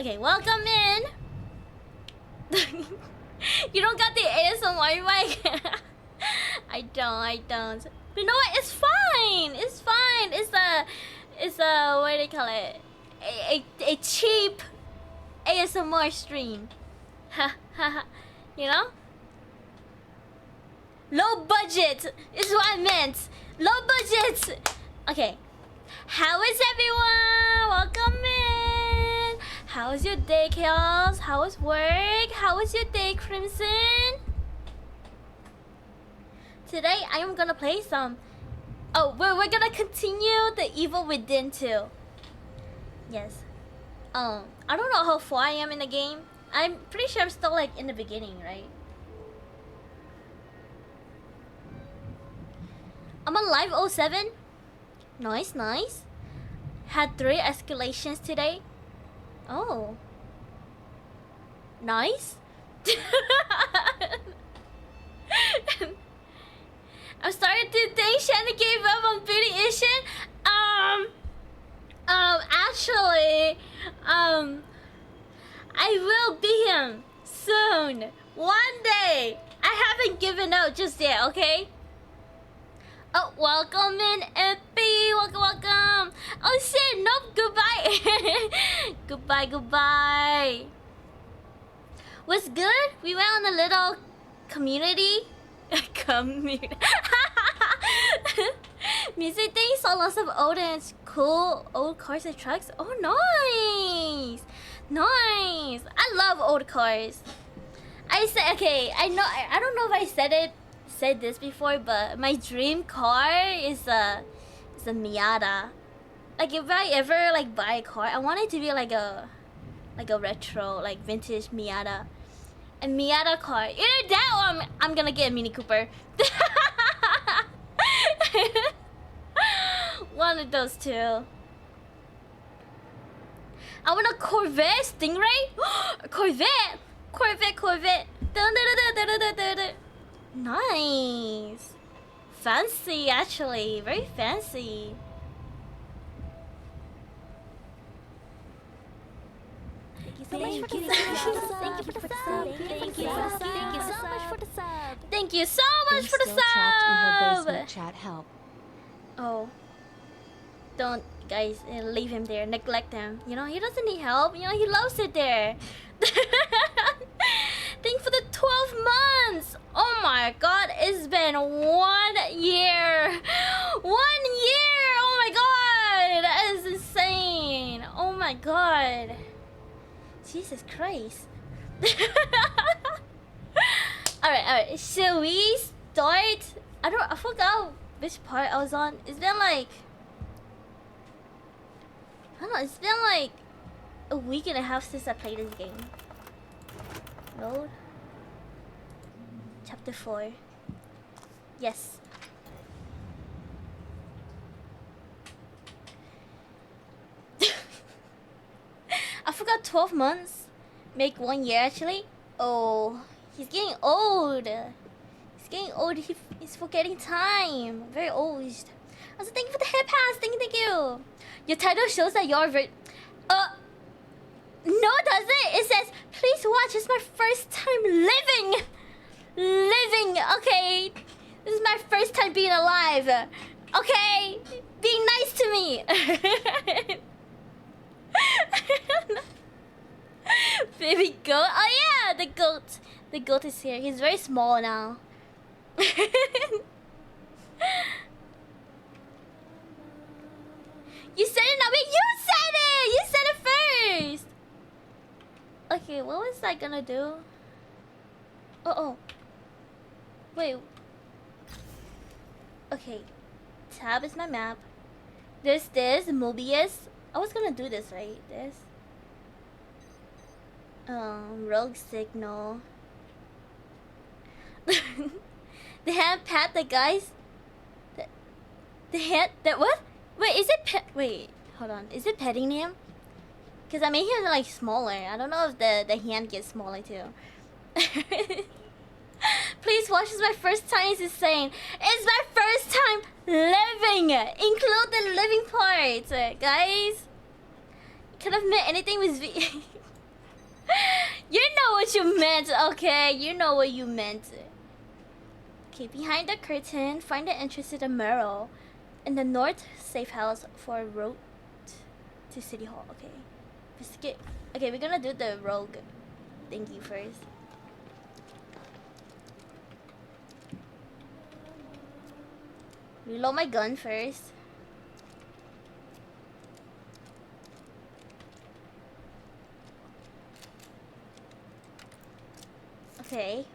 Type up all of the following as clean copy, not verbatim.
Okay, welcome in. You don't got the ASMR mic? I don't. But you know what? It's fine. It's fine. It's a what do they call it? A cheap ASMR stream. You know? Low budget is what I meant. Low budget. Okay. How is everyone? Welcome in. How was your day, Chaos? How was work? How was your day, Crimson? Today I am gonna play some. Oh, we're gonna continue the Evil Within 2. Yes. I don't know how far I am in the game. I'm pretty sure I'm still like in the beginning, right? I'm on live 07. Nice, nice. Had 3 escalations today. Oh. Nice. I'm starting to think Shannon gave up on Beauty Ishin. Actually, I will beat him soon. One day. I haven't given up just yet, okay? Oh, welcome in, Epi. Welcome. Oh shit, nope, goodbye. Goodbye. Was good? We went on a little community. Music thing, saw lots of old and cool old cars and trucks. Oh, nice. Nice. I love old cars. I said, okay, I don't know if I said this before, but my dream car is a Miata. Like if I ever like buy a car, I want it to be like a retro, like vintage Miata. A Miata car. Either that or I'm gonna get a Mini Cooper. One of those two. I want a Corvette Stingray. Corvette. Nice. Fancy, actually. Very fancy. Thank you so much for the sub. Trapped in her basement. Chat help. Oh. Don't, guys, leave him there. Neglect him. You know, he doesn't need help. You know, he loves it there. Thank for the 12 months. Oh my god, it's been 1 year. 1 year. Oh my god, that is insane. Oh my god. Jesus Christ. Alright. Shall we start? I forgot which part I was on. It's been like, I don't know, it's been like a week and a half since I played this game. Load. Chapter 4. Yes. I forgot 12 months make 1 year actually. Oh, he's getting old. He's getting old. He's forgetting time. Very old. Also, thank you for the hip pass. Thank you. Your title shows that you're no, does it? It says, please watch. It's my first time living. Okay. This is my first time being alive. Okay. Being nice to me. Baby goat. Oh yeah, the goat. The goat is here. He's very small now. You said it, Nabi. You said it. You said it first. Okay, what was I gonna do? Oh. Wait. Okay. Tab is my map. There's this Mobius. I was gonna do this, right? This. Rogue signal. The hand pat the guys. The hand that what? Wait, is it pet? Wait, hold on. Is it petting him? Cause I made him like smaller. I don't know if the hand gets smaller too. Please watch. This is my first time. It's insane. It's my first time living. Include the living part, guys. Could have met anything with V. You know what you meant, okay? You know what you meant. Okay, behind the curtain, find the entrance to the mural in the north safe house for a road to City Hall. Okay. Investigate. Okay, we're gonna do the rogue thingy first. Reload my gun first. Okay.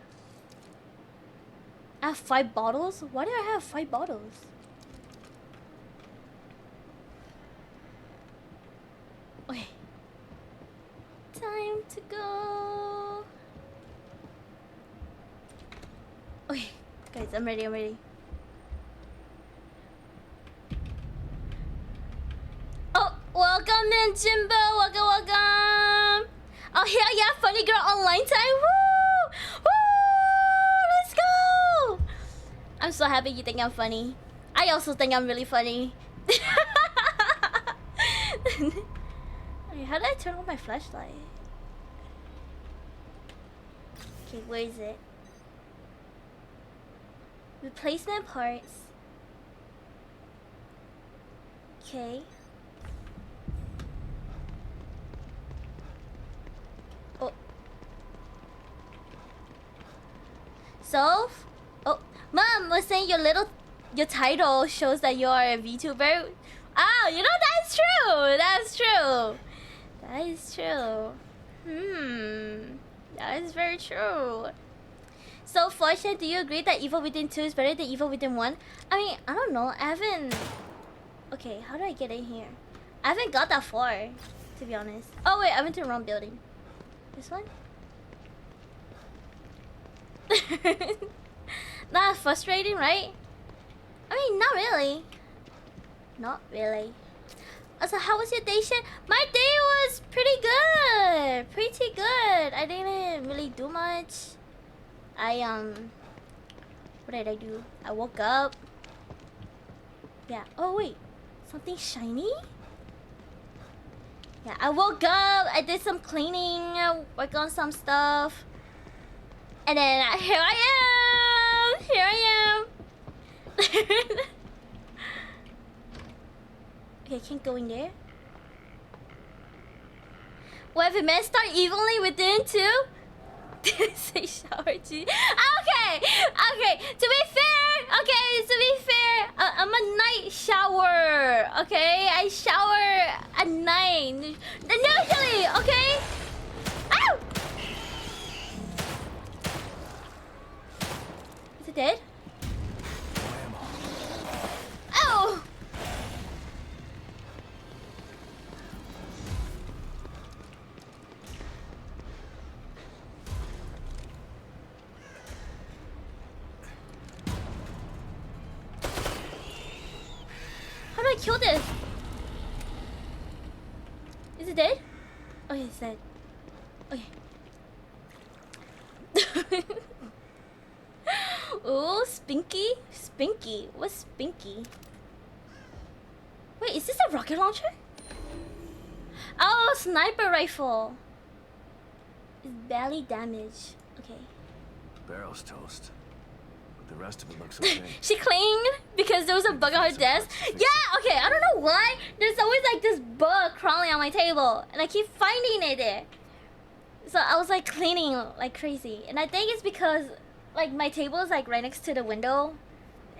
I have 5 bottles? Why do I have 5 bottles? Okay. Time to go. Okay. Guys, I'm ready, I'm ready. Oh, welcome in, Jimbo. Welcome, welcome. Oh, hell yeah, funny girl online time. Woo! Woo! Let's go! I'm so happy you think I'm funny. I also think I'm really funny. Wait, how did I turn on my flashlight? Okay, where is it? Replacement parts. Okay. Oh. So? Oh, Mom was saying your title shows that you're a VTuber. Oh, you know that's true. That's true. That is true. That is very true. So, Flusha, do you agree that Evil Within 2 is better than Evil Within 1? I mean, I don't know. I haven't... Okay, how do I get in here? I haven't got that far, to be honest. Oh, wait, I went to the wrong building. This one? Not frustrating, right? I mean, not really. Not really. Also, how was your day, Shen? My day was pretty good. Pretty good. I didn't really do much. What did I do? I woke up. Yeah. Oh, wait. Something shiny? Yeah, I woke up. I did some cleaning. Work on some stuff. And then here I am. Here I am. Okay, can't go in there. What if it meant start evenly within 2? Say shower G. Okay, okay. To be fair, I'm a night shower. Okay, I shower at night. Initially, okay. Ow! Is it dead? Ow! How do I kill this? Is it dead? Oh, yeah, it's dead. Okay. Ooh, Spinky? Spinky? What's Spinky? Wait, is this a rocket launcher? Oh, sniper rifle. It's barely damage. Okay. Barrel's toast. But the rest of it looks okay. She cleaned because there was a bug on her desk. Yeah, okay, I don't know why. There's always like this bug crawling on my table. And I keep finding it there. So I was like cleaning like crazy. And I think it's because like my table is like right next to the window.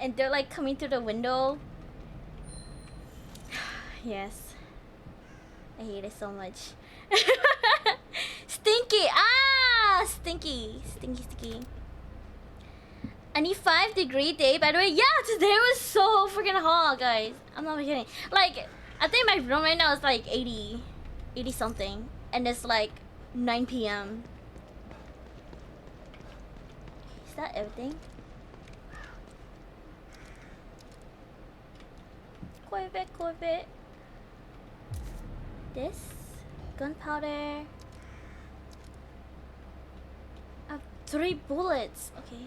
And they're like coming through the window. Yes. I hate it so much. Stinky! Ah! Stinky. Stinky, stinky. I need 5-degree day, by the way. Yeah, today was so freaking hot, guys. I'm not kidding. Like, I think my room right now is like 80 something. And it's like 9 p.m. Is that everything? Corvette. This. Gunpowder. I have 3 bullets. Okay.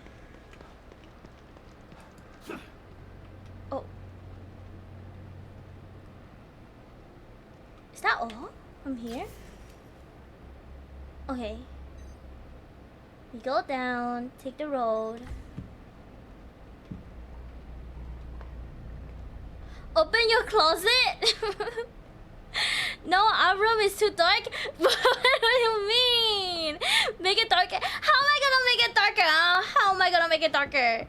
Oh. Is that all from here? Okay. We go down, take the road. Open your closet? No, our room is too dark. What do you mean? Make it darker? How am I gonna make it darker? How am I gonna make it darker?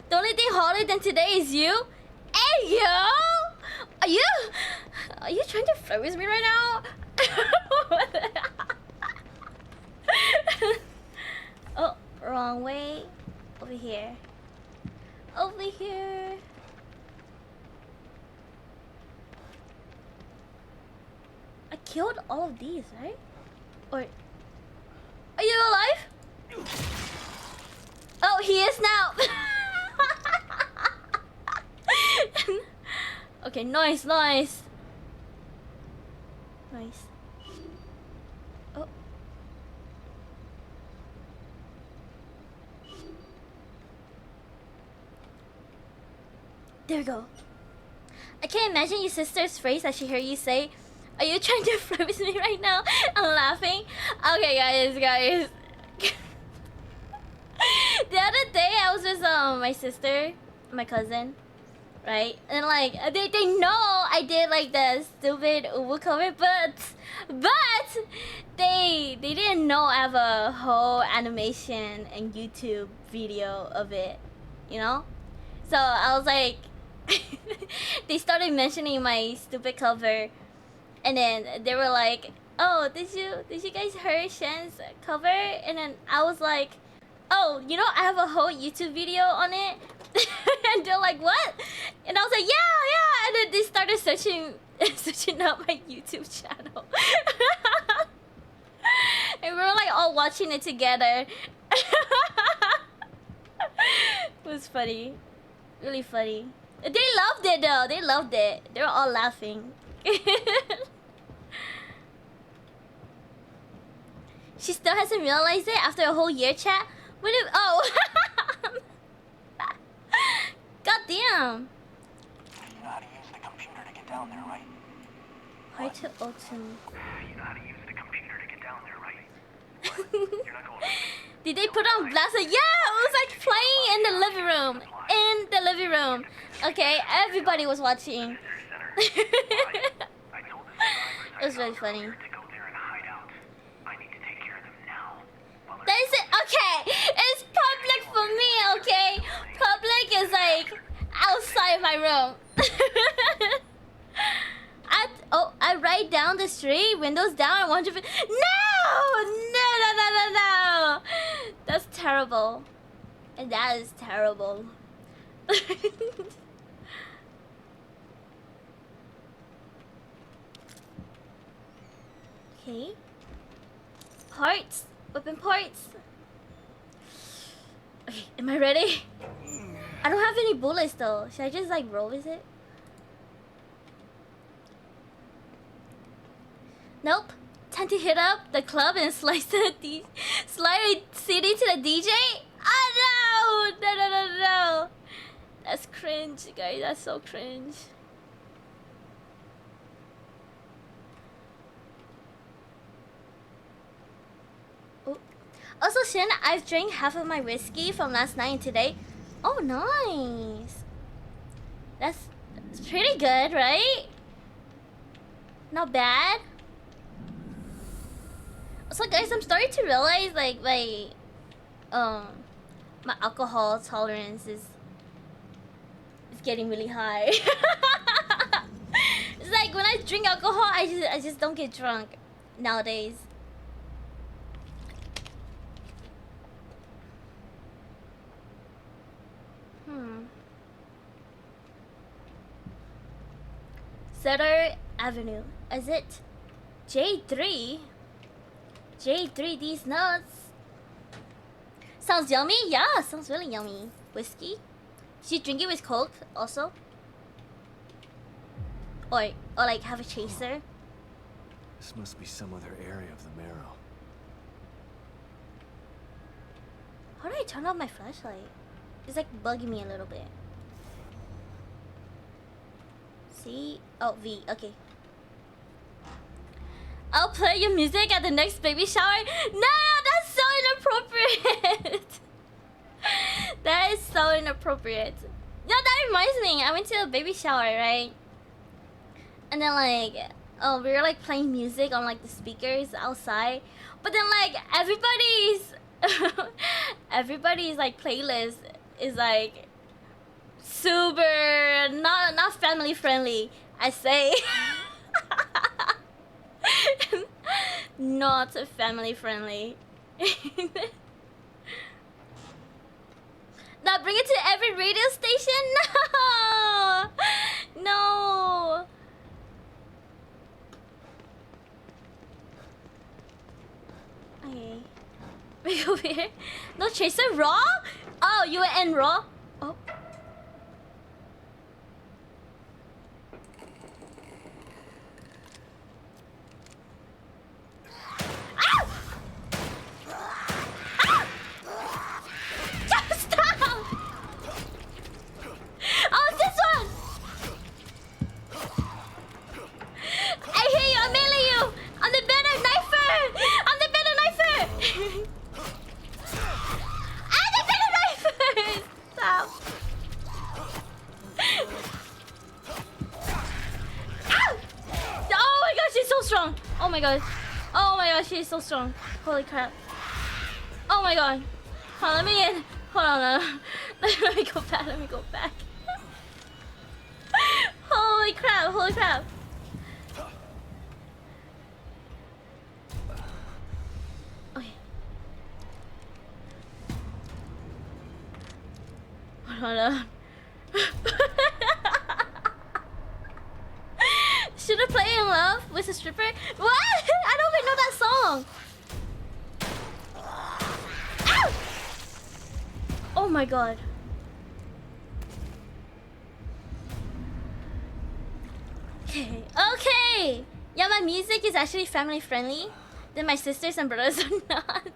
The only thing hotter than today is you? Hey, yo! Are you trying to flirt with me right now? Oh, wrong way. Over here. Over here. I killed all of these, right? Or are you alive? Oh, he is now. Okay, nice. Oh. There we go. I can't imagine your sister's face as she heard you say, "Are you trying to flirt with me right now?" I'm laughing. Okay, guys. The other day I was with my sister, my cousin, right? And like they know I did like the stupid Uwu cover, but they didn't know I have a whole animation and YouTube video of it, you know? So I was like they started mentioning my stupid cover, and then they were like, "Oh, did you guys hear Shen's cover?" And then I was like, "Oh, you know, I have a whole YouTube video on it." And they're like, "What?" And I was like, yeah. And then they started searching up my YouTube channel. And we were like all watching it together. It was funny. Really funny. They loved it though. They loved it. They were all laughing. She still hasn't realized it after a whole year, chat? What if... Oh! God damn! You know how to use the computer to get down there, right? Hard to open. You know how to use the computer to get down there, right? You're not going to... Did they put on blaster? Yeah! It was like playing in the living room. In the living room. Okay, everybody was watching. It was really funny. That is it. Okay, it's public for me, okay? Public is like outside my room. I write down the street, windows down, and 100. No! That's terrible. And that is terrible. Okay. Parts. Weapon parts. Okay, am I ready? I don't have any bullets though. Should I just like roll with it? Nope. Time to hit up the club and slice the slide a CD to the DJ? Oh no! No. That's cringe, guys. That's so cringe. Also, Shin, I've drank half of my whiskey from last night and today. Oh, nice. That's pretty good, right? Not bad. So, guys, I'm starting to realize, like, my alcohol tolerance is getting really high. It's like when I drink alcohol, I just don't get drunk nowadays. Sutter Avenue. Is it J3? J3, these nuts. Sounds yummy? Yeah, sounds really yummy. Whiskey? Should you drink it with Coke also? Or like have a chaser? This must be some other area of the marrow. How do I turn off my flashlight? It's like bugging me a little bit. C? Oh, V. Okay. I'll play your music at the next baby shower. No, that's so inappropriate. That is so inappropriate. No, that reminds me. I went to a baby shower, right? And then like, oh, we were like playing music on like the speakers outside. But then like everybody's like playlist is like super not family friendly. I say. Not family friendly. Now bring it to every radio station? No! No! Okay. We go here. No chaser raw? Oh, you were in raw? Oh. Oh, it's this one! I hear you, I'm mailing you! I'm the better knifer! I'm the better knifer! I'm the better knifer! Stop. Ow! Oh my god, she's so strong! Oh my god. Oh my god, she's so strong. Holy crap. Oh my god. Hold on, let me in. Hold on. Let me go back, let me go back. Holy crap, holy crap. Okay. Hold on. Should I play In Love with a stripper? What? I don't even know that song. Ow! Oh my god. Okay. Okay. Yeah, my music is actually family friendly. Then my sisters and brothers are not.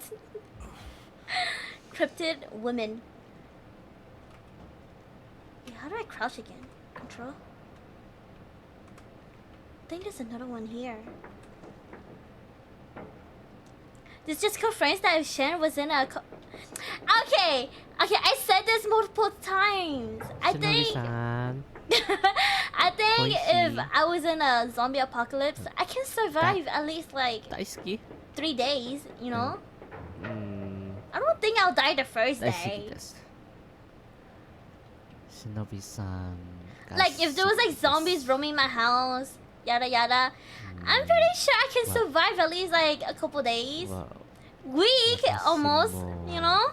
Cryptid women. Yeah, how do I crouch again? Control? I think there's another one here. This just confirms that if Shen was in a okay, I said this multiple times. I think I think if I was in a zombie apocalypse, I can survive at least like 3 days, you know? I don't think I'll die the first day. Like if there was like zombies roaming my house, yada yada, I'm pretty sure I can survive at least like a couple days. Week almost, you know?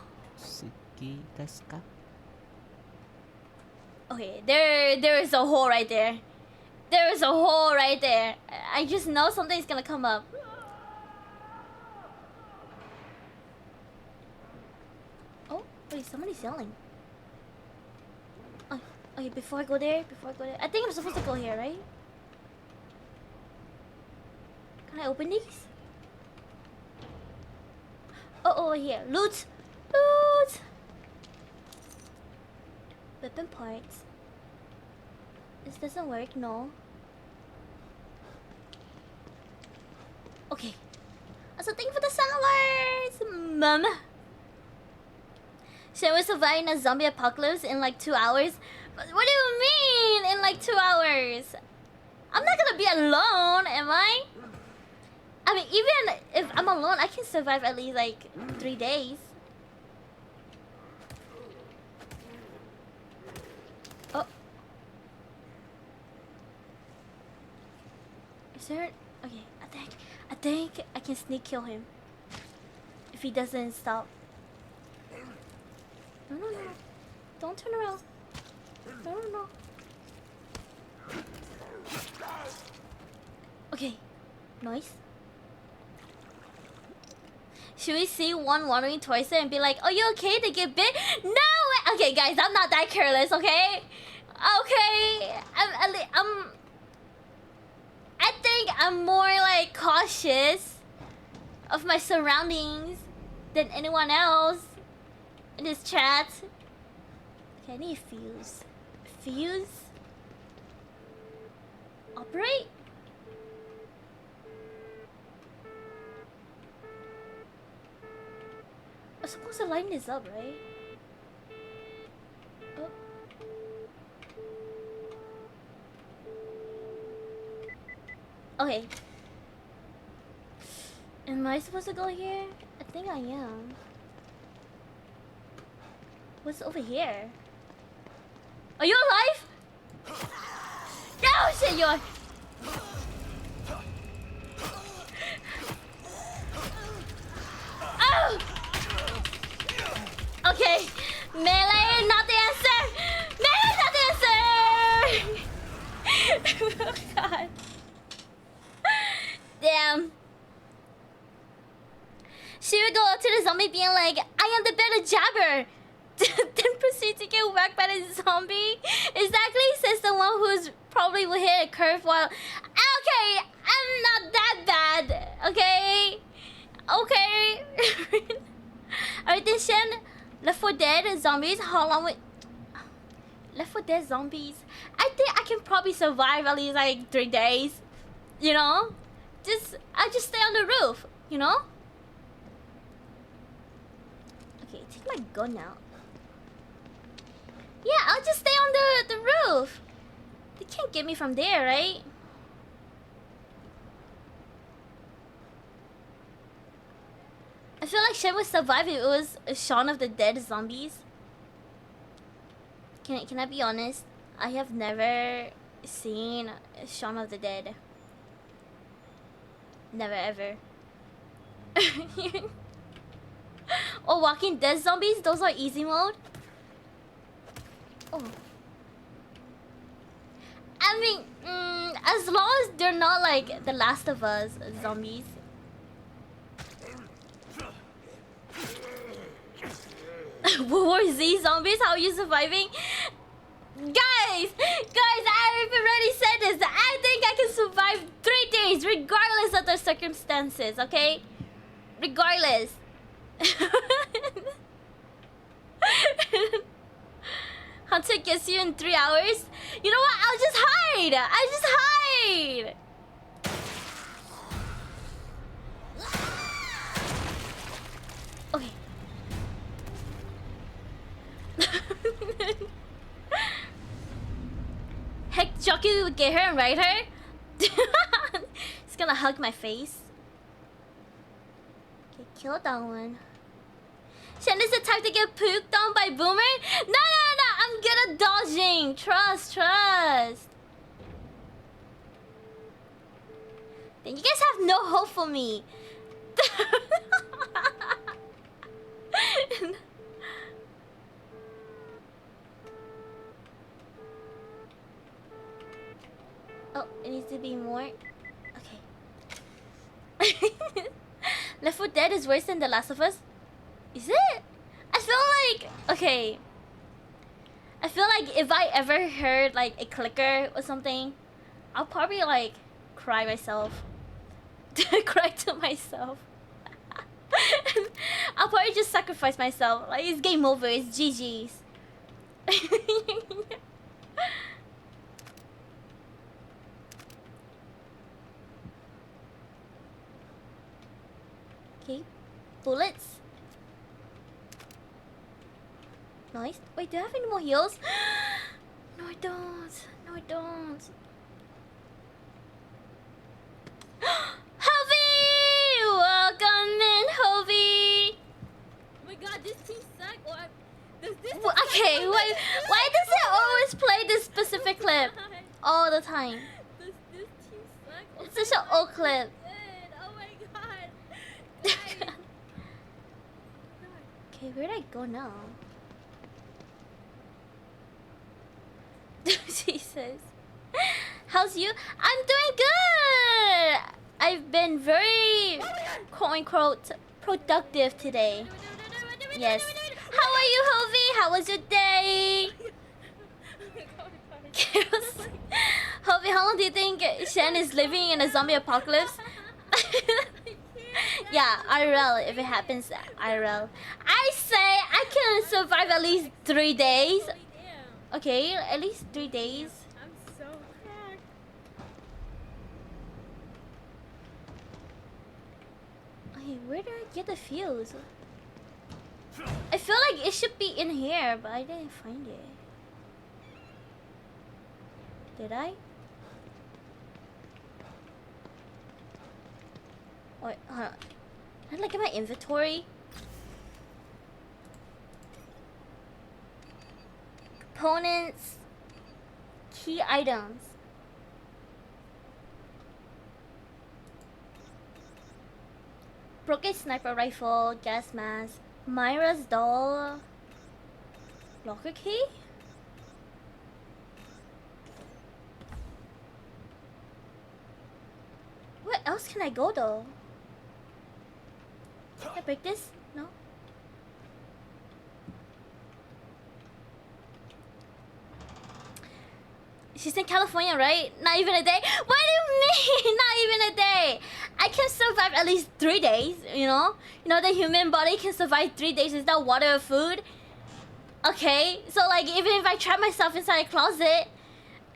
Okay, there is a hole right there. There is a hole right there. I just know something's gonna come up. Oh, wait, somebody's yelling. Oh, okay, before I go there, I think I'm supposed to go here, right? Can I open these? Oh, here. Loot! Loot! Weapon parts. This doesn't work, no. Okay. Also, thank you for the sellers! Mum. Shall we survive in a zombie apocalypse in like 2 hours? What do you mean in like 2 hours? I'm not gonna be alone, am I? I mean, even if I'm alone, I can survive at least like 3 days. Oh. Is there... Okay, I think I can sneak kill him. If he doesn't stop. No. Don't turn around. No. Okay. Noise. Should we see one wandering towards it and be like, "Oh, you okay? They get bit?" No way! Okay, guys, I'm not that careless, okay? Okay, I think I'm more like cautious of my surroundings than anyone else in this chat. Okay, I need a fuse. Fuse? Operate? I'm supposed to line this up, right? Oh. Okay. Am I supposed to go here? I think I am. What's over here? Are you alive? Oh shit, you are. Oh! Okay. Melee, not the answer! Melee, not the answer! Oh god. Damn. She would go up to the zombie being like, I am the better jabber. Then proceed to get whacked by the zombie. Exactly, says the one who's probably will hit a curve while. Okay, I'm not that bad. Okay, okay. Alright, then Shen, Left 4 Dead zombies. How long would Left 4 Dead zombies? I think I can probably survive at least like 3 days. You know, I just stay on the roof. You know. Okay, take my gun out. Yeah, I'll just stay on the roof. They can't get me from there, right? I feel like Shen would survive if it was Shaun of the Dead zombies. Can I be honest? I have never seen Shaun of the Dead. Never ever. Oh, Walking Dead zombies? Those are easy mode? Oh. I mean, as long as they're not like The Last of Us zombies. World War Z zombies? How are you surviving? Guys, I've already said this. I think I can survive 3 days regardless of the circumstances, okay? Regardless. Hunter gets you in 3 hours. You know what? I'll just hide. Okay. Heck, Jockey would get her and ride her. He's gonna hug my face. Okay, kill that one. Shen is the type to get pooped on by Boomer? No, I'm good at dodging. Trust. Then you guys have no hope for me. Oh, it needs to be more. Okay. Left 4 Dead is worse than The Last of Us? Is it? I feel like... Okay. I feel like if I ever heard like a clicker or something, I'll probably like cry myself. Cry to myself. I'll probably just sacrifice myself. Like, it's game over. It's GG's. Okay. Bullets. Nice. Wait, do I have any more heals? No, I don't. Hovey! Welcome in, Hovey! Oh my god, this team suck. Or does this Okay, wait. Why does it always play this specific clip all the time? Does this team suck? Or It's such an old clip. good? Oh my god. Guys. Okay, where'd I go now? Jesus. How's you? I'm doing good! I've been very quote-unquote productive today. Yes. How are you, Hovey? How was your day? Hovey, how long do you think Shen is living in a zombie apocalypse? Yeah, IRL, if it happens, IRL. I say I can survive at least 3 days. Okay, at least 3 days. I'm so cracked. Okay, where do I get the fuse? I feel like it should be in here, but I didn't find it. Did I? Wait, hold on. Can I look at my inventory? Components. Key items. Broken sniper rifle, gas mask, Myra's doll, locker key? Where else can I go though? Can I break this? No? She's in California, right? Not even a day? What do you mean? Not even a day. I can survive at least 3 days, you know? You know, the human body can survive 3 days without water or food. Okay, so like even if I trap myself inside a closet,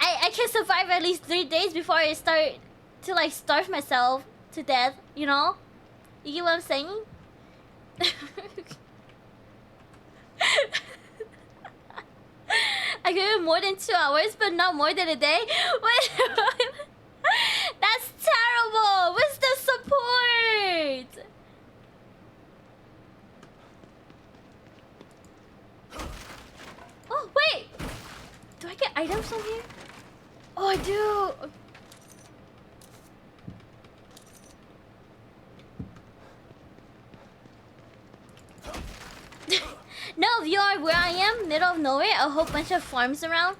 I can survive at least 3 days before I start to like starve myself to death, you know? You get what I'm saying? I give it more than 2 hours, but not more than a day? Wait, that's terrible! Where's the support? Oh, wait! Do I get items from here? Oh, I do! No, viewer, where I am, middle of nowhere, a whole bunch of farms around.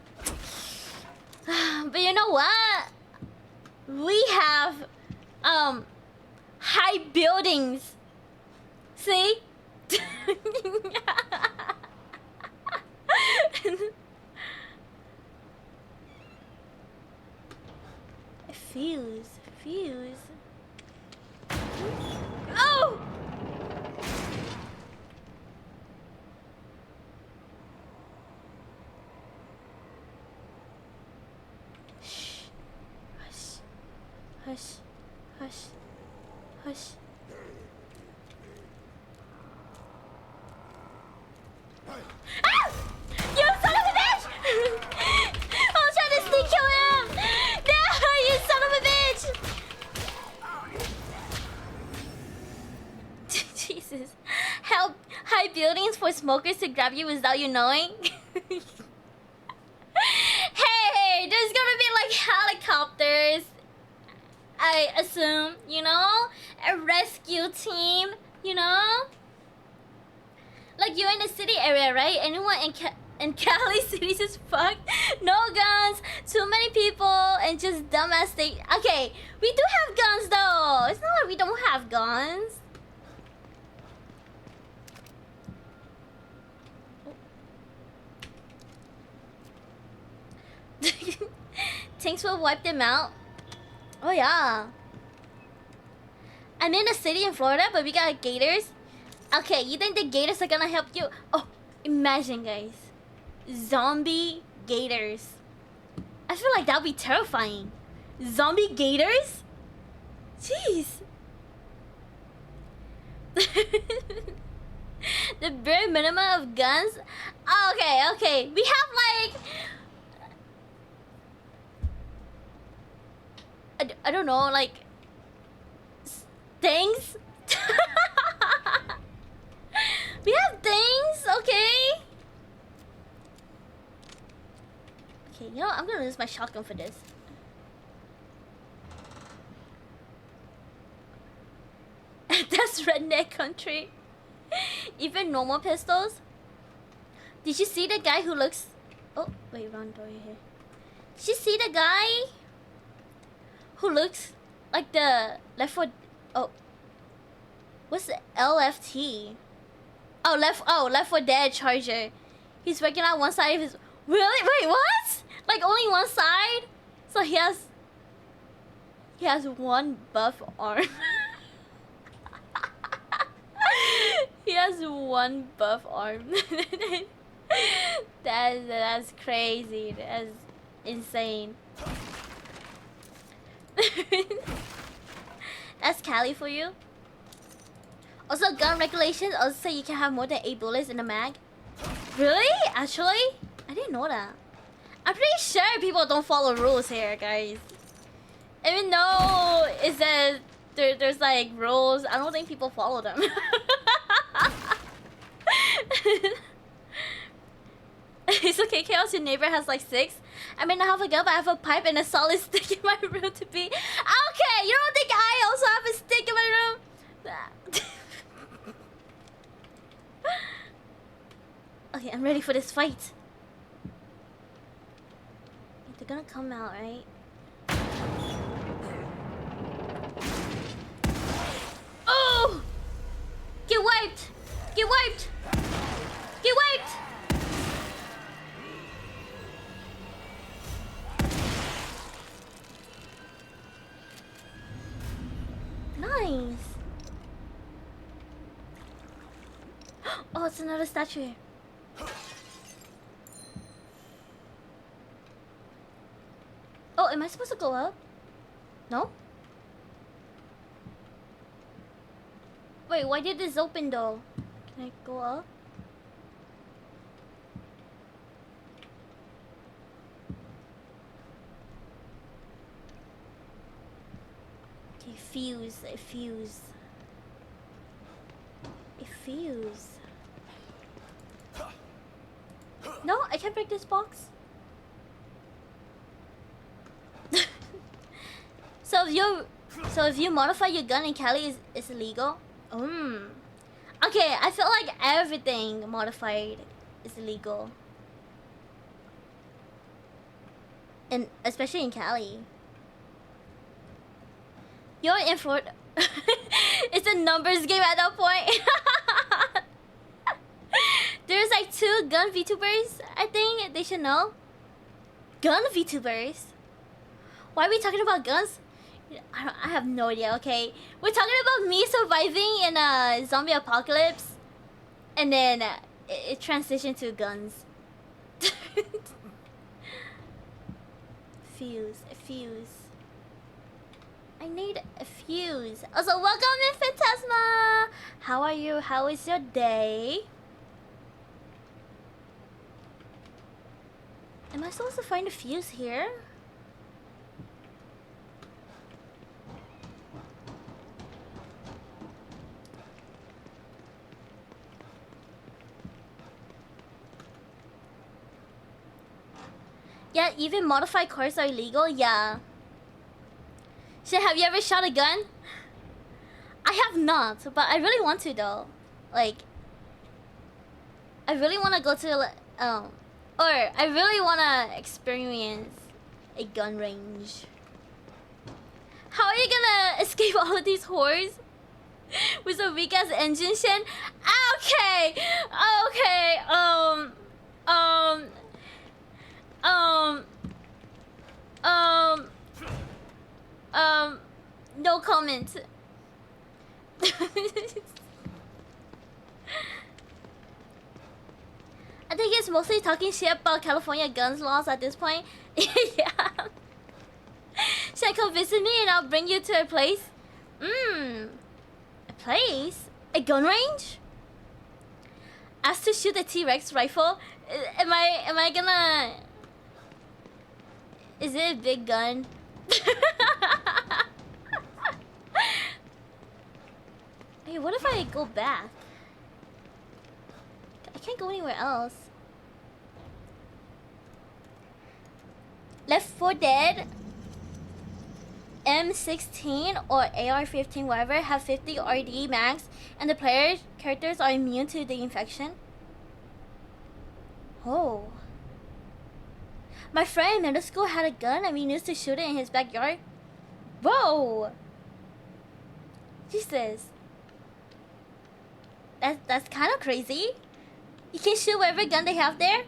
But you know what? We have high buildings. See? Fuse. Oh! Hush. Ah! You son of a bitch! I was trying to sneak kill him! No, you son of a bitch! Jesus. Help high buildings for smokers to grab you without you knowing? Hey, there's gonna be like helicopters. I assume, you know? A rescue team, you know? Like you're in a city area, right? Anyone in Cali cities is fucked. No guns, too many people, and just dumbass state. Okay, we do have guns though. It's not like we don't have guns. Tanks will wipe them out. Oh yeah. I'm in a city in Florida, but we got gators. Okay, you think the gators are gonna help you? Oh, imagine guys. Zombie gators. I feel like that would be terrifying. Zombie gators? Jeez. The bare minimum of guns? Oh, okay. We have like... I don't know, like things. We have things, okay. Okay, you know what? I'm gonna use my shotgun for this. That's redneck country. Even normal pistols. Did you see the guy who looks? Oh wait, wrong door here. Did you see the guy who looks like the Left 4... Oh. What's the LFT? Oh, Left 4 Dead Charger. He's working out one side of his... Really? Wait, what? Like only one side? So he has one buff arm. He has one buff arm. That's crazy. That's insane. That's Cali for you? Also, gun regulations also say you can have more than 8 bullets in a mag. Really? Actually? I didn't know that. I'm pretty sure people don't follow rules here, guys. Even though it says there's like rules, I don't think people follow them. It's okay, Chaos, your neighbor has like 6. I mean, I have a gun, but I have a pipe and a solid stick in my room to be. Okay, you don't think I also have a stick in my room? Okay, I'm ready for this fight. They're gonna come out, right? Oh! Get wiped! Get wiped! Get wiped! Nice! Oh, it's another statue. Oh, am I supposed to go up? No? Wait, why did this open though? Can I go up? Okay, fuse, a fuse. A fuse. No, I can't break this box. So if you modify your gun in Cali, it's illegal? Okay, I feel like everything modified is illegal. And especially in Cali. You're in Florida. It's a numbers game at that point. There's like 2 gun VTubers, I think they should know. Gun VTubers? Why are we talking about guns? I have no idea, okay? We're talking about me surviving in a zombie apocalypse. And then it transitioned to guns. Fuse. I need a fuse. Also, welcome in Phantasma! How are you? How is your day? Am I supposed to find a fuse here? Yeah, even modified cars are illegal? Yeah. Shit, have you ever shot a gun? I have not, but I really want to though. Like, I really want to go to, or I really want to experience a gun range. How are you gonna escape all of these whores? With a weak ass engine shin? Okay, no comment. I think it's mostly talking shit about California guns laws at this point. Yeah. Should I come visit me and I'll bring you to a place? A place? A gun range? Asked to shoot a T-Rex rifle? Am I gonna... Is it a big gun? Hey, what if I go back? I can't go anywhere else. Left 4 Dead, M16 or AR-15, whatever, have 50 RD max, and the characters are immune to the infection. Oh. My friend in middle school had a gun and we used to shoot it in his backyard. Whoa! Jesus. That's kind of crazy. You can shoot whatever gun they have there?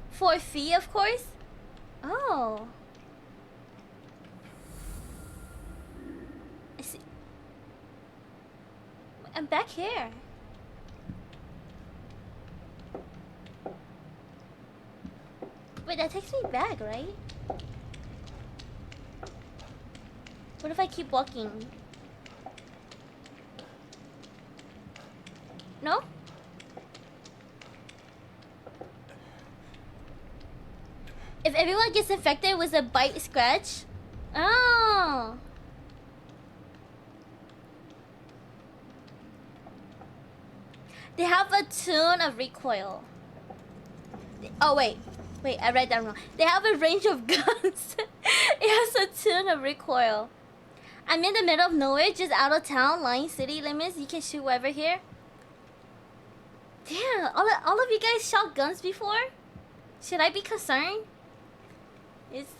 For a fee, of course. Oh. I see. I'm back here. Wait, that takes me back, right? What if I keep walking? If everyone gets infected with a bite scratch. Oh. They have a tune of recoil. Oh wait, I read that wrong. They have a range of guns. It has a tune of recoil. I'm in the middle of nowhere, just out of town, lying city limits. You can shoot wherever here. Damn, all of you guys shot guns before? Should I be concerned? It's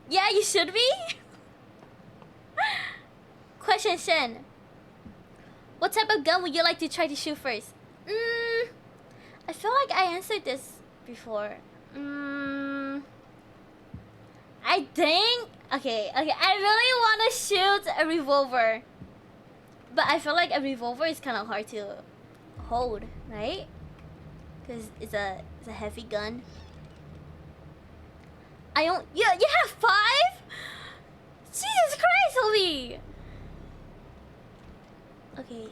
yeah, you should be. Question Shen. What type of gun would you like to try to shoot first? I feel like I answered this before. I think okay. I really want to shoot a revolver, but I feel like a revolver is kind of hard to hold, right? Because it's a heavy gun. I don't. Yeah, you have 5? Jesus Christ, Obi. Okay.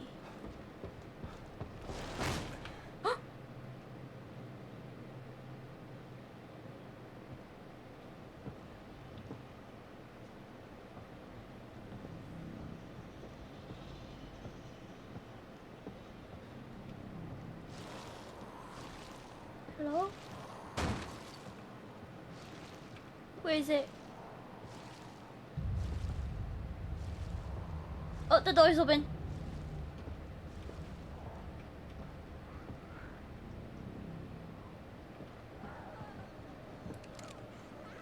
Hello? Where is it? Oh, the door is open.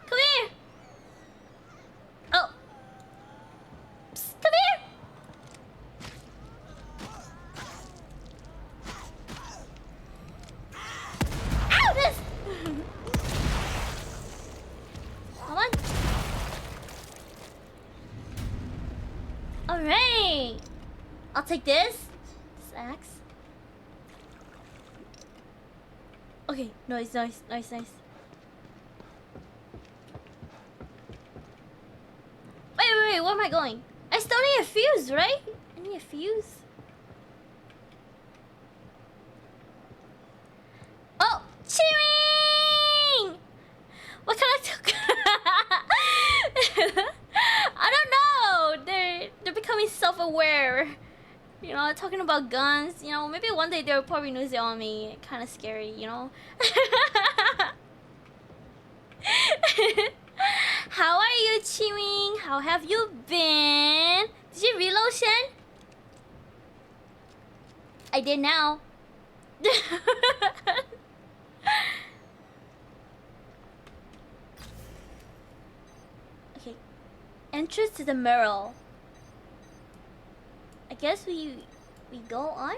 Come here! Oh! Psst, come here! Ow! This! Come on. Alright! I'll take this axe. Okay, nice. Wait, where am I going? I still need a fuse, right? I need a fuse. Oh, chewing! What kind of I don't know. They're becoming self-aware. You know, talking about guns. You know, maybe one day they'll probably use it on me. Kind of scary, you know. How are you, chewing? How have you been? Did you reload, Shen? I did now. Okay. Entrance to the mural. I guess we go on?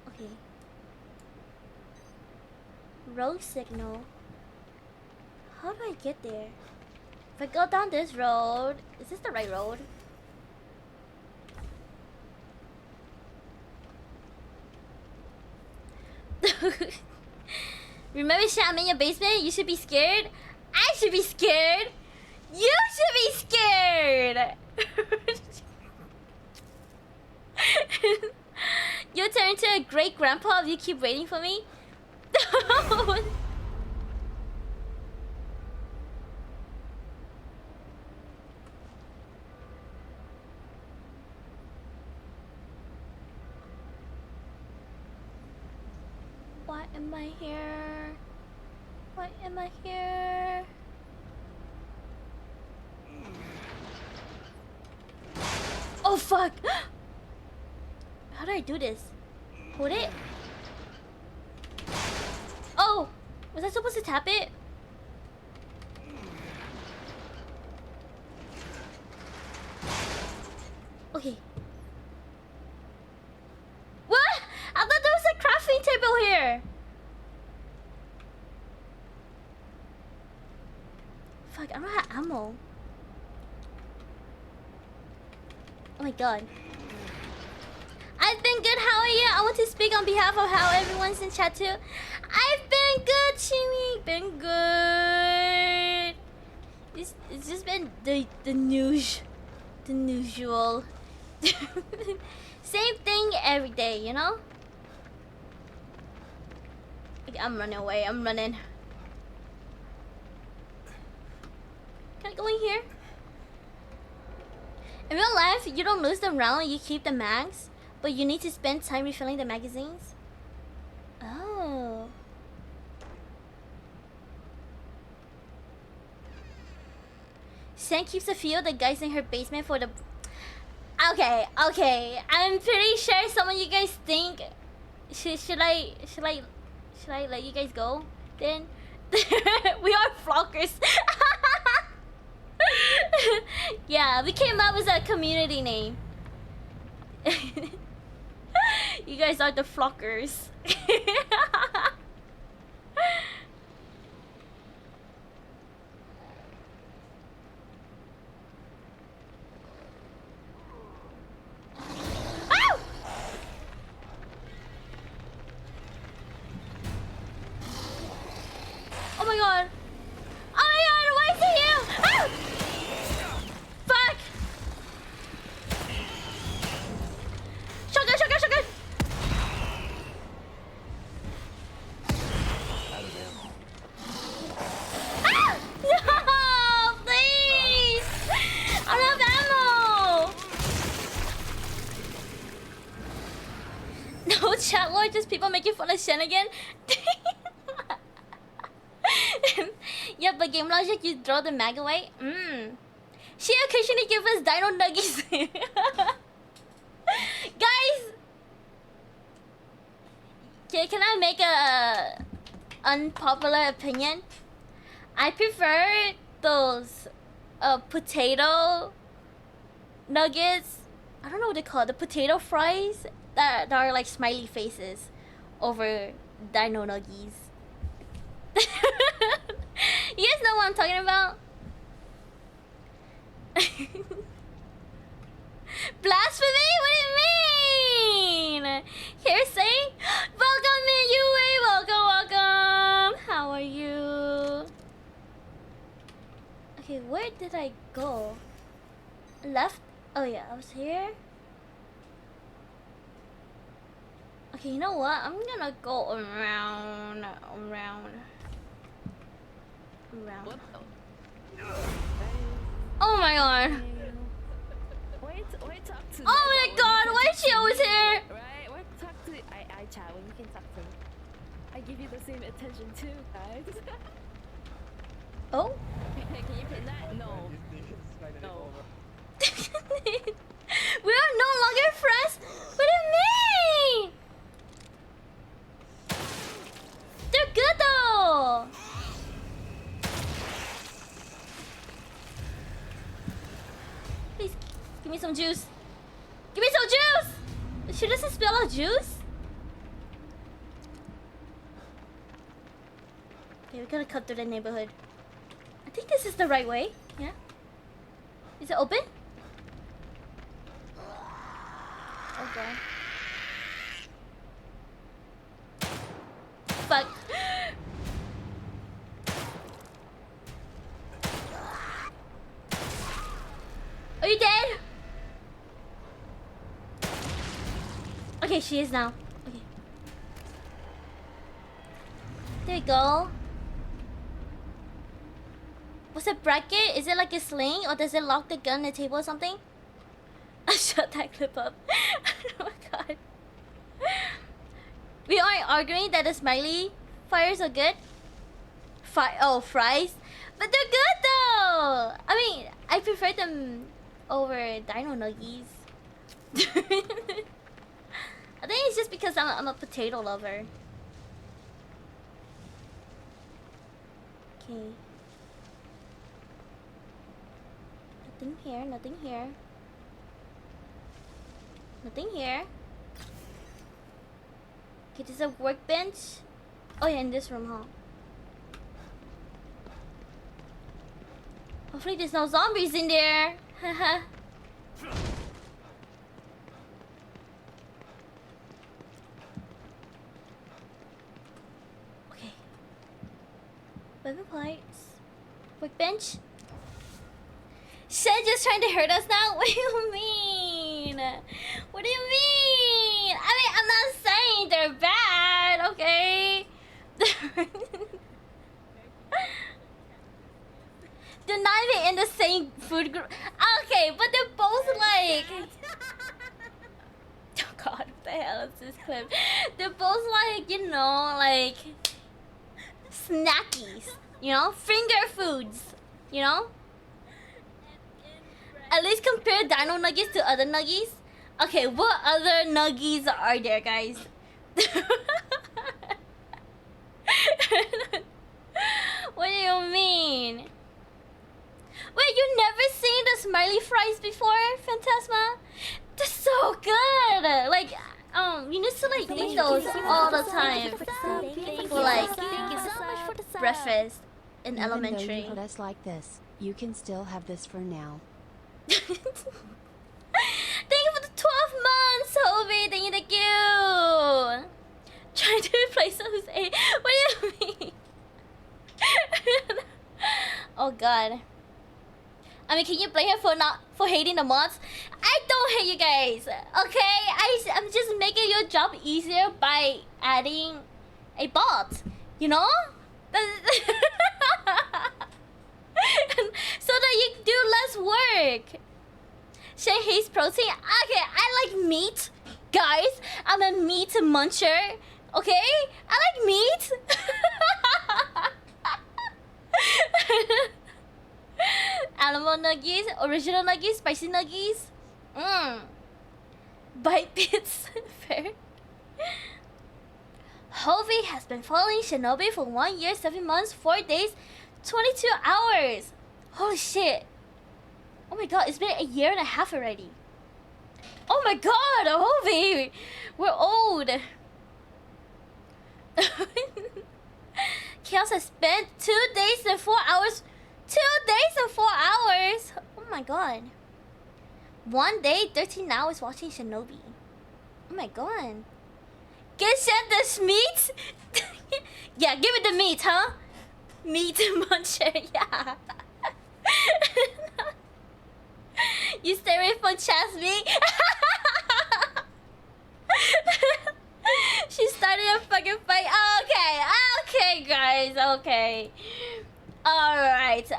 Okay. Road signal. How do I get there? If I go down this road, is this the right road? Remember, Shen, I'm in your basement? You should be scared. I should be scared. You should be scared. You'll turn into a great grandpa if you keep waiting for me. Why am I here? Why am I here? Oh fuck! How do I do this? Hold it? Oh! Was I supposed to tap it? Okay. What? I thought there was a crafting table here! Fuck, I don't have ammo. Oh my god. I've been good, how are you? I want to speak on behalf of how everyone's in chat too. I've been good, Chimmy. Been good. It's just been the news. The usual. Same thing every day, you know? Okay, I'm running away, I'm running. Can I go in here? In real life, you don't lose the round, you keep the mags, but you need to spend time refilling the magazines. Oh. Sam keeps a few of the guys in her basement for the... Okay. I'm pretty sure some of you guys think... Should I let you guys go? Then... We are flockers. Yeah, we came up with a community name. You guys are the flockers. Ow! Oh my god! Oh my god, why is it you? Ow! Fuck! Shotgun! Ah! No! Please! I don't have ammo! No chat lord, just people making fun of Shen again. Yeah, but Game Logic, you throw the mag away? She occasionally gives us dino nuggies. Guys! Can I make a unpopular opinion? I prefer those potato nuggets. I don't know what they call it, the potato fries that are like smiley faces over dino nuggies. You guys know what I'm talking about? Blasphemy? What do you mean? Hearsay? Welcome in, Yue! Welcome! How are you? Okay, where did I go? Left? Oh yeah, I was here. Okay, you know what? I'm gonna go around. Oh my god. Wait, talk to Oh my god, why is she always here? Right, wait, talk to I chat when you can talk to me. I give you the same attention too, guys. Oh? Can you pin that? No. No. We are no longer friends? What do you mean? They're good though. Please, give me some juice. Give me some juice! She doesn't spill out juice? Okay, we gotta cut through the neighborhood. I think this is the right way. Yeah? Is it open? Okay. Fuck. Are you dead? Okay, she is now. Okay. There you go. What's a bracket? Is it like a sling or does it lock the gun on the table or something? I shut that clip up. Oh my god. We aren't arguing that the smiley fires are good. Fries? But they're good though! I mean, I prefer them over dino nuggies. I think it's just because I'm a potato lover. Okay. Nothing here, nothing here. Nothing here. Okay, there's a workbench. Oh yeah, in this room, huh? Hopefully there's no zombies in there. Haha. Okay. Weapon parts. Workbench. Shed just trying to hurt us now? What do you mean? What do you mean? I mean, I'm not saying they're bad, okay? They're not even in the same food group. Okay, but they're both like... Oh god, what the hell is this clip? They're both like, you know, like... snackies. You know? Finger foods. You know? At least compare dino nuggies to other nuggies. Okay, what other nuggies are there, guys? What do you mean? Wait, you never seen the smiley fries before, Phantasma? They're so good. Like, you need to like eat those all the time for like breakfast in elementary. Even though you put us like this, you can still have this for now. Thank you for the 12 months, Hobie. Thank you. Trying to replace those 8. What do you mean? Oh god. I mean, can you blame her for hating the mods? I don't hate you guys, okay? I'm just making your job easier by adding a bot, you know? So that you do less work. Shay hates protein. Okay, I like meat, guys. I'm a meat muncher. Okay, I like meat. Animal nuggies, original nuggies, spicy nuggies. Bite bits. Fair. Hovey has been following Shinobi for 1 year, 7 months, 4 days, 22 hours. Holy shit. Oh my god, it's been 1.5 years already. Oh my god, Hovey. We're old. Chaos has spent 2 days and 4 hours. 2 days and 4 hours. Oh my god. 1 day, 13 hours watching Shinobi. Oh my god. Get sent this meat? Yeah, give it the meat, huh? Meat muncher, yeah. You stay away from Chasmy? She started a fucking fight. Okay, guys, okay. Alright.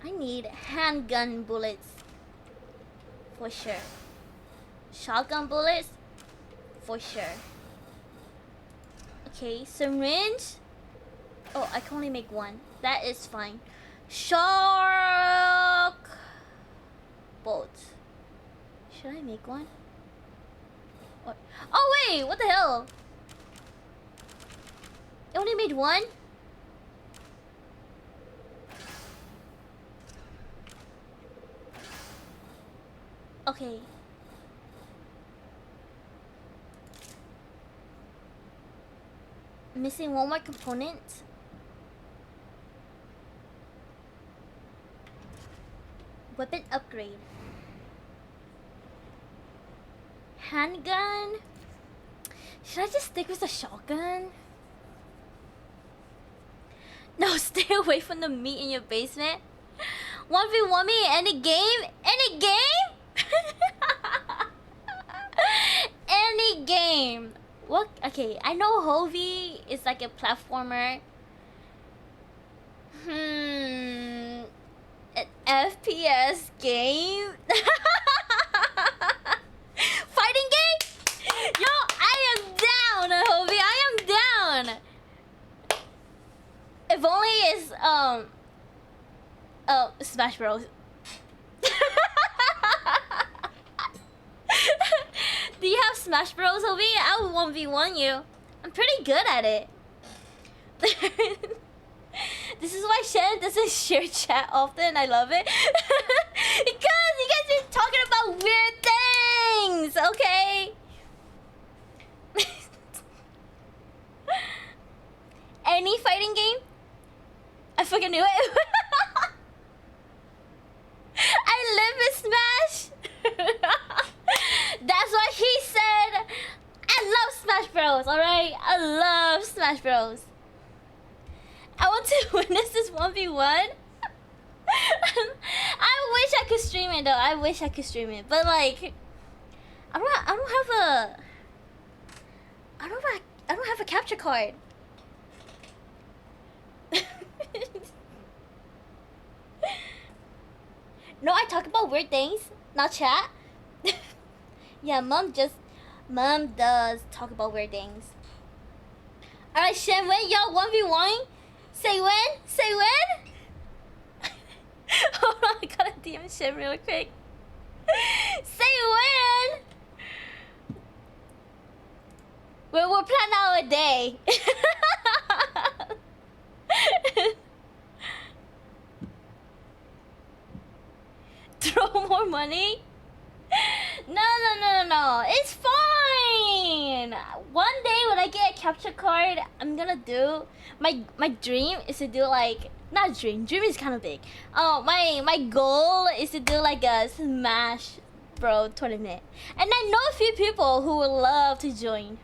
I need handgun bullets. For sure. Shotgun bullets? For sure. Okay, syringe. Oh, I can only make one. That is fine. Shark bolt. Should I make one? What? Oh wait, what the hell? I only made one? Okay. Missing one more component. Weapon upgrade. Handgun. Should I just stick with the shotgun? No, stay away from the meat in your basement. 1v1 me in any game? Any game? Any game. What? Okay, I know Hovey is like a platformer. An FPS game? Fighting game? Yo, I am down, Hovey. I am down. If only it's Smash Bros. Do you have Smash Bros, Hovey? I will 1v1 you. I'm pretty good at it. This is why Shannon doesn't share chat often. I love it. Because you guys are talking about weird things, okay? Any fighting game? I fucking knew it. I live in Smash. That's what he said. I love Smash Bros, alright? I love Smash Bros. I want to witness this 1v1. I wish I could stream it though. I wish I could stream it, but like, I don't have a capture card. No, I talk about weird things, not chat. Yeah, mom does talk about weird things. Alright, Shen, when y'all 1v1? Say when? Say when? Hold on, I gotta DM Shen real quick. Say when? We'll plan out a day. Throw more money? No. It's fine. One day when I get a capture card, I'm gonna do my dream is to do like not dream. Dream is kind of big. Oh, my goal is to do like a Smash Bro tournament, and I know a few people who would love to join.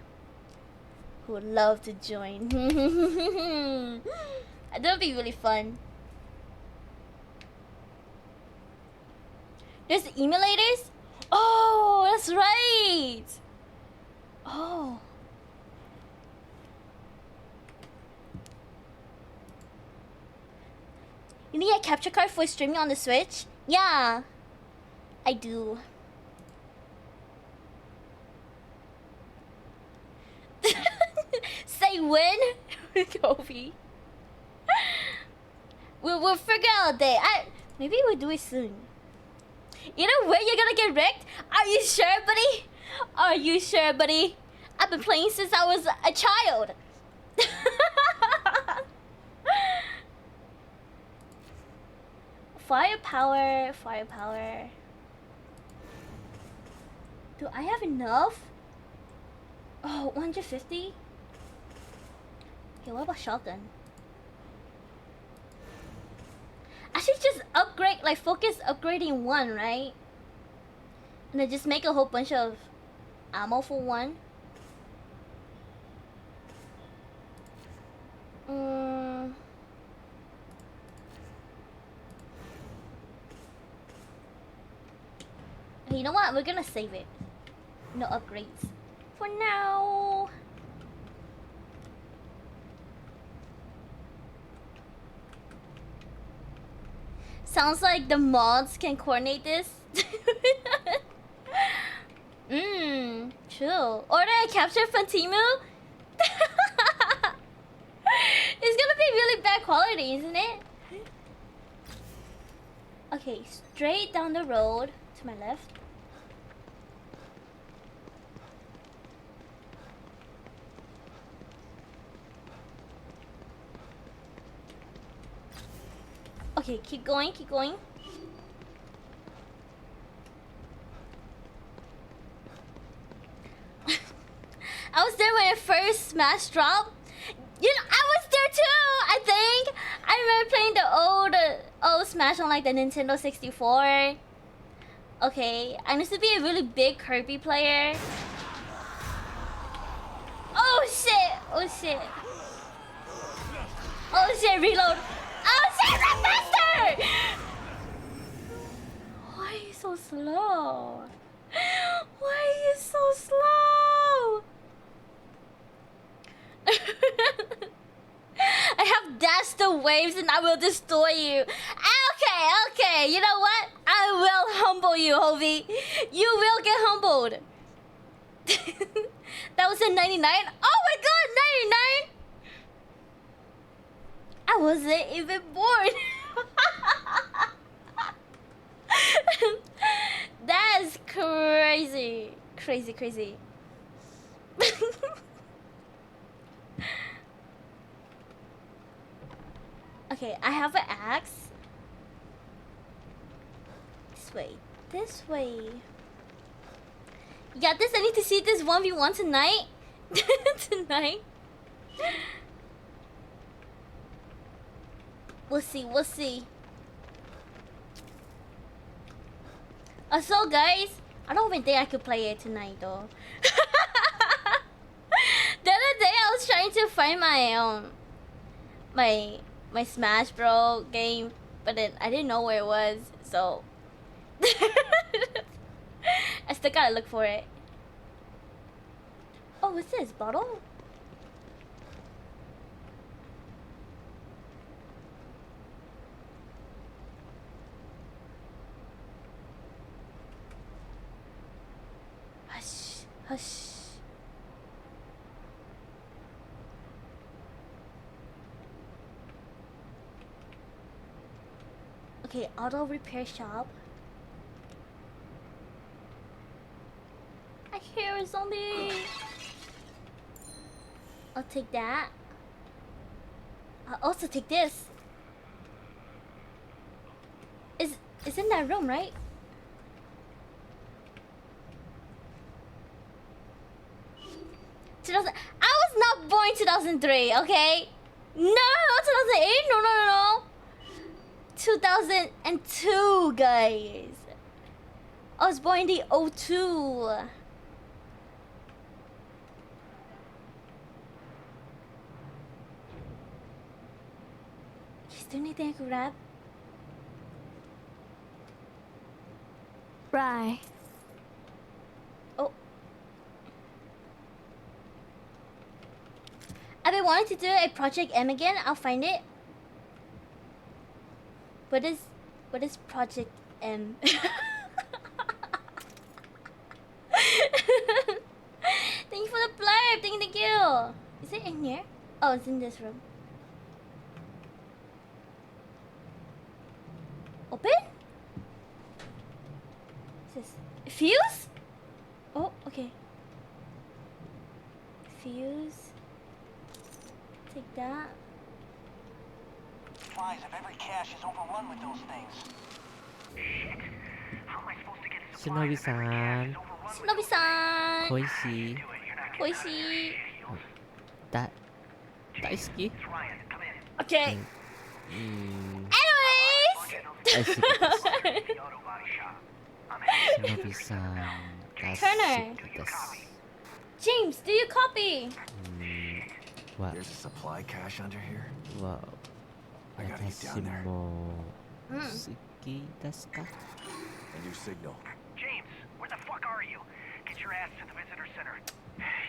That would be really fun. There's emulators? Oh, that's right. Oh. You need a capture card for streaming on the Switch? Yeah, I do. Say when? Kobe. We'll figure out a day. Maybe we'll do it soon. You know where you're gonna get wrecked? Are you sure, buddy? Are you sure, buddy? I've been playing since I was a child. Firepower. Do I have enough? Oh, 150? Okay, what about shotgun? I should just upgrade, like focus upgrading one, right? And then just make a whole bunch of ammo for one. You know what? We're gonna save it. No upgrades for now. Sounds like the mods can coordinate this. True. Order a capture from Temu? It's gonna be really bad quality, isn't it? Okay, straight down the road to my left. Okay, keep going. I was there when it first Smash dropped. You know, I was there too, I think. I remember playing the old Smash on like the Nintendo 64. Okay, I used to be a really big Kirby player. Oh shit, reload. Oh shit, run faster! Why are you so slow? I have dashed the waves and I will destroy you. Okay, you know what? I will humble you, Hovey. You will get humbled. That was a 99? Oh my god, 99? I wasn't even born. That's crazy. Crazy. Okay, I have an axe. This way. You got this? I need to see this 1v1 tonight. Tonight. We'll see. So guys, I don't even think I could play it tonight though. The other day I was trying to find my Smash Bro game, but then I didn't know where it was, so I still gotta look for it. Oh, what's this? Bottle? Hush, hush. Okay, auto repair shop. I hear a zombie. I'll take that. I'll also take this. It's in that room, right? I was not born 2003, okay? No, 2008. No. 2002, guys. I was born in the 02. Is there anything I could grab? Right. Oh. I've been wanting to do a Project M again. I'll find it. What is Project M? Thank you for the blurb. Thank you. Is it in here? Oh, it's in this room. Open? What's this? Fuse? Oh, okay. Fuse. Take that. Flies if every cache is overrun with those things. Shit. How am I supposed to get supplies if every cache is overrun with those Shinobi-san. 美味しい Do it. You're not 美味しい。だ大好き It's Ryan. Come in. Okay. うん Anyways. 大好き The auto body shop. I'm headed. しのびさん大 Turner. 好きです James, do you copy? わ There's a supply cache under here. わ I gotta get 私 down there. もうん好きですか A new signal. James, where the fuck are you? Get your ass to the visitor center.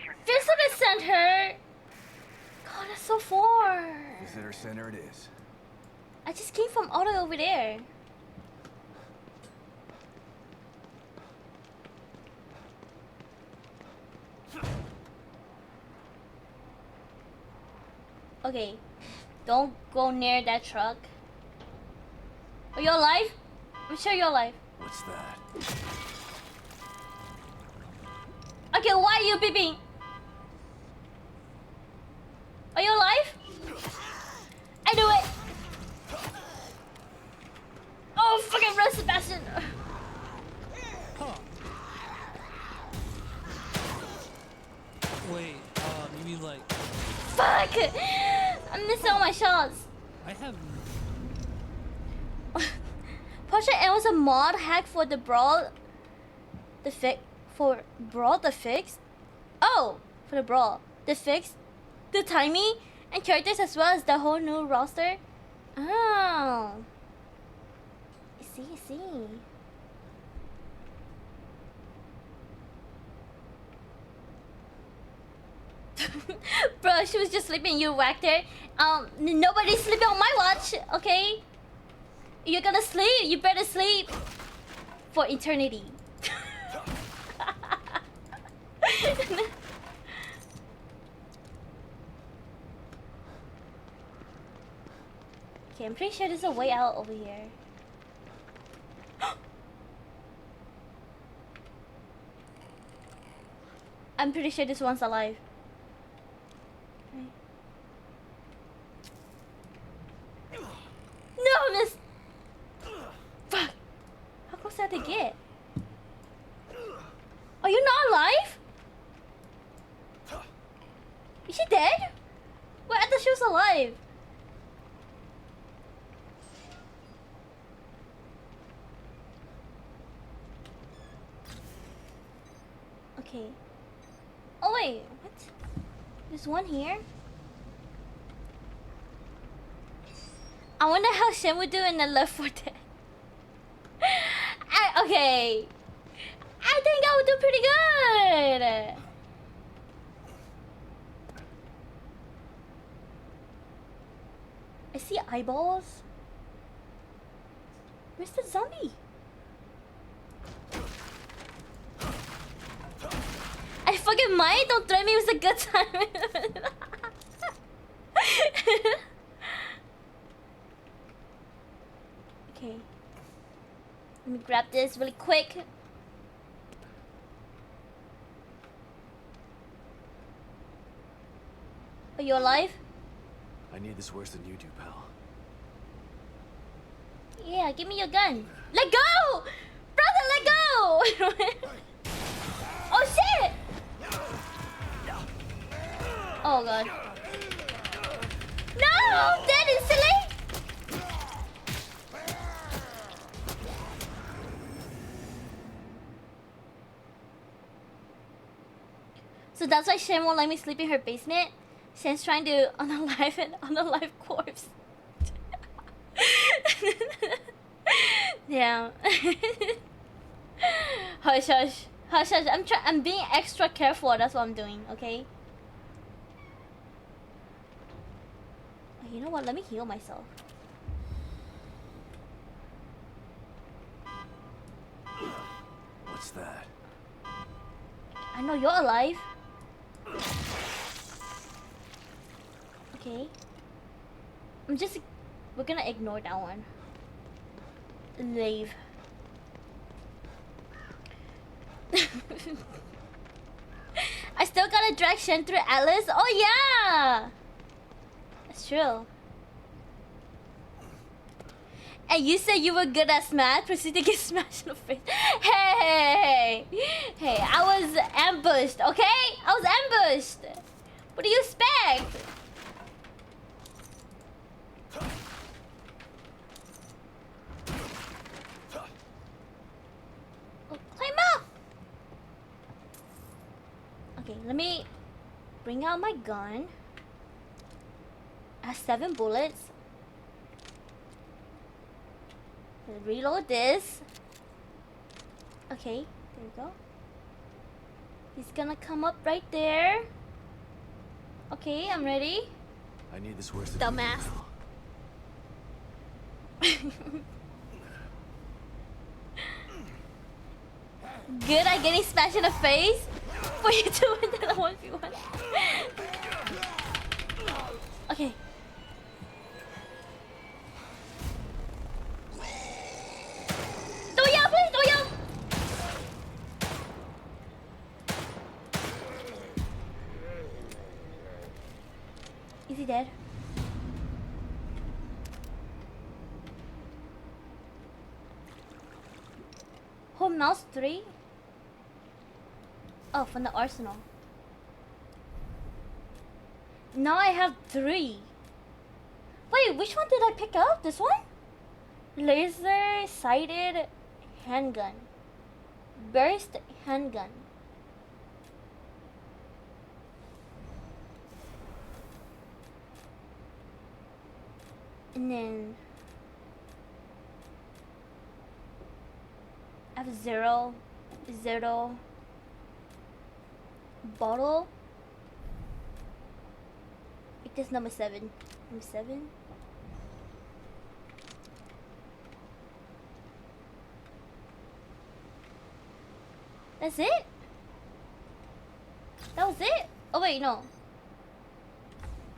You're Visitor center. God, that's so far. Visitor center it is. I just came from all the way over there. Okay, don't go near that truck. Are you alive? I'm sure you're alive. What's that? Okay, why are you beeping? Are you alive? I do it. Oh, fucking run, Sebastian. Wait, you mean like Fuck! I'm missing all my shots. I have Project M was a mod hack for the Brawl. For Brawl the Fix? Oh! For the Brawl. The Fix, the timing, and characters as well as the whole new roster. Oh. I see. Bro, she was just sleeping, you whacked her. Nobody's sleeping on my watch, okay? You're gonna sleep, you better sleep. For eternity. Okay, I'm pretty sure there's a way out over here. I'm pretty sure this one's alive. No, miss! Fuck! How close did I get? Are you not alive? Is she dead? Wait, I thought she was alive. Okay. Oh wait, what? There's one here? I wonder how Shen would do in the Left 4 Dead. Okay. I think I would do pretty good. I see eyeballs. Where's the zombie? I fucking might. Don't threaten me. It was a good time. Okay. Let me grab this really quick. Are you alive? I need this worse than you do, pal. Yeah, give me your gun. Let go! Brother, let go! Oh shit! Oh god. No! I'm dead instantly! So that's why Shen won't let me sleep in her basement? Shen's trying to unalive an unalive corpse. Yeah. Hush, hush. Hush, hush. I'm being extra careful. That's what I'm doing, okay? You know what? Let me heal myself. What's that? I know you're alive. Okay. We're gonna ignore that one. Leave. I still gotta drag Shen through Atlas. Oh yeah! That's true. And you said you were good at Smash, proceed to get smashed in the face. Hey! Hey, I was ambushed, okay? I was ambushed! What do you expect? Oh, climb up! Okay, let me bring out my gun. I have 7 bullets. Reload this. Okay, there we go. He's gonna come up right there. Okay, I'm ready. I need this worse than Dumbass. Good at getting smashed in the face for you to win the 1v1. Okay. Don't yell, please, don't yell! Is he dead? Home mouse 3? Oh, from the arsenal. Now I have 3. Wait, which one did I pick up? This one? Laser sighted handgun. Burst handgun. And then I have zero bottle. It is number 7. Number 7. That's it? That was it? Oh wait, no.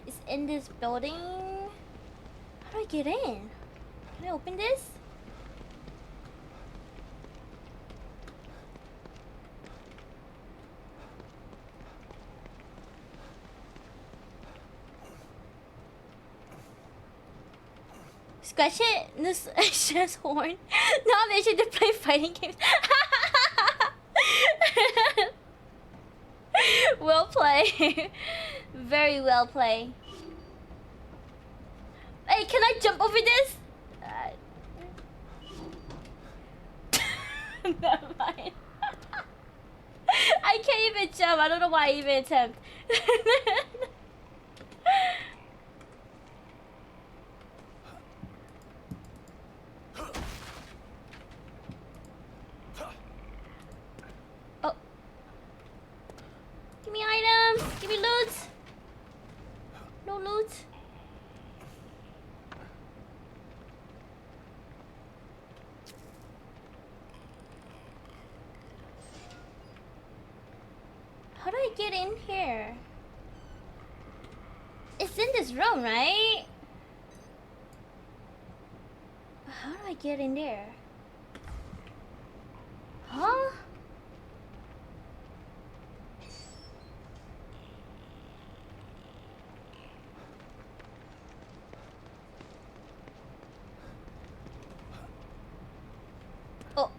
It's in this building. How do I get in? Can I open this? Scratch it. This Shen's horn. Now I'm itching to play fighting games. Well play. Very well play. Hey, can I jump over this? Never mind. I can't even jump. I don't know why I even attempt. How do I get in here? It's in this room, right? How do I get in there? Huh? Oh.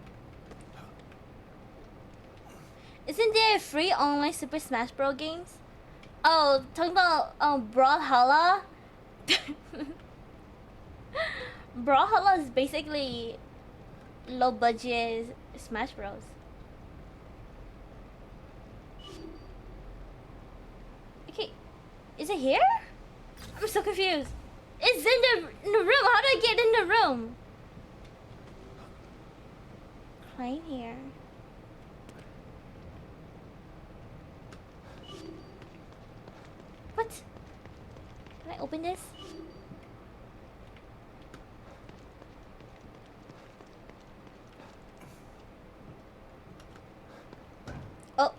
Isn't there free online Super Smash Bros. Games? Oh, talking about Brawlhalla? Brawlhalla is basically low budget Smash Bros. Okay, is it here? I'm so confused. It's in the room. How do I get in the room? Right here. What? Can I open this? Oh,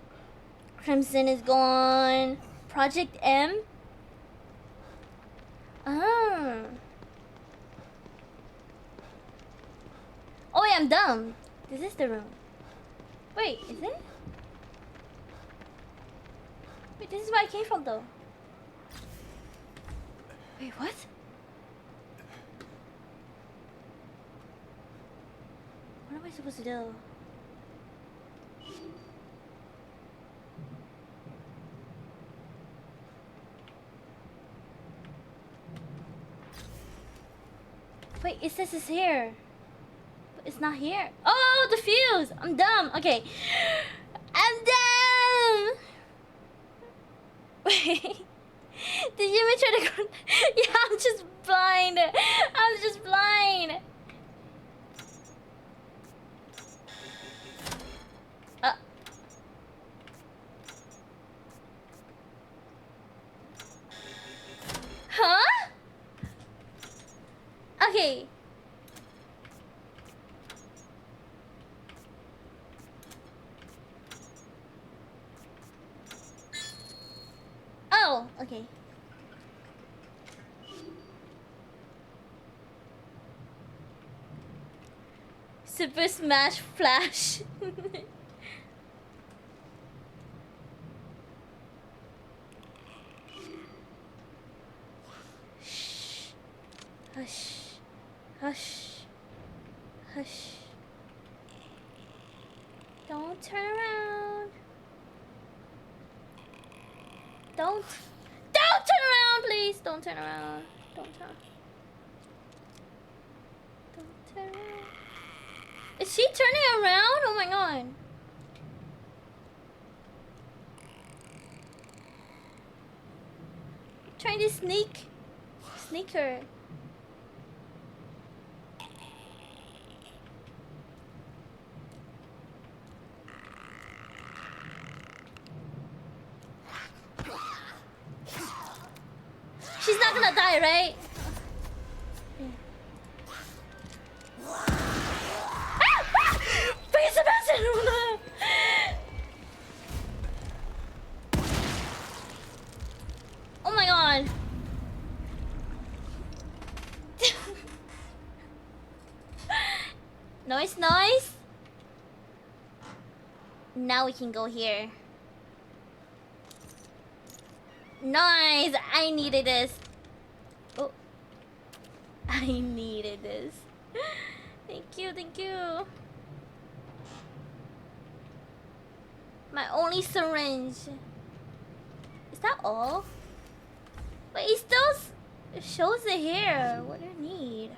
Crimson is gone. Project M? Ah. Oh wait, I'm dumb. This is the room. Wait, is it? Wait, this is where I came from though. Wait, what? What am I supposed to do? Wait, it says it's here. But it's not here. Oh, the fuse! I'm dumb. Okay. I'm dumb! Wait. Did you even try to go? Yeah, I'm just blind. I'm just blind. Huh? Okay. Oh, okay. Super Smash Flash. Shh. Hush. Hush. Hush. Don't turn around. Don't turn around, please. Don't turn around. Don't turn. Don't turn around. Is she turning around? Oh my god. Trying to sneak her. She's not gonna die, right? Oh my god. Noise. Now we can go here. Nice! I needed this. Oh. I needed this. Thank you. My only syringe. Is that all? But it still shows it here. What do I need?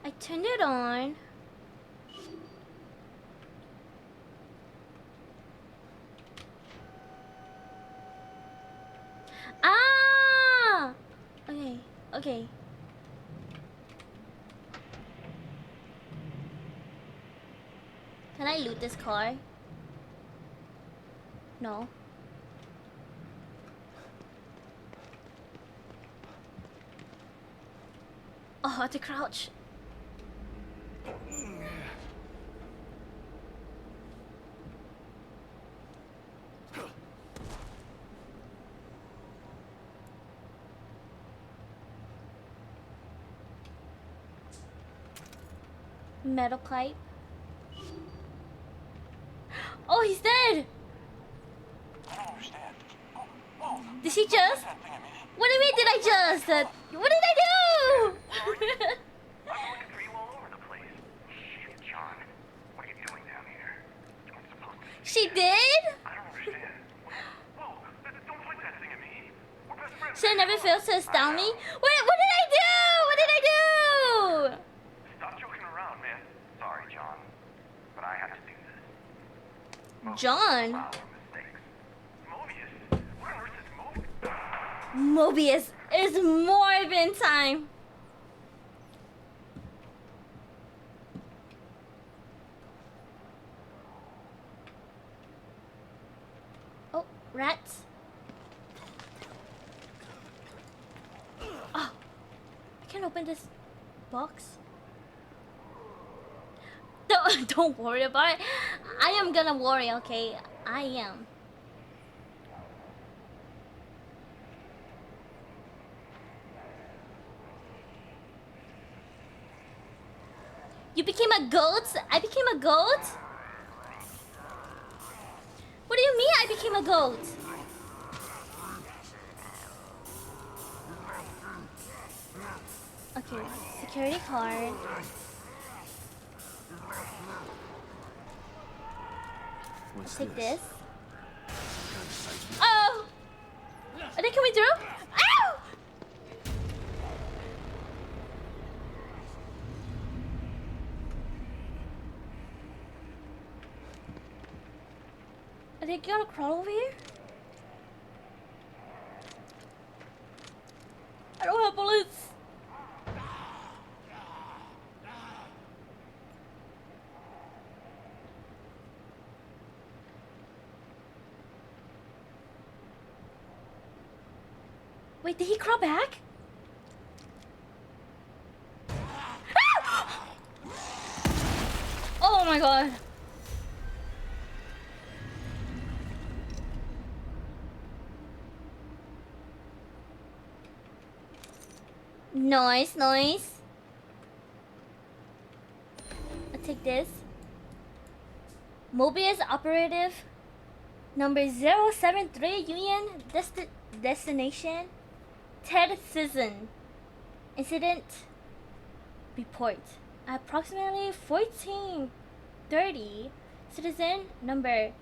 I turned it on. Ah! Okay. Can I loot this car? No. Oh, I have to crouch. Metal pipe. Oh, he's dead! I don't understand. Did she just? What do you mean did I just? What did I do? I'm looking for you all over the place. Shit, John. What are you doing down here? I'm supposed to... She did? I don't understand. Whoa, don't point that thing at me. We're best friends. She never fails to astound me. What did I do? What did I do? Stop joking around, man. Sorry, John. But I have to do this. John? Mistakes. Mobius? What on earth is Mobius? Mobius is Morbin time. Oh, rats. Oh, I can't open this box. Don't worry about it. I am gonna worry, okay? I am. You became a goat? I became a goat? What do you mean I became a goat? Okay, security card. What's Take this? this. Oh! Are they coming through? Ow! Are they gonna crawl over here? I don't have bullets. Wait, did he crawl back? Ah! Oh my god. Nice, nice. I'll take this. Mobius operative number 073 Union destination Ted Season. Incident report. At approximately 14:30, citizen number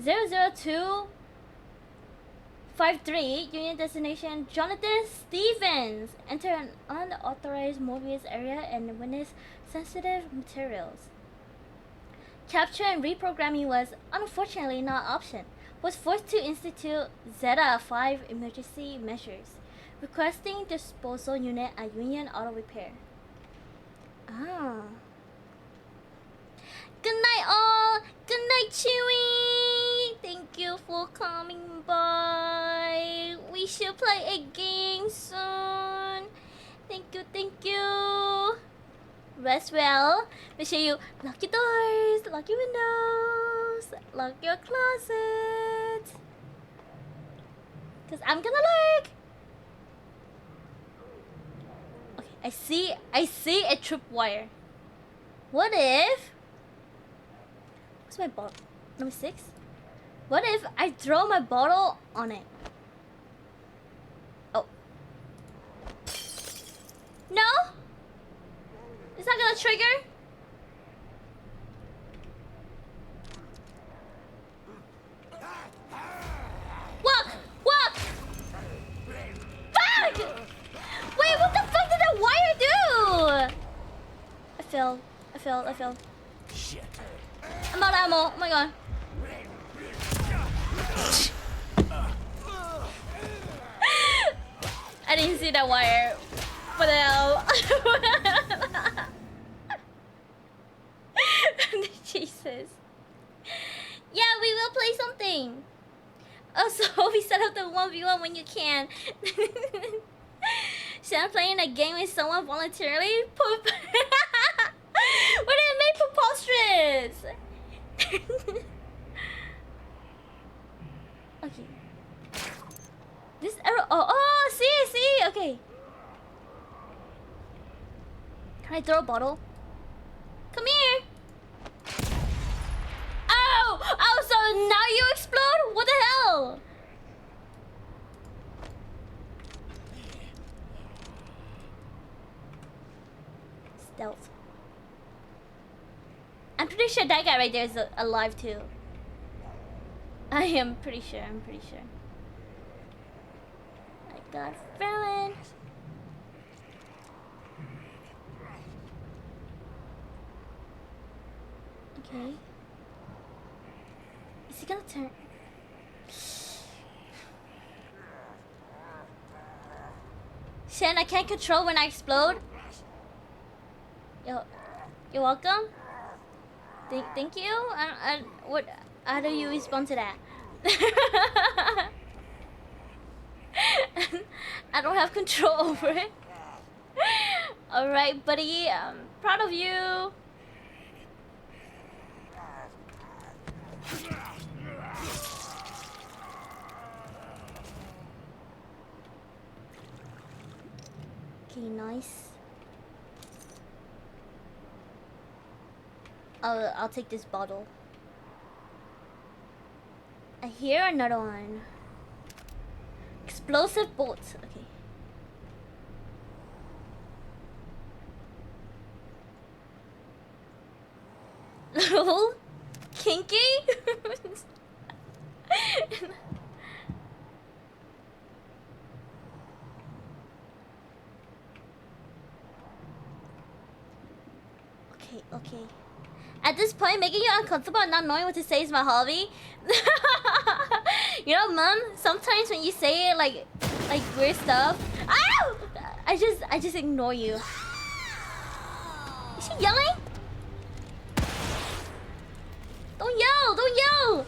00253 Union destination Jonathan Stevens entered an unauthorized Mobius area and witnessed sensitive materials. Capture and reprogramming was unfortunately not an option. Was forced to institute Zeta 5 emergency measures, requesting disposal unit at Union Auto Repair. Ah. Good night, all. Good night, Chewy. Thank you for coming by. We should play a game soon. Thank you, thank you. Rest well. Make sure you lock your doors, lock your windows, lock your closet. Cause I'm gonna lurk. Okay, I see a tripwire. What if? What's my bottle? Number 6. What if I throw my bottle on it? Oh. No? It's not gonna trigger? Walk! Walk! Fuck! Wait, what the fuck did that wire do? I fell. Shit. I'm out of ammo. Oh my god. I didn't see that wire. What the hell? Jesus. Yeah, we will play something. Also, we set up the 1v1 when you can. Should I play in a game with someone voluntarily? Poop. What did it make preposterous? Okay. This arrow. Oh, see. Okay. Can I throw a bottle? Come Delft. I'm pretty sure that guy right there is alive too. I am pretty sure. I'm pretty sure. I got a feeling. Okay. Is he gonna turn? Shen, I can't control when I explode. You're welcome. Thank you. What? How do you respond to that? I don't have control over it. All right, buddy. I'm proud of you. Okay, nice. I'll take this bottle. I hear another one. Explosive bolts. Okay. Little kinky. Okay. At this point, making you uncomfortable and not knowing what to say is my hobby. You know, Mom, sometimes when you say like weird stuff, ow! I just ignore you. Is she yelling? Don't yell!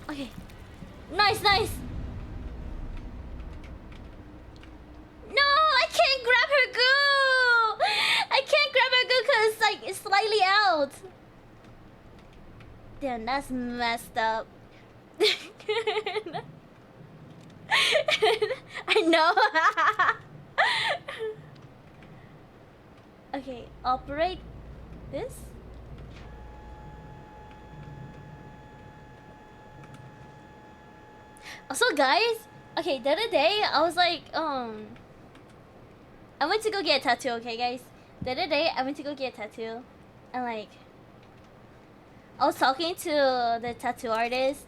Okay. Nice. No, I can't grab her goo! I can't grab her goo because like it's slightly out. Damn, that's messed up. I know. Okay, operate this. Also, guys, okay, the other day I was like, I went to go get a tattoo, okay, guys? The other day I went to go get a tattoo, and like, I was talking to the tattoo artist,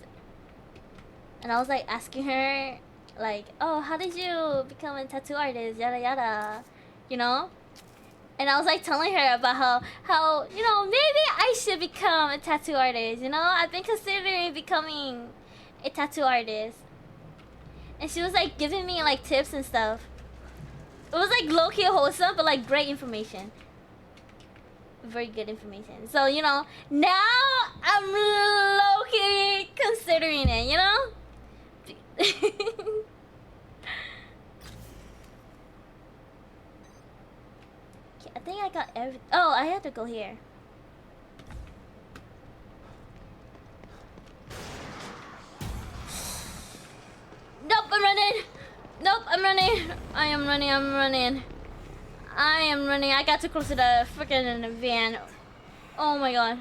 and I was like asking her, like, oh, how did you become a tattoo artist? Yada yada, you know? And I was like telling her about how you know, maybe I should become a tattoo artist. You know, I've been considering becoming a tattoo artist. And she was like giving me like tips and stuff. It was like low-key wholesome, but like great information. Very good information. So, you know, now I'm low-key considering it, you know? Okay, I think I got every... Oh, I have to go here. Nope, I'm running. Nope, I'm running. I'm running. I got too close to the freaking van. Oh my god.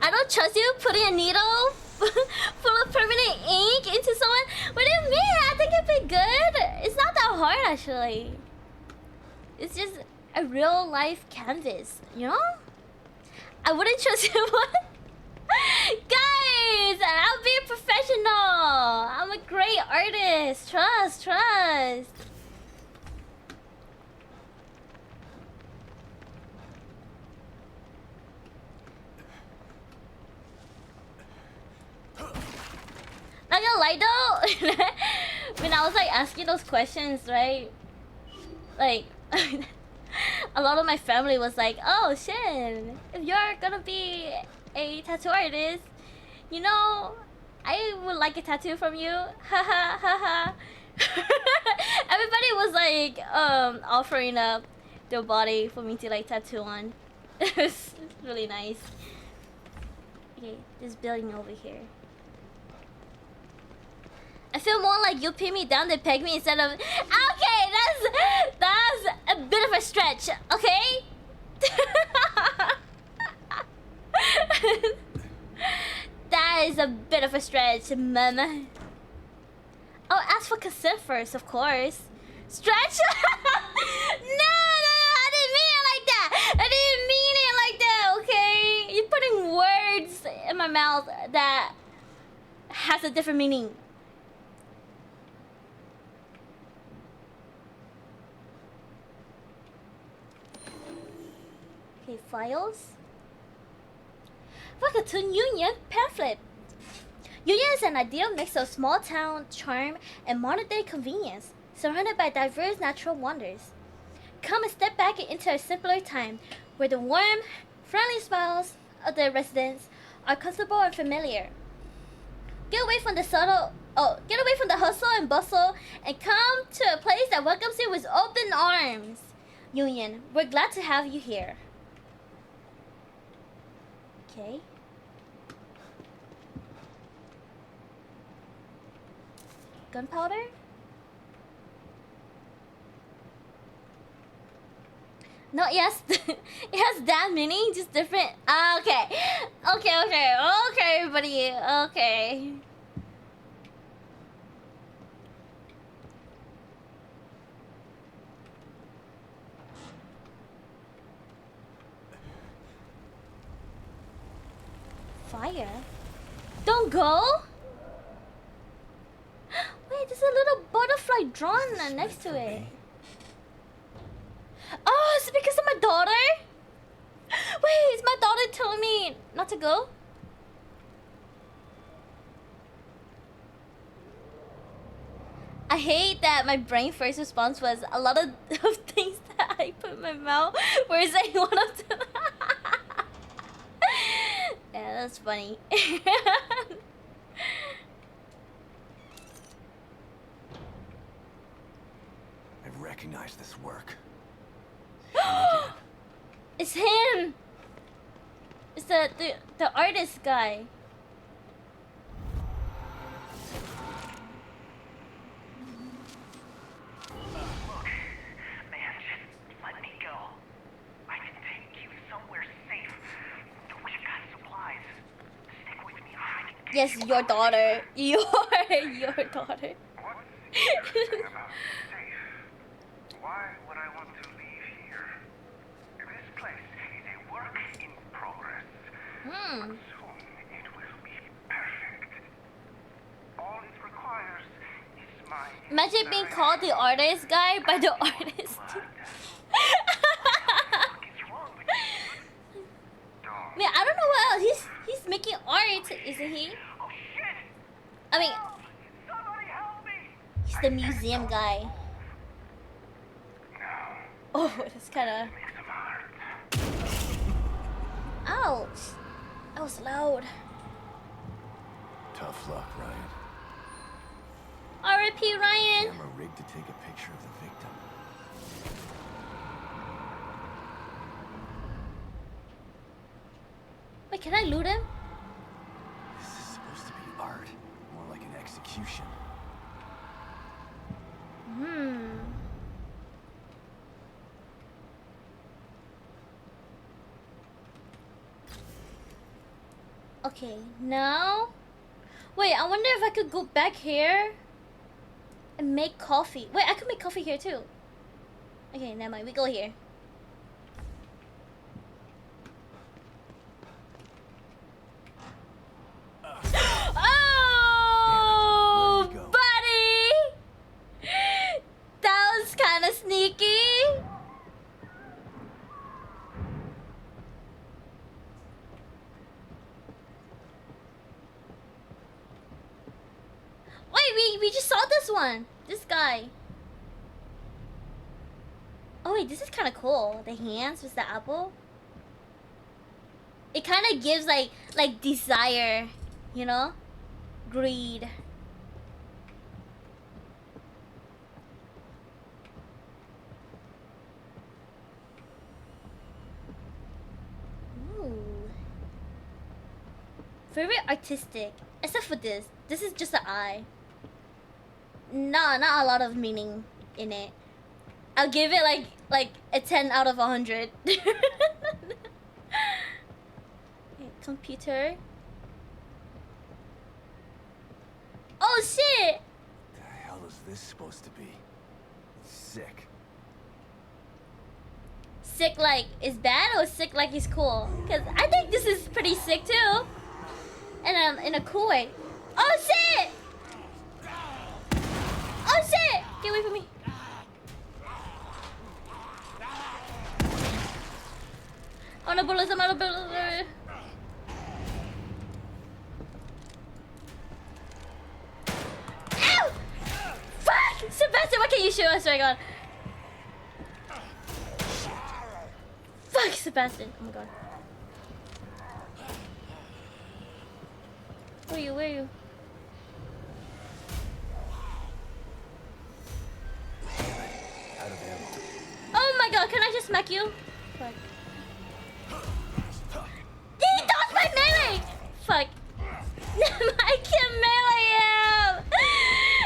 I don't trust you putting a needle full of permanent ink into someone. What do you mean? I think it'd be good. It's not that hard actually. It's just a real life canvas, you know? I wouldn't trust you. What? Guys, I'll be a professional. I'm a great artist. Trust. Not gonna lie though, when I was like asking those questions, right? Like, a lot of my family was like, "Oh, Shin, if you're gonna be a tattoo artist, you know, I would like a tattoo from you." Ha. Everybody was like, offering up their body for me to like tattoo on. It's really nice. Okay, this building over here. I feel more like you pin me down than peg me instead of... Okay, that's a bit of a stretch, okay? That That is a bit of a stretch, mama. Oh, ask for consent first, of course. Stretch? No, I didn't mean it like that. I didn't mean it like that, okay? You're putting words in my mouth that has a different meaning. Okay, files. WEBTOON Union pamphlet. Union is an ideal mix of small town charm and modern day convenience, surrounded by diverse natural wonders. Come and step back into a simpler time where the warm, friendly smiles of the residents are comfortable and familiar. Get away from the hustle and bustle and come to a place that welcomes you with open arms. Union, we're glad to have you here. Okay. Gunpowder? No, yes, it has that meaning, just different. Okay, okay, everybody, okay. Fire? Don't go? Wait, there's a little butterfly drawn next to it. Oh, is it because of my daughter? Wait, is my daughter telling me not to go? I hate that my brain first response was a lot of things that I put in my mouth were saying one of them. Yeah, that's funny. I recognize this work. It's him. It's the artist guy. Look, man, just let me go. I can take you somewhere safe. We got supplies. Stick with me. I can get Yes, you your out. daughter. Your daughter. What's interesting about safe? Why would I want to leave here? This place is a work in progress. Soon it will be perfect. All it requires is my Imagine being called the artist guy by the artist. What's wrong with you? I mean, I don't know what else. He's making art, isn't he? Oh shit! I mean, Somebody help me! he's the museum guy. Oh, that's kind of. Make some art. Ouch! That was loud. Tough luck, Ryan. R.I.P. Ryan. Camera rigged to take a picture of the victim. Wait, can I loot him? This is supposed to be art, more like an execution. Okay, now. Wait, I wonder if I could go back here and make coffee. Wait, I could make coffee here too. Okay, never mind. We go here. Oh, Where you go? buddy! That was kind of sneaky. Wait, we just saw this one. This guy. Oh wait, this is kind of cool. The hands with the apple. It kind of gives like desire, you know, greed. Ooh. Very artistic, except for this. This is just an eye. No, not a lot of meaning in it. I'll give it like a 10 out of 100. Okay, computer. this supposed to be? Sick. Sick like is bad or sick like is cool? Cause I think this is pretty sick too. And in a cool way. Oh shit! Oh shit! Get away from me. Oh no, bullets, I'm out of bullets. Ow! Fuck! Sebastian, why can't you shoot us? Oh my god. Fuck, Sebastian. Oh my god. Where are you? Where are you? Out of ammo. Oh my god, can I just smack you? Fuck. He dodged my melee! Fuck. I can't melee him!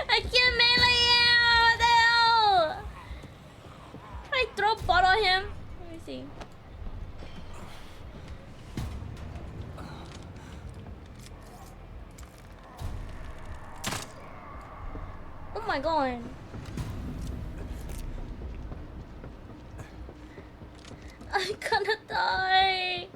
I can't melee him! What the hell? Can I throw a bot on him? Let me see. Oh my god. I'm gonna die.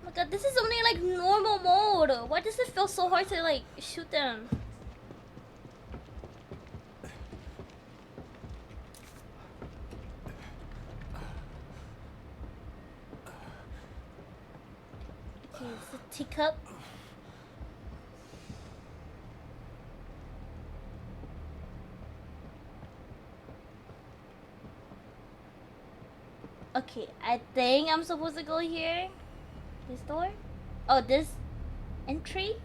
Oh my god, this is only like normal mode. Why does it feel so hard to like shoot them? Okay, it's a teacup. Okay, I think I'm supposed to go here. This door? Oh, this entry?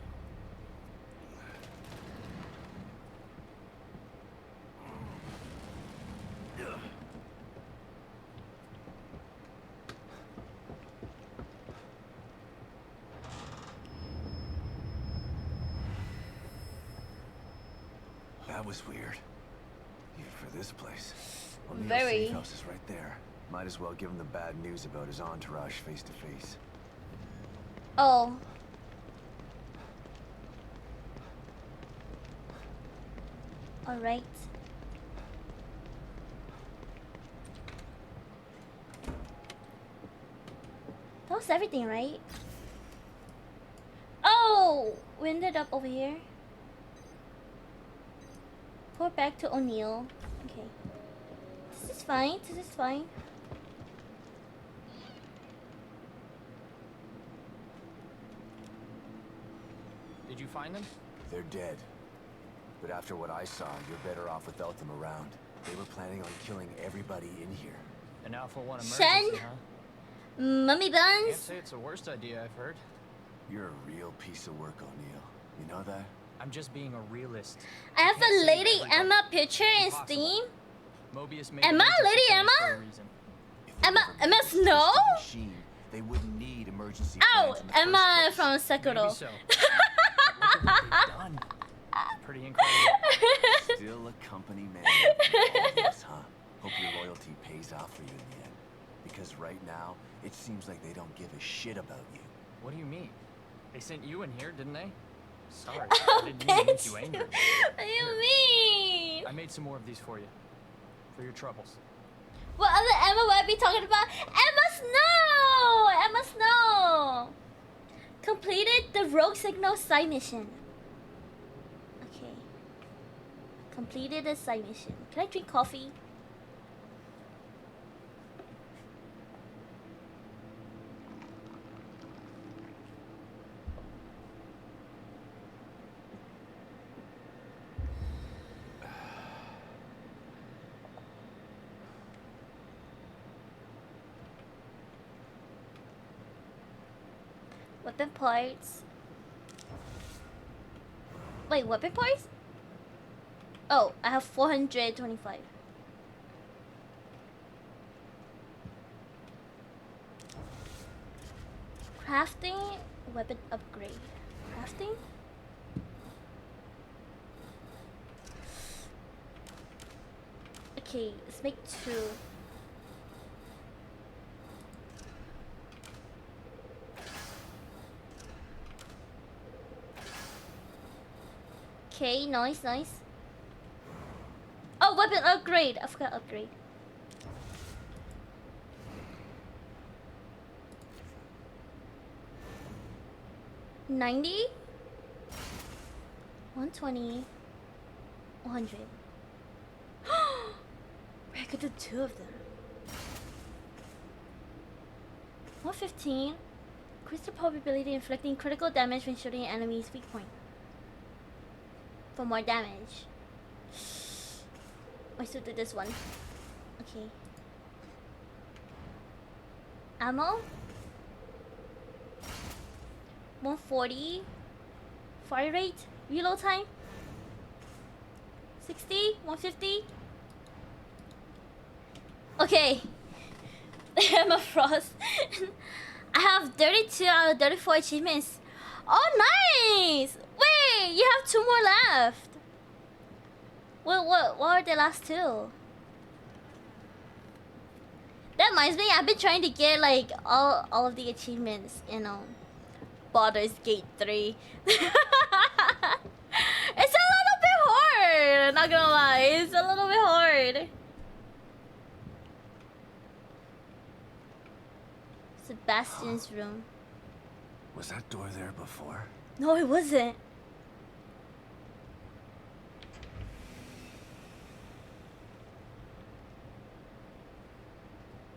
That was weird. Even for this place. O'Neill's Very. safe house is right there. Might as well give him the bad news about his entourage face to face. Oh. Alright. That was everything, right? Oh! We ended up over here. Pour back to O'Neill. Okay. This is fine. This is fine. Did you find them? They're dead. But after what I saw, you're better off without them around. They were planning on killing everybody in here. An alpha one Shen? emergency, huh? Mummy Can't buns. say it's the worst idea I've heard. You're a real piece of work, O'Neill. You know that? I'm just being a realist. I have can't a save Lady everybody. Emma picture in Impossible. Steam. Mobius made Emma? emergency Lady plans Emma? for a reason. If they Emma- never made Emma this Snow? twisted Machine, they wouldn't need emergency Oh, plans in the Emma first place. from Sekiro. Maybe so. Look at what they've done. It's pretty incredible. Still a company man after all this, huh? Hope your loyalty pays off for you in the end. Because right now, it seems like they don't give a shit about you. What do you mean? They sent you in here, didn't they? Sorry, I didn't mean to make you angry. What do you mean? I made some more of these for you. For your troubles. What other Emma would I be talking about? Emma Snow! Emma Snow! Completed the Rogue Signal side mission. Okay. Completed the side mission. Can I drink coffee? Weapon parts. Wait, weapon parts? Oh, I have 425. Crafting, weapon upgrade. Crafting? Okay, let's make 2. Okay, nice, nice. Oh, weapon upgrade. I forgot upgrade. $90, $120, $100. I could do 2 of them. $115. Increase the probability of inflicting critical damage when shooting an enemy's weak point. For more damage. I still do this one. Okay. Ammo. 140. Fire rate. Reload time. 60. 150. Okay. I'm a frost. I have 32 out of 34 achievements. Oh, nice! Wait, you have 2 more left. What are the last 2? That reminds me, I've been trying to get like all of the achievements, you know. Baldur's Gate 3. It's a little bit hard, not gonna lie. It's a little bit hard. Sebastian's room. Was that door there before? No, it wasn't.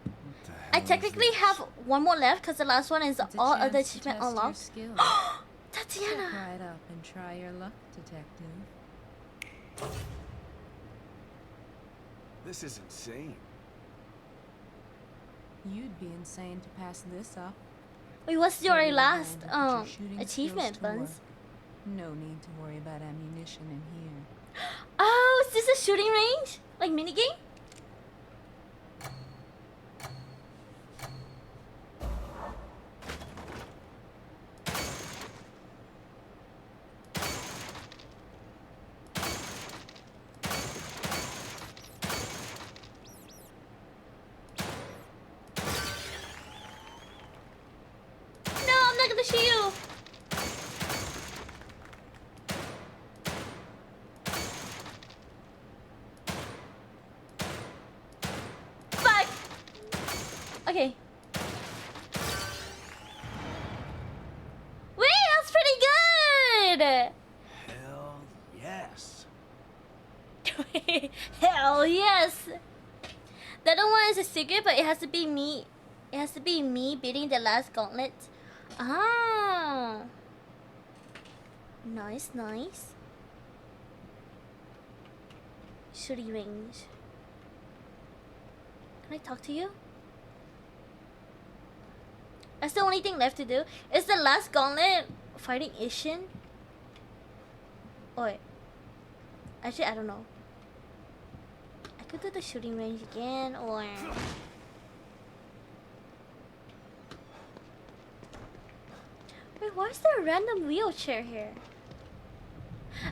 What the hell I is technically this? have 1 more left because the last one is It's a all chance other to achievement test your unlocked. skills. Step Tatiana! right up and try your luck, detective. This is insane. You'd be insane to pass this up. Wait, what's your Steady last hand, put your shooting achievement, skills to Buns? work. No need to worry about ammunition in here. Oh, is this a shooting range? Like minigame? No, I'm not gonna shoot you. Fuck. Okay. Wait, that's pretty good. Hell yes. Hell yes. The other one is a secret, but it has to be me. It has to be me beating the last gauntlet. Ah. Nice, nice. Shooting range. Can I talk to you? That's the only thing left to do. Is the last gauntlet fighting Ishin? Or actually, I don't know. I could do the shooting range again, or wait, why is there a random wheelchair here?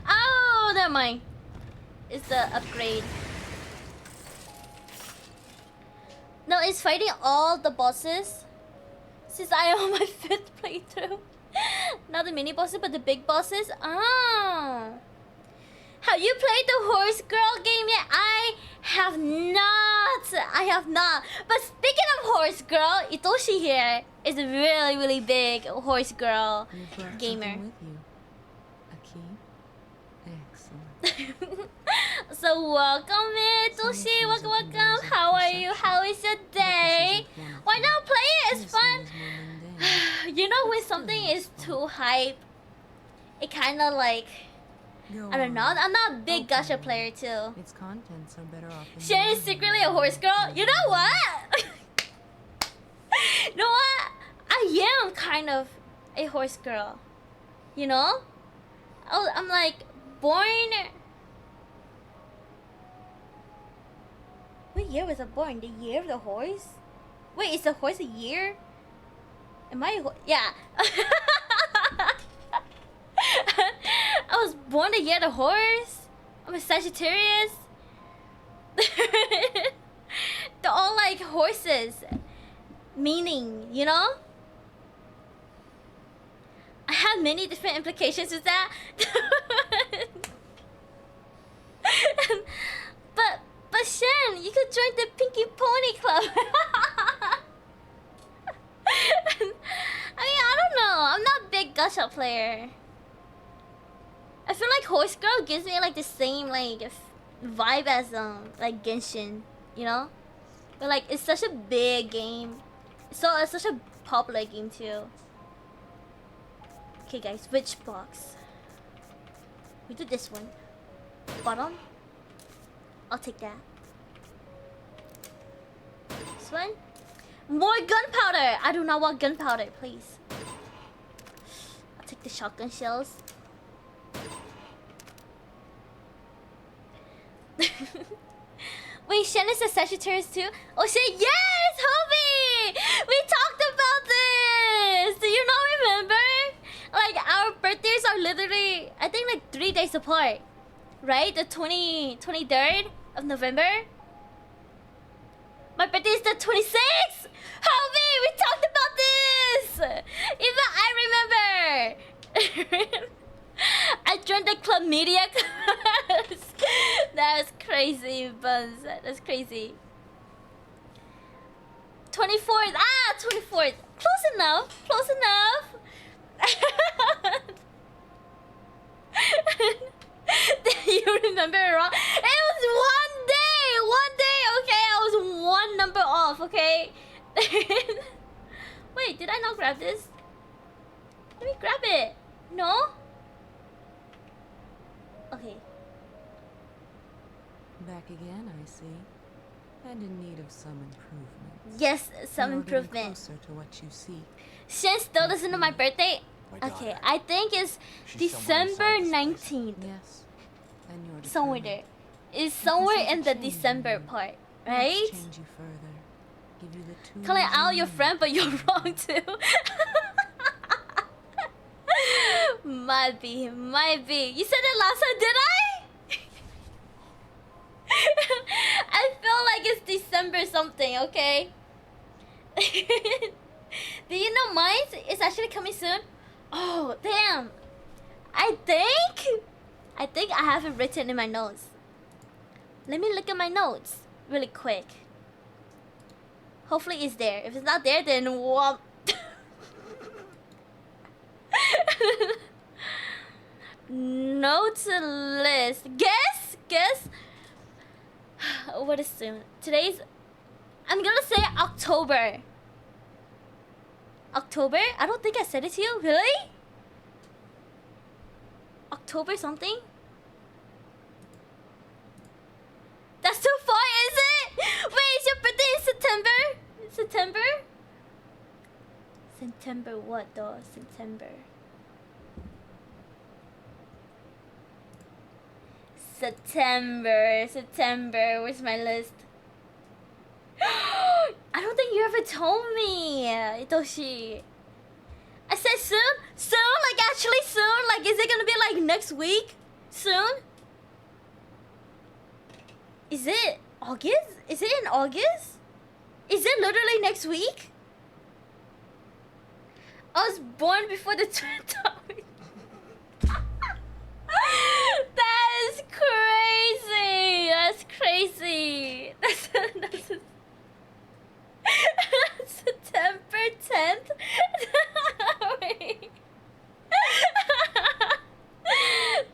Oh, never mind. It's the upgrade. No, it's fighting all the bosses. Since I am on my 5th playthrough. Not the mini bosses, but the big bosses. Ah. Have you played the Horse Girl game yet? I have not. I have not. But speaking of Horse Girl, Itoshi here is a really, really big Horse Girl You brought gamer. something with you. A key? Excellent. So welcome, Itoshi. Welcome, welcome. How are you? How is your day? Why not play it? It's This one fun. is more mundane. You know when something is too hype, it kind of like, Go I don't know. on. I'm not a big Open gacha it. player too. Its contents are better off in She your is hands. secretly a horse girl. You know what? You know what? I am kind of a horse girl. You know? I'm like born. What year was I born? The year of the horse? Wait, is the horse a year? Am I a horse? Yeah. I was born the year of the horse. I'm a Sagittarius. They're all like horses. Meaning, you know? I have many different implications with that. You could join the Pinky Pony Club. I mean, I don't know. I'm not a big gacha player. I feel like Horse Girl gives me like the same like vibe as like Genshin, you know? But like it's such a big game. So it's such a popular game too. Okay guys, which box? We do this one. Bottom. I'll take that. This one. More gunpowder! I do not want gunpowder, please. I'll take the shotgun shells. Wait, Shen is a Sagittarius too? Oh shit, yes! Hobie! We talked about this! Do you not remember? Like, our birthdays are literally, I think like 3 days apart. Right? The 23rd of November? My birthday is the 26th! Hobie, we talked about this! Even I remember! I joined the club media class. That was crazy, Buns. That's crazy. 24th. Ah, 24th. Close enough. Close enough. You remember it wrong? It was one day. One day. Okay, I was one number off. Okay. Wait, did I not grab this? Let me grab it. No? Okay. Back again, I see. And in need of some improvement. Yes, some You're getting improvement. Closer to what you seek. Shen still doesn't know my birthday? My Okay, daughter. I think it's She's somewhere December inside this place. 19th. Yes. And you're Somewhere determined. there. It's somewhere in the December part, right? Let's change you further. Give you the tools Calling you out your need. friend, but you're wrong too. Might be, might be. You said it last time, did I? I feel like it's December something, okay? Do you know mine is actually coming soon? Oh, damn. I think I have it written in my notes. Let me look at my notes really quick. Hopefully it's there. If it's not there, then what? Notes list. Guess. What is soon? Today's. I'm gonna say October. October? I don't think I said it to you. Really? October something? That's too far, is it? Wait, is your birthday in September? September? September what though? September. September. Where's my list? I don't think you ever told me, Itoshi. I said soon? Soon? Like actually soon? Like is it gonna be like next week? Soon? Is it August? Is it in August? Is it literally next week? I was born before the Twin Towers. That is crazy. That's crazy. That's September 10th. Wait.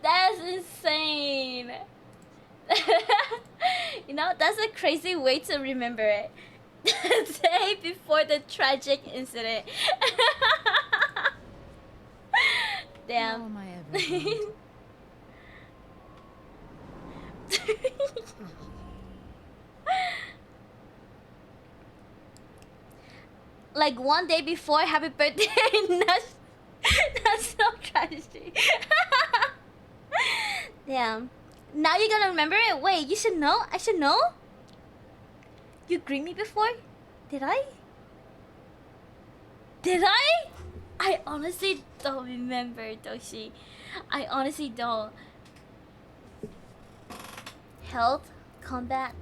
That's insane. You know, that's a crazy way to remember it. The day before the tragic incident. Damn. How am I ever going to- Like one day before happy birthday. That's so tragedy. Damn. Now you're gonna remember it? Wait, you should know? I should know? You greet me before? Did I? Did I? I honestly don't remember, Toshi. I honestly don't. Health, combat.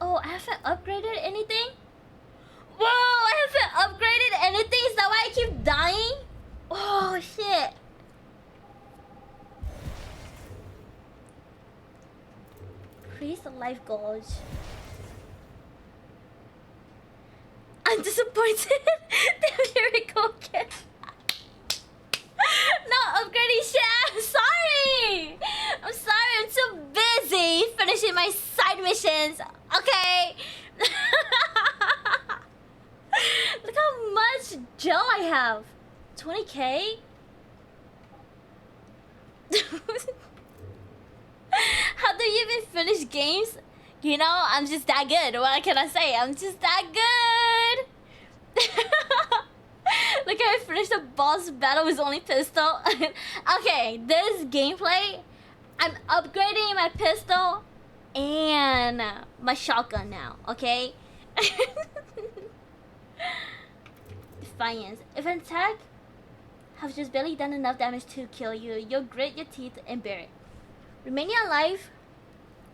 Oh, I haven't upgraded anything? Whoa, I haven't upgraded anything? Is that why I keep dying? Oh, shit. Increase the life gauge. I'm disappointed. Here we go again. No upgrading shit. I'm sorry. I'm sorry. I'm too busy finishing my side missions. Okay. Look how much gel I have. 20k. How do you even finish games? You know, I'm just that good. What can I say? I'm just that good. Look how I finished the boss battle with only pistol. Okay, this gameplay, I'm upgrading my pistol and my shotgun now, okay? Defiance. If an attack have just barely done enough damage to kill you, you'll grit your teeth and bear it. Remaining alive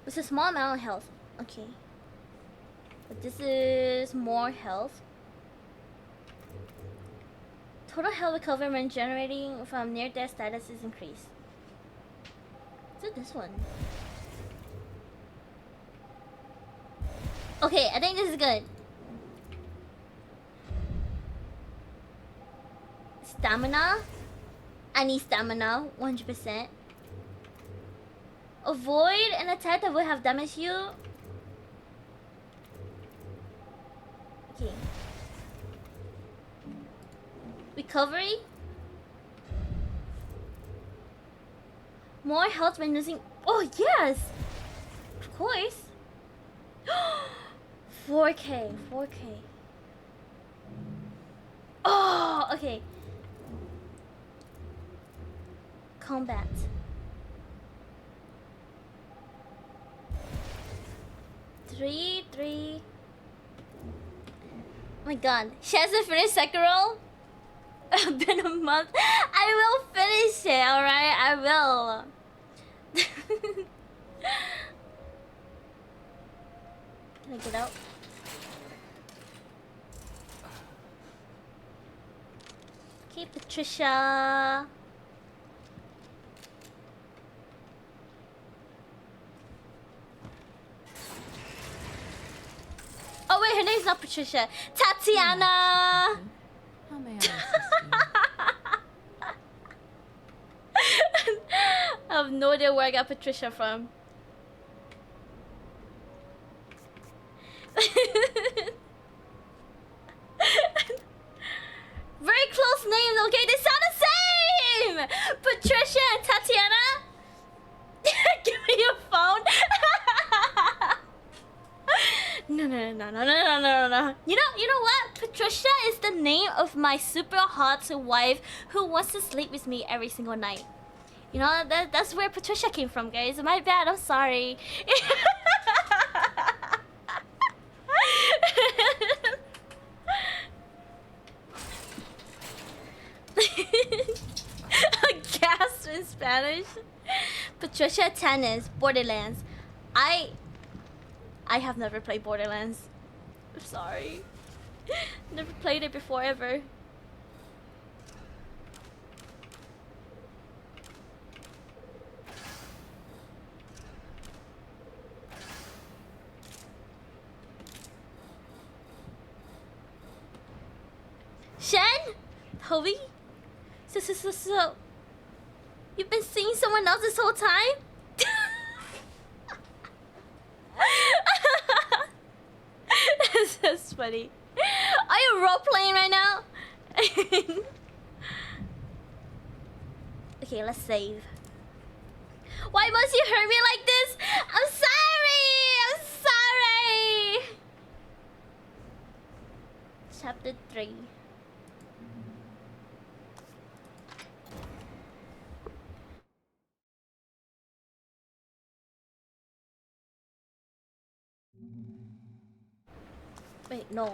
with a small amount of health. Okay. But this is more health. Total health recovery when generating from near-death status is increased. What's this one? Okay, I think this is good. Stamina. I need stamina, 100%. Avoid an attack that would have damaged you. Okay. Recovery. More health when using. Oh yes, of course. 4k, 4k. Oh, okay. Combat. Three. Oh my god, she hasn't finished Sekiro. Been a month. I will finish it, alright? I will. Can I get out? Okay, Patricia. Oh wait, her name's not Patricia. Tatiana. How may I assist you? I have no idea where I got Patricia from. Very close names, okay? They sound the same! Patricia and Tatiana? Give me your phone. No. You know what? Patricia is the name of my super hot wife who wants to sleep with me every single night. You know, that's where Patricia came from, guys. My bad, I'm sorry. Gas in Spanish. Patricia Tennis, Borderlands. I have never played Borderlands. I'm sorry. Never played it before ever. Shen? Toby? So, you've been seeing someone else this whole time? That's funny. Are you role playing right now? Okay, let's save. Why must you hurt me like this? I'm sorry! Chapter 3. Wait, no.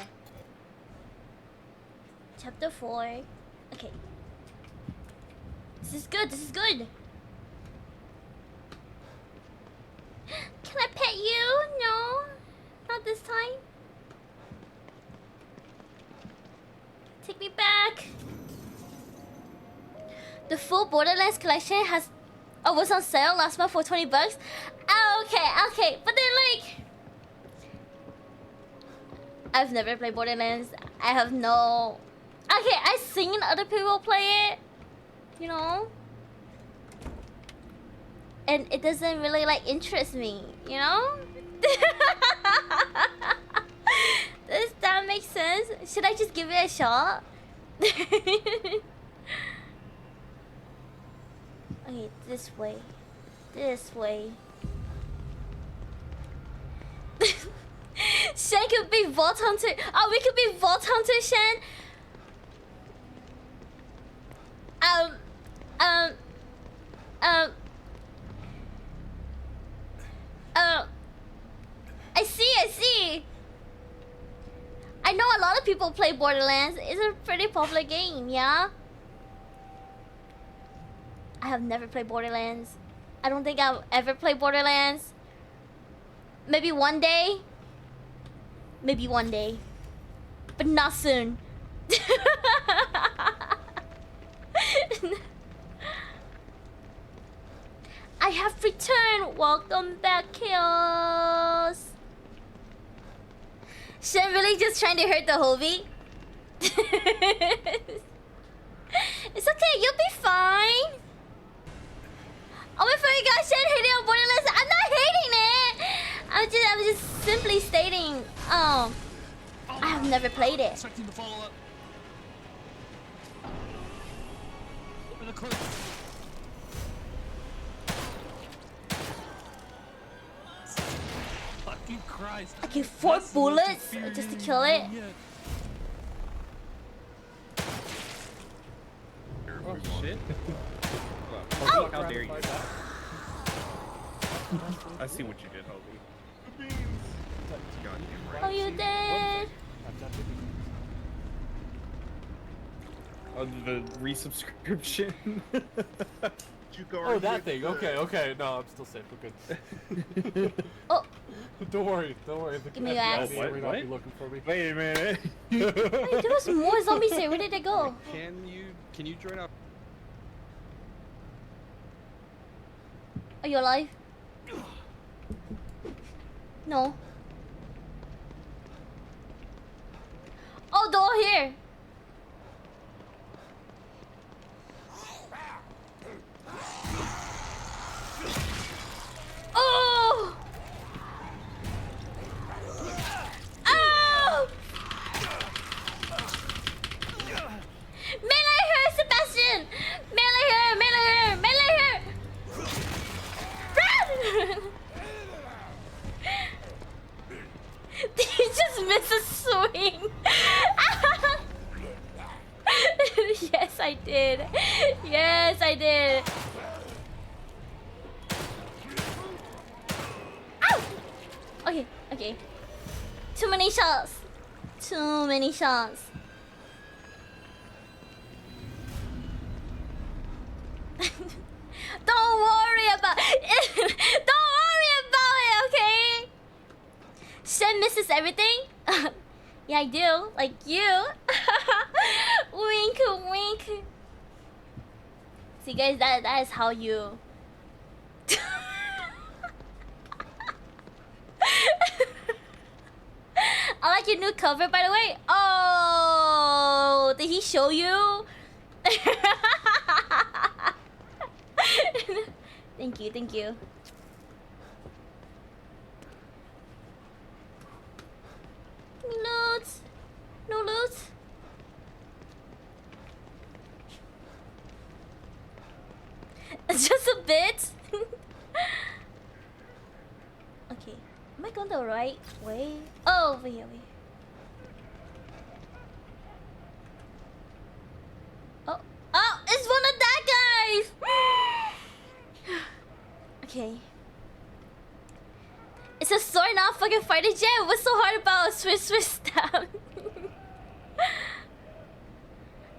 Chapter 4. Okay. This is good. Can I pet you? No. Not this time. Take me back. The full Borderlands collection was on sale last month for 20 bucks. Oh, okay. But then like I've never played Borderlands. I have no. Okay, I've seen other people play it, you know, and it doesn't really like interest me, you know. Does that make sense? Should I just give it a shot? Okay, this way. This way. Shen could be Vault Hunter. Oh, we could be Vault Hunter, Shen. Um. I see. I know a lot of people play Borderlands. It's a pretty popular game, yeah? I have never played Borderlands. I don't think I'll ever play Borderlands. Maybe one day. Maybe one day. But not soon. I have returned. Welcome back, Chaos. Shen really just trying to hurt the Hobie. It's okay, you'll be fine. Oh my fucking gosh, Shen hating on Borderlands. I'm not hating it. I'm just simply stating. Oh, I have never played it. Expecting the follow up. Open the clip. Fucking Christ. Okay, 4 bullets just to kill it. Oh shit. Oh! How dare you? I see what you did, Hobie. Oh, you did. Oh, the resubscription. Oh, that thing. Okay. No, I'm still safe. We're good. Oh. Don't worry. Give me your axe. What? Not be looking for me. Wait a minute. Wait, there was more zombies here. Where did they go? Can you join up? Are you alive? No. Oh, they're all here. Oh! Oh! Melee her, Sebastian! Melee her! Run! Did you just miss a swing? Yes, I did. Yes, I did. Ow! Okay. Too many shots. Don't worry about it. Don't worry about it, okay? Shen misses everything. Yeah, I do. Like you. Wink, wink. See, guys, that is how you. I like your new cover, by the way. Oh, did he show you? Thank you. No loot. Just a bit. Okay, am I going the right way? Oh, over here. Oh, it's one of that guys. Okay. It's a sword, not a fucking fighter jet. What's so hard about a switch stab?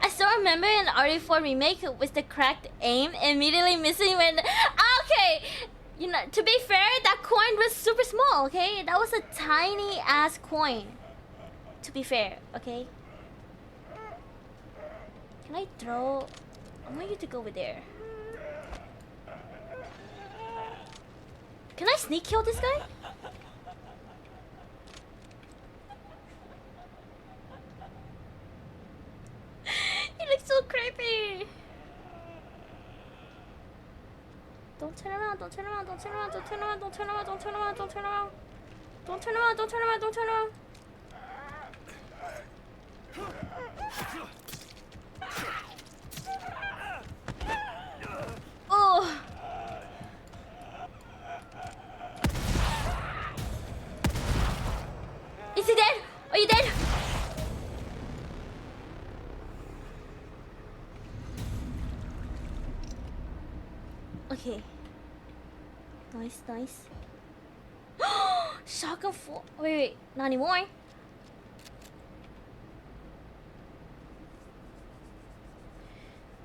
I still remember in RE4 remake with the cracked aim, immediately missing when. Okay, you know, to be fair, that coin was super small. Okay, that was a tiny ass coin. To be fair, okay. Can I throw? I want you to go over there. Can I sneak kill this guy? creepy. Don't turn around, don't turn around, don't turn around, don't turn around, don't turn around, don't turn around, don't turn around. Don't turn around, don't turn around, don't turn around. Oh. Is he dead? Are you dead? Okay. Nice, nice. Shotgun full. Wait, not anymore.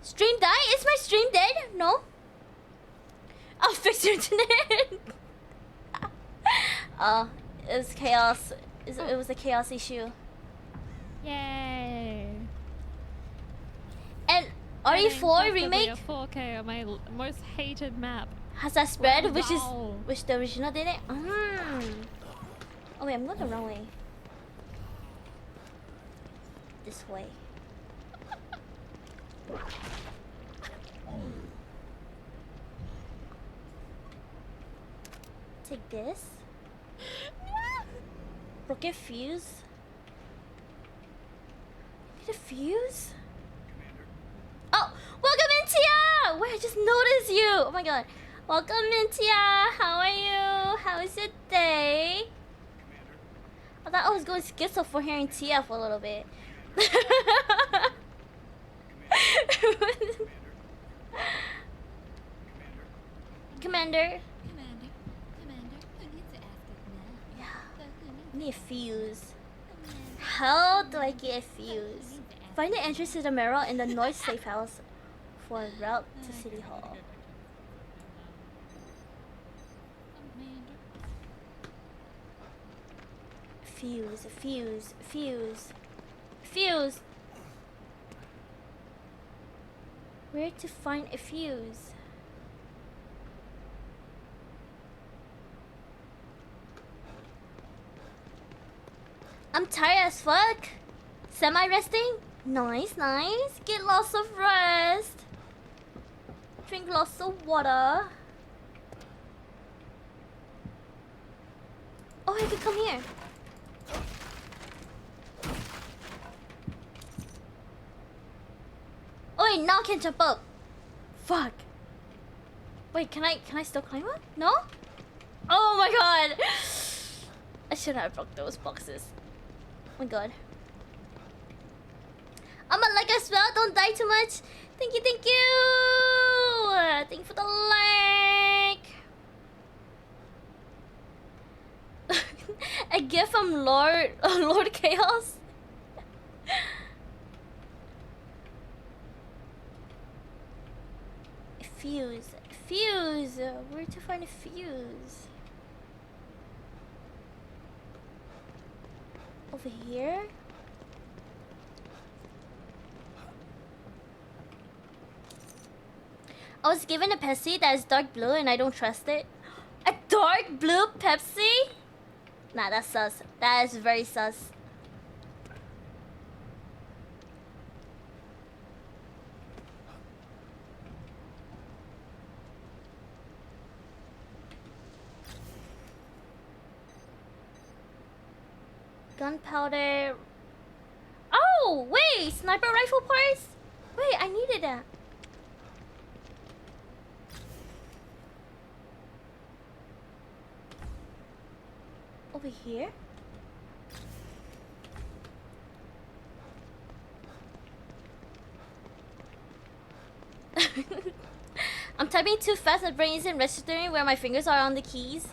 Stream died? Is my stream dead? No. I'll fix your internet. It was chaos. It was a chaos issue. Yay! And RE4 remake A 4K on my most hated map. has that spread, which Wow. the original didn't. Oh wait, I'm going the wrong way. This way. Take this. Broken fuse. Get a fuse? Oh, welcome in, Tia! Wait, I just noticed you. Oh my god. Welcome in, Tia. How are you? How is your day? I thought I was going schizo for hearing Tia for a little bit. Commander. Yeah. I need a fuse. How do I get a fuse? Find the entrance to the mirror in the North Safe House for a route to City Hall. Fuse, fuse, fuse, fuse. Where to find a fuse? I'm tired as fuck. Semi-resting? Nice, nice. Get lots of rest. Drink lots of water. Oh, I can come here. Oh wait, now I can jump up. Fuck. Wait, can I still climb up? No? Oh my god. I shouldn't have broke those boxes. Oh my god. I'm a like as well. Don't die too much. Thank you, thank you. Thank you for the like. A gift from Lord Chaos. Fuse. Fuse. Where to find a fuse? Over here? I was given a Pepsi that is dark blue and I don't trust it. A dark blue Pepsi? Nah, that's sus. That is very sus. Gunpowder. Oh, wait! Sniper rifle parts? Wait, I needed that. Over here? I'm typing too fast, my brain isn't registering where my fingers are on the keys.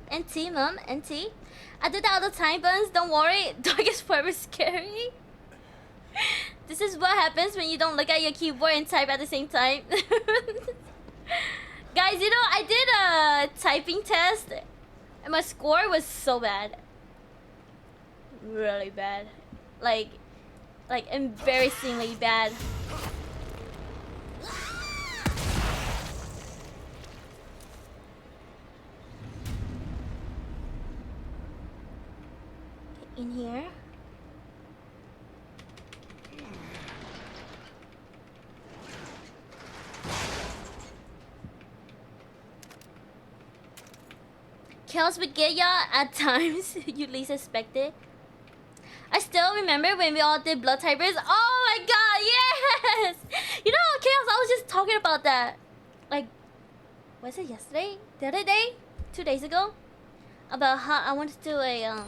NT, mom, NT. I do that all the time, Buns. Don't worry. Darkest part was scary. This is what happens when you don't look at your keyboard and type at the same time. Guys, you know, I did a typing test and my score was so bad. Really bad. Like embarrassingly bad. In here. chaos would get y'all at times you least expect it. I still remember when we all did blood typers. Oh my god, yes! You know, chaos, I was just talking about that. Like, was it yesterday? The other day? 2 days ago? About how I wanted to do a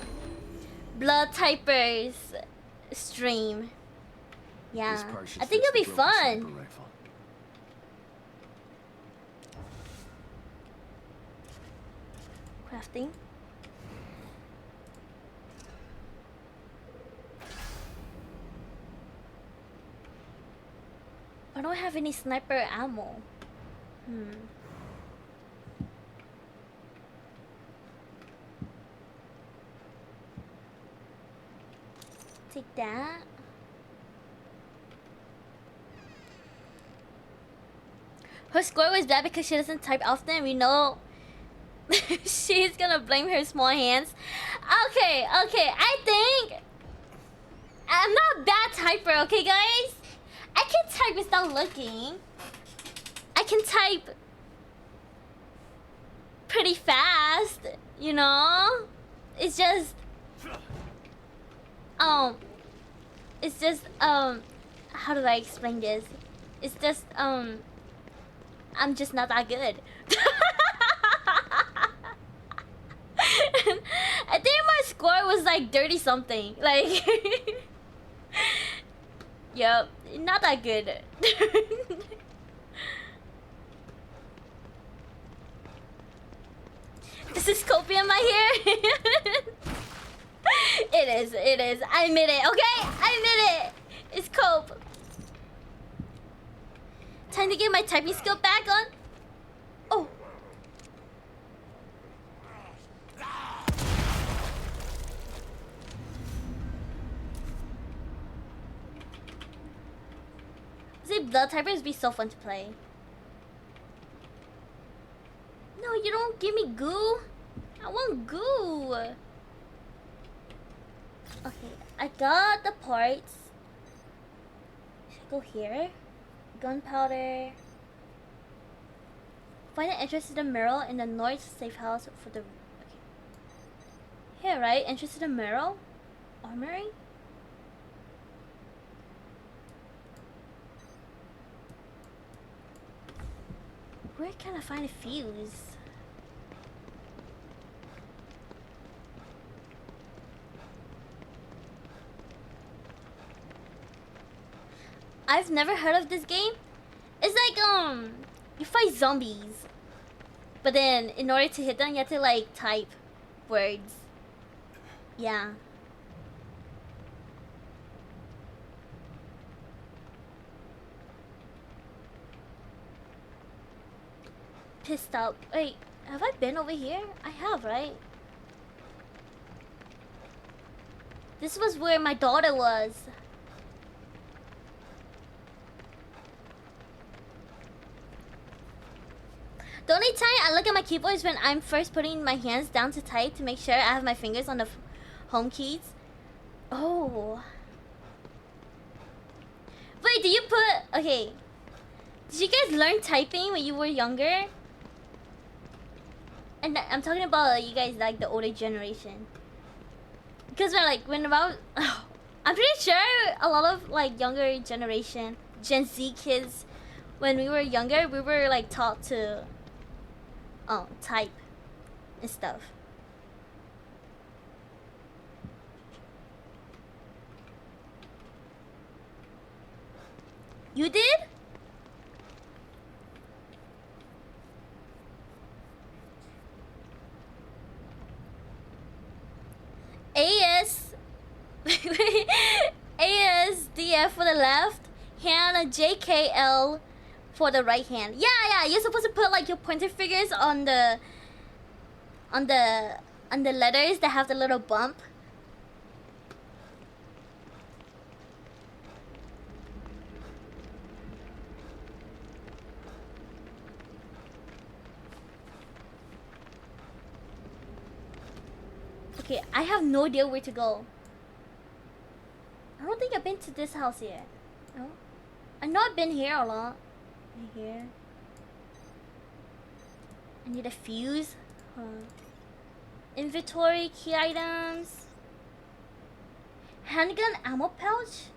blood typers stream. Yeah, I think it'll be fun. Crafting. I don't have any sniper ammo. Take that. Her score was bad because she doesn't type often. We know she's gonna blame her small hands. Okay, I think I'm not a bad typer, okay guys? I can type without looking. I can type pretty fast, you know? It's just how do I explain this? It's just I'm just not that good. I think my score was like 30 something. Like yep, not that good. This is copium my hair. It is. I admit it, okay? I admit it. It's cope. Time to get my typing skill back on. Oh. See, blood typers be so fun to play. No, you don't give me goo. I want goo. Okay, I got the parts. Should I go here? Gunpowder. Find an entrance to the mural in the north safe house for the... Okay. Here, right? Entrance to the mural? Armory? Where can I find a fuse? I've never heard of this game. It's like you fight zombies, but then in order to hit them, you have to like type words. Yeah. Pissed out. Wait, have I been over here? I have, right? This was where my daughter was. The only time I look at my keyboard is when I'm first putting my hands down to type to make sure I have my fingers on the home keys. Oh. Wait, did you put... Okay. Did you guys learn typing when you were younger? And I'm talking about you guys like the older generation. Because when about... I'm pretty sure a lot of like younger generation, Gen Z kids, when we were younger, we were like taught to... type and stuff. You did? ASDF for the left hand, JKL for the right hand. Yeah, you're supposed to put like your pointer fingers on the letters that have the little bump. Okay, I have no idea where to go. I don't think I've been to this house yet. No? I know I've been here a lot. Right here. I need a fuse. Inventory, key items. Handgun ammo pouch?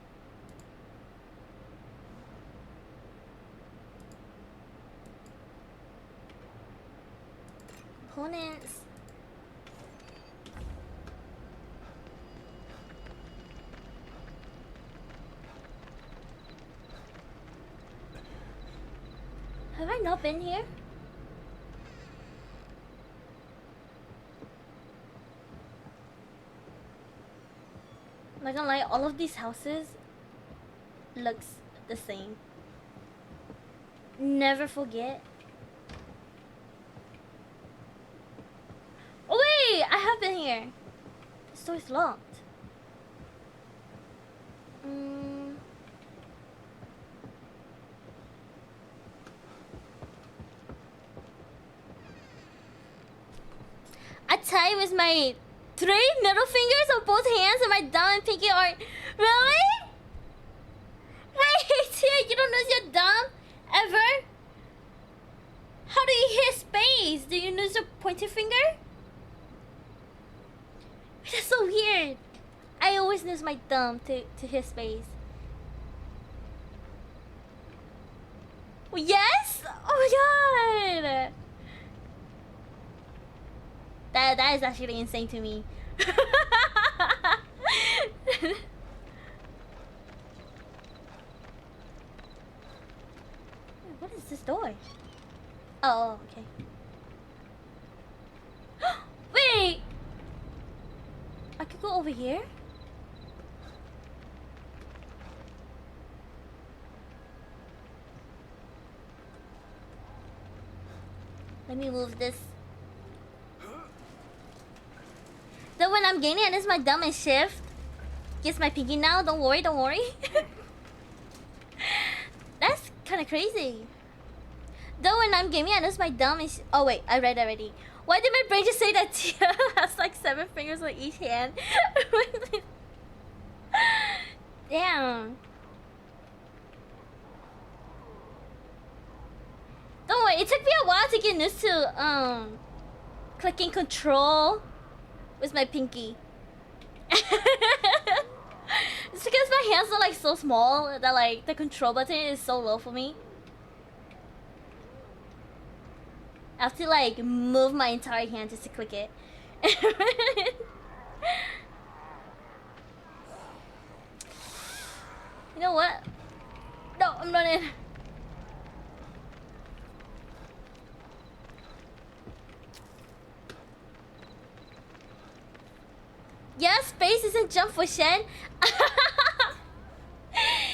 Components. Have I not been here? Not gonna lie, all of these houses looks the same. Never forget. Oh wait, I have been here. The store is locked. I tie with my 3 middle fingers on both hands and my thumb and pinky are... Really? Wait, Tia, you don't lose your thumb? Ever? How do you hit space? Do you lose your pointer finger? That's so weird. I always use my thumb to hit space. Yes? Oh my god! That is actually insane to me. What is this door? Oh, okay. Wait! I could go over here? Let me move this. Then when I'm gaining, it is my thumb and shift. Gets my pinky now. Don't worry, don't worry. That's kind of crazy. Though when I'm gaming, I use my thumb and oh wait, I read already. Why did my brain just say that Tia has like 7 fingers on each hand? Damn. Don't worry, it took me a while to get used to clicking control with my pinky. It's because my hands are like so small that like the control button is so low for me. I have to like move my entire hand just to click it. You know what? No, I'm running. Yeah, space isn't jump for Shen.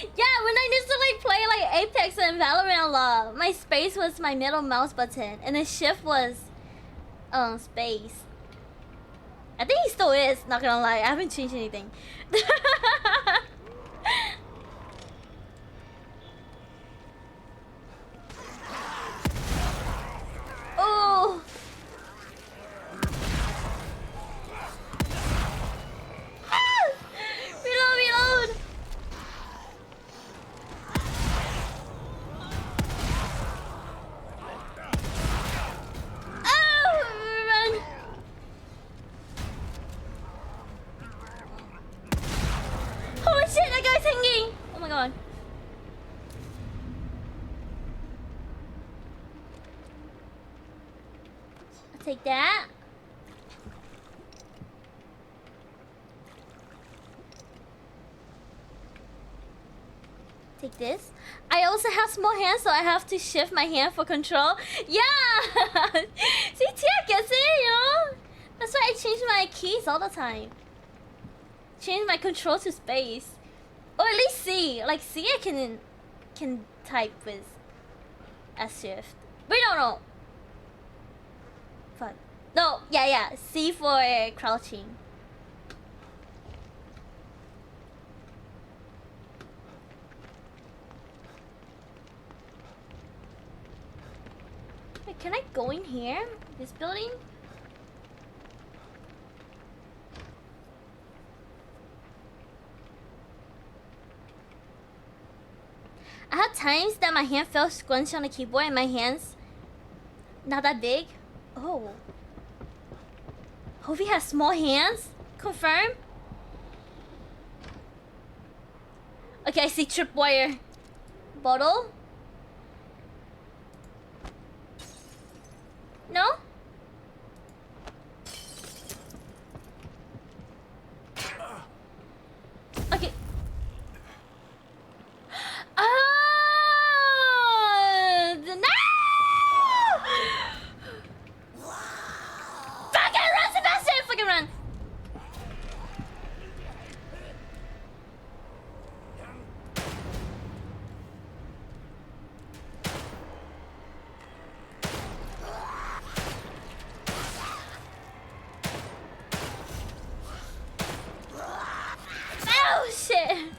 Yeah, when I used to like play like Apex and Valorant a lot, my space was my middle mouse button and the shift was space. I think he still is, not gonna lie. I haven't changed anything. Oh. Reload! Oh, run! Holy shit, that guy's hanging! Oh my god. I'll take that. Take this. I also have small hands, so I have to shift my hand for control. Yeah! See, Tia gets it, you know? That's why I change my keys all the time. Change my control to space. Or at least C. Like C I can type with S shift. Wait, no. Fuck. No, yeah. C for crouching. Wait, can I go in here? This building? I had times that my hand felt squunched on the keyboard and my hands not that big. Oh. Hovey has small hands? Confirm? Okay, I see tripwire. Bottle? No? Okay. No! Fucking run, Sebastian! Fucking run! Oh shit!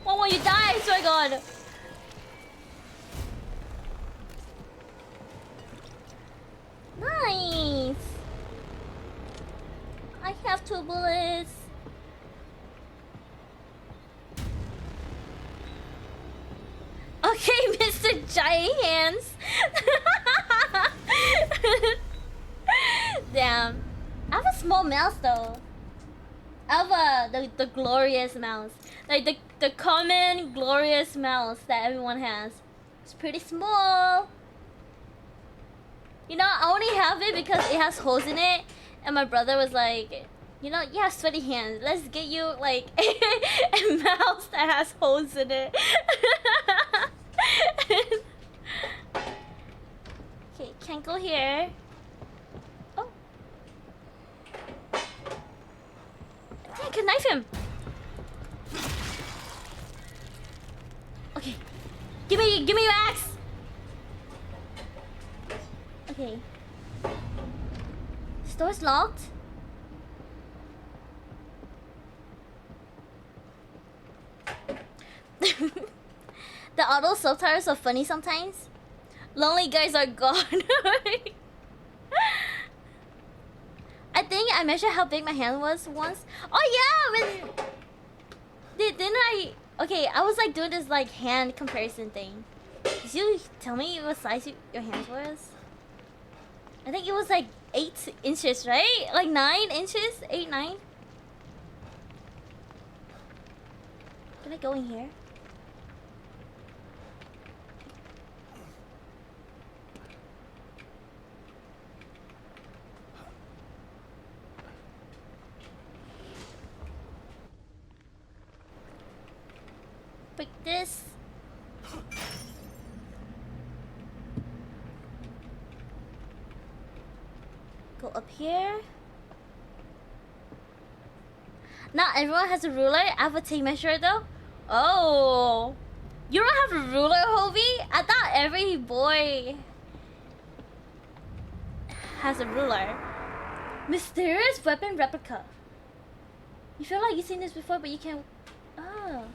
Why won't you die? I swear to God. Nice. I have 2 bullets. Okay, Mr. Giant Hands. Damn. I have a small mouse though. I have the glorious mouse. Like the common glorious mouse that everyone has. It's pretty small. You know, I only have it because it has holes in it. And my brother was like, you know, you have sweaty hands. Let's get you like a mouse that has holes in it. Okay, can't go here. Oh. I can knife him. Okay. Give me your axe. Okay. This door's locked. The auto subtitles are funny sometimes. Lonely guys are gone. I think I measured how big my hand was once. Oh yeah, when didn't I? Okay, I was like doing this like hand comparison thing. Did you tell me what size your hand was? I think it was like 8 inches, right? Like 9 inches, 8, 9. Can I go in here? Pick this. Go up here. Not everyone has a ruler. I have a tape measure though. Oh, you don't have a ruler, Hovey? I thought every boy has a ruler. Mysterious weapon replica. You feel like you've seen this before, but you can't. Oh.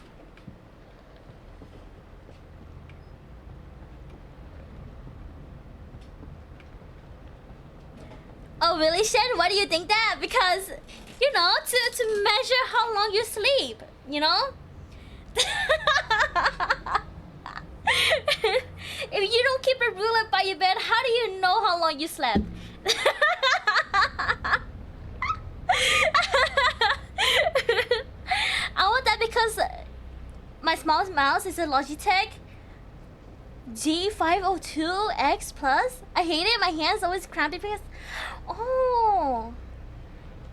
Oh really, Shen? Why do you think that? Because, you know, to measure how long you sleep, you know? If you don't keep a ruler by your bed, how do you know how long you slept? I want that because my smallest mouse is a Logitech G502X Plus. I hate it. My hands always cramped because... Oh.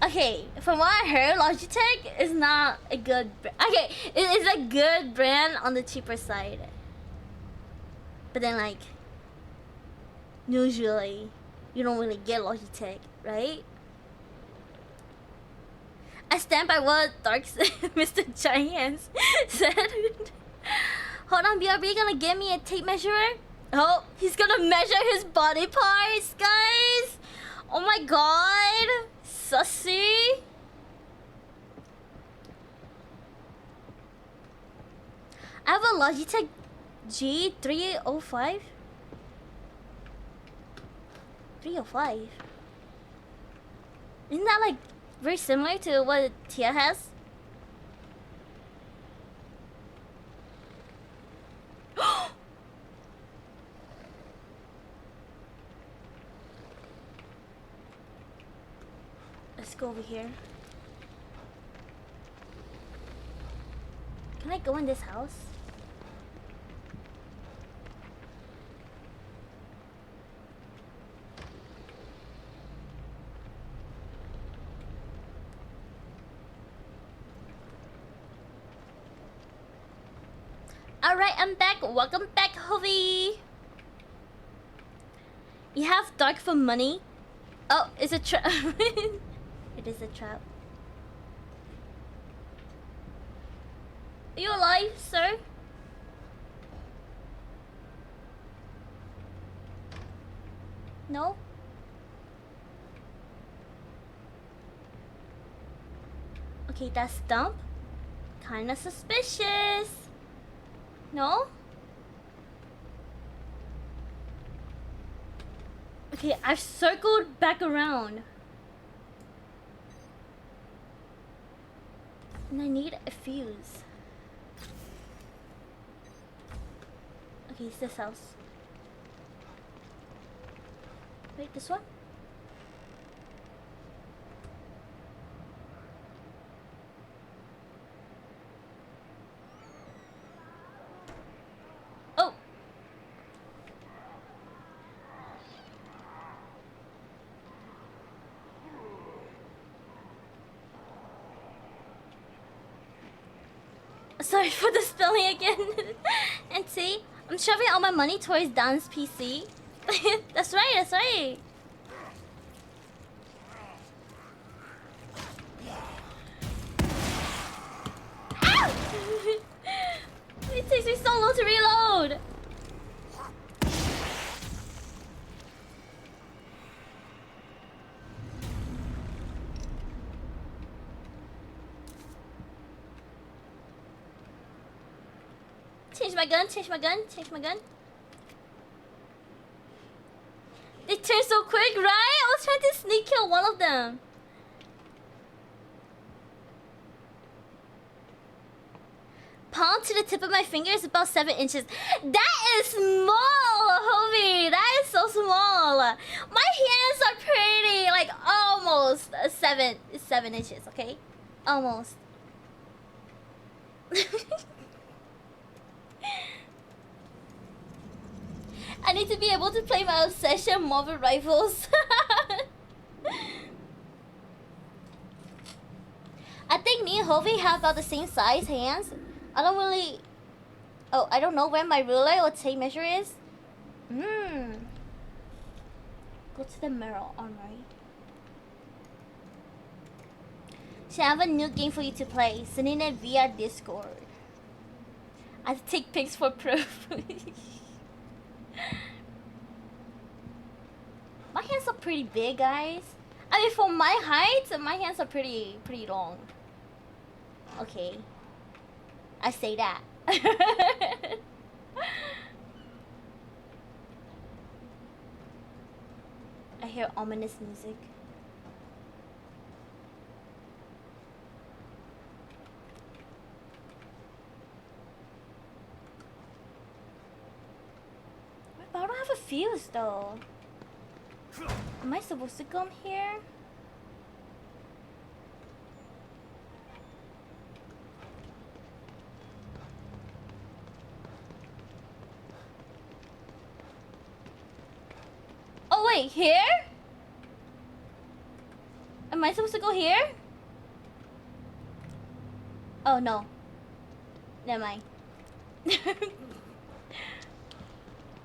Okay, from what I heard, Logitech is not a good... Okay, it is a good brand on the cheaper side. But then, like, usually, you don't really get Logitech, right? I stand by what Dark Mr. Giants said. Hold on, BRB gonna give me a tape measurer? Oh, he's gonna measure his body parts, guys! Oh my god! Sussy! I have a Logitech G305? 305? Isn't that like very similar to what Tia has? over here. Can I go in this house? Alright, I'm back. Welcome back, Hovey. You have dark for money? Oh, it's a trap. It is a trap. Are you alive, sir? No? Okay, that stump. Kinda suspicious. No? Okay, I've circled back around. And I need a fuse. Okay, it's this house. Wait, this one? Oh! Sorry for the spelling again. And see, I'm shoving all my money towards Dan's PC. That's right, that's right. Ow! It takes me so long to reload. Change my gun, change my gun, change my gun. They turn so quick, right? I was trying to sneak kill one of them. Palm to the tip of my finger is about 7 inches. That is small, Hovey. That is so small. My hands are pretty, like almost 7 inches, okay? Almost. I need to be able to play my obsession Marvel rifles. I think me and Hovey have about the same size hands. I don't really... Oh, I don't know where my ruler or tape measure is. Go to the mirror armory. So I have a new game for you to play. Sending it via Discord. I have to take pics for proof. My hands are pretty big, guys. I mean, for my height, my hands are pretty long. Okay, I say that. I hear ominous music. But I don't have a fuse though. Am I supposed to come here? Oh wait, here? Am I supposed to go here? Oh no. Never mind.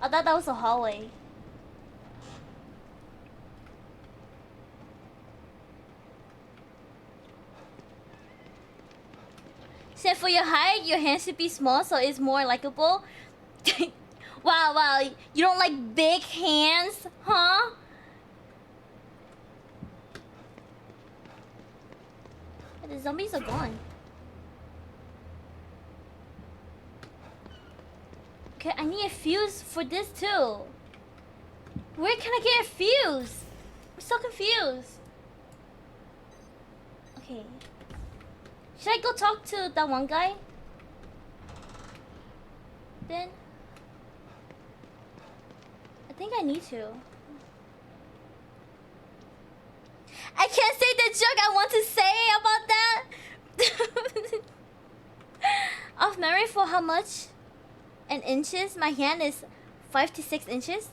I thought that was a hallway. So for your height, your hands should be small so it's more likable. Wow, you don't like big hands, huh? The zombies are gone. Okay, I need a fuse for this too. Where can I get a fuse? I'm so confused. Okay. Should I go talk to that one guy? Then? I think I need to. I can't say the joke I want to say about that. Off memory for how much? In inches? My hand is 5 to 6 inches.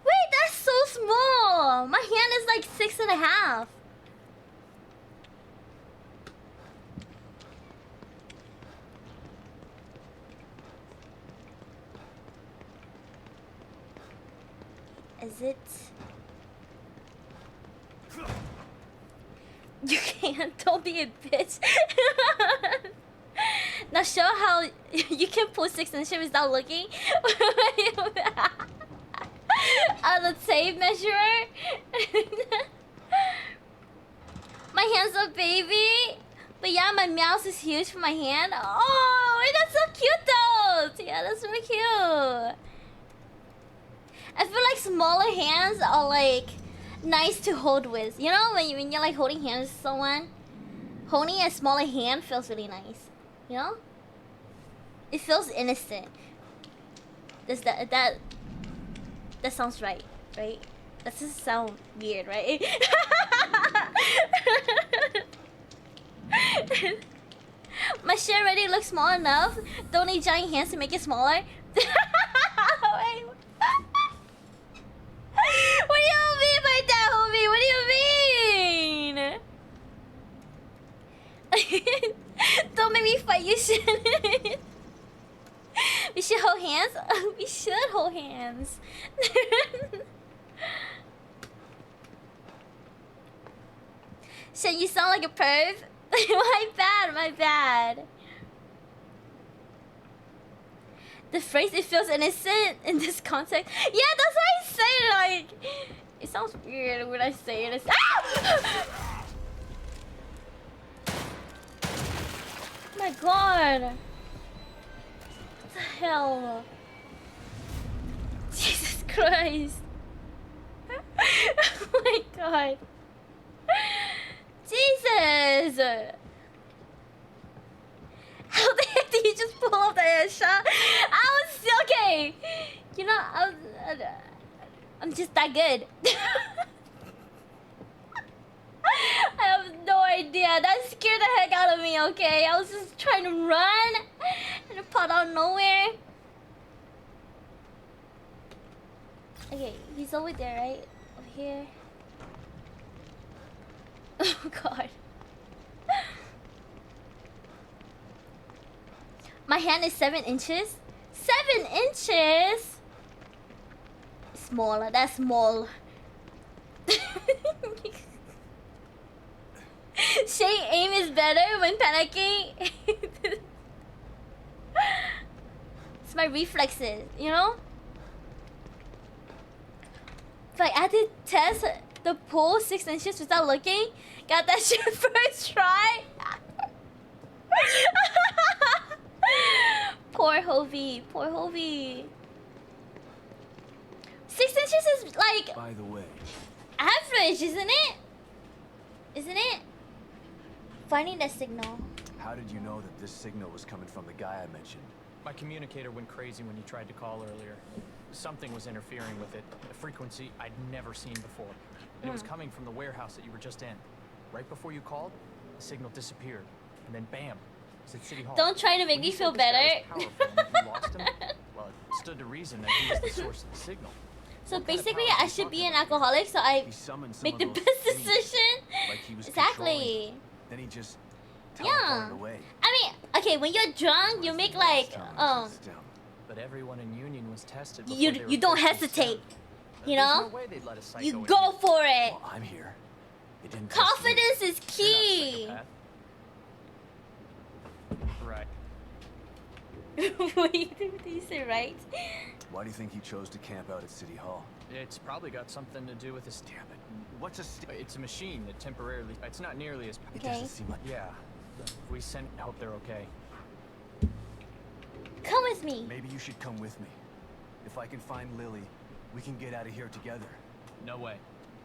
Wait, that's so small. My hand is like 6.5. Is it? You can't. Don't be a bitch. Now show how you can pull 6 inches without looking. On the tape measurer. My hand's a baby. But yeah, my mouse is huge for my hand. Oh, wait, that's so cute though. Yeah, that's really cute. I feel like smaller hands are like nice to hold with. You know, when you're like holding hands with someone, holding a smaller hand feels really nice. You know, it feels innocent. Does that sounds right? Right? That doesn't sound weird, right? My shit already looks small enough. Don't need giant hands to make it smaller. Wait. What do you mean by that, homie? What do you mean? Don't make me fight you, shit. We should hold hands? We should hold hands. Shit, you sound like a perv. My bad. The phrase, it feels innocent in this context. Yeah, that's why I say it, like... It sounds weird when I say it. Ah! My god. What the hell? Jesus Christ. Oh my god. Jesus. How the heck did you just pull off the headshot? I was okay. You know, I'm just that good. I have no idea. That scared the heck out of me, okay? I was just trying to run and it popped out of nowhere. Okay, he's over there, right? Over here. Oh god. My hand is 7 inches. 7 inches? Smaller, that's small. Shane aim is better when panicking. It's my reflexes, you know? Like I did test the pull 6 inches without looking. Got that shit first try. Poor Hovey, poor Hovey. 6 inches is like... By the way... average, isn't it? Isn't it? Finding the signal. How did you know that this signal was coming from the guy I mentioned? My communicator went crazy when you tried to call earlier. Something was interfering with it, a frequency I'd never seen before. And it was coming from the warehouse that you were just in. Right before you called, the signal disappeared. And then bam, it's at City Hall. Don't try to make me feel better. You lost him? Well, it stood to reason that he was the source of the signal. So basically, I should be an alcoholic, so I make the best decision. Like he was Exactly. Then he just Yeah. away. I mean, okay, when you're drunk, you make like But everyone in Union was tested. you don't hesitate. You know? No way they'd let a psycho You in go here. for it. Well, I'm here. It didn't Confidence is You're not a key. psychopath. Right. Wait, did you say right? Why do you think he chose to camp out at City Hall? It's probably got something to do with this. Damn it! What's a It's a machine that temporarily. It's not nearly as. It Okay. doesn't seem like... Yeah. We sent. Hope they're okay. Come with me. Maybe you should come with me. If I can find Lily, we can get out of here together. No way.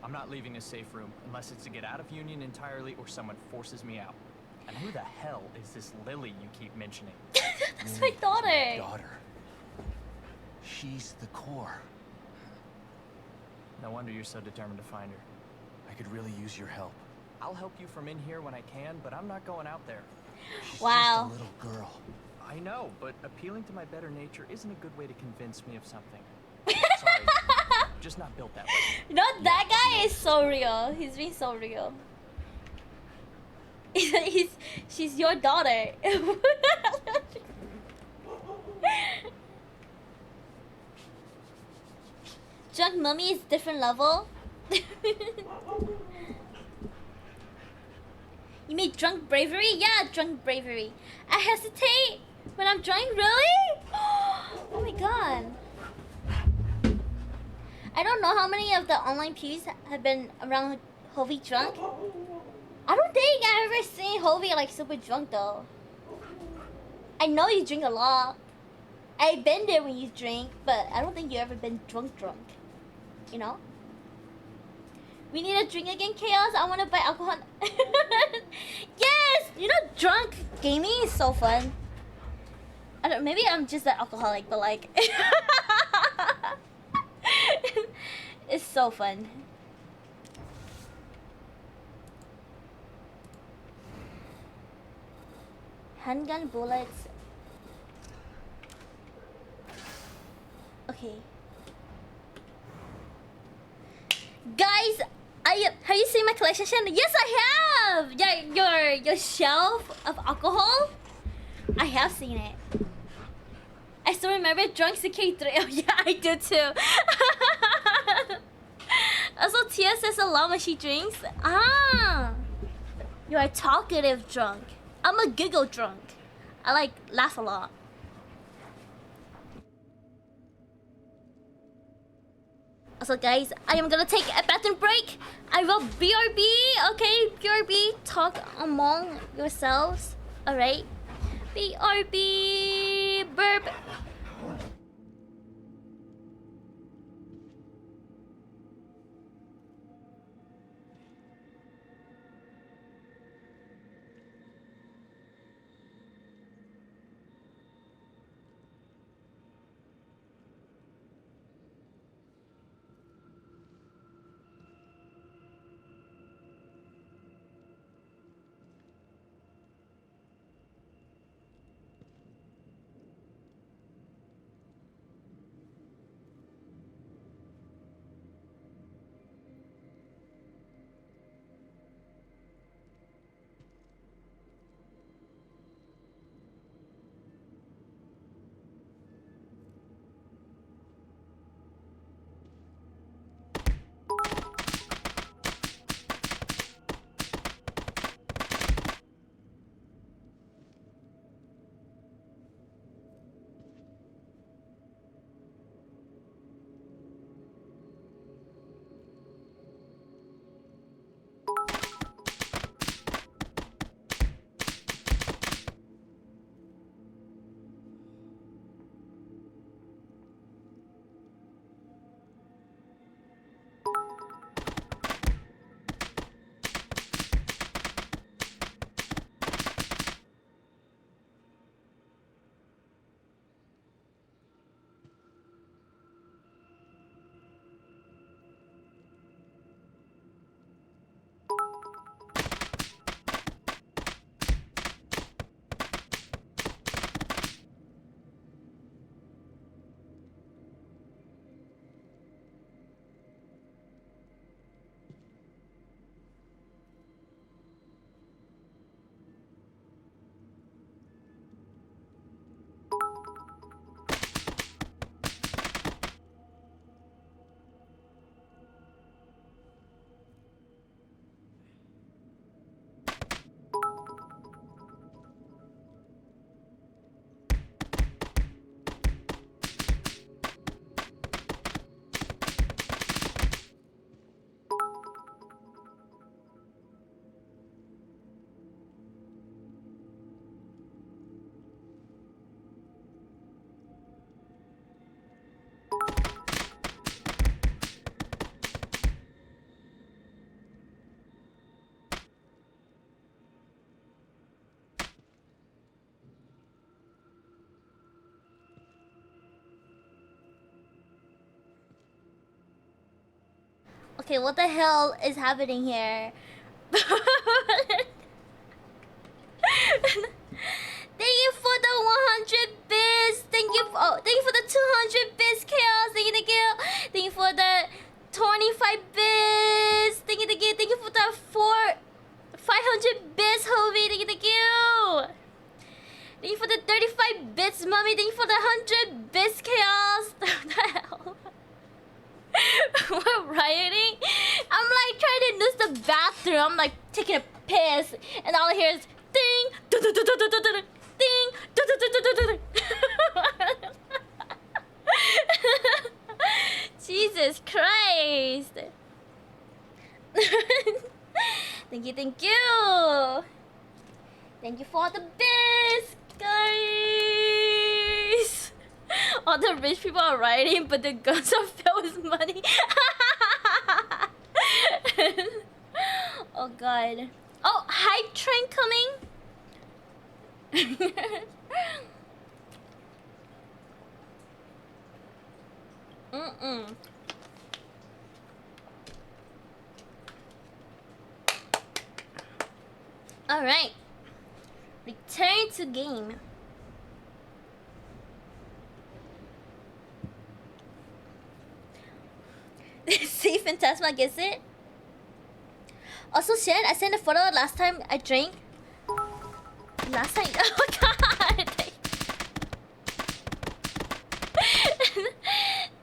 I'm not leaving this safe room unless it's to get out of Union entirely or someone forces me out. And who the hell is this Lily you keep mentioning? That's my daughter. Daughter. She's the core. No wonder you're so determined to find her. I could really use your help. I'll help you from in here when I can, but I'm not going out there. She's Wow. just a little girl. I know, but appealing to my better nature isn't a good way to convince me of something. Sorry, just not built that way. You know, that guy is so real. He's being so real. She's your daughter. Drunk mummy is different level. You mean drunk bravery? Yeah, drunk bravery. I hesitate when I'm drunk, really? Oh my god. I don't know how many of the online pews have been around Hovey drunk. I don't think I've ever seen Hovey like super drunk though. I know you drink a lot. I've been there when you drink, but I don't think you ever been drunk. You know? We need a drink again, Chaos. I want to buy alcohol. Yes! You know, drunk gaming is so fun. I don't. Maybe I'm just an alcoholic, but like, it's so fun. Handgun bullets. Okay. Guys, have you seen my collection? Yes, I have. Yeah, your shelf of alcohol. I have seen it. I still remember drunk CK3. Oh yeah, I do too. Also, Tia says a lot when she drinks. Ah, you're a talkative drunk. I'm a giggle drunk. I like laugh a lot. Also guys, I am gonna take a bathroom break. I will BRB, okay? BRB, talk among yourselves. Alright? BRB, burp. Okay, what the hell is happening here? Thank you for the 100 bits. Thank you. Thank you for the 200 bits, Chaos. Thank you, thank you. Thank you for the 25 bits. Thank you, thank you. Thank you for the 500 bits, Hovey. Thank you, thank you. Thank you for the 35 bits, Mummy. Thank you for the 100 bits, Chaos. What the hell? We're rioting. I'm like trying to use the bathroom. I'm like taking a piss, and all I hear is ding, ding, ding. Jesus Christ! Thank you, thank you. Thank you for the bits, guys. All the rich people are riding, but the guns are filled with money. Oh god. Oh, hype train coming. All right. Return to game. See, Phantasma gets it. Also, Shen, I sent a photo last time I drank. Last time. Oh god.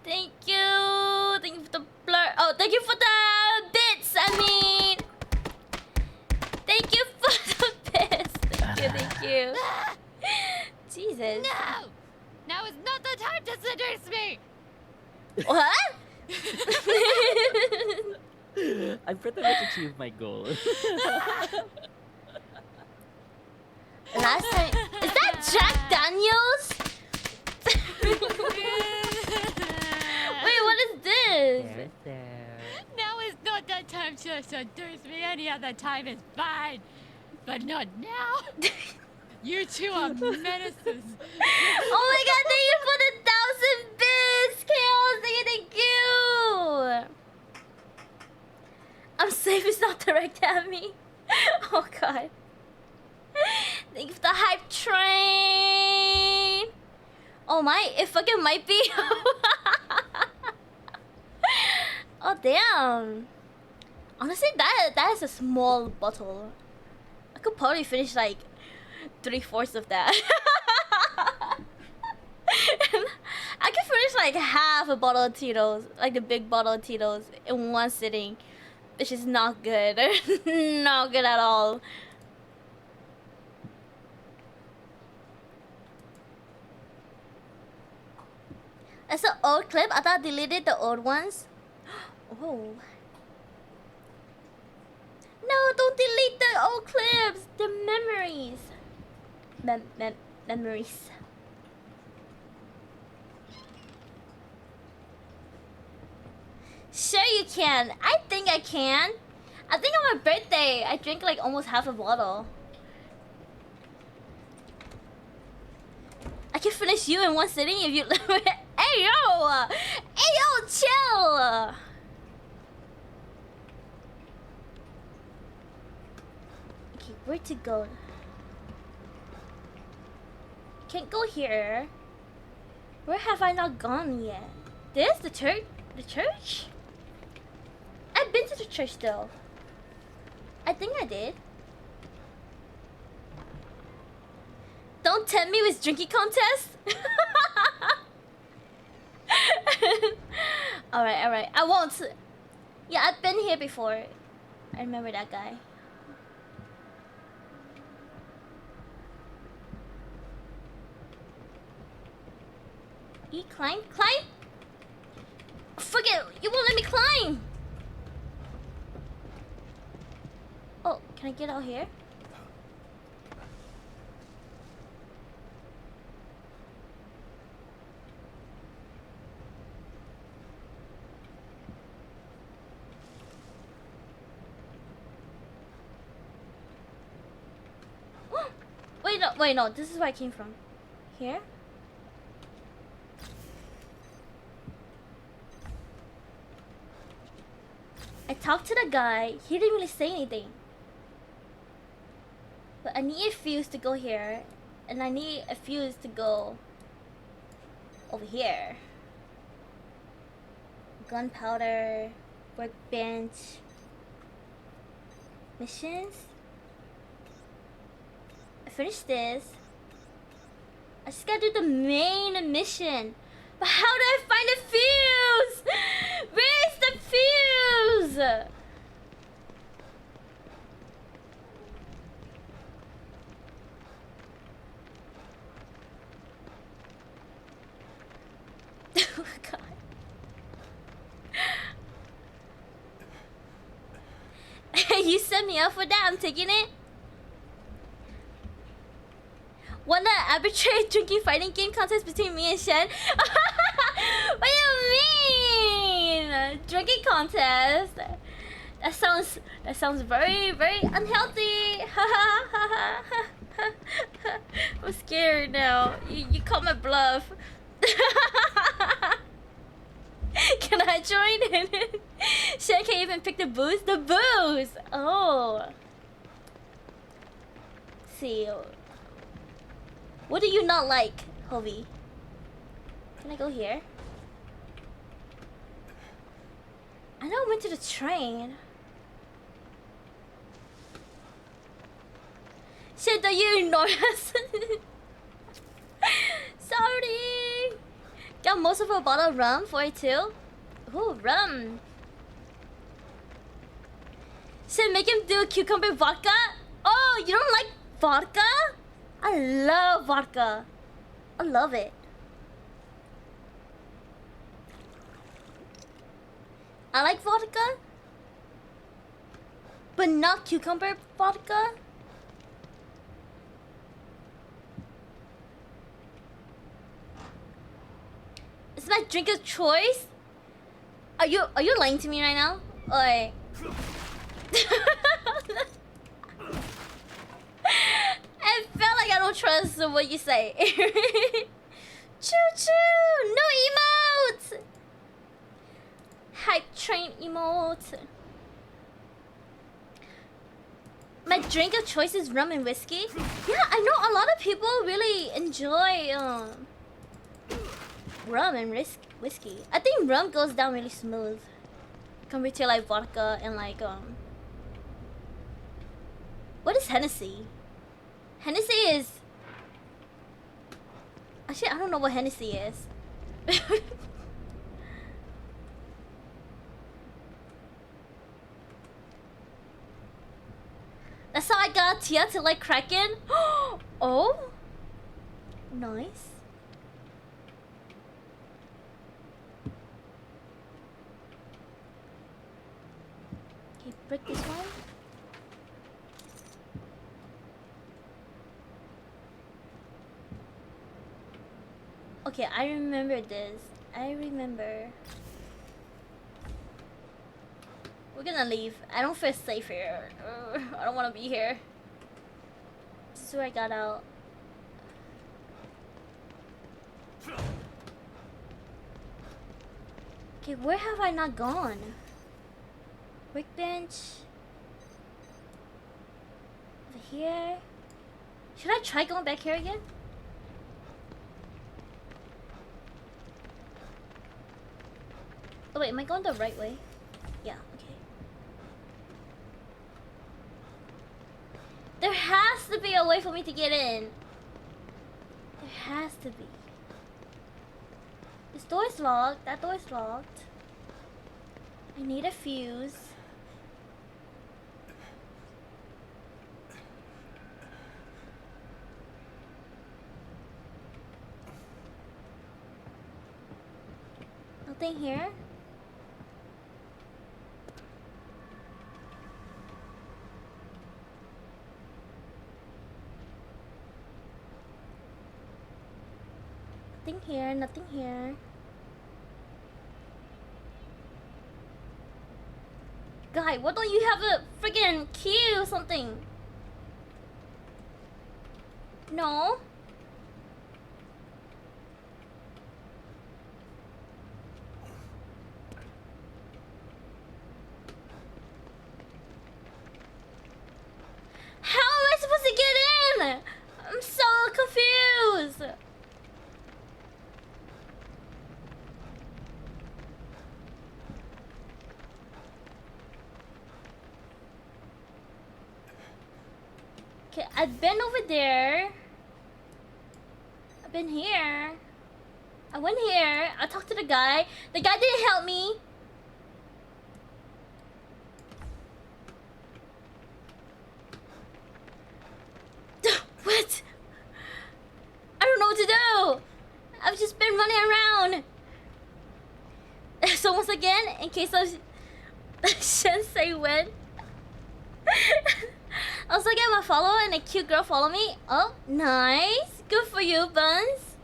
Thank you. Thank you for the blur. Oh, thank you for the bits. I mean, thank you for the bits. Thank you. Thank you. Jesus. No! Now is not the time to seduce me! What? I pretty much achieved my goal. Last time. Is that Jack Daniels? Wait, what is this? Now is not the time to seduce me. Any other time is fine. But not now. You two are menaces. Oh my god, thank you for the 1,000 bits! Chaos, thank you! I'm safe, it's not directed at me. Oh god. Thank you for the hype train! Oh my, it fucking might be. Oh damn. Honestly, that is a small bottle. I could probably finish like 3/4 of that. I can finish like half a bottle of Tito's, like the big bottle of Tito's, in one sitting, which is not good. Not good at all. That's an old clip. I thought I deleted the old ones. Oh. No, don't delete the old clips. The memories. Memories. Sure you can. I think I can. I think on my birthday, I drank like almost half a bottle. I can finish you in one sitting if you... Hey yo! Hey yo, chill! Okay, where to go? Can't go here. Where have I not gone yet? This? The church? The church? I've been to the church though. I think I did. Don't tempt me with drinking contest. Alright. I won't. Yeah, I've been here before. I remember that guy. Climb? Fuck it! You won't let me climb! Oh, can I get out here? Wait, no, this is where I came from. Here? I talked to the guy, he didn't really say anything. But I need a fuse to go here, and I need a fuse to go over here. Gunpowder, workbench, missions. I finished this. I just gotta do the main mission. But how do I find a fuse? Where's the fuse? Oh god. You set me up for that, I'm taking it. Won the arbitrary drinking fighting game contest between me and Shen. What do you mean? Drinking contest? That sounds very, very unhealthy. I'm scared now. You called my bluff. Can I join in? Shen can't even pick the booze. The booze. Oh. Let's see. What do you not like, Hovey? Can I go here? I know I went to the train. Shit, do you ignore us? Sorry. Got most of a bottle of rum for it too. Ooh, rum. Should make him do cucumber vodka? Oh, you don't like vodka? I love vodka. I love it. I like vodka, but not cucumber vodka. It's my drink of choice. Are you lying to me right now? Or I felt like I don't trust what you say. Choo choo! No emotes! Hype train emote. My drink of choice is rum and whiskey. Yeah, I know a lot of people really enjoy rum and whiskey. I think rum goes down really smooth compared to like vodka and like what is Hennessy? Hennessy is... Actually, I don't know what Hennessy is. That's how I got Tia to like Kraken. Oh, nice. Okay, break this one. Okay, I remember this. I remember. We're gonna leave. I don't feel safe here. I don't want to be here. This is where I got out. Okay, where have I not gone? Workbench. Over here. Should I try going back here again? Oh wait, am I going the right way? Yeah, okay. There has to be a way for me to get in. There has to be. This door is locked. That door is locked. I need a fuse. Nothing here. Nothing here, nothing here. Guy, why don't you have a friggin' key or something? No? How am I supposed to get I've been over there. I've been here. I went here. I talked to the guy. The guy didn't help me. What? I don't know what to do. I've just been running around. So once again, in case I shouldn't say when, I was looking at my follower and a cute girl followed me. Oh, nice. Good for you, Buns.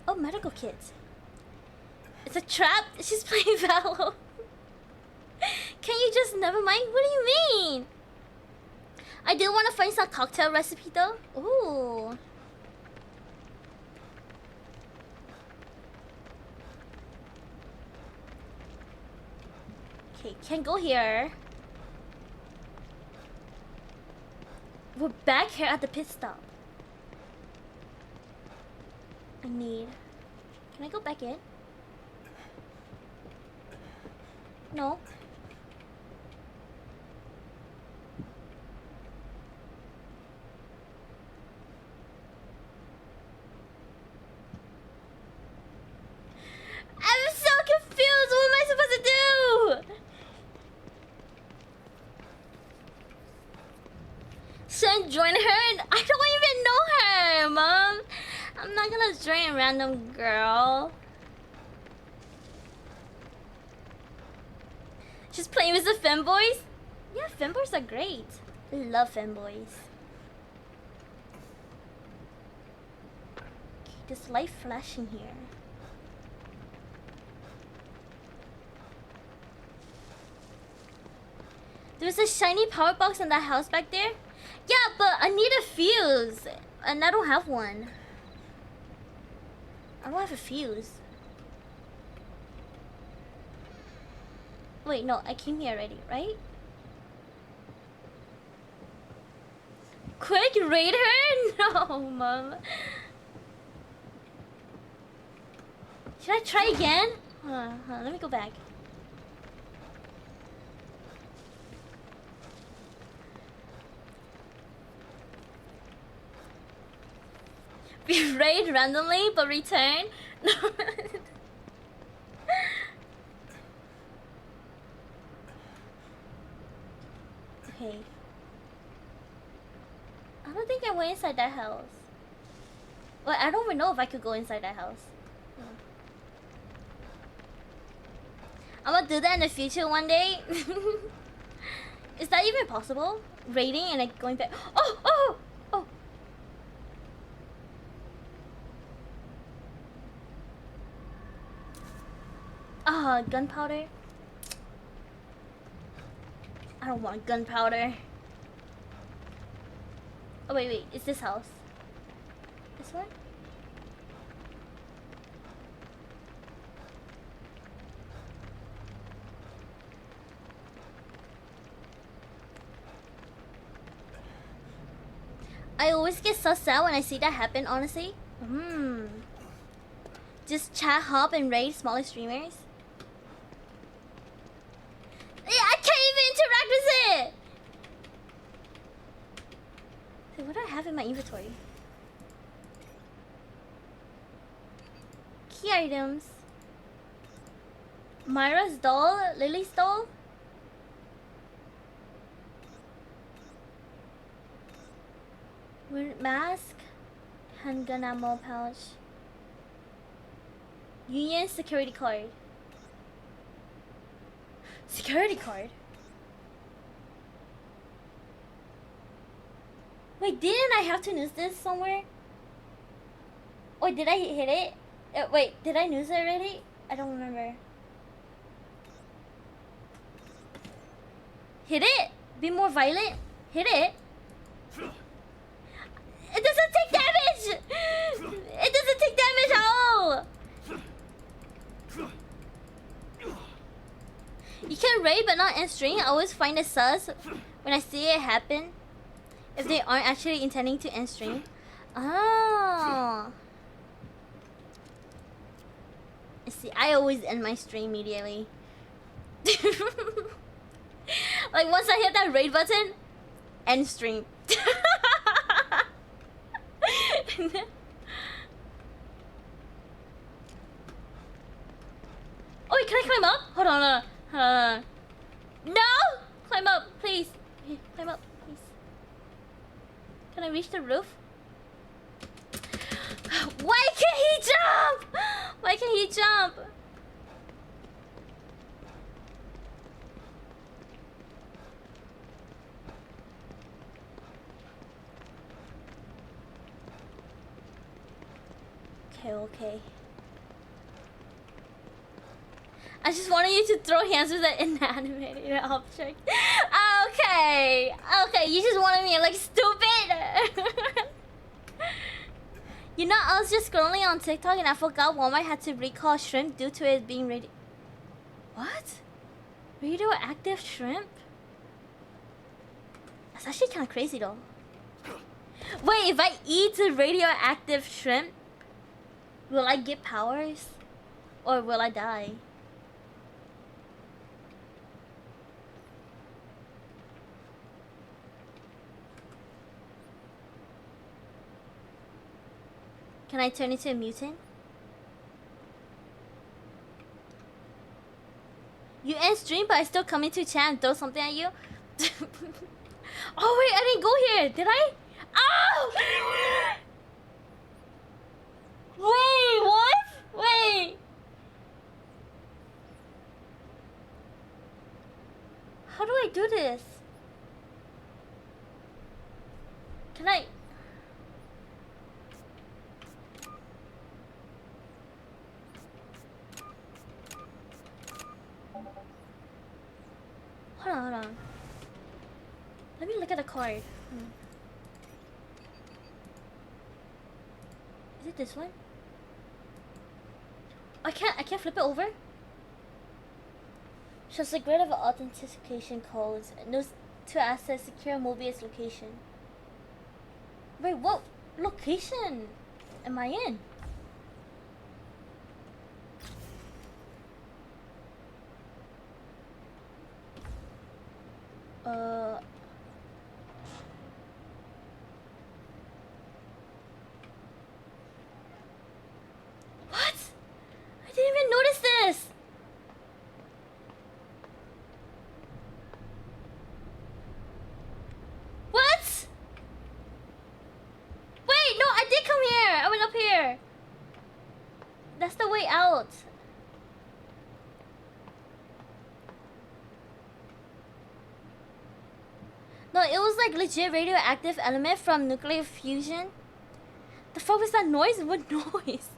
Oh, medical kit. It's a trap. She's playing Valo. Can you just never mind? What do you mean? I do want to find some cocktail recipe though. Ooh. Okay, can't go here. We're back here at the pit stop. I need... Can I go back in? No. I'm so confused. What am I supposed to do? Should I join her? I don't even know her, Mom. I'm not gonna join a random girl. She's playing with the femboys? Yeah, femboys are great. I love femboys. Okay, there's light flashing here. There's a shiny power box in that house back there. Yeah, but I need a fuse, and I don't have one. I don't have a fuse. Wait, no, I came here already, right? Quick, raid her? No, Mom. Should I try again? Hold on, let me go back. Be raid randomly but return? No. Okay. I don't think I went inside that house. Well, I don't even know if I could go inside that house. I'm gonna do that in the future one day. Is that even possible? Raiding and like going back. Oh! Oh! Oh! Ah, gunpowder. I don't want gunpowder. Oh wait, it's this house. This one? I always get so sad when I see that happen, honestly. Just chat, hop, and raid smaller streamers. Yeah, I can't even interact with it! So what do I have in my inventory? Key items. Myra's doll, Lily's doll. Mask, handgun ammo pouch. Union security card. Security card? Wait, didn't I have to news this somewhere? Or did I hit it? Wait, did I news it already? I don't remember. Hit it! Be more violent? Hit it! It doesn't take damage! It doesn't take damage at all! You can raid but not end stream. I always find it sus when I see it happen. If they aren't actually intending to end stream. Oh. See, I always end my stream immediately. Like once I hit that raid button, end stream. Oh wait, can I climb up? Hold on, hold on. No! Climb up, please. Climb up, please. Can I reach the roof? Why can't he jump? Why can't he jump? Okay. I just wanted you to throw hands with an inanimate object. Okay. Okay, you just wanted me to look stupid. You know, I was just scrolling on TikTok and I forgot Walmart had to recall shrimp due to it being What? Radioactive shrimp? That's actually kind of crazy though. Wait, if I eat a radioactive shrimp, will I get powers? Or will I die? Can I turn into a mutant? You end stream, but I still come into chat and throw something at you? Oh wait, I didn't go here, did I? Oh! Wait, what? Wait. How do I do this? Can I? Hold on. Let me look at the card. Is it this one? I can't flip it over? Shows the grid of authentication codes. Knows to access secure Mobius location. Wait, what location am I in? What? I didn't even notice this. What? Wait, no, I did come here. I went up here. That's the way out. No, it was like legit radioactive element from nuclear fusion. The fuck was that noise? What noise?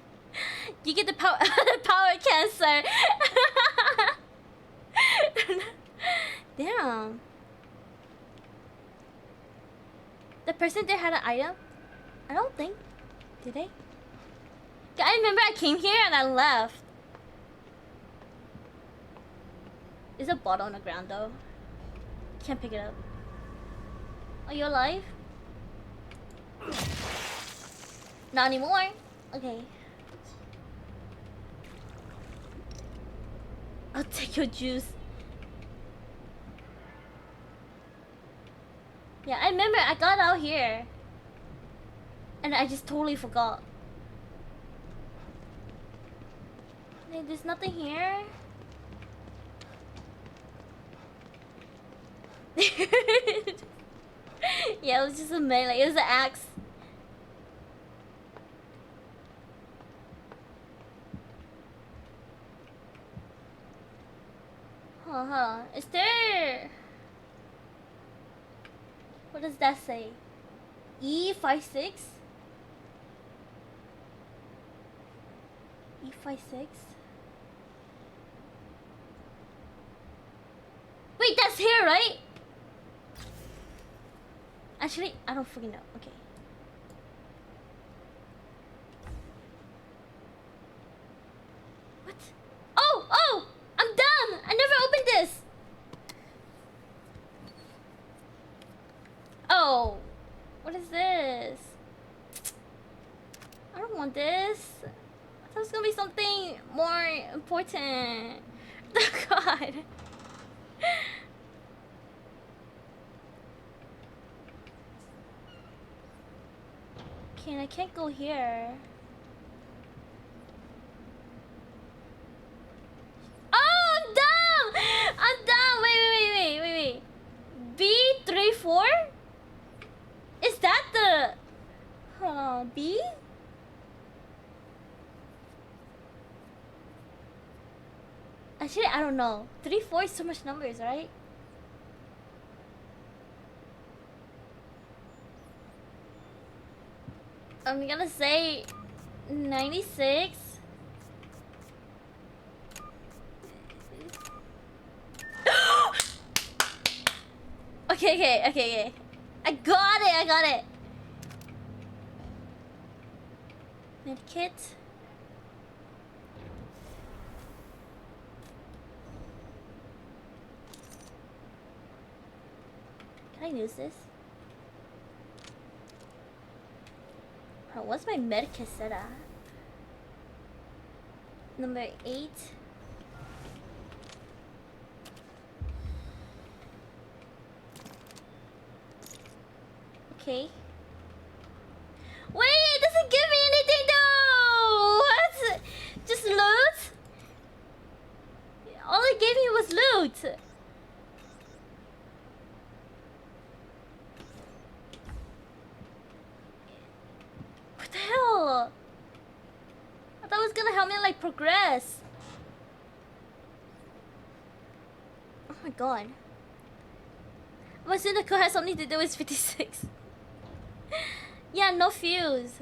You get the power power cancer. Damn. The person there had an item? I don't think. Did they? I remember I came here and I left. There's a bottle on the ground though. Can't pick it up. Are you alive? Not anymore. Okay. I'll take your juice. Yeah, I remember I got out here. And I just totally forgot. Hey, there's nothing here. Yeah, it was just a melee. It was an axe. Hold on. Is there... What does that say? E56? E56? Wait, that's here, right? Actually, I don't freaking know. Okay. What? Oh! I'm dumb! I never opened this! Oh! What is this? I don't want this. I thought it was gonna be something more important. Oh god. Okay, and I can't go here. Oh, I'm dumb! I'm dumb! Wait. B34? Is that the... B? Actually, I don't know. 3-4 is so much numbers, right? I'm gonna say 96. Okay. I got it. Medkit. Can I use this? Oh, what's my medkit set at? Number 8. Okay. Wait, it doesn't give me anything though! What? Just loot? All it gave me was loot. What the hell? I thought it was gonna help me like progress. Oh my god. I'm assuming the code has something to do with 56. Yeah, no fuse.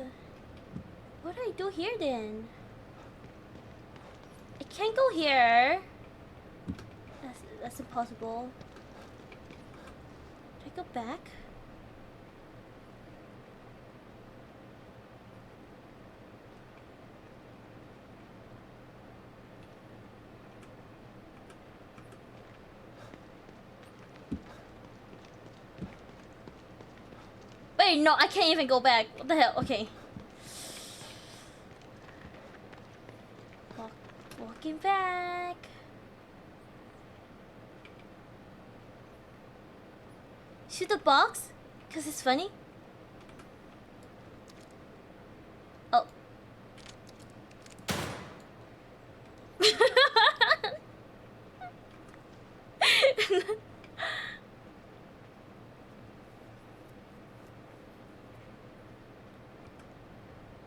What do I do here then? I can't go here. That's impossible. Should I go back? Wait, no, I can't even go back. What the hell? Okay. Walking back. Shoot the box? Cause it's funny? Oh.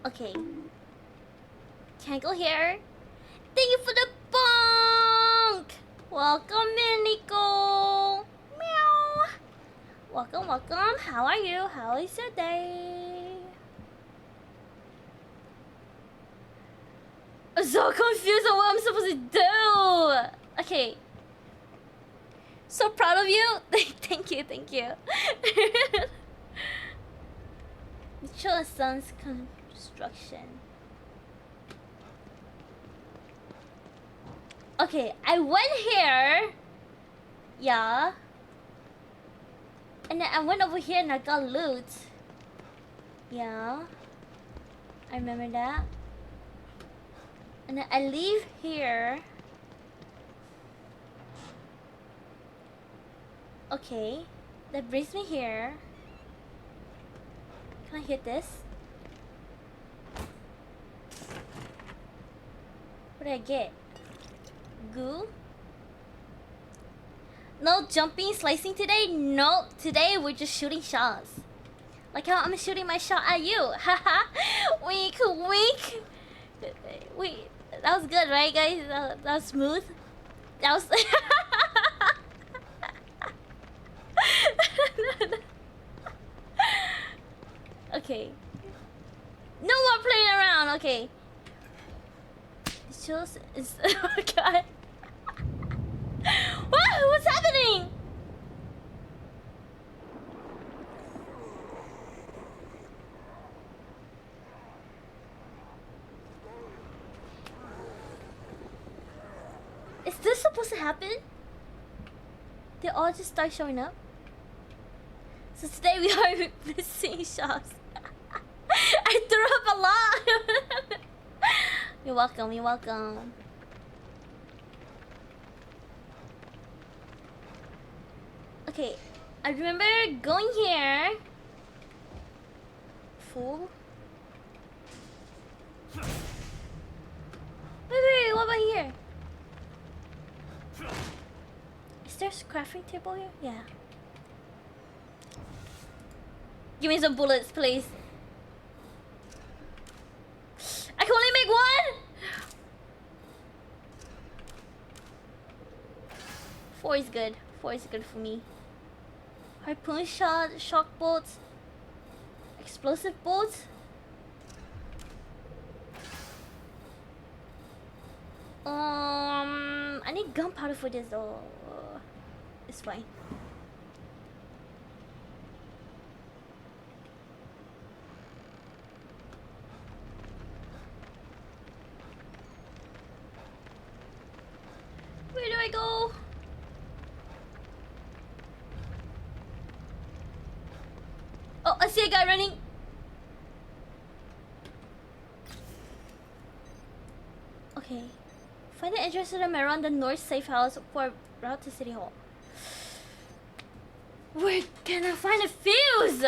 Okay. Can't go here. Thank you for the bonk! Welcome in, Nico! Meow! Welcome. How are you? How is your day? I'm so confused on what I'm supposed to do! Okay. So proud of you! Thank you. Mitchell & Sons Construction. Okay, I went here. Yeah. And then I went over here and I got loot. Yeah. I remember that. And then I leave here. Okay. That brings me here. Can I hit this? What did I get? Goo? No jumping, slicing today? No, today we're just shooting shots. Like how I'm shooting my shot at you. Haha. Wink. Wait, that was good, right, guys? That was smooth. That was. Okay. No more playing around. Okay. It's just. Oh god. What's happening? Is this supposed to happen? They all just start showing up? So today we are missing shots. I threw up a lot. You're welcome. Okay, I remember going here. Fool. crafting table here? Yeah. Give me some bullets, please. I can only make one! 4 is good. 4 is good for me. Harpoon shot, shock bolts, explosive bolts. I need gunpowder for this though. It's fine. Where do I go? Oh, I see a guy running. Okay. Find the entrance to the mirror on the north safe house for route to City Hall. Where can I find a fuse?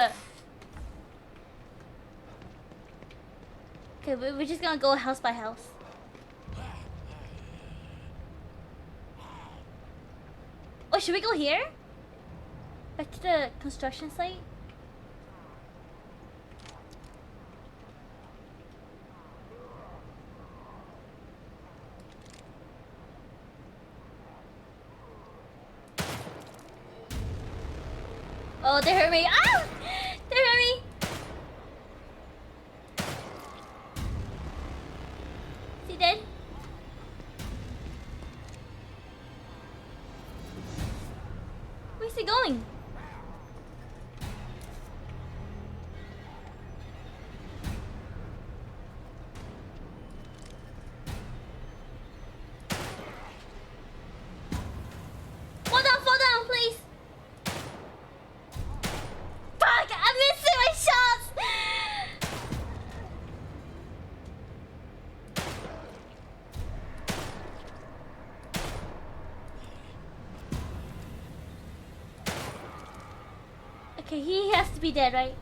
Okay, we're just gonna go house by house. Oh, should we go here? Back to the construction site? Oh, they hurt me. Ah! They hurt me. Is he dead? Where's he going? Fall down, please. Fuck! I'm missing my shots! Okay, he has to be dead, right?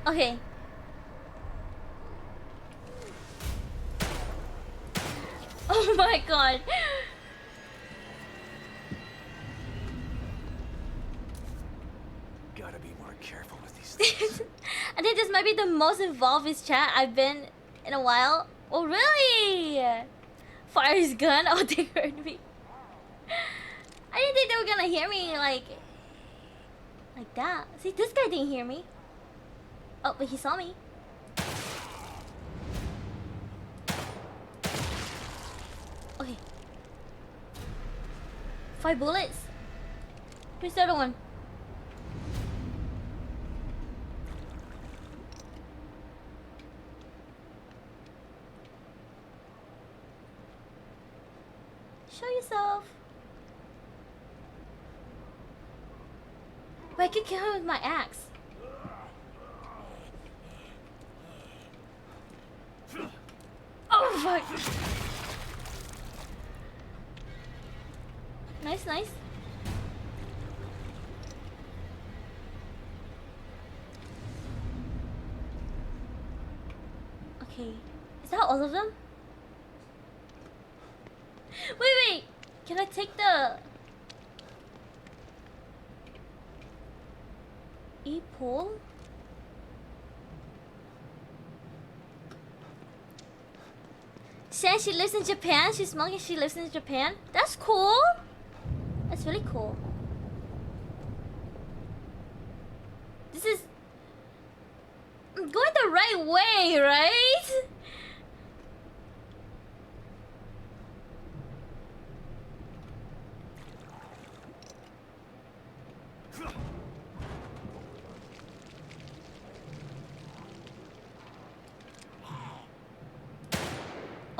Okay. Oh my god. Gotta be more careful with these things. I think this might be the most involved chat I've been in a while. Oh really? Fire his gun? Oh, they heard me. I didn't think they were gonna hear me like that. See, this guy didn't hear me. Oh, but he saw me. Okay. 5 bullets. Where's the other one? Show yourself. Wait, I can kill him with my axe. Oh fuck. Nice, nice. Okay. Is that all of them? Wait. Can I take the E-pole? She lives in Japan. She's smoking. She lives in Japan. That's cool. That's really cool. This is... I'm going the right way, right?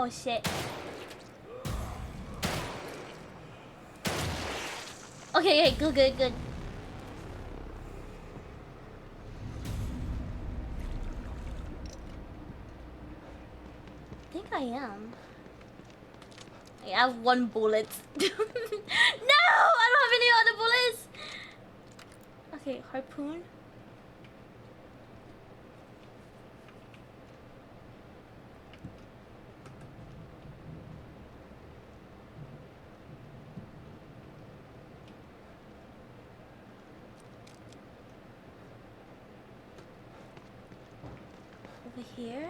Oh shit. Okay, good. I think I am. I have 1 bullet. No! I don't have any other bullets! Okay, harpoon. Over here?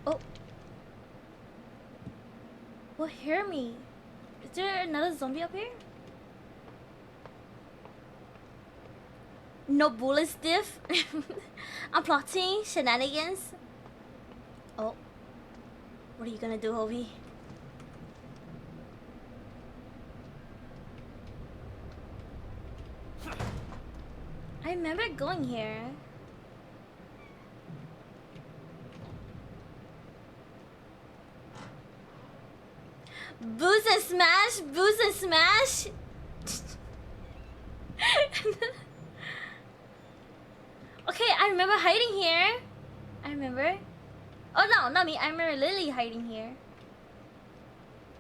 Oh. What hear me? Is there another zombie up here? No bullet stiff. I'm plotting shenanigans. Oh. What are you gonna do, Hobie? I remember going here. Boost and smash! Boost and smash! Okay, I remember hiding here. I remember. Oh no, not me. I remember Lily hiding here.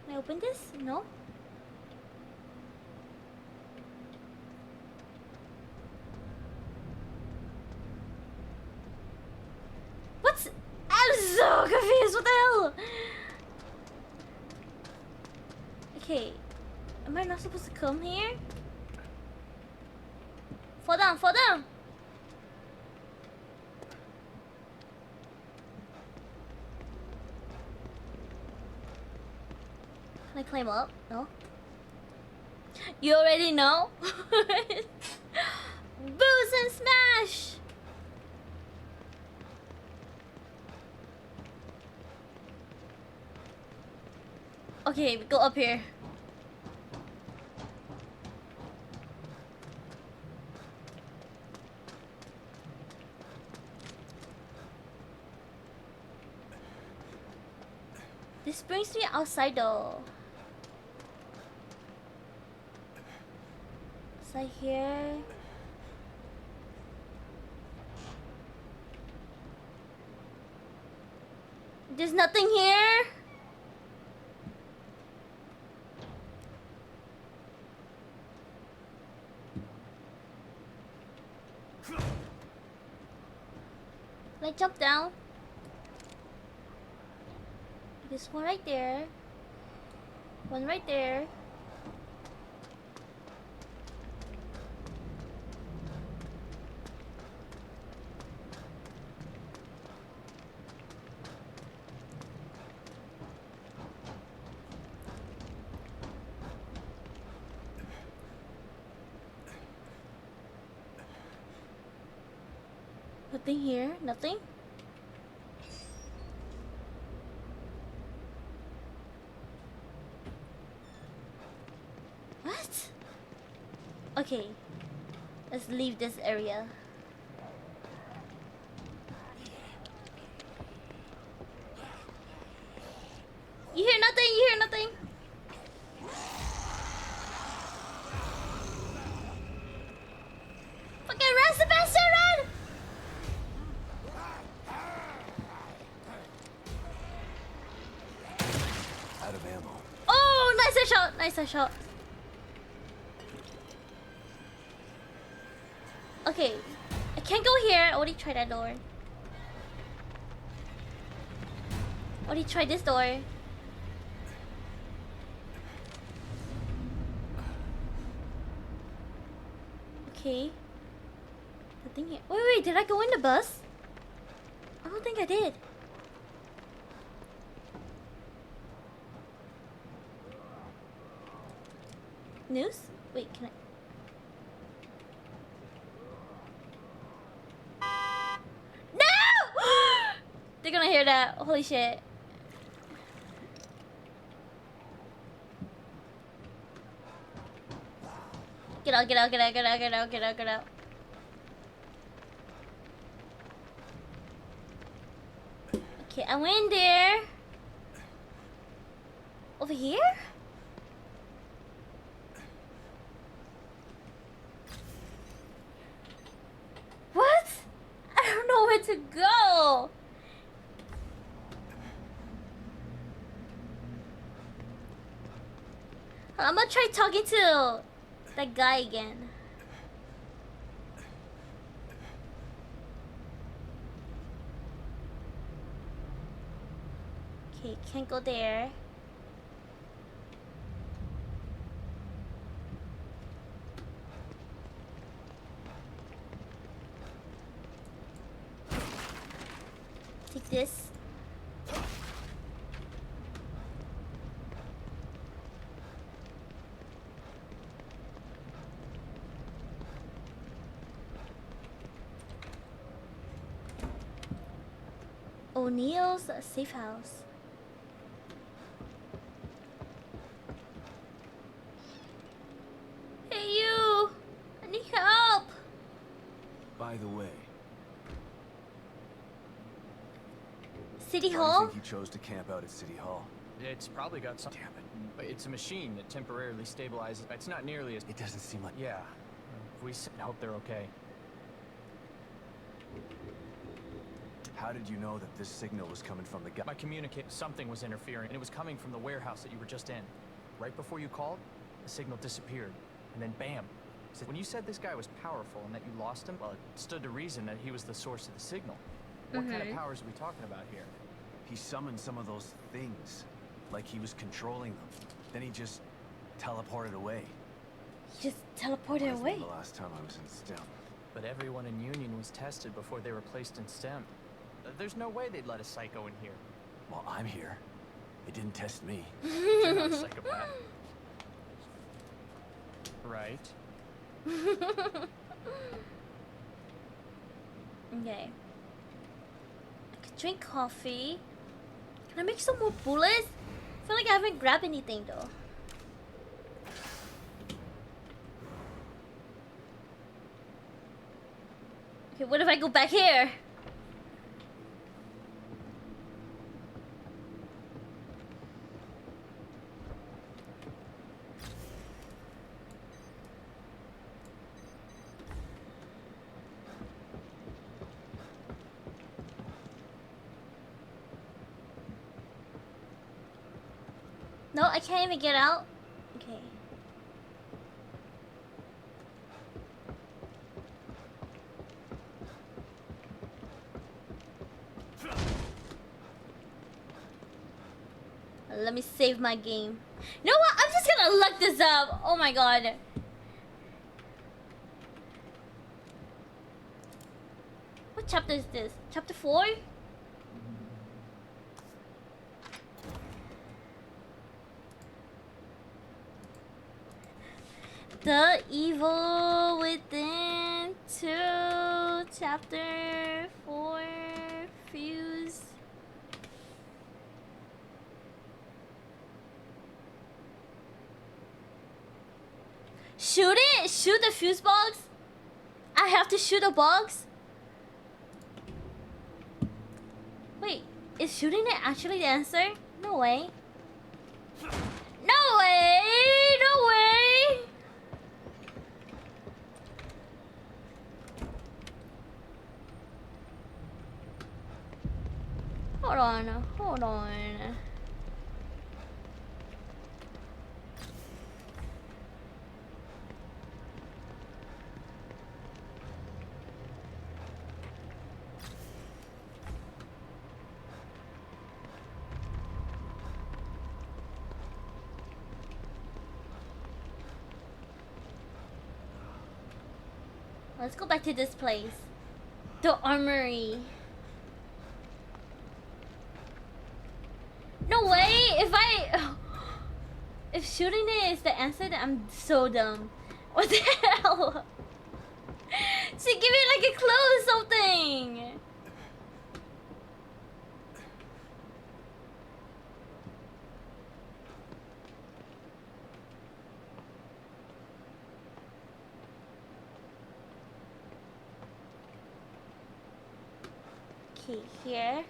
Can I open this? No? What's... I'm so confused. What the hell? Okay. Am I not supposed to come here? Fall down, fall down! Can I climb up? No? You already know? Boost and smash! Okay, we go up here. This brings me outside though. Outside here. There's nothing here. Can I jump down? There's one right there. One right there. Nothing here, nothing. What? Okay, let's leave this area. You hear nothing, you hear nothing. Fucking run, Sebastian, run! Out of ammo. Oh, nice shot, nice shot. Okay, I can't go here. I already tried that door. Already tried this door. Okay. Nothing here. Wait, did I go in the bus? I don't think I did. News? Wait, can I? No! They're gonna hear that. Holy shit. Get out, get out, get out, get out, get out, get out, get out. Okay, I went in there. Over here? What? I don't know where to go. I'm gonna try talking to that guy again. Okay, can't go there. Take this. O'Neill's safe house. Hey you! I need help! By the way, City why do Hall? you think he chose to camp out at City Hall? It's probably got some. Damn it. It's a machine that temporarily stabilizes. It's not nearly as. It doesn't seem like... Yeah. We hope they're okay. How did you know that this signal was coming from the guy? My communicate. Something was interfering, and it was coming from the warehouse that you were just in. Right before you called, the signal disappeared, and then bam. So when you said this guy was powerful and that you lost him, well, it stood to reason that he was the source of the signal. What kind of powers are we talking about here? He summoned some of those things, like he was controlling them. Then he just teleported away. He just teleported away. The last time I was in STEM. But everyone in Union was tested before they were placed in STEM. There's no way they'd let a psycho in here. Well, I'm here. It didn't test me. You're not a psychopath. Right? Okay. I could drink coffee. Can I make some more bullets? I feel like I haven't grabbed anything though. Okay, what if I go back here? No, I can't even get out. Okay. Let me save my game. You know what? I'm just gonna look this up. Oh my god. What chapter is this? Chapter 4? The Evil Within 2, Chapter 4, Fuse. Shoot it! Shoot the fuse box? I have to shoot a box? Wait, is shooting it actually the answer? No way. No way! No way! Hold on, hold on. Let's go back to this place. The armory. No way! If shooting it is the answer, then I'm so dumb. What the hell? She give me like a clue or something. Okay, here.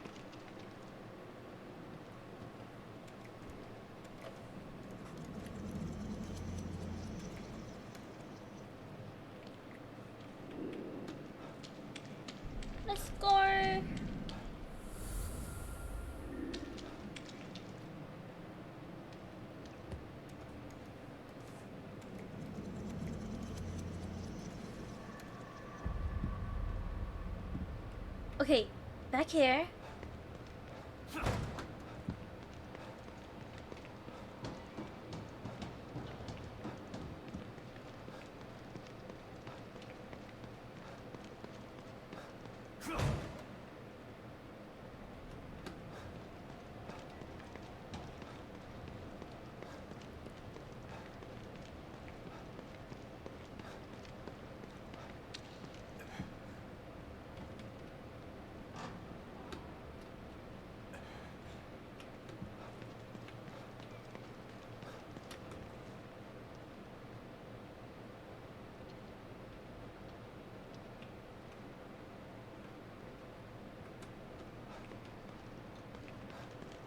Let's go. Okay, back here.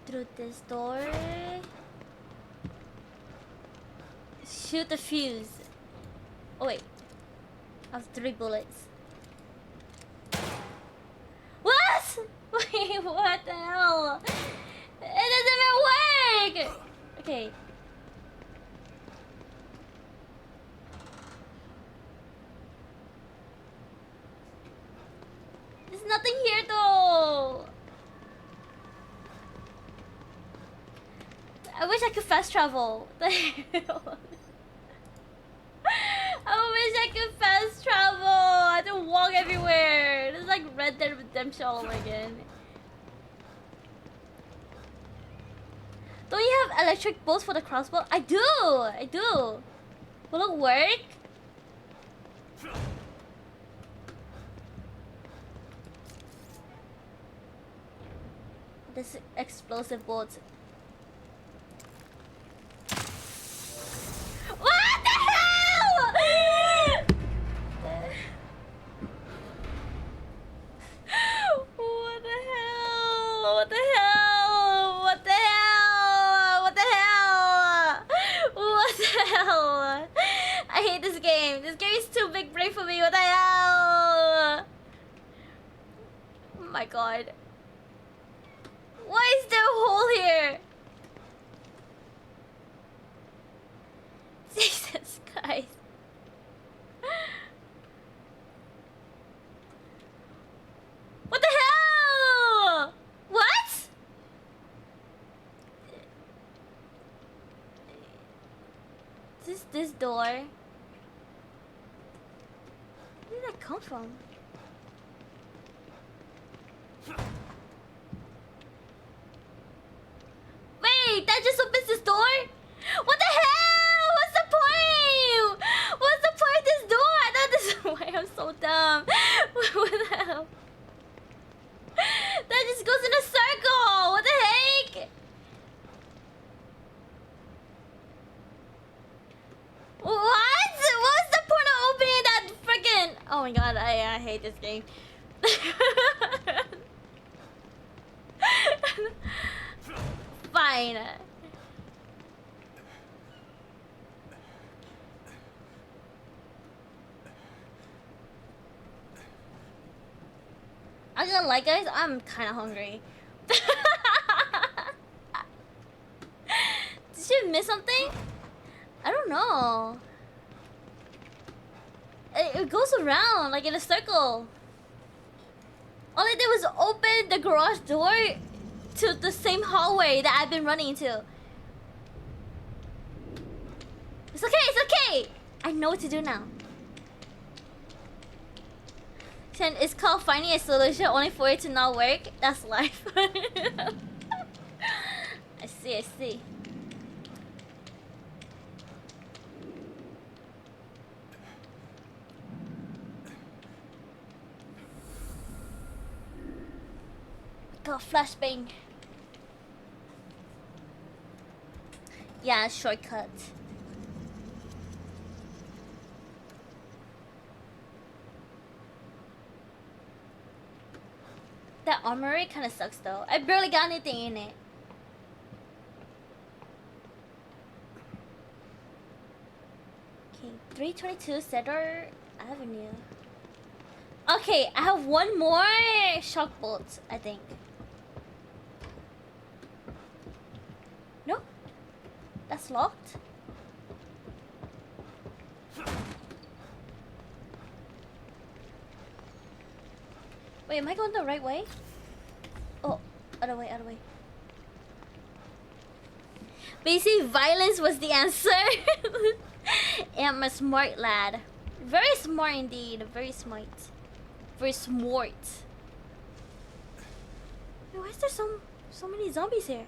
Through this door. Shoot the fuse. Oh wait. I have 3 bullets. What? Wait, what the hell? It doesn't even work! Okay. There's nothing here though. I wish I could fast travel. I wish I could fast travel. I had to walk everywhere. It's like Red Dead Redemption all over again. Don't you have electric bolts for the crossbow? I do! I do! Will it work? This explosive bolt. What the hell? What the hell? What the hell? What the hell? What the hell? What the hell? I hate this game. This game is too big brain for me. What the hell? Oh my god. Why is there a hole here? Jesus Christ. What the hell? What? This door? Where did that come from? Wait, that just opens this door? What the hell? What's the point? What's the point of this door? I thought this is why I'm so dumb. What the hell? That just goes in a circle. What the heck? What? What's the point of opening that freaking? Oh my god, I hate this game. Fine. I'm gonna lie, guys, I'm kind of hungry. Did she miss something? I don't know. It goes around like in a circle. All I did was open the garage door to the same hallway that I've been running to. It's okay, it's okay. I know what to do now. It's called finding a solution only for it to not work. That's life. I see, I see. Got flashbang. Yeah, shortcut. That armory kind of sucks though. I barely got anything in it. Okay, 322 Cedar Avenue. Okay, I have one more shock bolt, I think. No? That's locked? Wait, am I going the right way? Oh, other way, other way. Basically, violence was the answer. I'm a smart lad. Very smart indeed. Very smart. Very smart. Wait, why is there so many zombies here?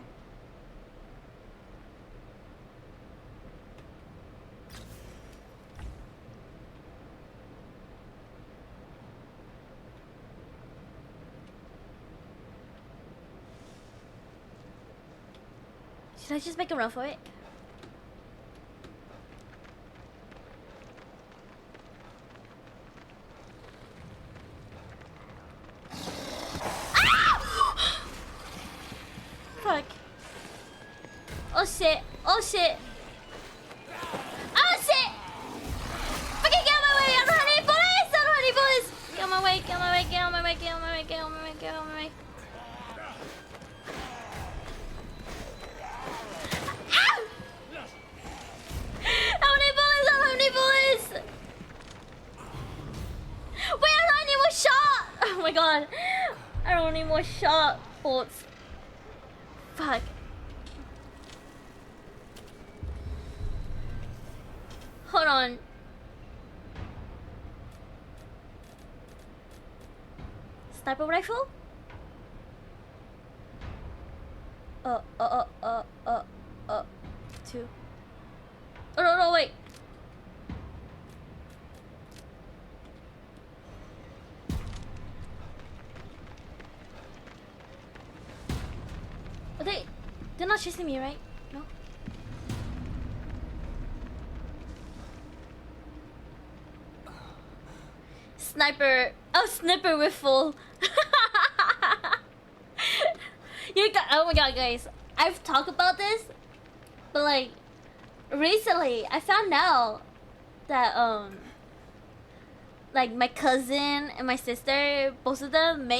Should I just make a run for it? Fuck. Oh shit. Oh shit. Oh shit! Okay, get out of my way! I don't have any bullets! I don't have any bullets! Get out of my way, get out of my way, get out of my way, get out of my way, get out of my way, get out of my way. Ow! How many bullets? I don't have any bullets! Wait, I don't have any more shot! Oh my god. I don't need more shot bullets. Fuck. Hold on. Sniper rifle? Two. Oh no, wait. Oh, they're not chasing me, right? No? Sniper. Oh, sniper rifle. Oh my god, guys. I've talked about this, but like, recently I found out that, like my cousin and my sister, both of them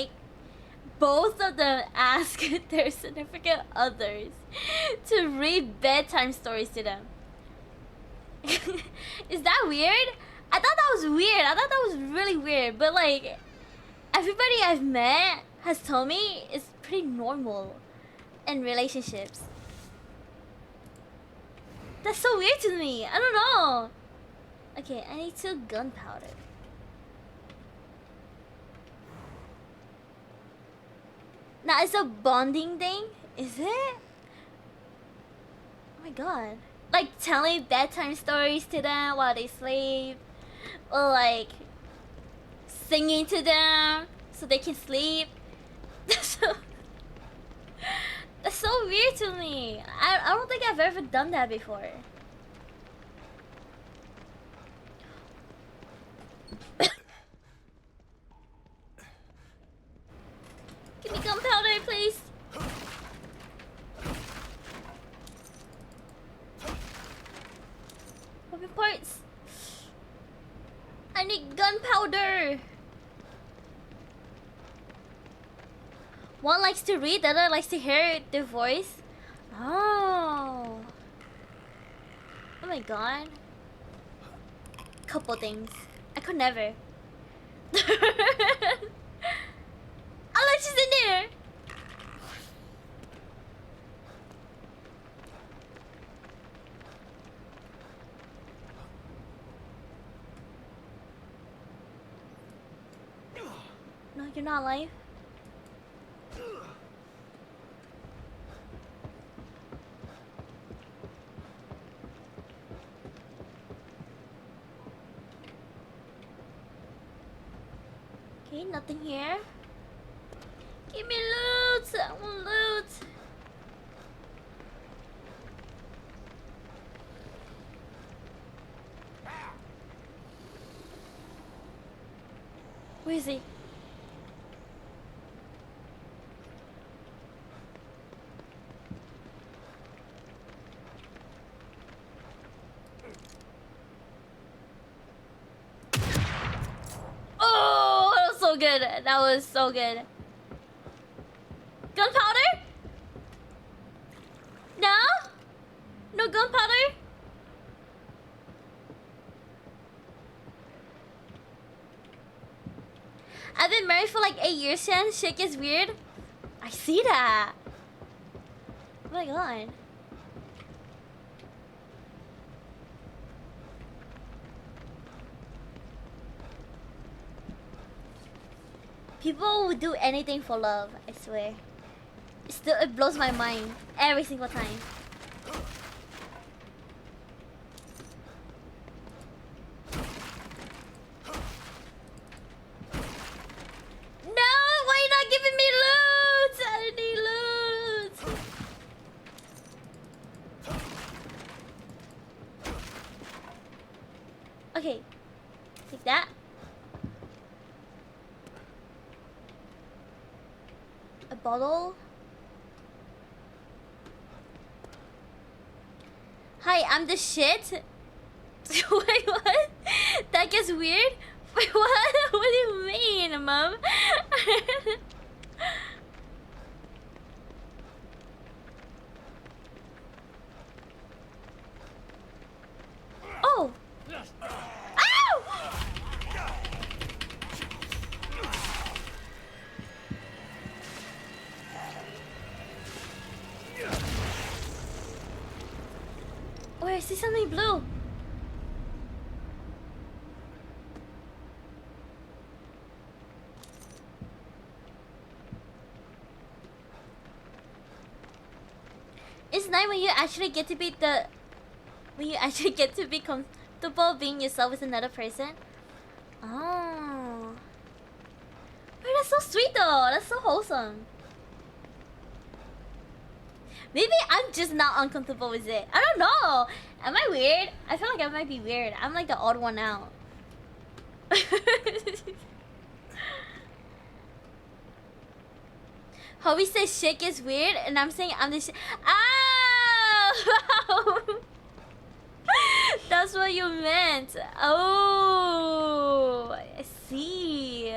ask their significant others to read bedtime stories to them. Is that weird? I thought that was weird. I thought that was really weird. But like, everybody I've met has told me it's pretty normal in relationships. That's so weird to me. I don't know. Okay, I need 2 gunpowder. Now it's a bonding thing, is it? Oh my god. Like telling bedtime stories to them while they sleep. Or like singing to them so they can sleep. That's so weird to me. I don't think I've ever done that before. Give me gunpowder, please. Weapon parts. I need gunpowder. One likes to read, the other likes to hear the voice. Oh. Oh my god. Couple things. I could never. Alex is in there. No, you're not alive. Okay, nothing here. Give me loot! I want loot! Where is he? Oh, that was so good. That was so good. Gunpowder? No? No gunpowder? I've been married for like 8 years, Shan. Shit gets weird. I see that. Oh my god. People would do anything for love, I swear. Still, it blows my mind every single time. No, why you not giving me loot? I need loot. Okay, take that. A bottle. Hi, I'm the shit. Wait, what? That gets weird? Wait, what? What do you mean, Mom? Oh! Ow! Oh, I see something blue. It's nice when you actually get to be comfortable being yourself with another person. Oh. Wait, that's so sweet though. That's so wholesome. Maybe I'm just not uncomfortable with it. I don't know. Am I weird? I feel like I might be weird. I'm like the odd one out. Hobby says shit is weird, and I'm saying I'm the shit. Ow! That's what you meant. Oh, I see.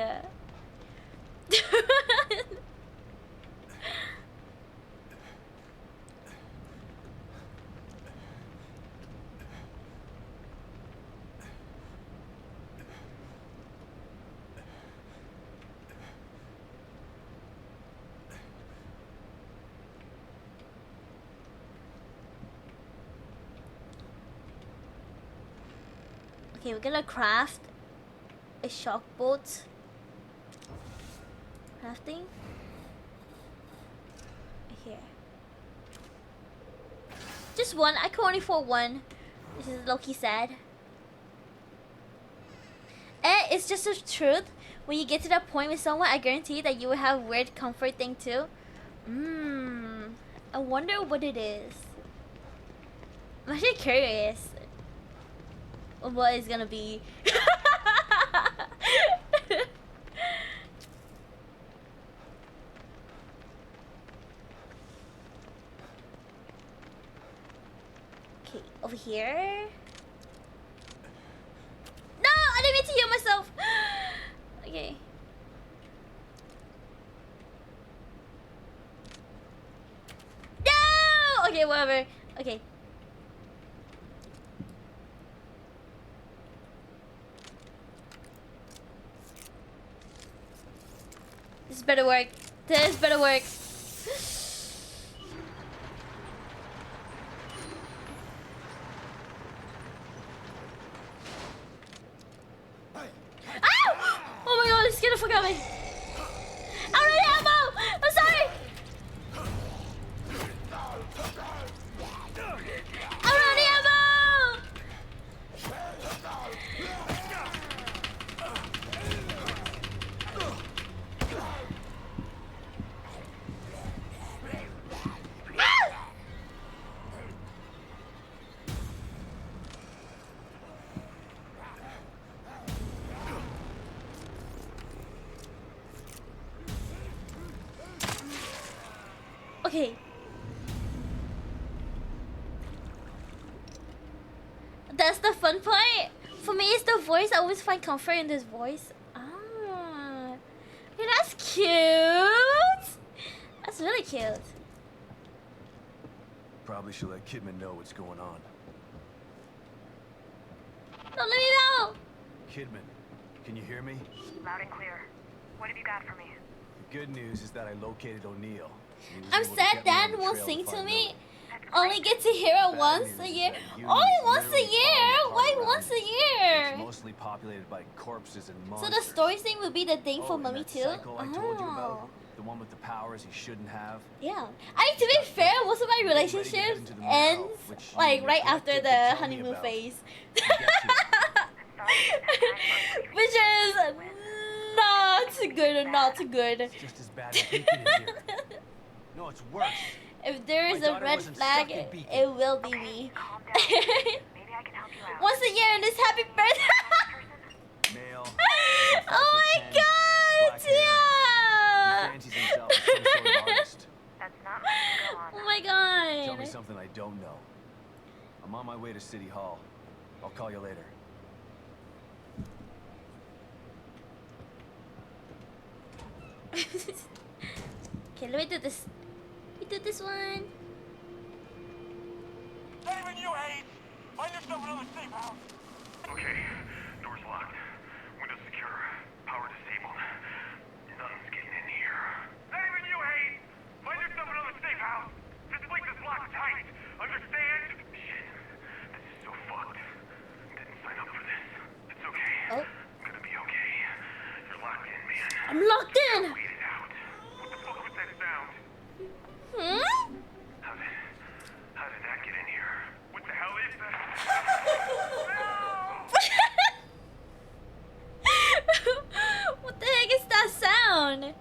Okay, we're gonna craft a shock bolt. Crafting. Here. Just one. I can only afford one. This is low-key sad. And it's just the truth. When you get to that point with someone, I guarantee that you will have a weird comfort thing too. I wonder what it is. I'm actually curious what it's gonna be. Okay, over here. No, I didn't mean to heal myself. Okay. No. Okay, whatever. Okay. This better work. This better work. Ow! Oh my god, it's gonna fuck out me. I don't need ammo! I'm sorry! I don't need ammo! Okay. That's the fun part. For me, it's the voice. I always find comfort in this voice. Ah, hey, that's cute. That's really cute. Probably should let Kidman know what's going on. Don't let me know. Kidman, can you hear me? Loud and clear. What have you got for me? The good news is that I located O'Neill. I'm sad Dad won't sing to me. Only get to hear it once a year. Only once a year? Why once a year? densely populated by corpses and So monsters. the story thing will be the thing for and Mummy that too? psycho I told you Oh. about, the one with the powers he shouldn't have. Yeah. I mean, to be fair, most of my relationships ends like right after the honeymoon phase. Which is not good, not good. It's just as bad as Beacon in here. No, it's worse. If there is My a daughter red wasn't flag, stuck in Beacon. it will be me. Maybe I can help you out. Once a year and this happy birthday. Male. Oh my god, yeah. Fancies himself as some sort of artist. That's not what you go on. Oh my Tell me god. something I don't know. I'm on my way to City Hall. I'll call you later. Okay, let me do this. Let me do this one. Anyone you hate, find yourself another safe house. Okay, door's locked. Windows secure. Power disabled. Nothing's getting in here. Anyone you hate, find yourself another safe house. This place is locked tight. Understand? Shit. This is so fucked. Didn't sign up for this. It's okay. Oh. I'm gonna be okay. You're locked in, man. I'm locked in. Wait it out. What the fuck was that sound? Hmm? How did that get in here? What the hell is that? What the heck is that sound?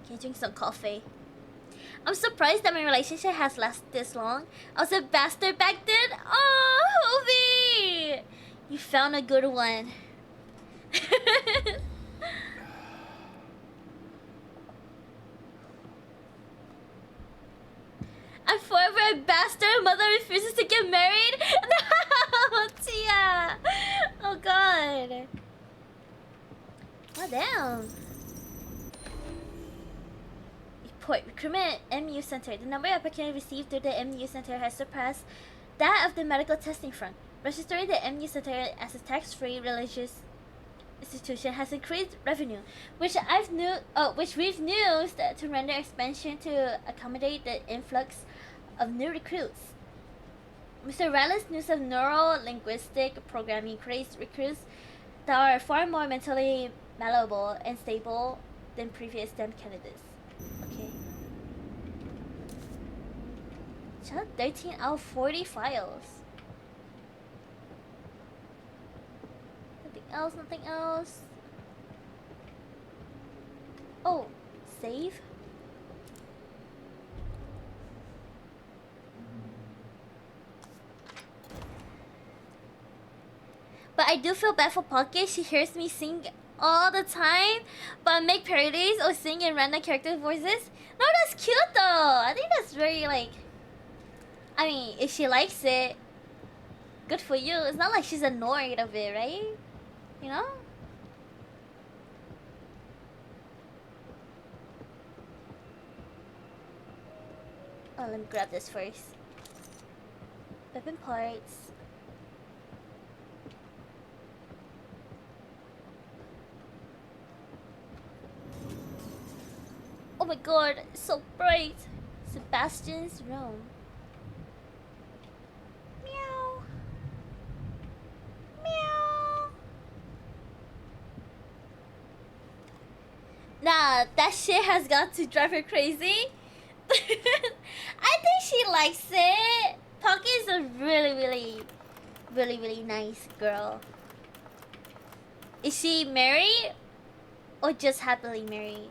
Okay, drink some coffee. I'm surprised that my relationship has lasted this long. I was a bastard back then. Oh, Hobie! You found a good one. I'm forever a bastard. Mother refuses to get married. No, Tia. Oh God. Oh damn. Report recruitment MU Center. The number of applicants received through the MU Center has surpassed that of the medical testing front. Registering the MU Center as a tax-free religious institution has increased revenue, which we've used to render expansion to accommodate the influx of new recruits. Mr. Riley's news of neuro-linguistic programming creates recruits that are far more mentally malleable and stable than previous STEM candidates. Okay. Shut 13 out of 40 files. Nothing else, nothing else. Oh, save? But I do feel bad for Pocket. She hears me sing all the time, but make parodies or sing in random character voices. No, that's cute though. I think that's very like. I mean, if she likes it, good for you. It's not like she's annoyed of it, right? You know? Oh, let me grab this first. Weapon parts. Oh my god, it's so bright. Sebastian's room. Meow. Meow. Nah, that shit has got to drive her crazy. I think she likes it. Pocky is a really nice girl. Is she married or just happily married?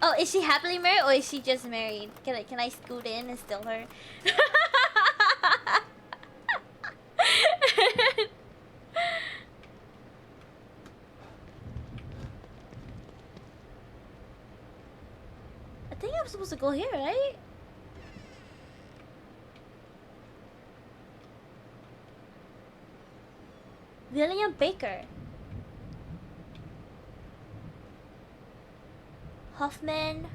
Oh, is she happily married or is she just married? Can I scoot in and steal her? I think I'm supposed to go here, right? William Baker. Hoffman.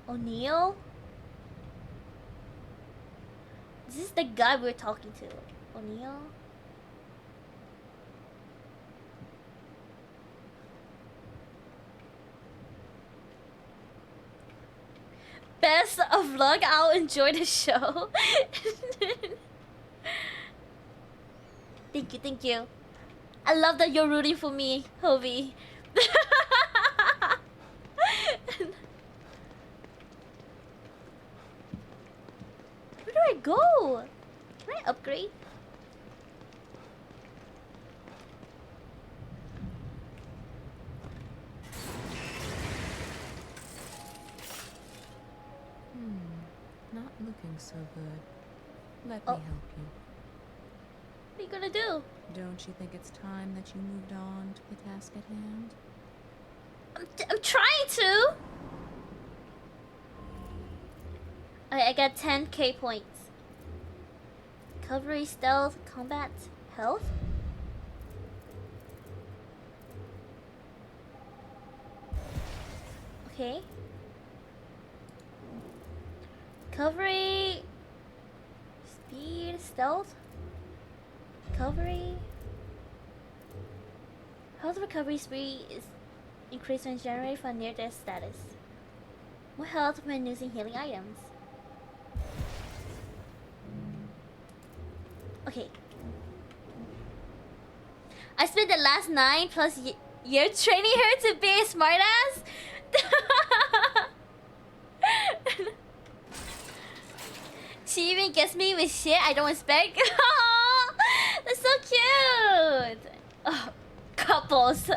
O'Neill. This is the guy we're talking to. O'Neill. Best of luck. I'll enjoy the show. Thank you, thank you. I love that you're rooting for me, Hovey. Where do I go? Can I upgrade? Not looking so good. Let Oh. me help you. What are you gonna do? Don't you think it's time that you moved on to the task at hand? I'm trying to. Okay, I got 10k points. Recovery, stealth, combat, health. Okay. Recovery, speed, stealth, recovery. Health recovery speed is increased when generated for near death status. More health when using healing items. Okay. I spent the last 9+ years training her to be a smartass. She even gets me with shit I don't expect. That's so cute. Oh, couples.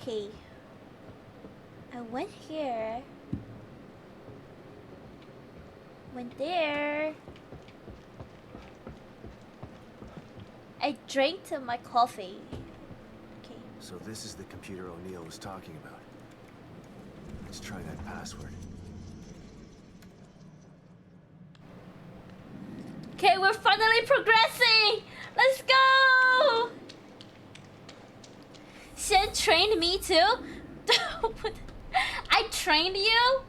Okay. I went here. Went there. I drank my coffee. Okay. So this is the computer O'Neill was talking about. Let's try that password. Okay, we're finally progressing. Let's go. Shen trained me too. I trained you?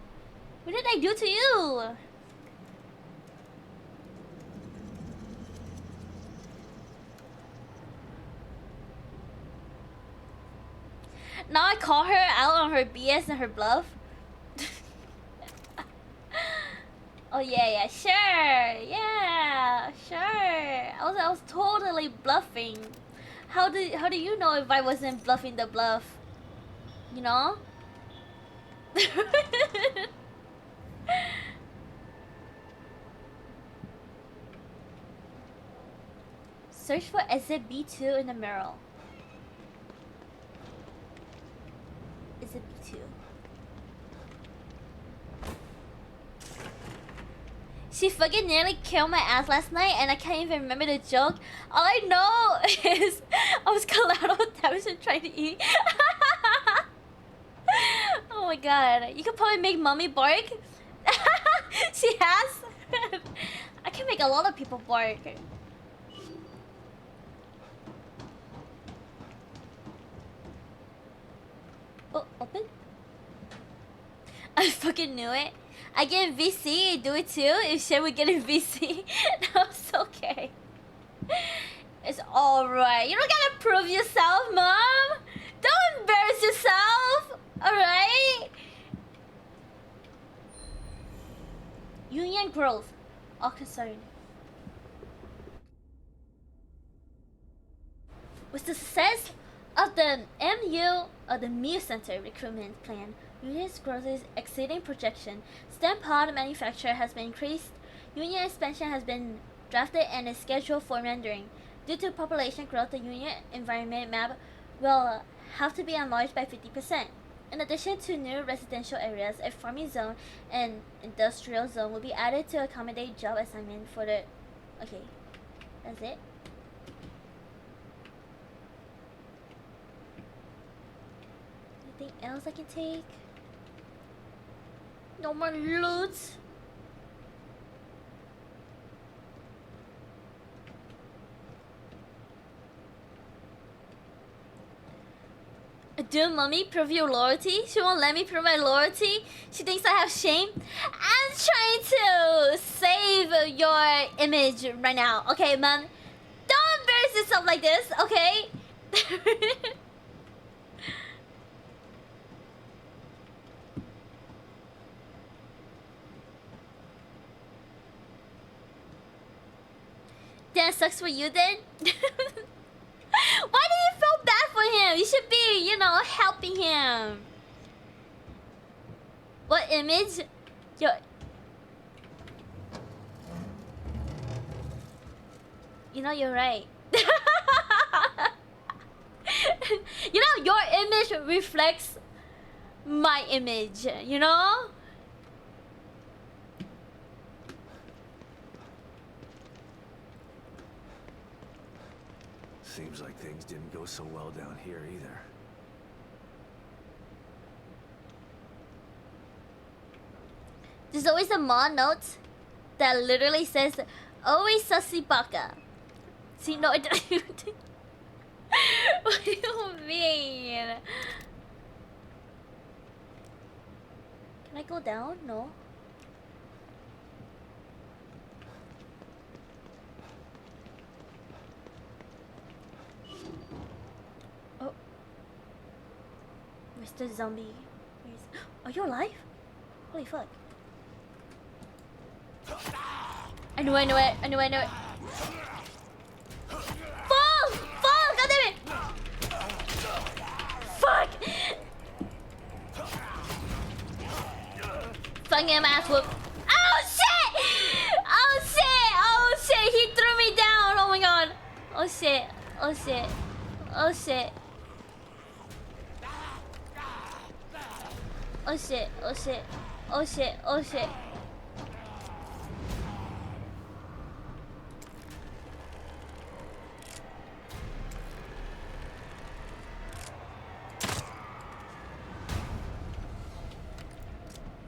What did I do to you? Now I call her out on her BS and her bluff. Oh yeah, sure, yeah, sure. I was totally bluffing. How do you know if I wasn't bluffing the bluff? You know? Search for exit B2 in the mirror. Is it B2? She fucking nearly killed my ass last night and I can't even remember the joke. All I know is I was collateral damage and trying to eat. Oh my god. You could probably make mommy bark. She has. I can make a lot of people bark. Oh, open? I fucking knew it. I get in VC, do it too. If shit would get in VC, no, it's okay. It's alright. You don't gotta prove yourself, mom. Don't embarrass yourself, alright? Union growth. All concerned. With the success of the MU or the MU Center recruitment plan, Union's growth is exceeding projection. STEM pod manufacture has been increased. Union expansion has been drafted and is scheduled for rendering. Due to population growth, the Union environment map will have to be enlarged by 50%. In addition to new residential areas, a farming zone and industrial zone will be added to accommodate job assignment for the... Okay, that's it. Anything else I can take? No more loot. Doom Mummy prove your loyalty? She won't let me prove my loyalty? She thinks I have shame? I'm trying to save your image right now. Okay, Mom? Don't embarrass yourself like this, okay? That sucks for you then? Why do you feel bad for him? You should be, you know, helping him. What image? Your... You know, you're right. You know, your image reflects my image, you know? Seems like things didn't go so well down here either. There's always a mod note that literally says, always sussy baka. See, no, it doesn't. What do you mean? Can I go down? No. Oh. Mr. Zombie. Are you alive? Holy fuck. I knew it. Fall! Fall! God damn it! Fuck! Fucking ass whoop. Oh shit! Oh shit! He threw me down! Oh my god! Oh shit! Oh shit! Oh shit! Oh shit! Oh shit! Oh shit! Oh shit!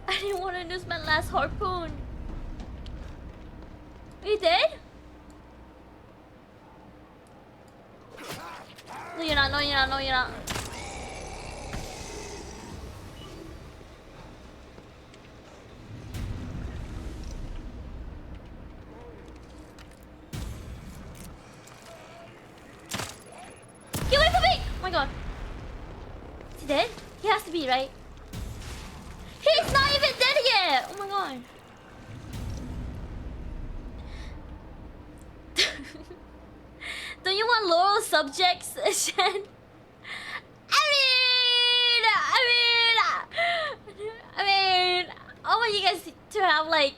I didn't want to lose my last harpoon. Are you dead? No, you're not. No, you're not. No, you're not. Get away from me! Oh my god. Is he dead? He has to be, right? He's not even dead yet! Oh my god. Don't you want loyal subjects, Shen? I mean, I want you guys to have like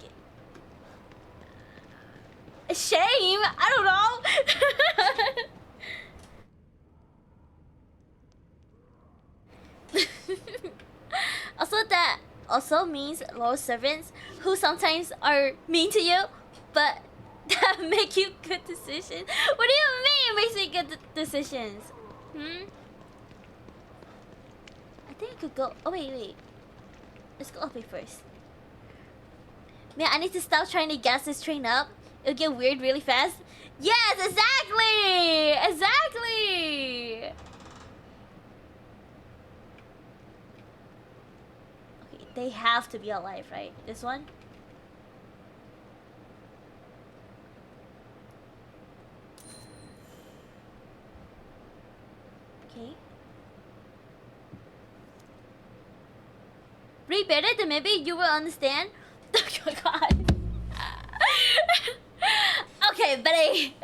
shame. I don't know. Also, that also means loyal servants who sometimes are mean to you, but that make you good decisions. What do you mean makes me good decisions? I think I could go. Oh wait. Let's go up here first. Man, I need to stop trying to gas this train up. It'll get weird really fast. Yes, exactly. Okay, they have to be alive, right? This one. Okay. Read better, then maybe you will understand. Oh my god. Okay, buddy.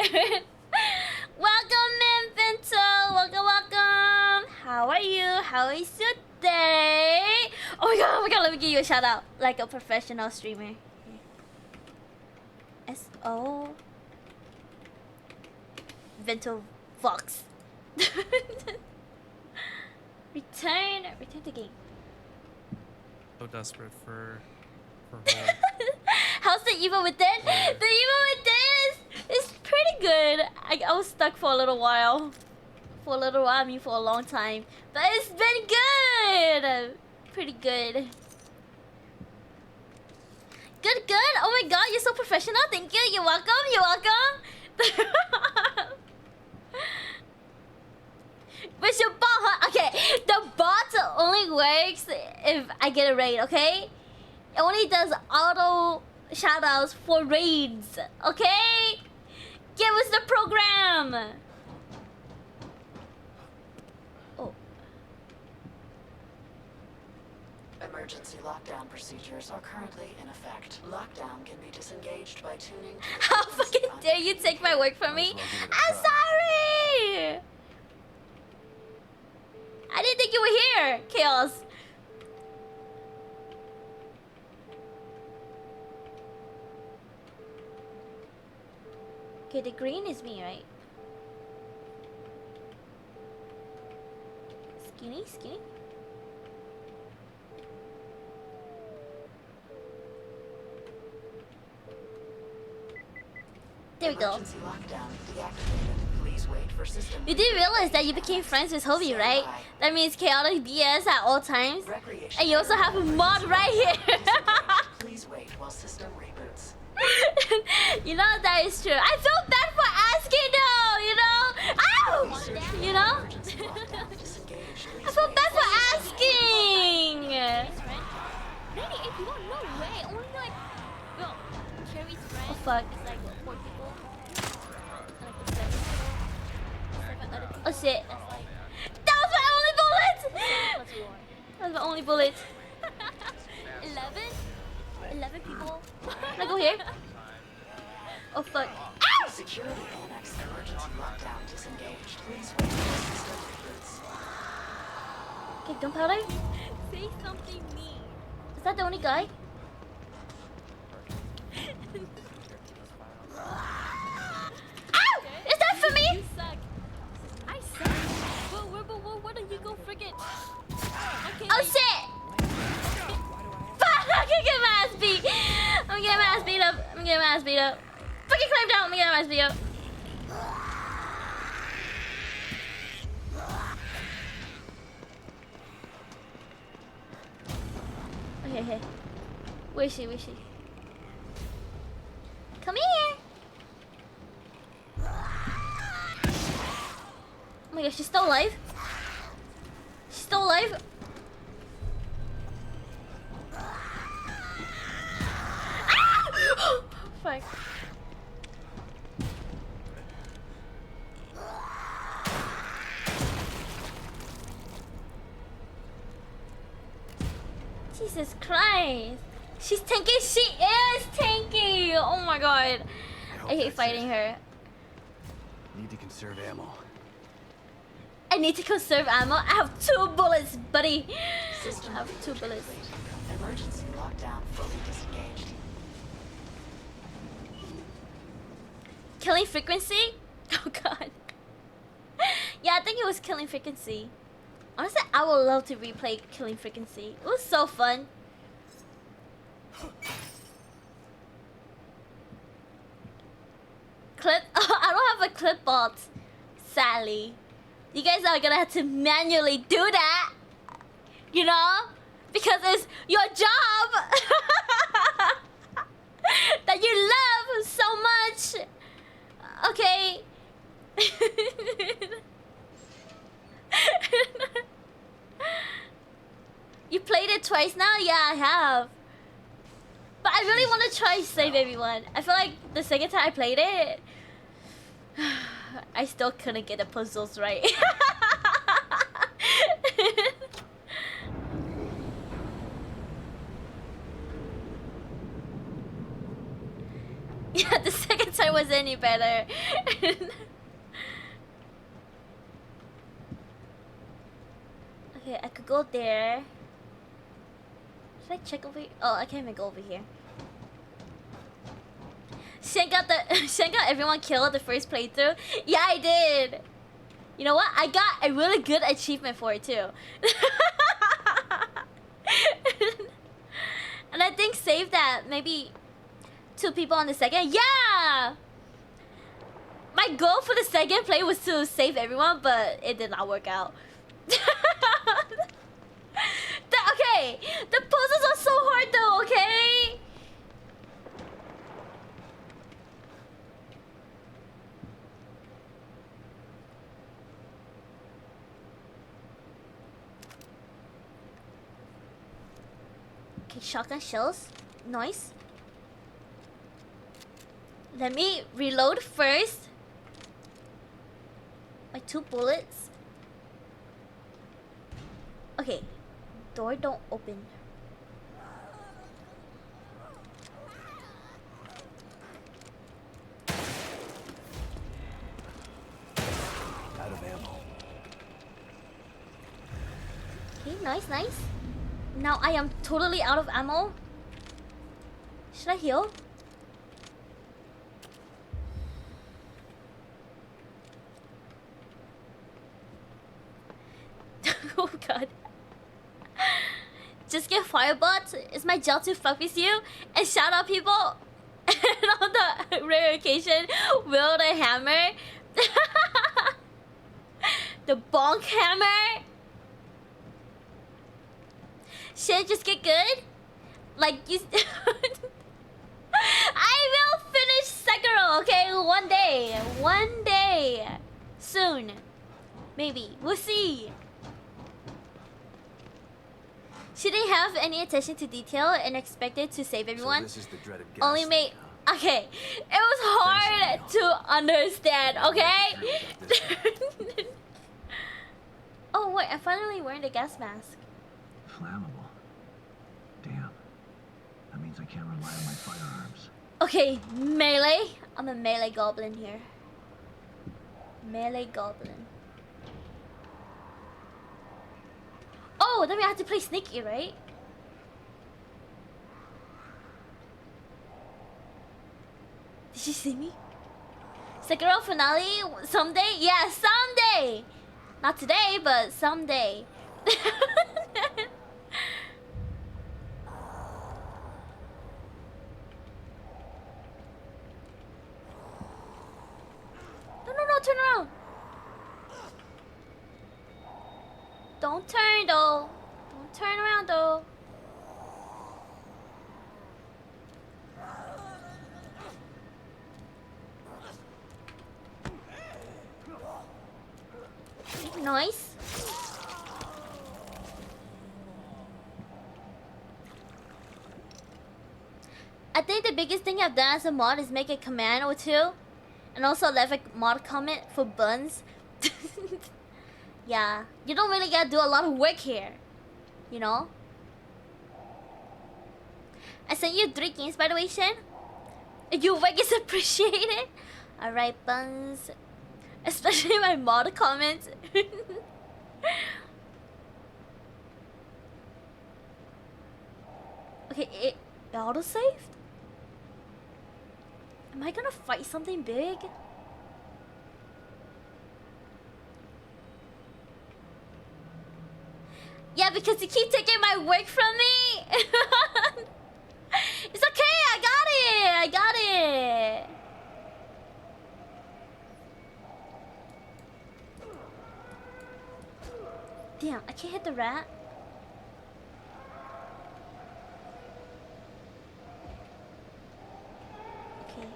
Welcome, Invento. Welcome. How are you? How is your day? Oh my god, let me give you a shout out. Like a professional streamer. S-O Vento Fox. Return to game. So desperate for How's the Evil Within? The Evil Within is pretty good. I was stuck for a little while. I mean for a long time. But it's been good. Pretty good. Good. Oh my god, you're so professional. Thank you. You're welcome. Where's your ball, huh? Okay, the only works if I get a raid, okay? It only does auto shoutouts for raids, okay? Give us the program. Oh. Emergency lockdown procedures are currently in effect. Lockdown can be disengaged by tuning to the How fucking dare you take my work from me? I'm sorry! I didn't think you were here, Chaos. Okay, the green is me, right? Skinny, skinny. There we go. Emergency lockdown deactivated. Please wait for system. You did realize that you became friends with Hobie, right? That means chaotic BS at all times. And you also have a mod right here. Please wait while system reboots. You know that is true. I feel bad for asking though, you know? Ow! You know? I feel bad for asking! Really, if you don't know way, only like, well, Cherry's friend. Oh fuck. It's like 4 people. Oh shit. That was my only bullet! That was my only bullet. 11? 11 people. Can I go here? Oh fuck. Ow! Security annex emergency lockdown disengaged. Please wait for system reboots. Okay, gunpowder? Say something mean. Is that the only guy? Ow! Is that for me? You suck. I suck. Where do you go friggin'? Okay, Oh shit! Fuck! I'm gonna get my ass beat! I'm gonna get my ass beat up. I'm gonna get my ass beat up. Fucking climb down! I'm gonna get my ass beat up. Okay, okay. Where is she? Where is she? Come here! Oh my gosh, she's still alive? She's still alive? Ah! Fuck. Jesus Christ. She's tanky. She is tanky. Oh my god. I hate fighting her. Need to conserve ammo. I need to conserve ammo. I have 2 bullets, buddy. System I have 2 bullets. Emergency lockdown fully disengaged. Killing frequency? Oh god. Yeah, I think it was killing frequency. Honestly, I would love to replay killing frequency. It was so fun. Clip? Oh, I don't have a clip bot. Sadly. You guys are gonna have to manually do that. You know? Because it's your job. That you love so much. Okay. You played it twice now? Yeah, I have. But I really want to try Save Everyone. I feel like the second time I played it, I still couldn't get the puzzles right. Yeah, the second time wasn't any better. Okay, I could go there. Should I check over here? Oh, I can't even go over here. Shen got everyone killed the first playthrough. Yeah, I did. You know what? I got a really good achievement for it too. And I think save that maybe 2 people on the second. Yeah. My goal for the second play was to save everyone, but it did not work out. Okay, the puzzles are so hard though, okay? Okay, shotgun shells. Nice. Let me reload first. My 2 bullets. Okay. Door don't open. Out of ammo. Okay, nice, nice. Now I am totally out of ammo. Should I heal? Oh god. Just get firebots. It's my job to fuck with you and shout out people. And on the rare occasion, wield a hammer. The bonk hammer. Should it just get good? Like you. I will finish Sekiro, okay? One day. One day. Soon. Maybe. We'll see. She didn't have any attention to detail and expected to save everyone. So this is the dreaded Only gas made. leak, huh? Okay. It was hard to understand, okay? Oh, wait. I'm finally wearing the gas mask. Flammable. Damn. That means I can't rely on my firearms. Okay, melee. I'm a melee goblin here. Melee goblin. Oh, that means I have to play sneaky, right? Did she see me? Sekiro finale someday? Yeah, someday! Not today, but someday. No, turn around. Don't turn though. Don't turn around though. Nice. I think the biggest thing I've done as a mod is make a command or two. And also leave a mod comment for buns. Yeah, you don't really gotta do a lot of work here. You know? I sent you 3 games by the way, Shin. Your work is appreciated. Alright, buns. Especially my mod comments. Okay, it auto-saved? Am I gonna fight something big? Yeah, because you keep taking my work from me. It's okay, I got it. I got it. Damn, I can't hit the rat. Okay.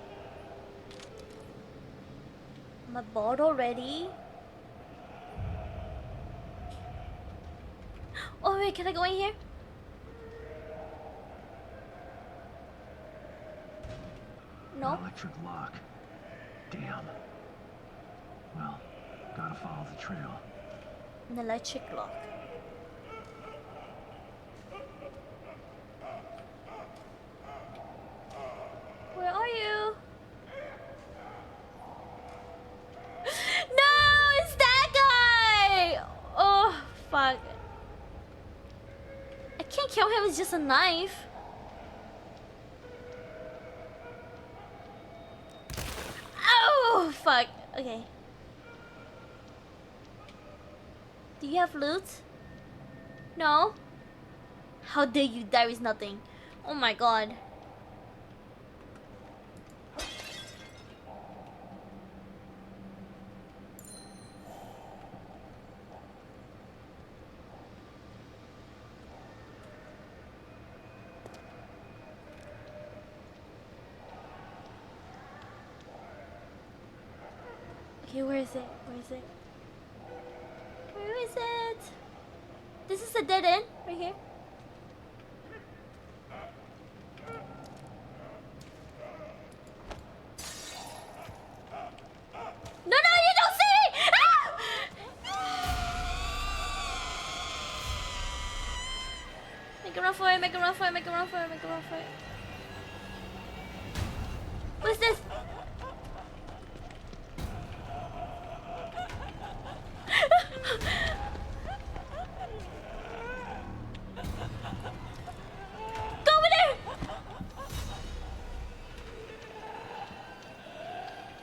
My bottle ready. Oh wait, can I go in here? No. An electric lock. Damn. Well, gotta follow the trail. An electric lock. Where are you? No, it's that guy! Oh, fuck. I can't kill him with just a knife. Oh, fuck. Okay. Do you have loot? No? How dare you die with nothing? Oh my god. Okay, where is it? Where is it? Where is it? This is a dead end, right here. Make a run for it, make a run for it, make a run for it, make a run for it. What's this? Go over there!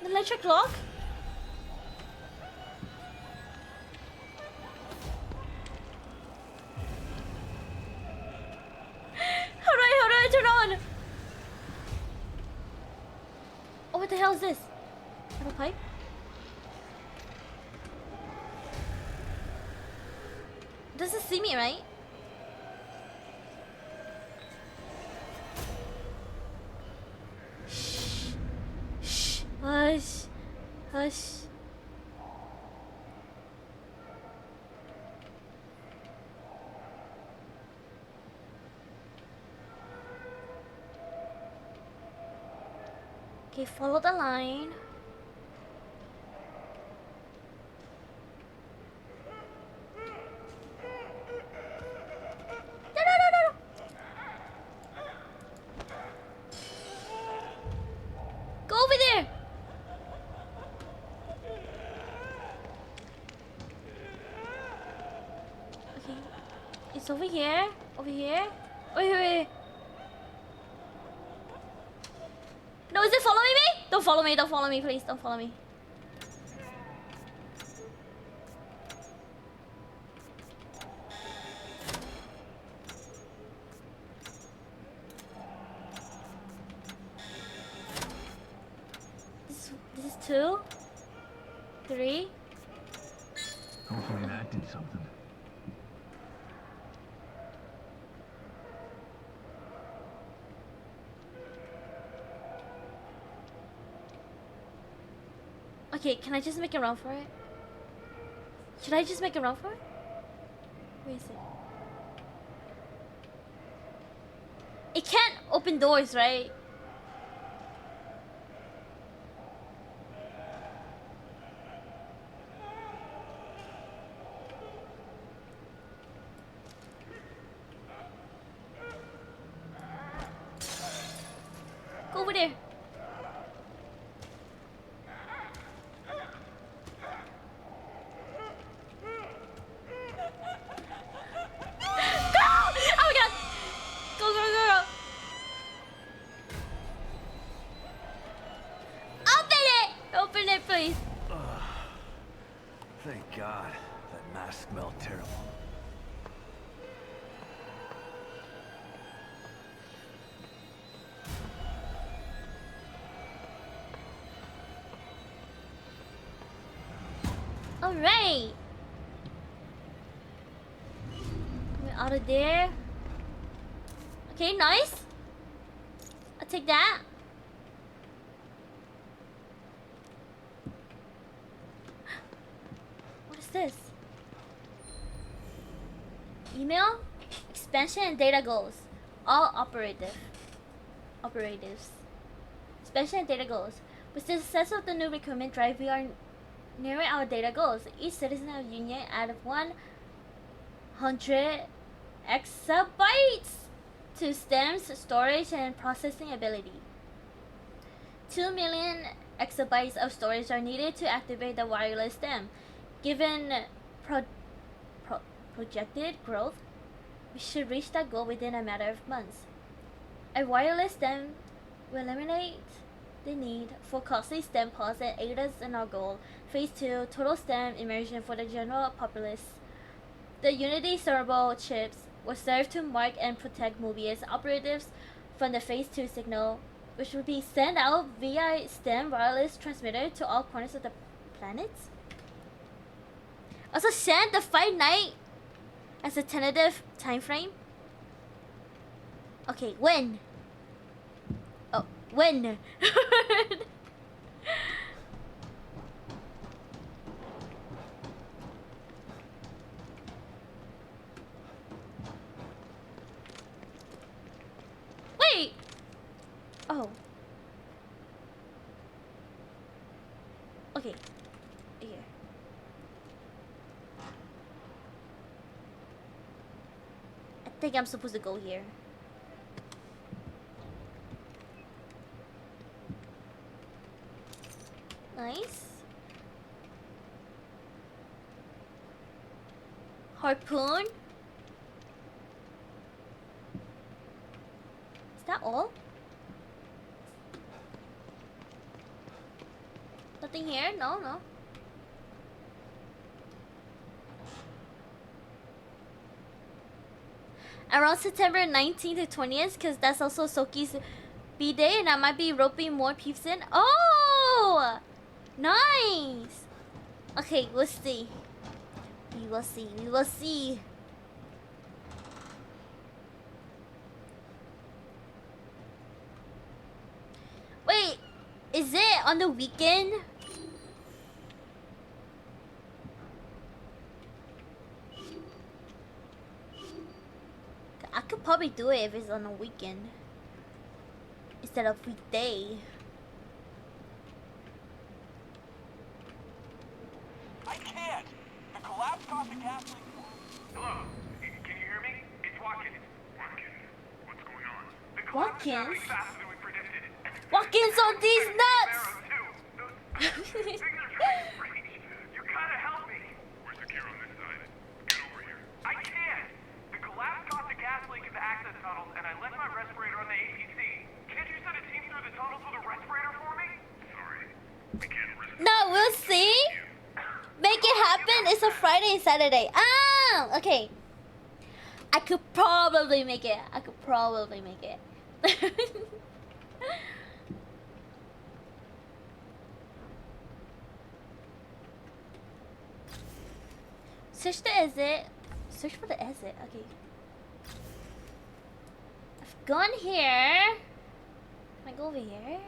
The electric lock? How do I turn on? Oh, what the hell is this? Is that a pipe? Doesn't see me, right? Shh. Shh. Hush. Hush. Okay, follow the line. No. Go over there. Okay, it's over here. Over here. Wait. No, is it following me? Don't follow me, please. Don't follow me. This is 2, 3. Hopefully that did something. Okay, can I just make a run for it? Should I just make a run for it? Where is it? It can't open doors, right? Go over there. Please. Thank God. That mask smelled terrible. Alright. We're out of there. Okay, nice. I'll take that. What is this? Email, expansion and data goals. All operatives. Expansion and data goals. With the success of the new recruitment drive, we are nearing our data goals. Each citizen of Union added 100 exabytes to STEM's storage and processing ability. 2 million exabytes of storage are needed to activate the wireless STEM. Given projected growth, we should reach that goal within a matter of months. A wireless STEM will eliminate the need for costly STEM pods and aid us in our goal. Phase 2, total STEM immersion for the general populace. The Unity cerebral chips will serve to mark and protect Mobius operatives from the Phase 2 signal, which will be sent out via STEM wireless transmitter to all corners of the planet. Also send the fight night as a tentative time frame. Okay, when? Oh, when? Wait! Oh. Okay. Here. think I'm supposed to go here. Nice. Harpoon. Is that all? Nothing here? No, no. Around September 19th to 20th, because that's also Soki's B-Day, and I might be roping more peeps in. Oh! Nice! Okay, we'll see. We will see. We will see. Wait, is it on the weekend? I could probably do it if it's on a weekend instead of weekday. I can't! The collapse caused the gas leak. Hello? Can you hear me? It's Watkins. Watkins? What's going on? The collapse is happening faster than we predicted. Watkins on these nuts! Things are trying to breach. You gotta help me. We're secure on this side. Get over here. I can't! The collapse caused a gas leak in the access tunnels, and I left my respirator on the APC. Can't you send a team through the tunnels with a respirator for me? Sorry. We can't risk it. No, we'll see. Make it happen. It's a Friday and Saturday. Ah, okay. I could probably make it. I could probably make it. Search the exit. Search for the exit. Okay. I've gone here. Can I go over here?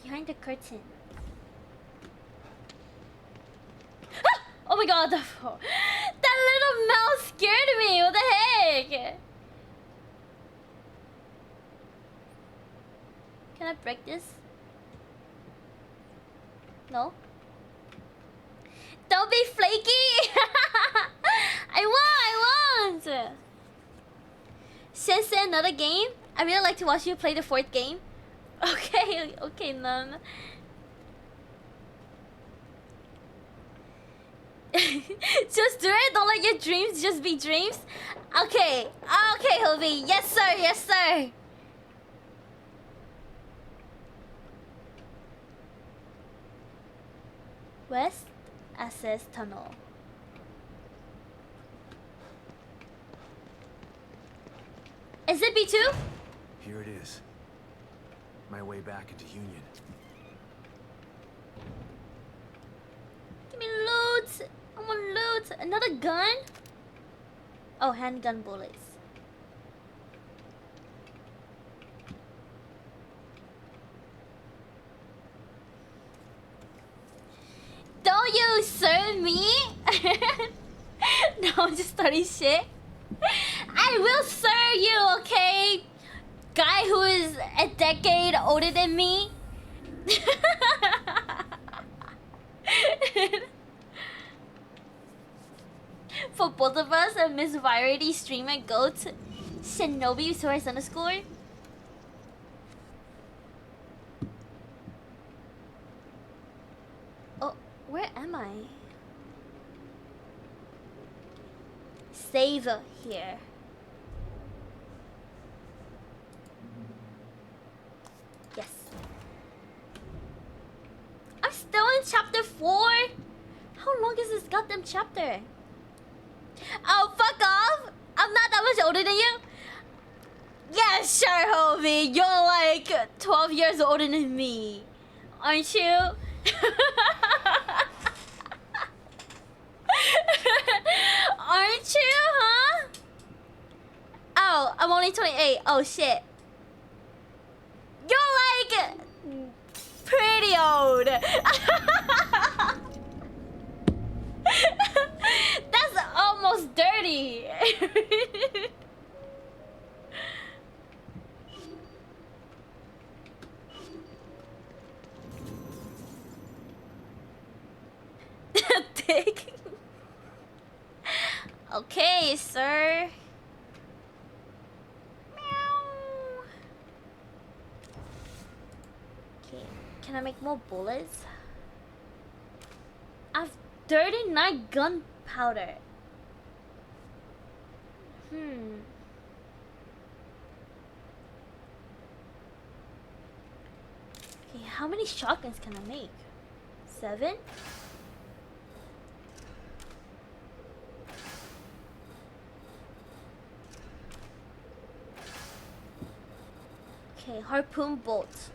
Behind the curtain. Ah! Oh my god, that little mouse scared me. What the heck? Can I break this? No? Don't be flaky! I want! Sensei, another game? I really like to watch you play the fourth game. Okay, okay, none. Just do it. Don't let your dreams just be dreams. Okay, okay, Hobie. Yes, sir. Yes, sir. West Access Tunnel. Is it B2? Here it is. My way back into Union. Give me loot. I want loot. Another gun? Oh, handgun bullets. Don't you serve me? No, I'm just starting shit. I will serve you, okay? Guy who is a decade older than me. For both of us, a Miss Variety streamer goat Shinobi Source underscore. Oh, where am I? Save here. Yes. I'm still in chapter 4. How long is this goddamn chapter? Oh, fuck off! I'm not that much older than you. Yeah, sure, Hobie. You're like 12 years older than me, aren't you? Aren't you, huh? Oh, I'm only 28. Oh, shit. You're like pretty old. That's almost dirty. Dick. Okay, sir. Meow. Okay, can I make more bullets? I have 39 gunpowder. Okay, how many shotguns can I make? 7? Okay, harpoon bolt.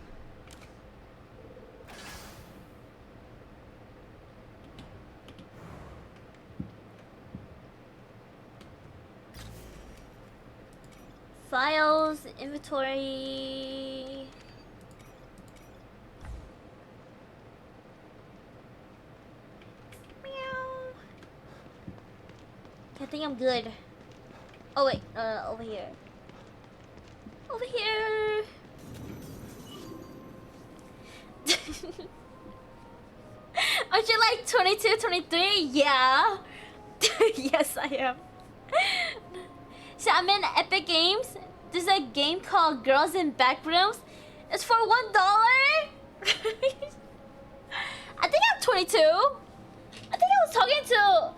Files, inventory. Meow. I think I'm good. Oh wait, over here. Over here. Aren't you like 22, 23? Yeah. Yes, I am. So I'm in Epic Games. There's a game called Girls in Backrooms. It's for $1. I think I'm 22. I think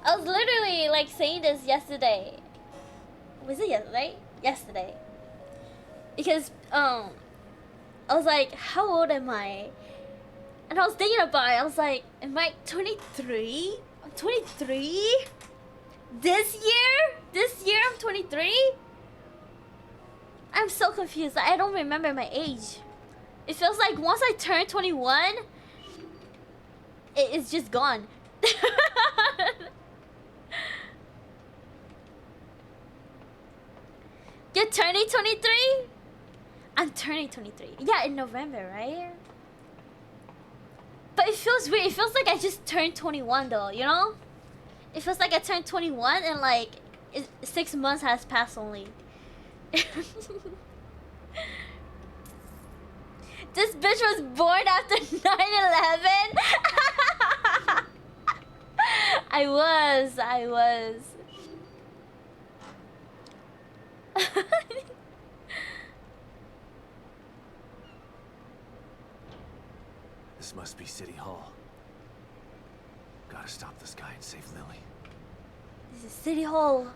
I was literally like saying this yesterday. Was it yesterday? Yesterday. Because I was like, how old am I? And I was thinking about it. I was like, am I 23? I'm 23? This year? This year I'm 23? I'm so confused. I don't remember my age. It feels like once I turn 21, it's just gone. You're turning 23? I'm turning 23. Yeah, in November, right? But it feels weird. It feels like I just turned 21 though, you know? It feels like I turned 21 and like 6 months has passed only. This bitch was born after 9/11. I was. This must be City Hall. Gotta stop this guy and save Lily. This is City Hall.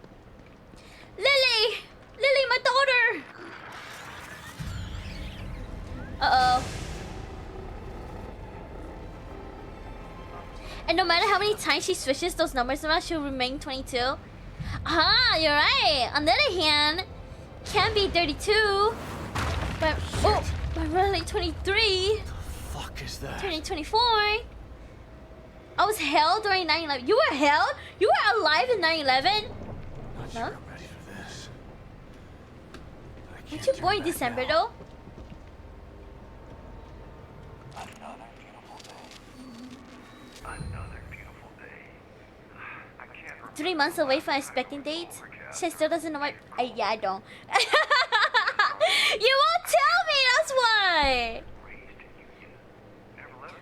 Lily! Lily, my daughter! Uh-oh. And no matter how many times she switches those numbers around, she'll remain 22. Ah, you're right. On the other hand, can be 32. But, oh, but really 23. Fuck is that? Turning 24. I was held during 9/11. You were held? You were alive in 9/11? Not sure I'm ready for this. Weren't you born in December though? Another beautiful day. Another beautiful day. I can't remember. 3 months away from expecting date. She still doesn't know my. Yeah, I don't. You won't tell me. That's why.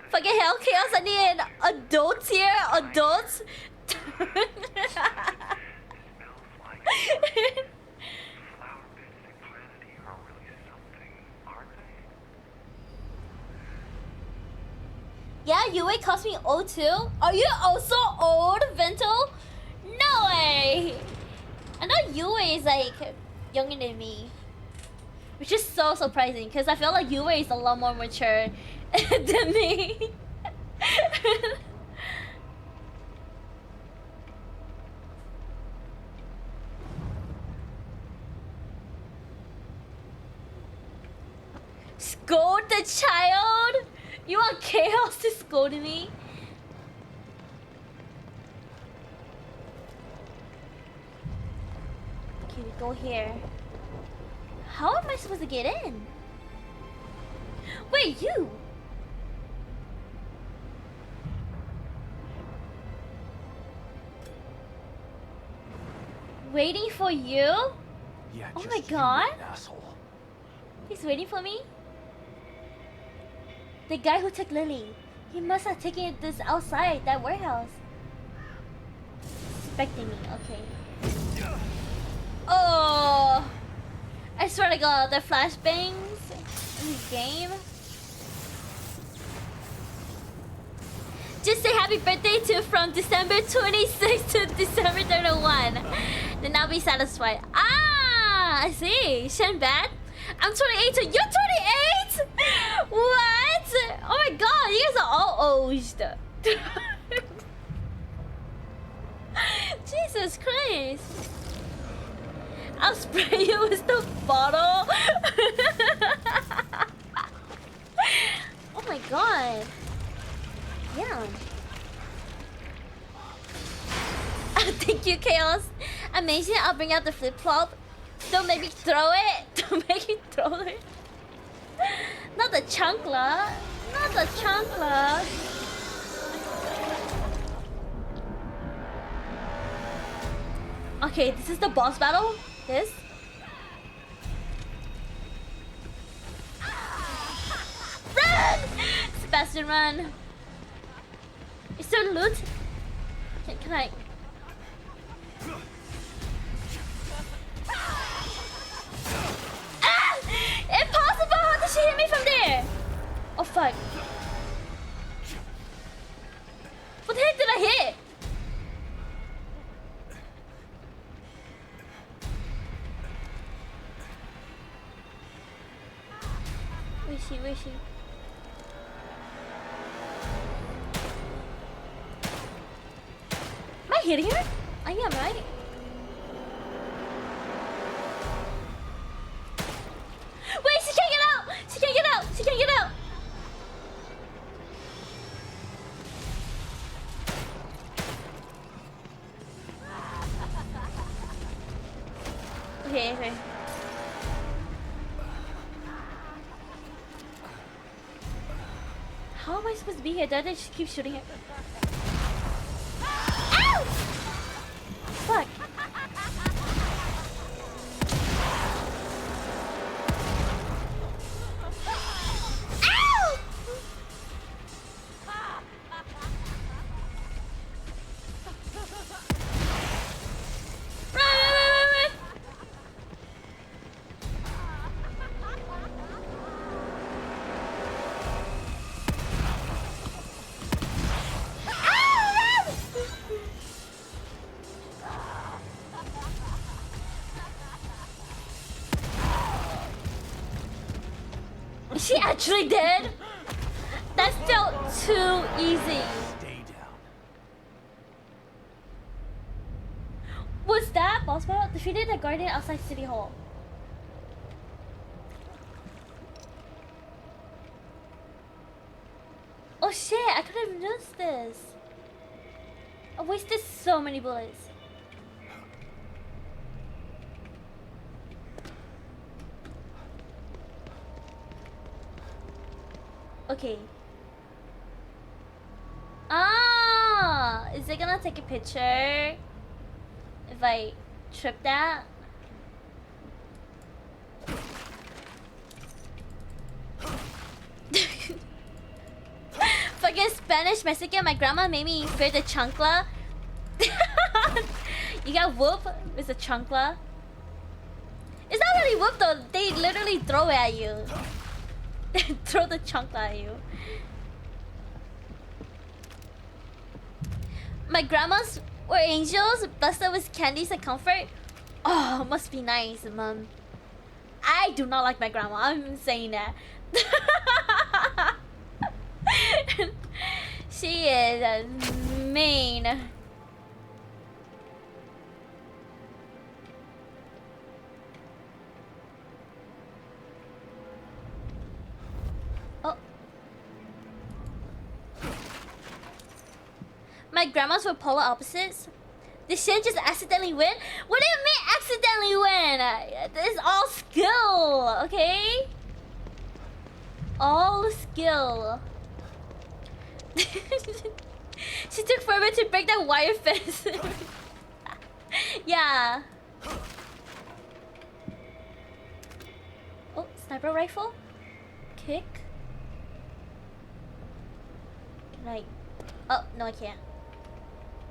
Fucking hell, chaos! I need adults here. Adults. Yeah, Yue calls me old too. Are you also old, Vento? No way! I know Yue is like younger than me. Which is so surprising because I feel like Yue is a lot more mature than me. Scold the child? You want chaos to scold me? Okay, we go here. How am I supposed to get in? Wait, you! Waiting for you? Yeah, oh just my you, god. asshole. He's waiting for me? The guy who took Lily. He must have taken this outside that warehouse. expecting me. Okay. Oh! I swear to God, the flashbangs in this game. Just say happy birthday to from December 26th to December 31. Then I'll be satisfied. Ah, I see. Shen bad. I'm 28 too. You're 28? What? Oh my God, you guys are all aged. Jesus Christ. I'll spray you with the bottle. Oh my God. Yeah. Thank you, Chaos. Amazing. I'll bring out the flip flop. Don't make me throw it. Don't make me throw it. Not the chunkla. Not the chunkla. Okay, this is the boss battle. This. Run! Sebastian, run. Is there loot? Can I? Ah! Impossible! How did she hit me from there? Oh fuck. What the heck did I hit? Where is she? Where is she? Am I hitting her? I am, right? Wait, she can't get out! She can't get out! She can't get out! Okay, okay. How am I supposed to be here? Did I just keep shooting it? Ow! Fuck. Ow! Run! She actually did? That felt too easy. Stay down. Was that boss battle? Defeated the guardian outside City Hall. Oh shit, I could have missed this. I wasted so many bullets. Okay. Ah, is it gonna take a picture if I trip that? Fucking Spanish Mexican, my grandma made me fear the chancla. You got whoop with the chancla. It's not really whoop though, they literally throw it at you. Throw the chunk at you. My grandmas were angels, blessed with candies and comfort. Oh, must be nice, mom. I do not like my grandma. I'm saying that. She is mean. My grandmas were polar opposites. Did Shin just accidentally win? What do you mean accidentally win? It's all skill, okay? All skill. She took forever to break that wire fence. Yeah. Oh, sniper rifle? Kick? Can I... Oh, no I can't.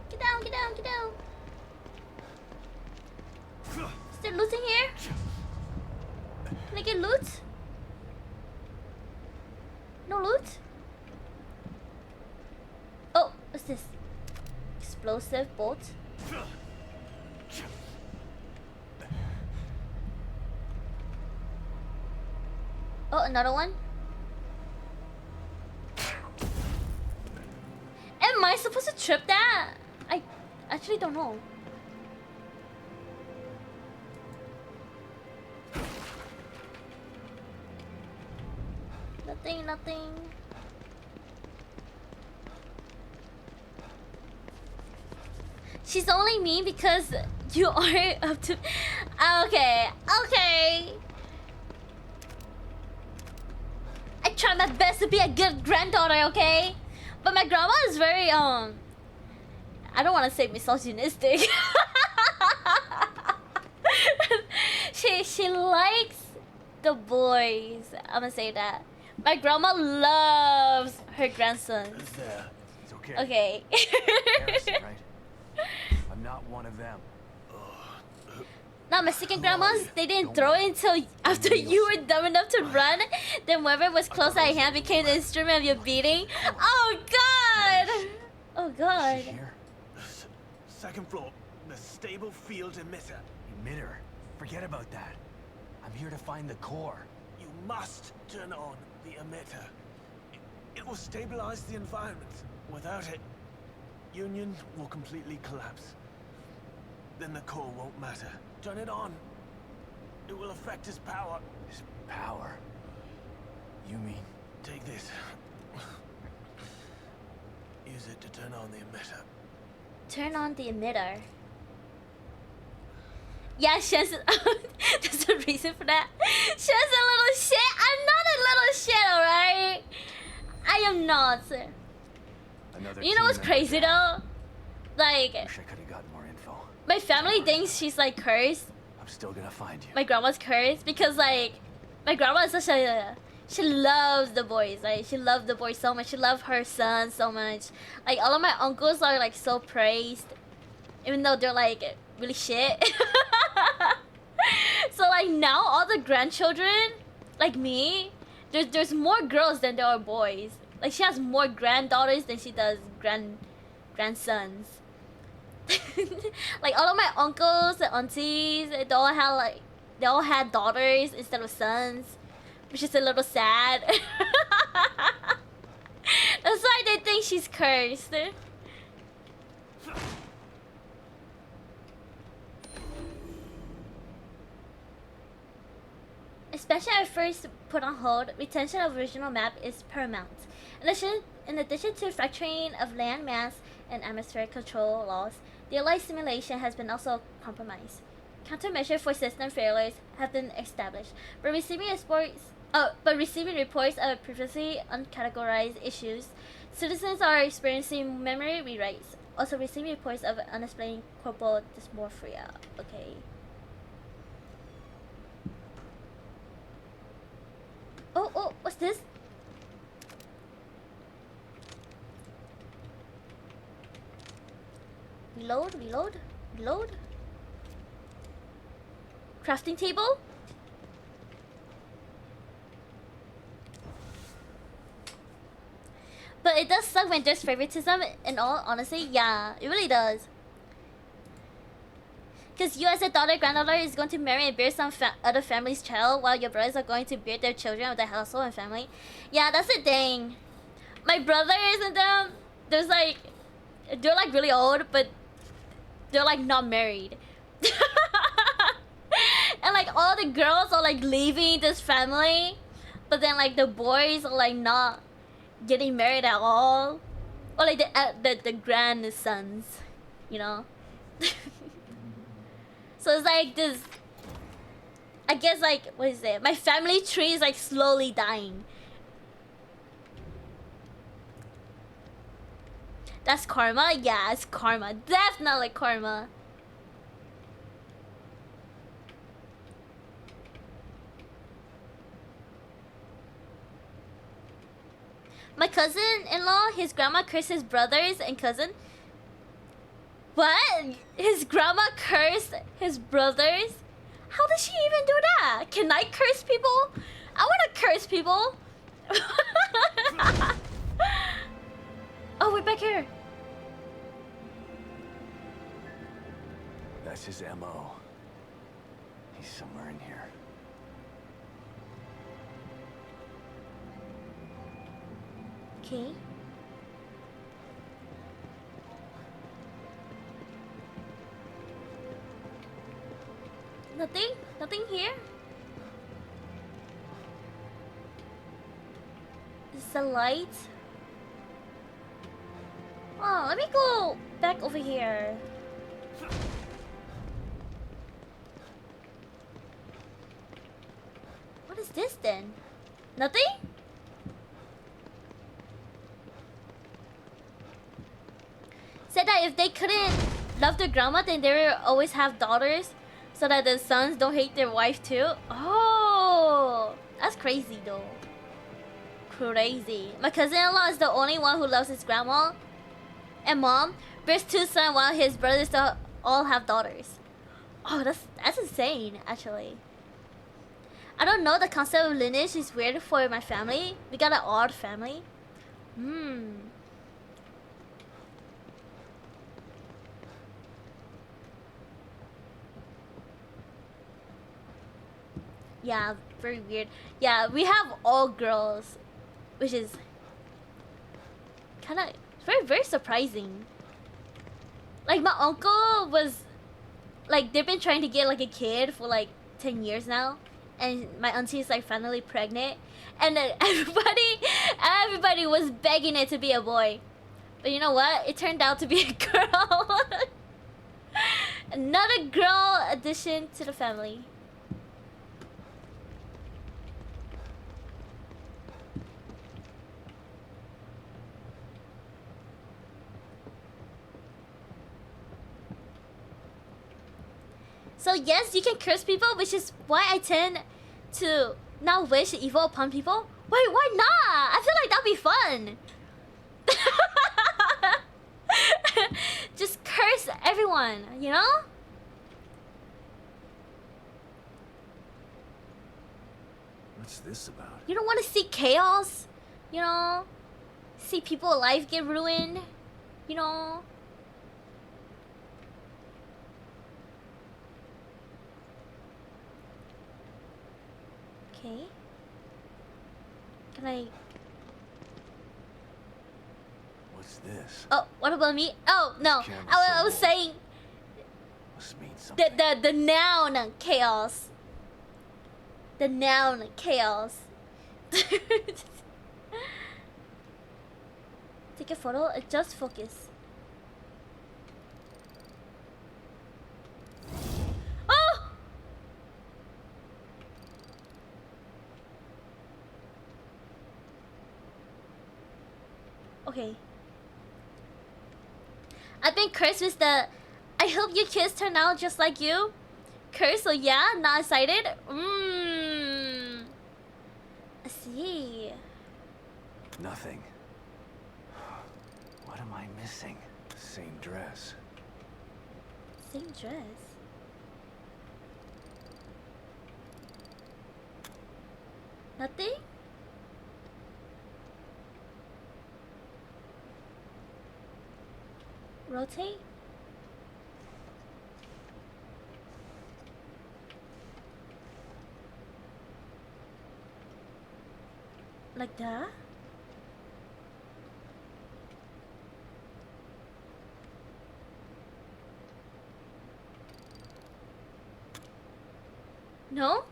Get down, get down, get down. get loot in here? Can I get loot? No loot? Oh, what's this? Explosive bolt? Oh, another one? Am I supposed to trip that? I actually don't know. Nothing. She's only mean because you are up to... Okay. I try my best to be a good granddaughter, okay? But my grandma is very, I don't want to say misogynistic. She likes the boys. I'm gonna say that. My grandma loves her grandsons. It's okay. Okay. Harrison, right? I'm not one of them. Now my second grandmas, they didn't throw it until after you were dumb enough to run. Then whoever was close at hand became the instrument of your beating. Oh God! Oh God. Here? Second floor, the stable field emitter. Emitter? Forget about that. I'm here to find the core. You must turn on the emitter. It will stabilize the environment. Without it, Union will completely collapse. Then the core won't matter. Turn it on. It will affect his power. His power? You mean? Take this. Use it to turn on the emitter. Turn on the emitter. Yeah, there's a reason for that. She's a little shit. I'm not a little shit, alright? I am not. You know what's crazy though? Like, wish I could have gotten more info. My family thinks she's like cursed. I'm still gonna find you. My grandma's cursed because like my grandma is such a she loves the boys. Like she loved the boys so much. She loved her son so much. Like all of my uncles are like so praised, even though they're like really shit. So like now all the grandchildren, like me, there's more girls than there are boys. Like she has more granddaughters than she does grandsons. Like all of my uncles and aunties, they all had daughters instead of sons, which is a little sad. That's why they think she's cursed. Especially at first put on hold, retention of original map is paramount. In addition to fracturing of land mass and atmospheric control laws, the Allied simulation has been also compromised. Countermeasures for system failures have been established, but receiving reports of previously uncategorized issues, citizens are experiencing memory rewrites. Also receiving reports of unexplained corporal dysmorphia. Okay. Oh, what's this? Reload. Crafting table? But it does suck when there's favoritism, in all honesty. Yeah, it really does. Because you as a daughter, granddaughter is going to marry and bear some other family's child, while your brothers are going to bear their children of the household and family. Yeah, that's the thing. My brothers and them, they're like really old, but they're like not married. And like all the girls are like leaving this family, but then like the boys are like not getting married at all, or like the grandsons, you know. So it's like this, I guess, like, what is it? My family tree is like slowly dying. That's karma? Yeah, it's karma. Definitely karma. My cousin-in-law, his grandma cursed his brothers and cousin. What? His grandma cursed his brothers? How does she even do that? Can I curse people? I want to curse people. Oh, we're back here. That's his MO. He's somewhere in here. Okay. Nothing? Nothing here? Is the light? Oh, let me go back over here. What is this then? Nothing? Said that if they couldn't love their grandma, then they will always have daughters, so that the sons don't hate their wife too. Oh, that's crazy though. Crazy. My cousin-in-law is the only one who loves his grandma and mom. Bears 2 sons while his brothers all have daughters. Oh, that's insane actually. I don't know, the concept of lineage is weird for my family. We got an odd family. Yeah, very weird. Yeah, we have all girls, which is kind of very surprising. Like my uncle was like, they've been trying to get like a kid for like 10 years now, and my auntie is like finally pregnant, and then everybody was begging it to be a boy, but you know what, it turned out to be a girl. Another girl addition to the family. So yes, you can curse people, which is why I tend to not wish evil upon people. Wait, why not? I feel like that'd be fun. Just curse everyone, you know? What's this about? You don't want to see chaos, you know? See people's life get ruined, you know? Okay. Can I... What's this? Oh, what about me? Oh, no. I was saying... Must mean something. The noun chaos. The noun chaos. Take a photo, adjust focus. Oh! Okay. I've been cursed with the I hope your kids turn out just like you. Curse, so yeah, not excited. I see. Nothing. What am I missing? Same dress. Same dress. Nothing? Rotate? Like that? No?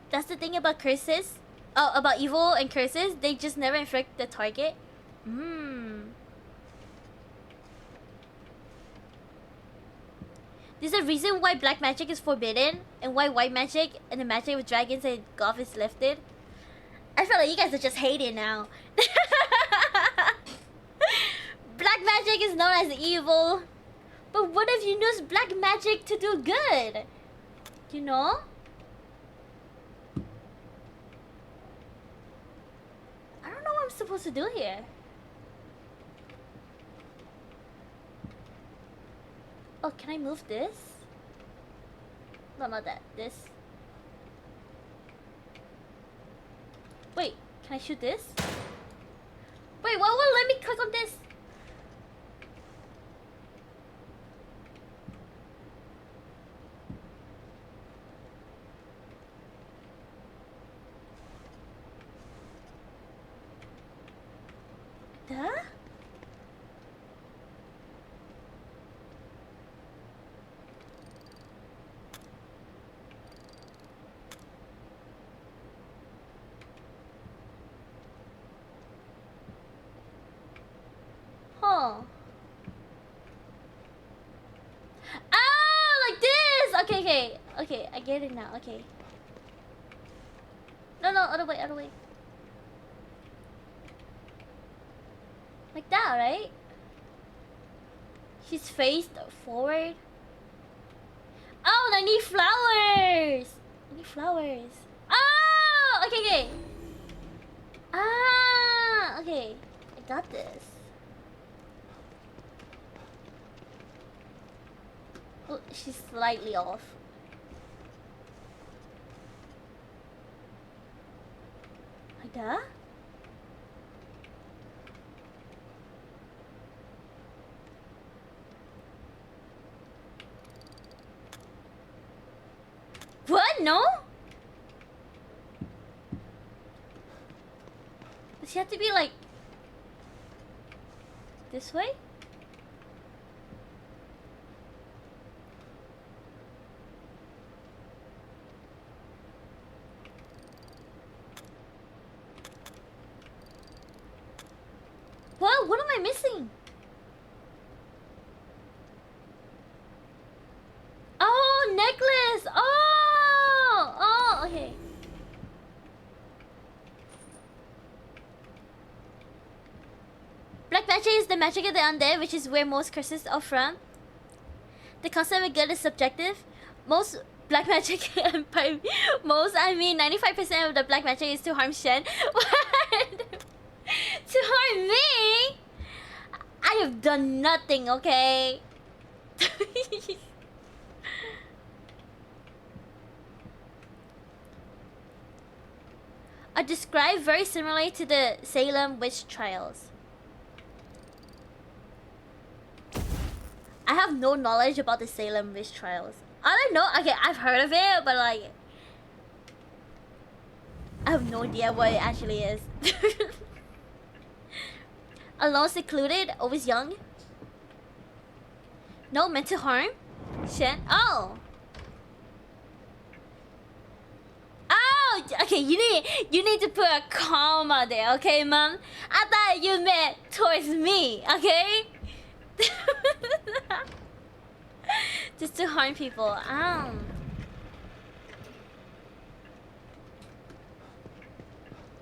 That's the thing about curses. Oh, about evil and curses. They just never inflict the target. There's a reason why black magic is forbidden and why white magic and the magic with dragons and goth is lifted. I feel like you guys are just hating now. Black magic is known as evil. But what if you use black magic to do good? You know? I don't know what I'm supposed to do here. Oh, can I move this? No, not that. This. Wait, can I shoot this? Wait, what will let me click on this? Duh? Huh. Ah, like this! Okay, okay. Okay, I get it now. Okay. No, no, other way, other way. Like that, right? She's faced forward. Oh, I need flowers! I need flowers. Oh! Okay, okay. Ah, okay. I got this. Oh, she's slightly off. Like that? What? No? Does she have to be like this way? What? What am I missing? Oh, necklace! Oh! Oh, okay. Black magic is the magic of the undead, which is where most curses are from. The concept of good is subjective. Most black magic, by most I mean 95% of the black magic is to harm Shen. What? To harm me? I have done nothing, okay? Are described very similarly to the Salem witch trials. I have no knowledge about the Salem witch trials. All I know, okay, I've heard of it, but like, I have no idea what it actually is. Alone, secluded, always young. No mental harm. Shen. Oh. Oh, okay. You need to put a comma there, okay, Mom? I thought you meant towards me, okay? Just to harm people.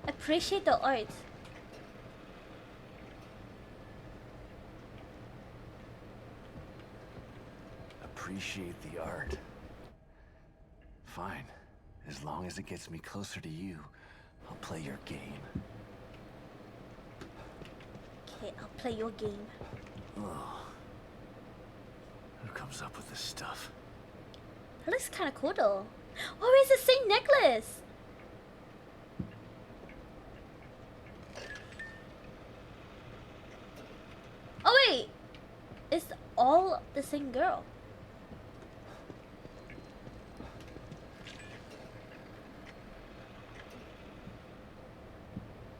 Appreciate the art. Appreciate the art. Fine. As long as it gets me closer to you, I'll play your game. Okay, I'll play your game. Oh. Who comes up with this stuff? That looks kind of cool though. Oh, it's the same necklace. Oh wait, it's all the same girl.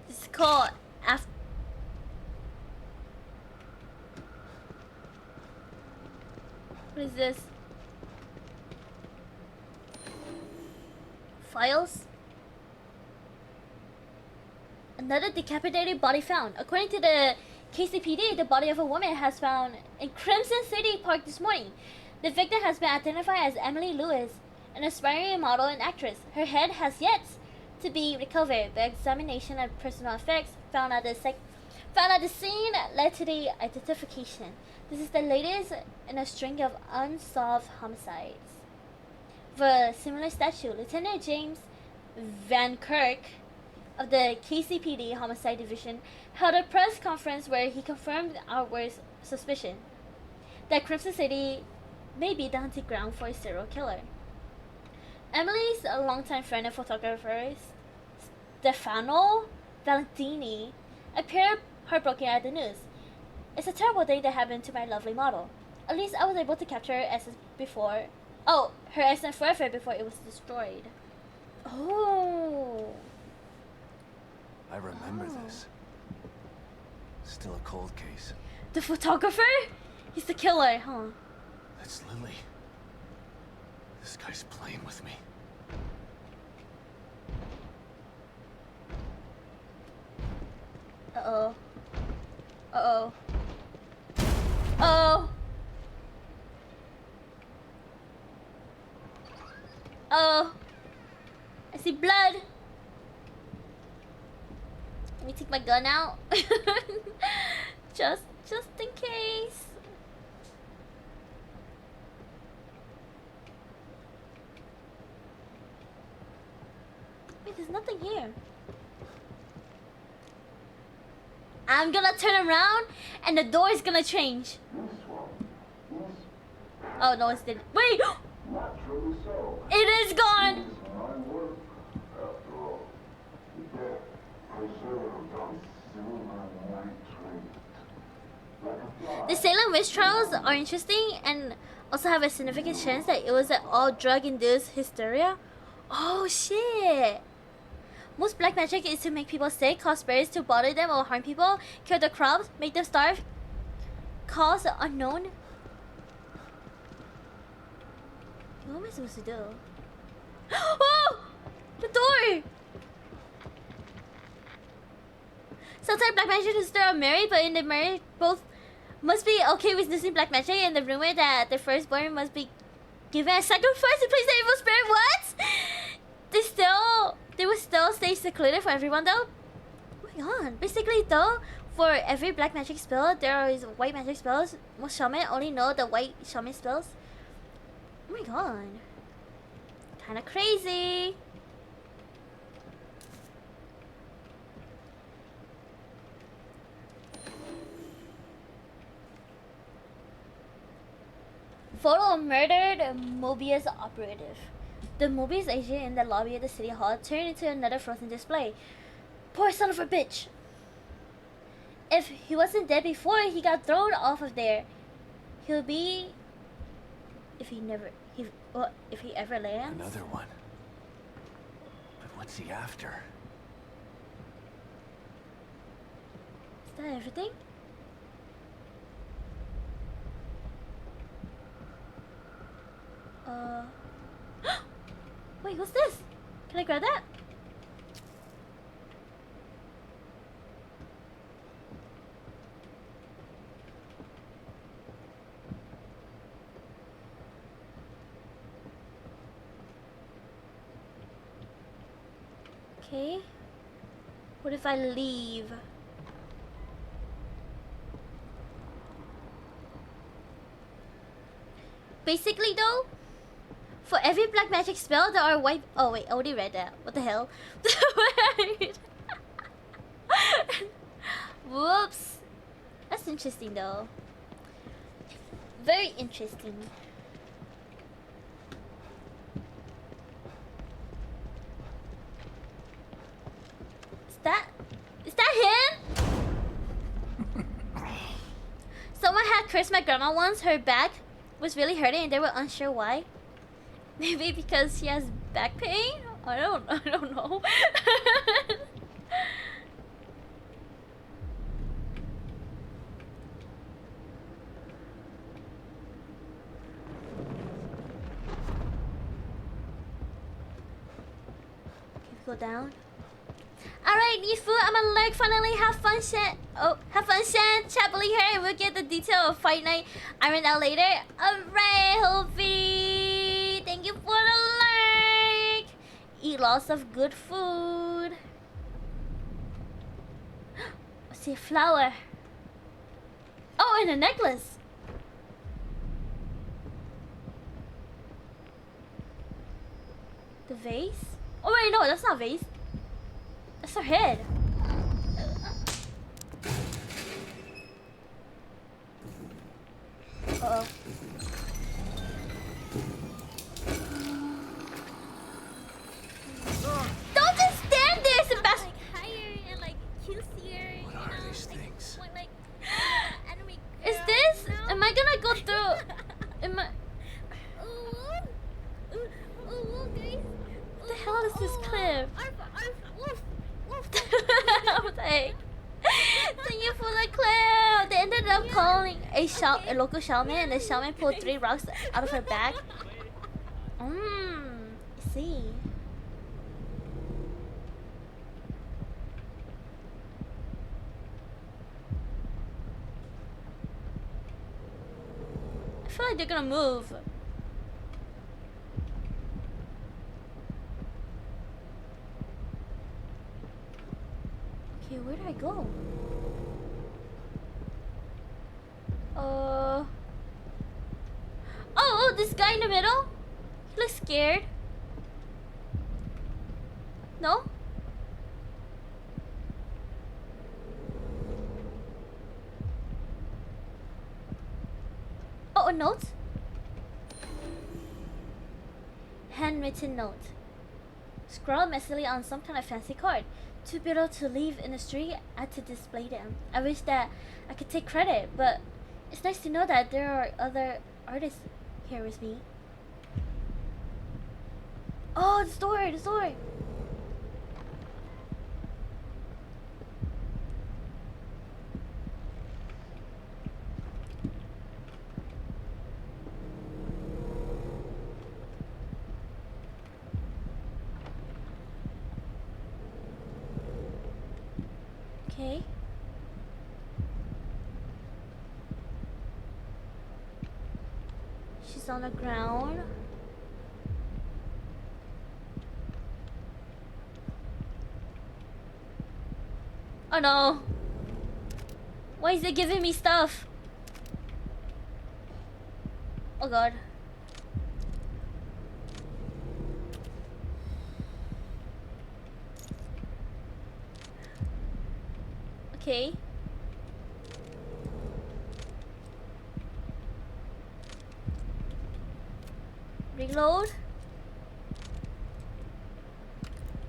It's called after. What is this? Files? Another decapitated body found. According to the KCPD, the body of a woman has found in Crimson City Park this morning. The victim has been identified as Emily Lewis, an aspiring model and actress. Her head has yet to be recovered, but examination of personal effects found at the scene led to the identification. This is the latest in a string of unsolved homicides. For a similar statute, Lieutenant James Van Kirk of the KCPD Homicide Division held a press conference where he confirmed our worst suspicion that Crimson City may be the hunting ground for a serial killer. Emily's a longtime friend and photographer, Stefano Valentini, appeared heartbroken at the news. It's a terrible thing that happened to my lovely model. At least I was able to capture her essence before. Oh, her essence forever before it was destroyed. Oh. I remember this. Still a cold case. The photographer? He's the killer, huh? It's Lily. This guy's playing with me. Uh-oh. Uh-oh. Uh-oh. Oh. I see blood. Let me take my gun out. just in case. Wait, there's nothing here. I'm gonna turn around and the door is gonna change. Oh no, it's didn't. Wait! It is gone! The Salem witch trials are interesting and also have a significant chance that it was an all drug-induced hysteria. Oh shit! Most black magic is to make people sick, cause spirits to bother them or harm people, kill the crops, make them starve, cause unknown. What am I supposed to do? Oh! The door! Sometimes black magic and sister are married, but in the marriage both must be okay with using black magic, and the rumor that the firstborn must be given a sacrifice to please the evil spirit. What? They will still stay secluded for everyone though? Oh my god. Basically though, for every black magic spell, there is white magic spells. Most shaman only know the white shaman spells. Oh my god. Kinda crazy. Photo of murdered Mobius operative. The Mobius agent in the lobby of the city hall turned into another frozen display. Poor son of a bitch. If he wasn't dead before he got thrown off of there, he'll be. If he ever lands. Another one. But what's he after? Is that everything? Wait, what's this? Can I grab that? Okay. What if I leave? Basically though, for every black magic spell there are white. Oh wait, I already read that. What the hell? Whoops. That's interesting though. Very interesting. Is that him? Someone had cursed my grandma once. Her back was really hurting and they were unsure why. Maybe because she has back pain? I don't know. Go down. Alright, Nifu, I'm gonna like finally have fun, Shan. Oh, have fun, Shan. Chappily here, and we'll get the detail of Fight Night Iron out later. Alright, Hovi. Thank you for the like. Eat lots of good food. I see a flower. Oh, and a necklace. The vase? Oh wait, no, that's not vase. That's her head. Uh-oh. enemies. Enemy. Is this? Am I gonna go through? Am I? What the hell is this clip? What the heck? Thank you for the clip. They ended up calling a local shaman, and the shaman pulled 3 rocks out of her bag. I see. I feel like they're gonna move. Okay, where do I go? Oh, this guy in the middle? He looks scared. No? Oh, a note? Handwritten note. Scrawled messily on some kind of fancy card. Too bitter to leave in the street, I had to display them. I wish that I could take credit, but it's nice to know that there are other artists here with me. Oh, the door, the door! Okay. She's on the ground. Oh no! Why is it giving me stuff? Oh god. Okay. Reload.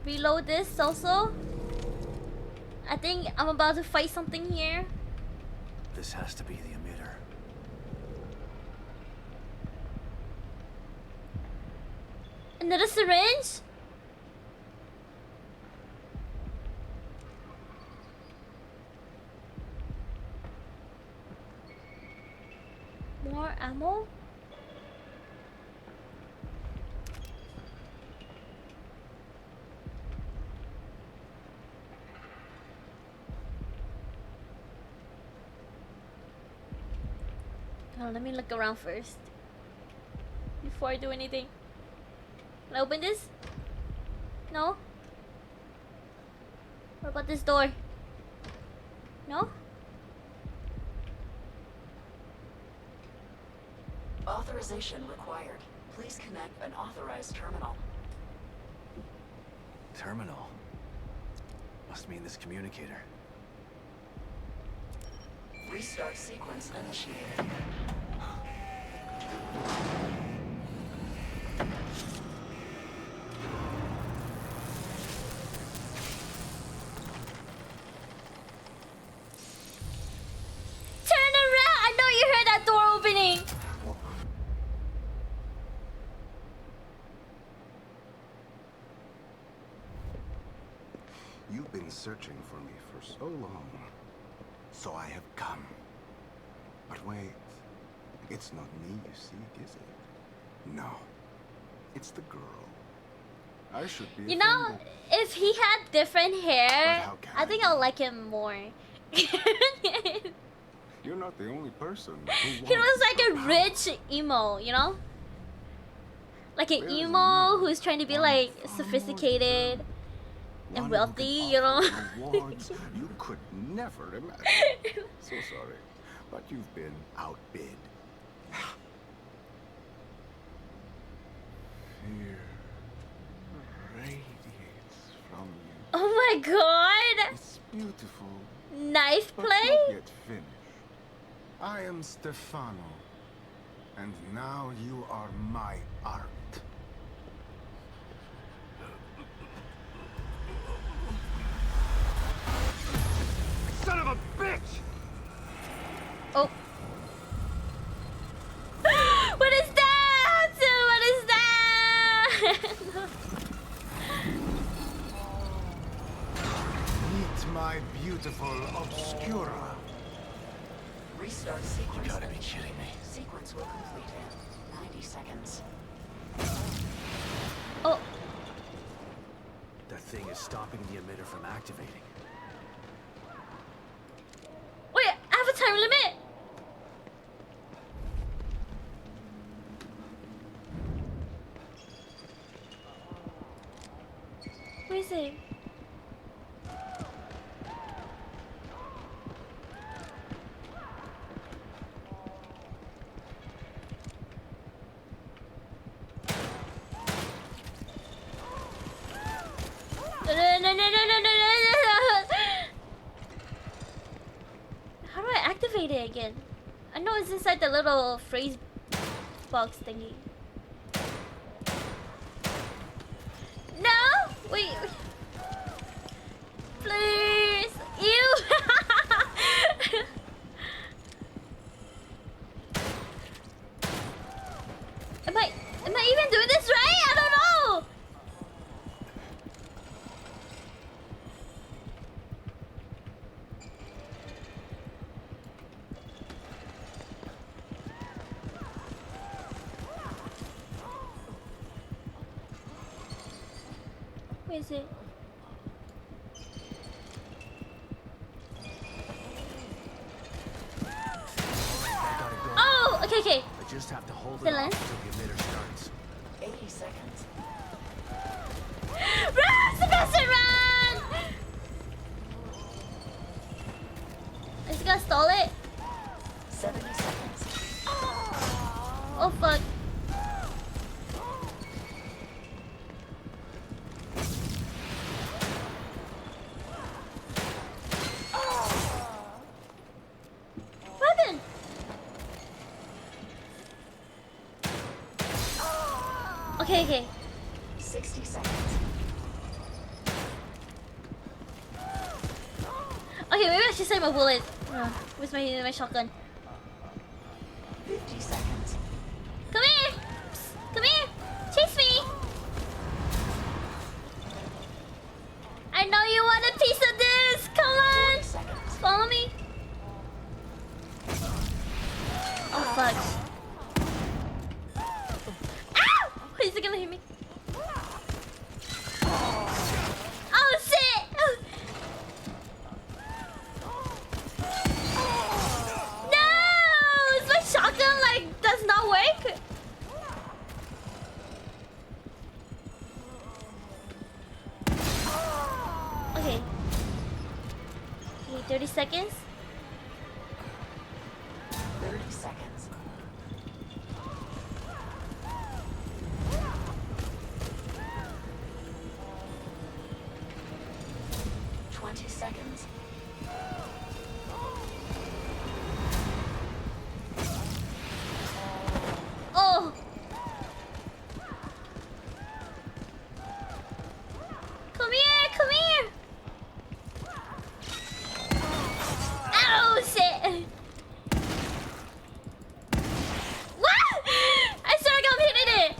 Reload this also. I think I'm about to fight something here. This has to be the emitter. Another syringe? More ammo? Oh, let me look around first before I do anything. Can I open this? No? What about this door? No? Authorization required. Please connect an authorized terminal. Terminal? Must mean this communicator. Restart sequence initiated. Turn around! I know you heard that door opening! You've been searching for me for so long. So I have come. But wait, it's not me you seek, is it? No, it's the girl. I should be You know, offended. if he had different hair, how can I think I'll like him more. You're not the only person He was like a rich emo, you know? Like an emo who's trying to be like sophisticated and wealthy, you know? rewards you could never imagine. So sorry, but you've been outbid. Fear radiates from you. Oh my god! It's beautiful. Knife But play? not yet finished. I am Stefano, and now you are my art. Son of a bitch! Oh. What is that? What is that? Meet my beautiful Obscura. Restart sequence. You gotta be kidding me. Sequence will complete in 90 seconds. Oh. That thing is stopping the emitter from activating. Wait, I have a time limit. Where is it? No. How do I activate it again? I know it's inside the little phrase box thingy. No! Wait. Please! Ew! Am I even doing this right? I don't know! Where is it? Oh, okay. I just have to hold The it off lens? until the emitter starts. 80 seconds. Run, Sebastian, run! I just gotta stall it. 70 seconds. Oh fuck. What happened? Okay. 60 seconds. Okay, maybe I should save my bullet. Where's my shotgun? 50 seconds. Come here! Psst, come here! Chase me! I know you want a piece of this! Come on! Follow me! Oh fuck. Ow! Is it gonna hit me? Oh shit! No! Is my shotgun like does not work? Okay. 30 seconds. 30 seconds. Seconds. Oh! Come here! Ow, shit! What? I swear I'm hitting it!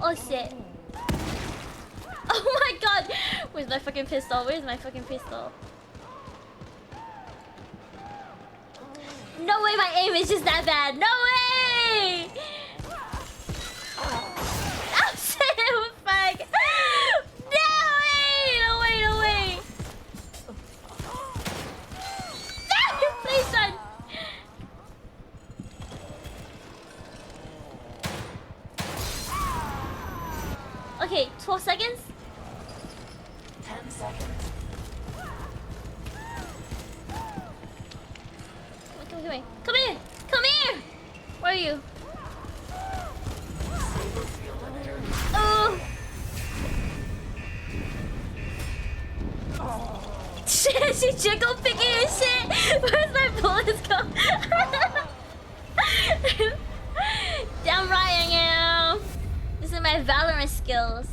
Oh shit. Oh my god! Where's my fucking pistol? No way my aim is just that bad. No way! Oh shit, fuck! No way! Please run! Okay, 12 seconds? 10 seconds. Come here! Where are you? Oh! Shit, she jiggle picking and shit! Where's my bullets go? Damn right I am! This is my Valorant skills.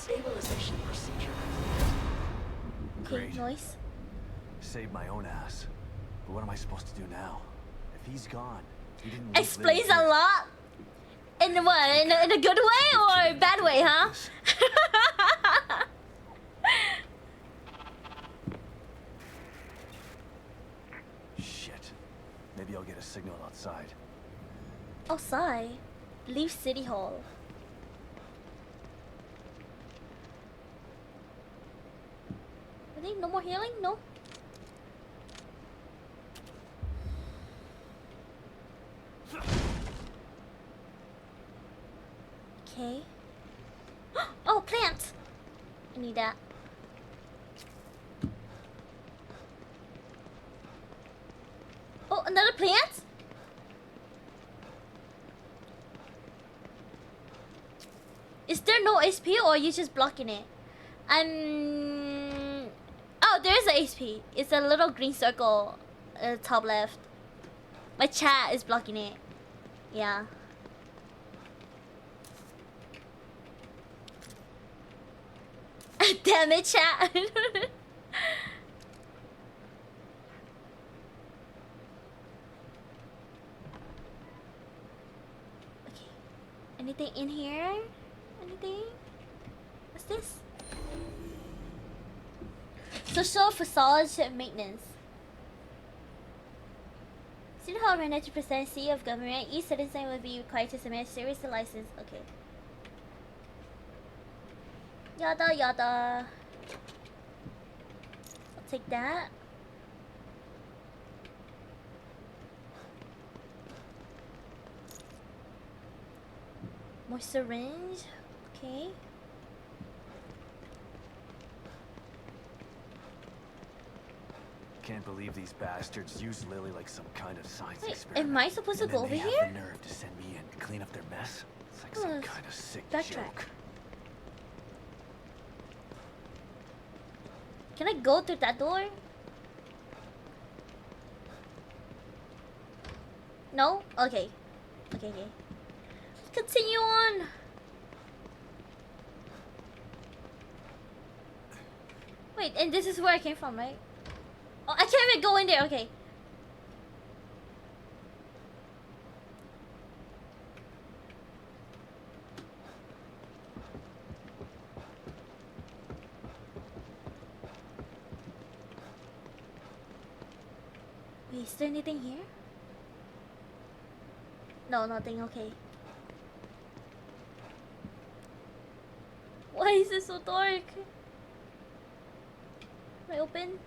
Stabilization procedure. Okay, Great. noise. Saved my own ass. But what am I supposed to do now? If he's gone, he didn't leave Explains Lily a here. lot. In what? In a good way or a bad way, huh? Shit. Maybe I'll get a signal outside. Outside. Leave City Hall. Really? No more healing? No? Okay. Oh, plant! I need that. Oh, another plant? Is there no HP or are you just blocking it? Oh, there is a HP. It's a little green circle top left. My chat is blocking it. Yeah. Damn it, chat. Okay. Anything in here? Anything? What's this? Social facade maintenance. City Hall ran 90% C of government. Each citizen will be required to submit a series license. Okay. Yada yada. I'll take that. More syringe. Okay. Can't believe these bastards used Lily like some kind of science Wait, experiment. am I supposed to And go then over they have here? the nerve to send me in to clean up their mess. It's like Oh, some kind of sick backtrack. joke. Can I go through that door? No? Okay. Okay, okay. Let's continue on. Wait, and this is where I came from, right? Oh, I can't even go in there. Okay. Wait, is there anything here? No, nothing. Okay. Why is it so dark? Can I open?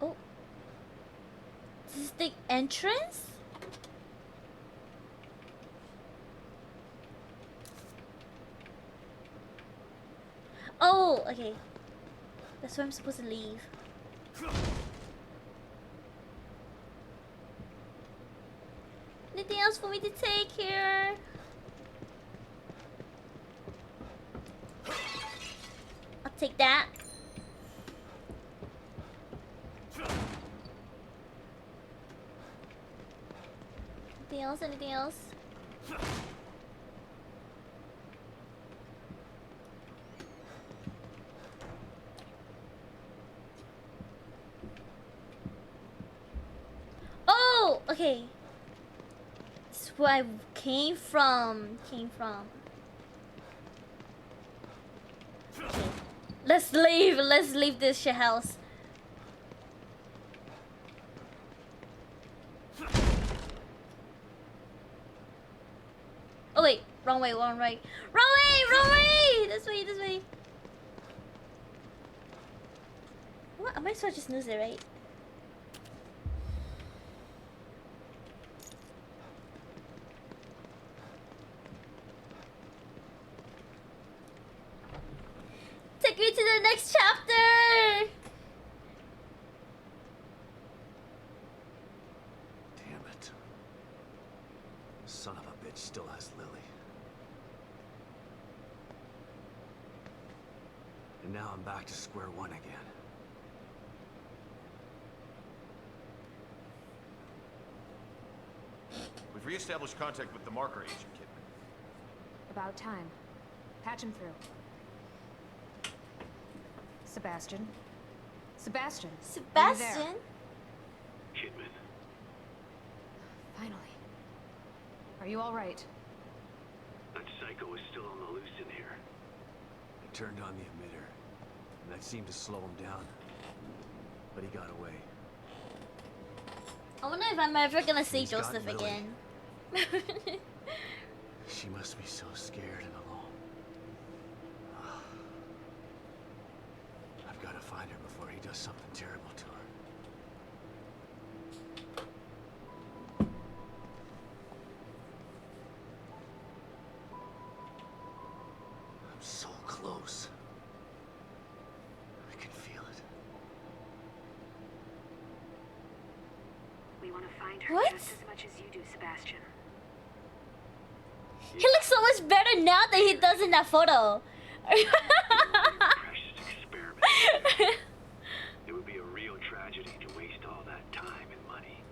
Oh. This is the entrance? Oh, okay. That's where I'm supposed to leave. Anything else for me to take here? I'll take that. Anything else? Anything else? Oh, okay. This is where I came from. Okay. Let's leave. Let's leave this shit house. Oh wait, wrong way, wrong way. Wrong way, wrong way! This way, this way. What? I might as well just snooze it, right? Take me to the next chapter! Damn it. Son of a bitch still has Lily. And now I'm back to square one again. We've re-established contact with the marker agent, Kidman. About time. Patch him through. Sebastian? Sebastian? Sebastian? Kidman. Finally. Are you all right? That psycho is still on the loose in here. I turned on the emitter, and that seemed to slow him down. But he got away. I wonder if I'm ever gonna see He's Joseph gotten Lily. again. She must be so scared and alone. I've got to find her before he does something terrible to her. I'm so close. I can feel it. We want to find her What? just as much as you do, Sebastian. He looks so much better now than he does in that photo. Precious experiment. It would be a real tragedy to waste all that time and money.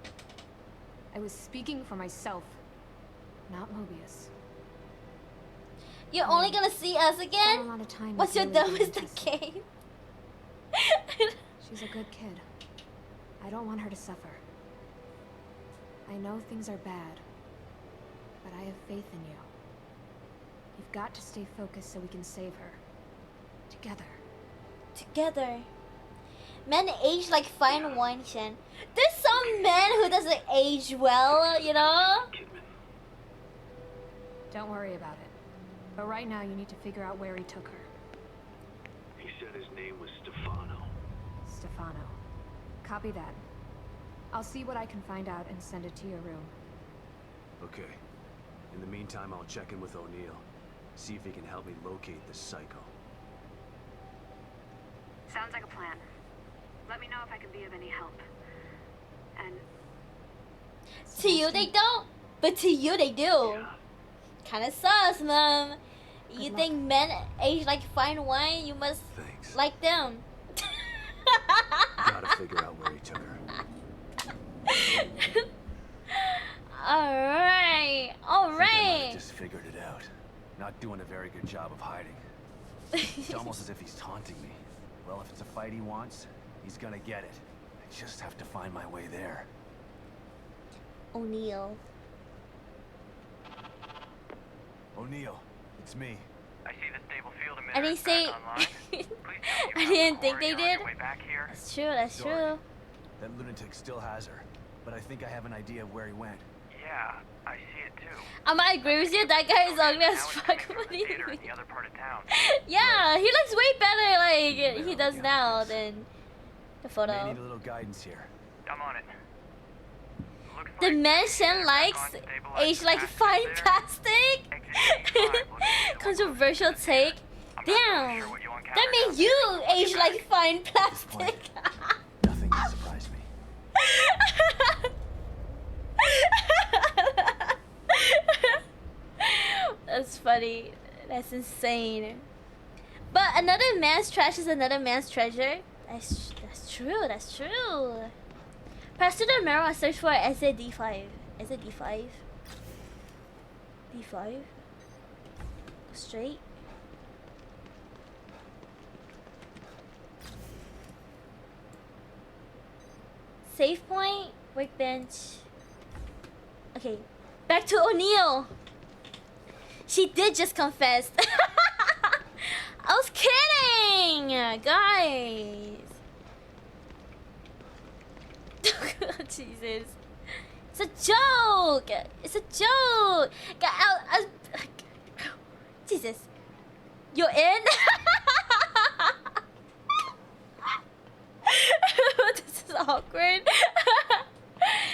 I was speaking for myself, not Mobius. You're only gonna see us Spent a again? lot of time Once with you're Lily done being with the tested. game. She's a good kid. I don't want her to suffer. I know things are bad, but I have faith in you. You've got to stay focused so we can save her. Together. Together. Men age like fine wine, Shen. There's some men who doesn't age well, you know? Don't worry about it. But right now you need to figure out where he took her. He said his name was Stefano. Stefano. Copy that. I'll see what I can find out and send it to your room. Okay. In the meantime, I'll check in with O'Neill. See if he can help me locate this psycho. Sounds like a plan. Let me know if I can be of any help. And To you they don't, but to you they do. Kinda sus, Mom. You think men age like fine wine? You must like them. Gotta figure out where he took her. Alright, I might alright. have just figured it out. Not doing a very good job of hiding. It's almost as if he's taunting me. Well, if it's a fight he wants, he's gonna get it. I just have to find my way there. O'Neill. O'Neill, it's me. I see the stable field I didn't say. I didn't think they did. That's true, that's Sorry. true. That lunatic still has her, but I think I have an idea of where he went. Yeah, I see it too. I might agree with you, that guy is ugly as fuck. What do you Theater mean? in the other part of town. Yeah, he looks way better like he does now than the May photo. need a little guidance here. I'm on it. The mansion likes age like fine plastic. Controversial take. Damn, that means you age like fine plastic. Nothing can surprise me. That's funny. That's insane. But another man's trash is another man's treasure. That's true. That's true. Pass to the mirror and search for SAD5. Is it D5? D5? Straight. Save point, workbench. Okay, back to O'Neill. She did just confess. I was kidding, guys. Jesus, it's a joke. It's a joke. Jesus, you're in. This is awkward.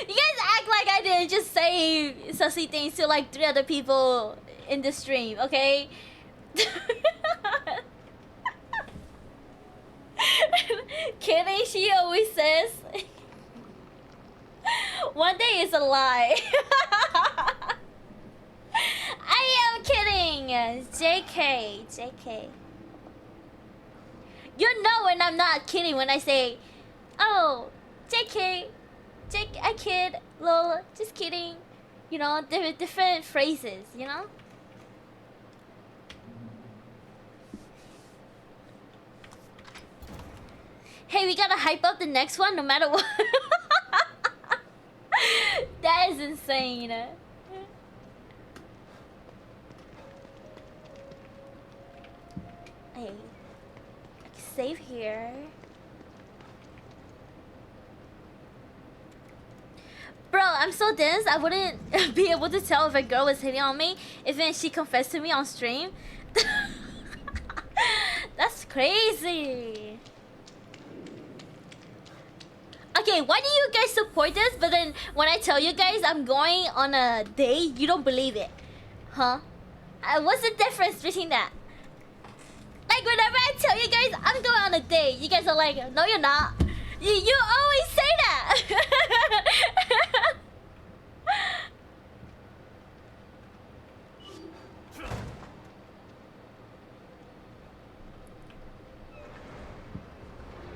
You guys act like I didn't just say sussy things to like 3 other people in the stream, okay? Kidding, she always says. One day is a lie. I am kidding. JK. You know when I'm not kidding when I say, oh, JK, I kid, lol, just kidding. You know, different phrases, you know? Hey, we gotta hype up the next one no matter what. That is insane. Hey, save here. Bro, I'm so dense, I wouldn't be able to tell if a girl was hitting on me if then she confessed to me on stream. That's crazy. Okay, why do you guys support this, but then when I tell you guys I'm going on a date, you don't believe it? Huh? What's the difference between that? Like, whenever I tell you guys I'm going on a date, you guys are like, no you're not. You always say that.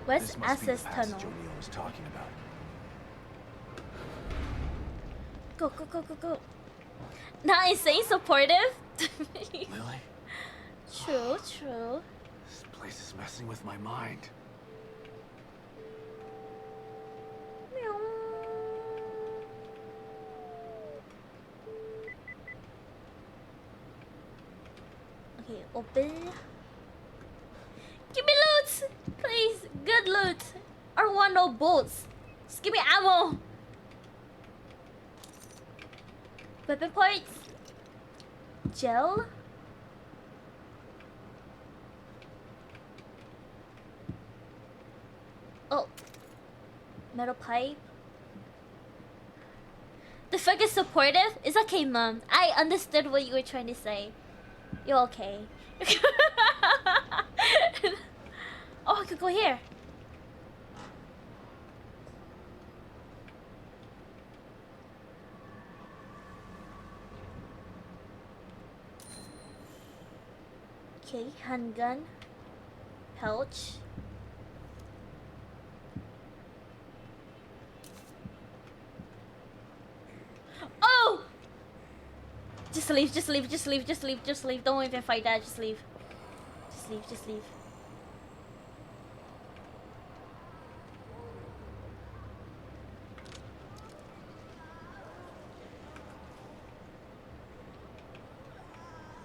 West Access Tunnel. O'Neill was talking about. Go, go, go, go, go. Not insane supportive. Lily? True, true. This place is messing with my mind. Okay, open. Give me loot! Please, good loot. I don't want no bolts. Just give me ammo. Weapon parts. Gel. Oh. Metal pipe. The fuck is supportive? It's okay, Mom. I understood what you were trying to say. You're okay. Oh, I could go here. Okay, handgun. Pouch. Oh! Just leave, just leave, just leave, just leave, just leave. Don't even fight that, just leave. Just leave, just leave.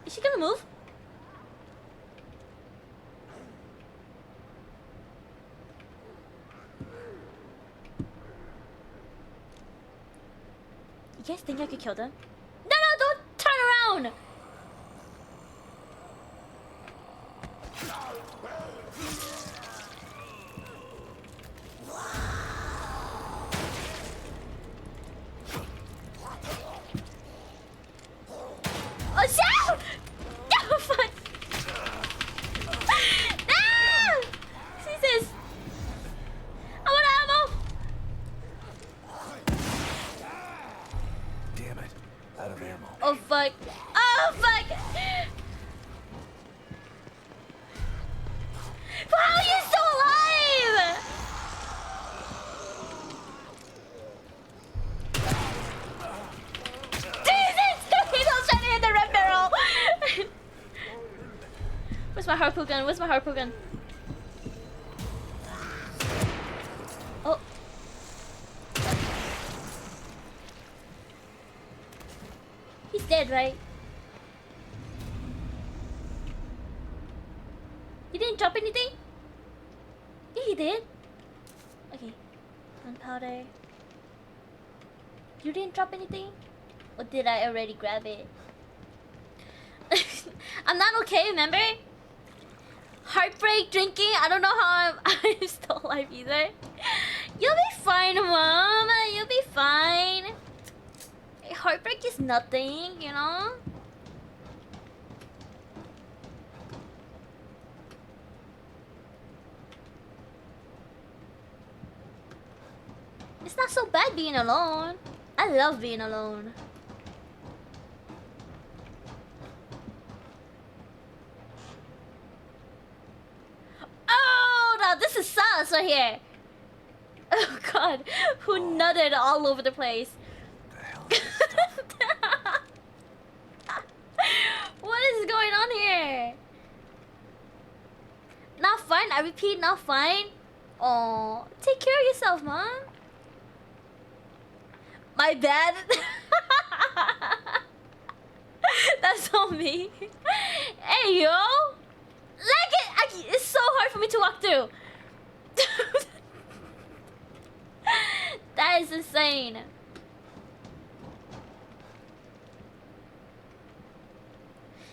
Is she gonna move? You guys think I could kill them? No, no, don't turn around! Oh, shit! No, fuck! No! Jesus! I want ammo! Damn it. Out of ammo. Oh, fuck. Oh, fuck! How are you still alive? Jesus! He was trying to hit the red barrel! Where's my harpoon gun? Where's my harpoon gun? Oh. He's dead, right? He didn't drop anything? Yeah, he did. Okay. Gunpowder. You didn't drop anything? Or did I already grab it? I'm not okay, remember? Heartbreak drinking. I don't know how I'm still alive either. You'll be fine, Mom. You'll be fine. Heartbreak is nothing, you know? It's not so bad being alone. I love being alone. Oh! monster here? Oh god, who nutted all over the place? What is going on here? Not fun, I repeat, not fun. Oh, take care of yourself, mom. My bad. That's so me. Hey, yo. Like it's so hard for me to walk through. That is insane.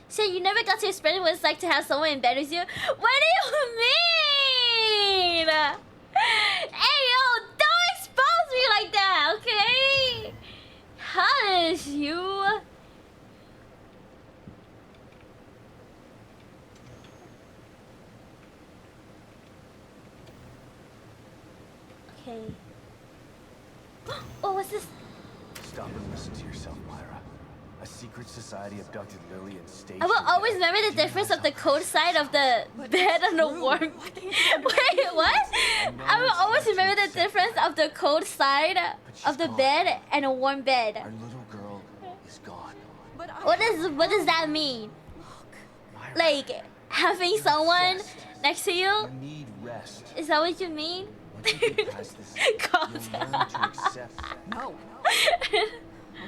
So you never got to experience what it's like to have someone in bed with you? What do you mean? Hey, yo, don't expose me like that, okay? Hush, you. Okay. Oh, what's this? Stop and listen to yourself, Myra. A secret society abducted Lily and staged. I will always remember the difference of the cold side of the bed and the warm. Wait, what? I will always remember the difference of the cold side of the bed and a warm bed. Our little girl is gone. What does that mean? Like having someone next to you? You need rest. Is that what you mean? Once you get past this, you'll learn to accept. No. I'll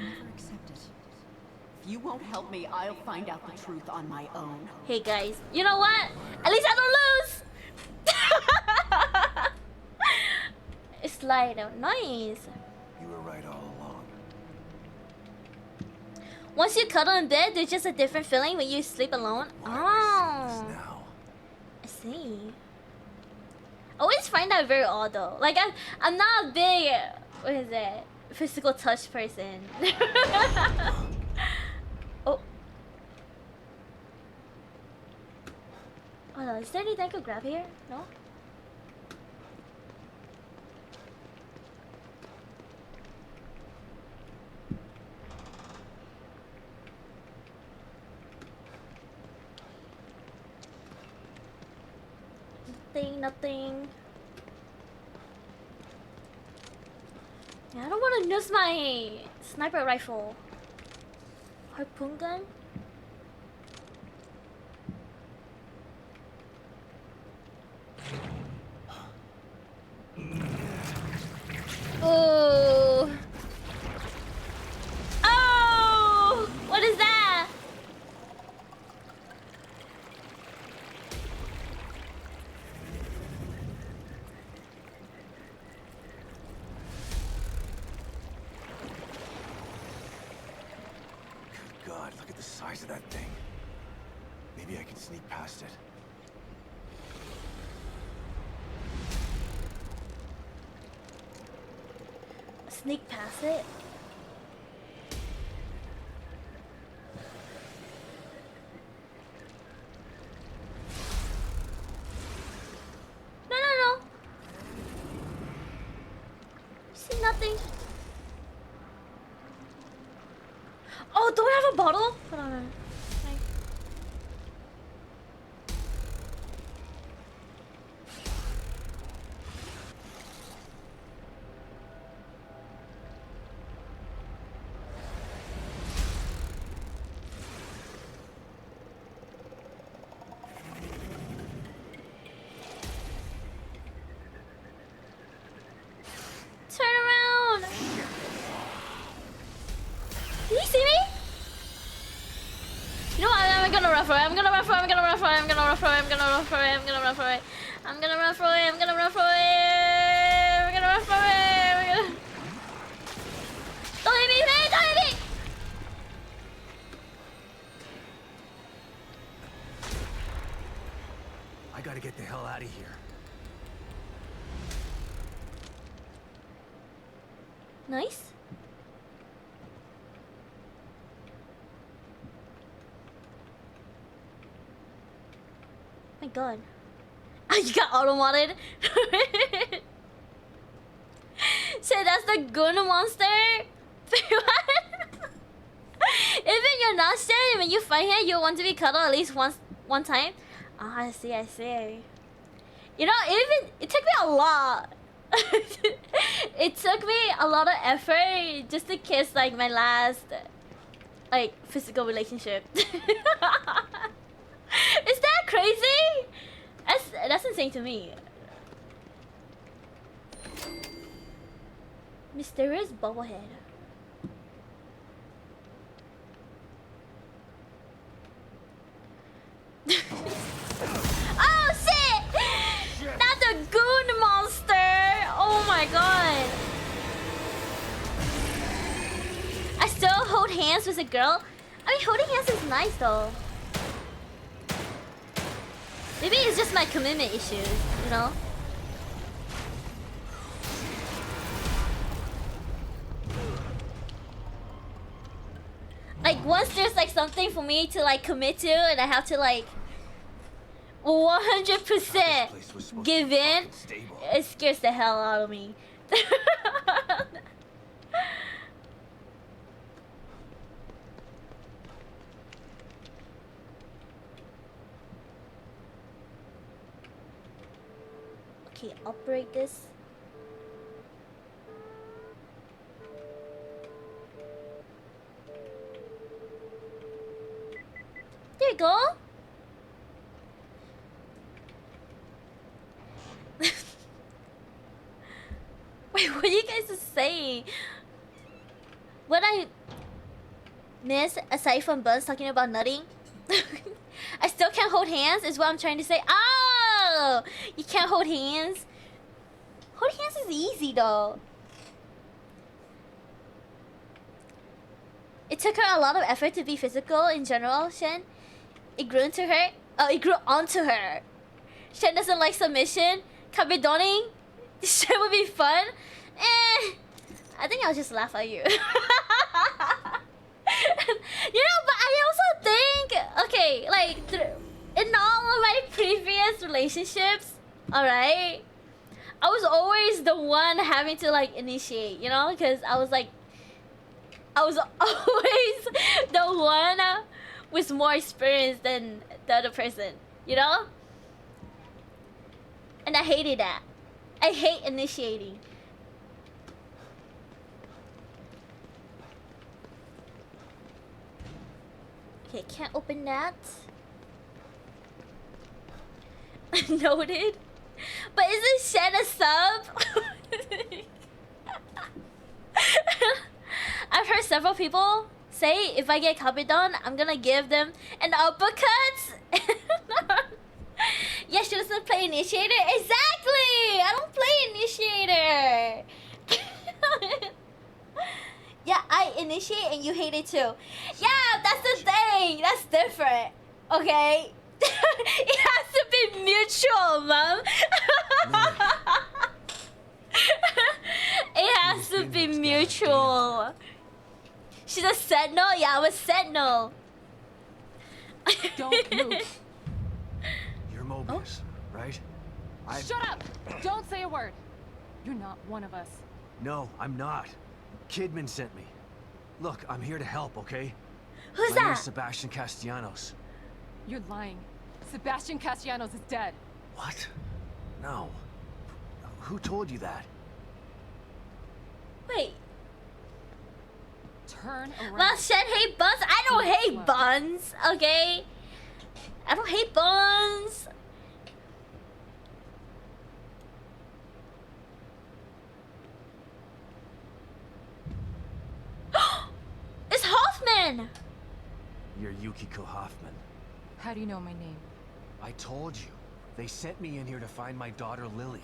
never accept it. If you won't help me, I'll find out the truth on my own. Hey guys, you know what? At least I don't lose. It's like nice. You were right all along. Once you cuddle in bed, there's just a different feeling when you sleep alone. Oh, I see. I always find that very odd though. Like I'm not a big, what is it, physical touch person. Oh. Hold on, is there anything I could grab here? No? Nothing. Yeah, I don't want to use my sniper rifle. Harpoon gun? Oh! Oh! What is that? God, look at the size of that thing. Maybe I can sneak past it. Sneak past it? No. See nothing. Oh, do I have a bottle? Hold on. Turn around. Did he see me? You know what? I'm gonna run for it. I'm gonna run for it. I'm gonna run for it. I'm gonna run for it. I'm gonna run for it. I'm gonna run for it. I'm gonna run for it. I'm gonna run for it. I'm gonna run for it. We're gonna. Don't hit me, man! Don't hit me! I gotta get the hell out of here. Nice. My god. Oh, you got auto-modded? So that's the goon monster? What? Even you're not sure, when you fight him, you want to be cuddled at least one time? Oh, I see. You know, it took me a lot. It took me a lot of effort just to kiss like my last like physical relationship. Is that crazy? That's insane to me. Mysterious bobblehead. Oh shit! Not the goon monster! Oh my god! I still hold hands with a girl. I mean, holding hands is nice though. Maybe it's just my commitment issues, you know? Like once there's like something for me to like commit to and I have to like 100% give in, it scares the hell out of me. Okay, operate this. There you go. Wait, what are you guys saying? What I miss, aside from Buzz talking about nutting, I still can't hold hands, is what I'm trying to say. Oh! You can't hold hands? Holding hands is easy though. It took her a lot of effort to be physical in general, Shen. It grew into her. Oh, it grew onto her. Shen doesn't like submission. Cabidoning. Shen would be fun. I think I'll just laugh at you. You know, but I also think, okay, like, in all of my previous relationships, alright, I was always the one having to, like, initiate, you know? Because I was always the one with more experience than the other person, you know? And I hated that. I hate initiating. Okay, can't open that. Noted. But isn't Shen a sub? I've heard several people say if I get copied on, I'm gonna give them an uppercut. Yeah, she doesn't play initiator. Exactly! I don't play initiator. Yeah, I initiate and you hate it too. Yeah, that's the thing. That's different. Okay? It has to be mutual, Mom. It has to be mutual. She's a sentinel? Yeah, I'm a sentinel. Don't move. You're Mobius, right? Shut up! Don't say a word. You're not one of us. No, I'm not. Kidman sent me. Look, I'm here to help, okay? Who's My name that? is Sebastian Castellanos. You're lying. Sebastian Castellanos is dead. What? No. Who told you that? Wait. Turn around. Well, Shen hate buns. I don't hate buns, okay? I don't hate buns. It's Hoffman! You're Yukiko Hoffman. How do you know my name? I told you. They sent me in here to find my daughter Lily.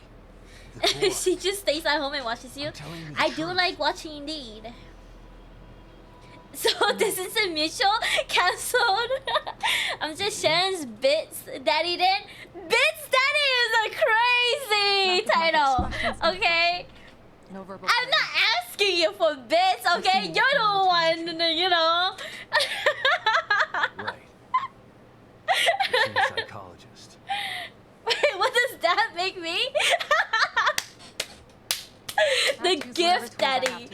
She just stays at home and watches you. I do like watching indeed. So this is a mutual cancelled. I'm just Shen's Bits Daddy then. Bits Daddy is a crazy title. Okay? No verbal. I'm not asking you for bits, okay? You're the one, you know. Right. You're a psychologist. Wait, what does that make me? The gift daddy.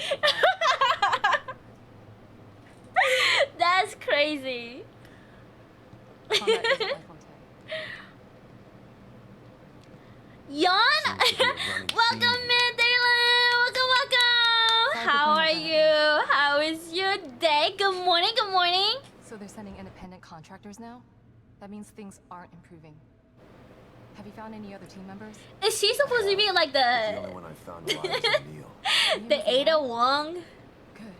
That's crazy. Yawn? Welcome, man, Dylan. Welcome, welcome. How are you? How is your day? Good morning, good morning. So they're sending independent contractors now? That means things aren't improving. Have you found any other team members? Is she supposed to be like The only one I found alive is Neil. the Ada Wong? Good.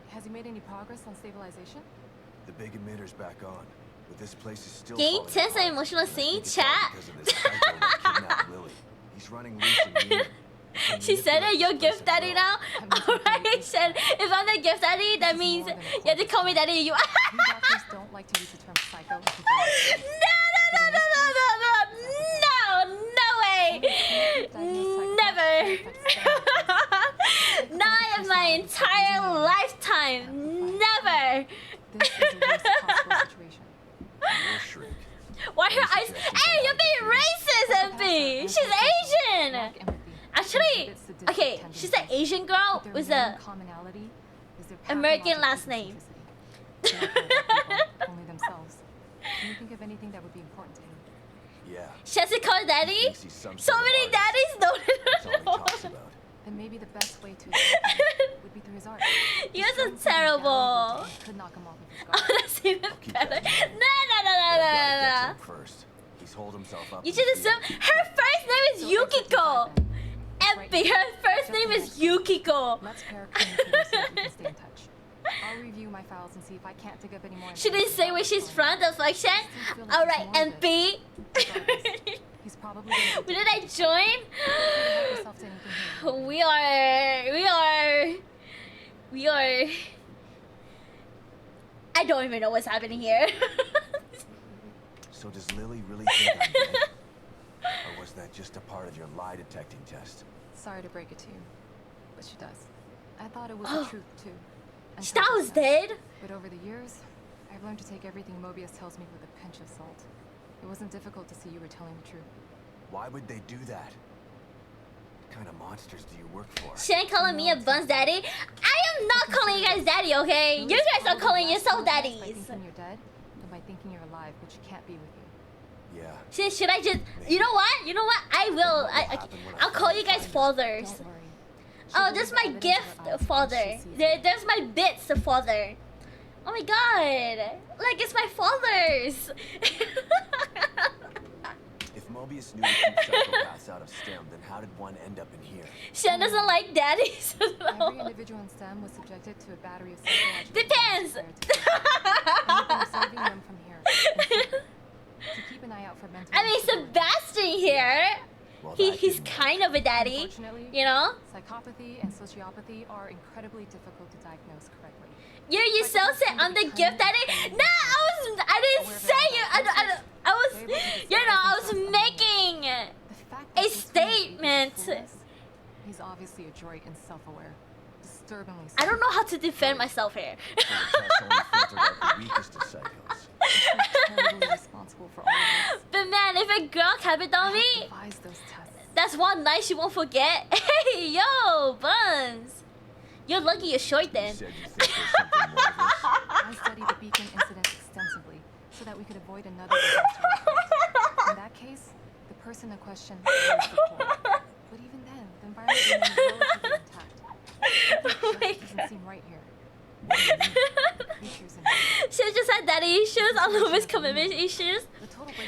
Has he made any progress on stabilization? The big emitter's back on, but this place is still Game falling tense and apart. emotional And I scene think it's all chat. because of this psycho that kidnapped Lily. He's running loose in Union. She said that you're gift daddy now. Alright, said if I'm the gift daddy, that means you have to call me daddy. You. Doctors don't like to use the term psycho. No way. Never. Not in my entire lifetime. Never. This is the worst possible situation. You'll shrink. Why her eyes? Hey, you're being racist, MP. She's Asian. Actually, okay, she's an Asian girl with a American last name. Only themselves. Can you think of anything that would be important to him? Yeah. She has to call daddy? So many daddies? No. Then maybe the best way to escape him would be through his art. You guys are terrible. Could knock him off with his guard. Oh, that's even better. No. First, he's holed himself up. You should assume her first name is Yukiko. MP, her first name is Yukiko. Let's pair communicators so that we can stay in touch. I'll review my files and see if I can't dig up any more. She didn't say where she's from, the affliction. Alright, MP. He's probably When did I join? We are. I don't even know what's happening here. So does Lily really think I'm dead? Or was that just a part of your lie detecting test? Sorry to break it to you, but she does. I thought it was the truth too. She thought I was dead? But over the years, I've learned to take everything Mobius tells me with a pinch of salt. It wasn't difficult to see you were telling the truth. Why would they do that? What kind of monsters do you work for? She ain't calling me a buns daddy. I am not calling you guys daddy, okay? You guys are calling yourself daddies. By thinking you're dead, and by thinking you're alive, which can't be with you. Yeah. Should I just? You know what? You know what? I will. I'll call you guys fathers. Oh, there's my gift, father. There's my bits, father. Oh my god! Like it's my father's. If Mobius knew to keep psychopaths out of STEM, then how did one end up in here? Shen doesn't like daddies. Every individual in STEM was subjected to a battery of psychological Depends. and you've been observing them from here. To keep an eye out for mental. I mean, Sebastian here. Well, He's kind of a daddy, you know? Psychopathy and sociopathy are incredibly difficult to diagnose correctly. You yourself said I'm the gift daddy? No, I didn't say you. I was, you know, I was making a statement. He's obviously adroit and self-aware. Disturbingly so. I don't know how to defend myself here. Responsible for all of this. But man, if a girl capped on me, that's one night she won't forget. Hey, yo, Buns. You're lucky you're short then. I studied the beacon incident extensively so that we could avoid another disaster. In that case, the person in question was the core. But even then, the environment remained relatively intact. It doesn't seem right here. She just had daddy issues, all of his commitment issues.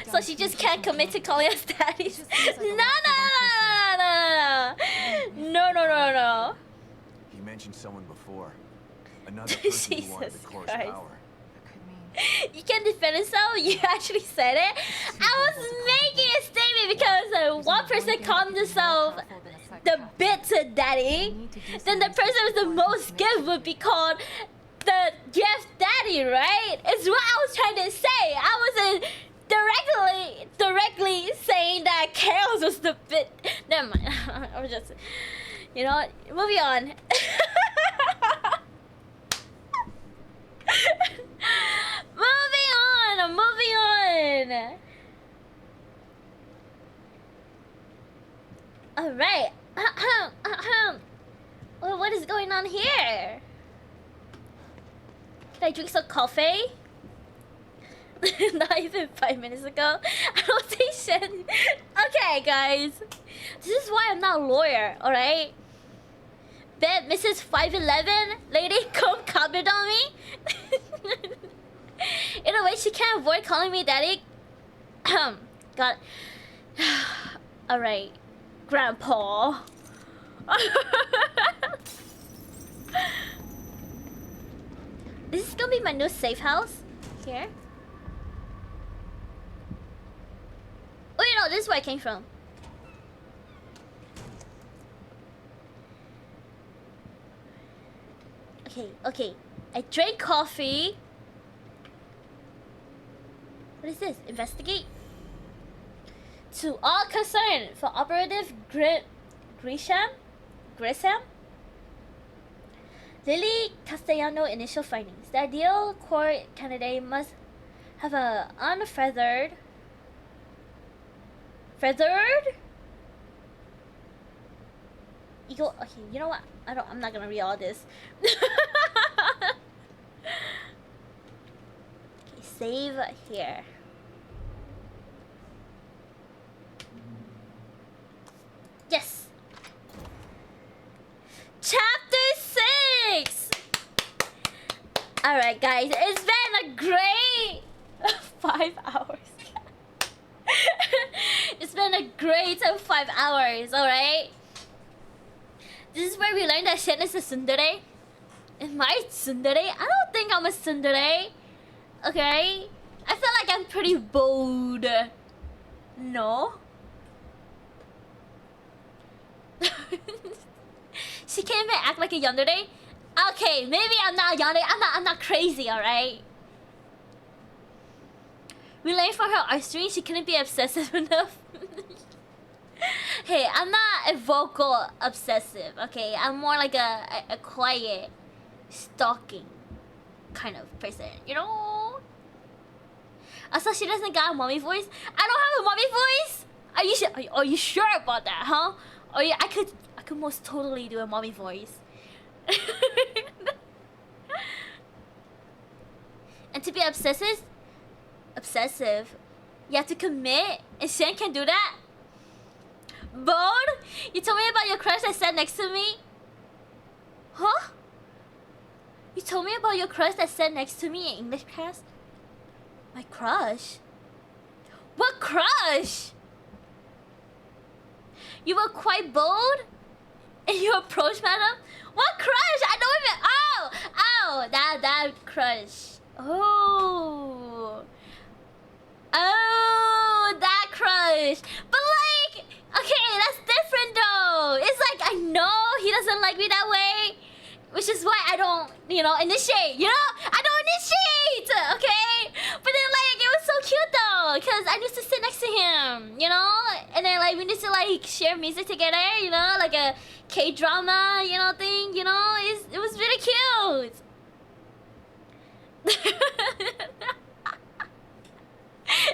So she just can't commit to calling us daddies. No. He mentioned someone before. Another person who wanted the core's power. You can defend yourself? You actually said it? I was making a statement because one person called themselves the bit daddy. Then the person with the most gift would be called the gift daddy, right? It's what I was trying to say. I wasn't directly saying that Chaos was the bit. Never mind. I was just, you know what? Moving on. Moving on. All right. Well, what is going on here? Did I drink some coffee? Not even 5 minutes ago. I don't think shit. Okay, guys. This is why I'm not a lawyer, alright? Bet Mrs. 5'11", lady, come comment on me. In a way, she can't avoid calling me daddy. God. Alright, Grandpa. This is gonna be my new safe house. Here. Oh, you know, this is where I came from. Okay, okay. I drank coffee. What is this? Investigate? To all concerned, for Operative Grisham? Lily Castellano initial findings. The ideal court candidate must have a unfeathered... Feathered? Eagle... Okay, you know what? I'm not gonna read all this. Okay, save here. Yes! Chapter 6! Alright guys, it's been a great 5 hours. It's been a great 5 hours, alright? This is where we learned that Shen is a tsundere. Am I tsundere? I don't think I'm a tsundere. Okay? I feel like I'm pretty bold. No? She can't even act like a yandere. Okay, maybe I'm not a yandere. I'm not crazy, alright? We learned from her art stream she couldn't be obsessive enough. Hey, I'm not a vocal obsessive, okay? I'm more like a quiet, stalking kind of person, you know? Also, she doesn't got a mommy voice. I don't have a mommy voice. Are you sure about that, huh? Oh yeah, I could most totally do a mommy voice. And to be obsessive, you have to commit, and Shen can do that. Bold? You told me about your crush that sat next to me? Huh? You told me about your crush that sat next to me in English class? My crush? What crush? You were quite bold? And you approached madam? What crush? I don't even... Oh, that crush. Oh, that crush. But like, okay, that's different though. It's like, I know he doesn't like me that way, which is why I don't, initiate, I don't initiate, okay? But then like, it was so cute though, because I used to sit next to him, and then like, we used to like share music together, like a K-drama, thing, it was really cute.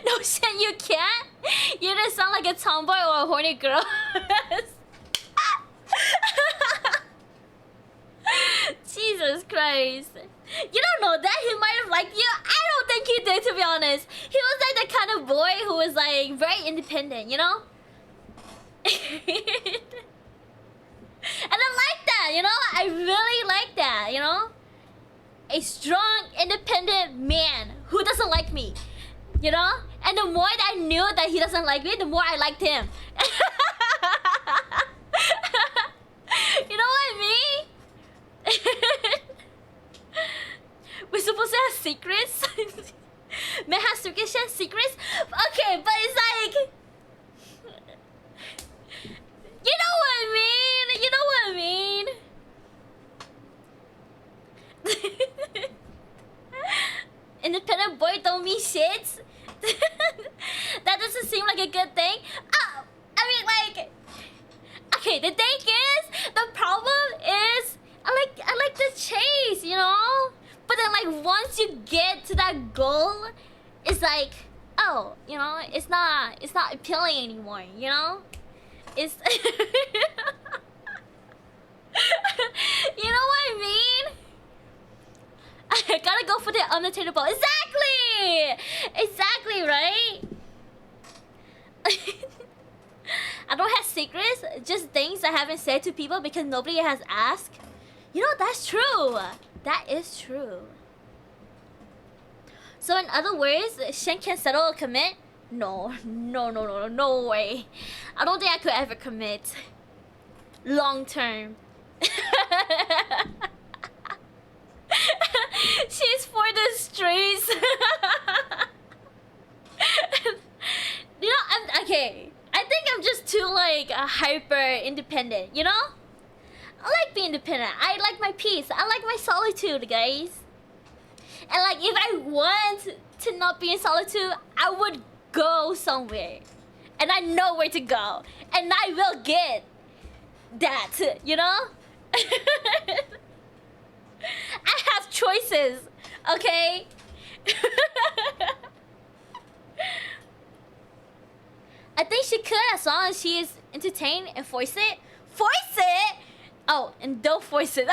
No shit, you can't? You just sound like a tomboy or a horny girl. Jesus Christ. You don't know that? He might have liked you? I don't think he did, to be honest. He was like the kind of boy who was like very independent, And I like that, I really like that, A strong, independent man who doesn't like me, And the more that I knew that he doesn't like me, the more I liked him. You know what I mean? We're supposed to have secrets? Men have secrets? Okay, but it's like... You know what I mean? Independent boy don't mean shit. That doesn't seem like a good thing. I mean, like, okay, the thing is, the problem is, I like the chase, But then, like, once you get to that goal, it's like, oh, it's not appealing anymore, It's you know what I mean? I gotta go for the unattainable. Exactly, right? secrets, just things I haven't said to people because nobody has asked. You know, that's true. That is true. So in other words, Shen can settle or commit? No way. I don't think I could ever commit. Long term. She's for the streets. You know, I'm okay. I think I'm just too like hyper independent, you know? I like being independent. I like my peace. I like my solitude, guys. And like if I want to not be in solitude, I would go somewhere. And I know where to go. And I will get that, you know? I have choices, okay? I think she could, as long as she is entertained and force it. Force it? Oh, and don't force it.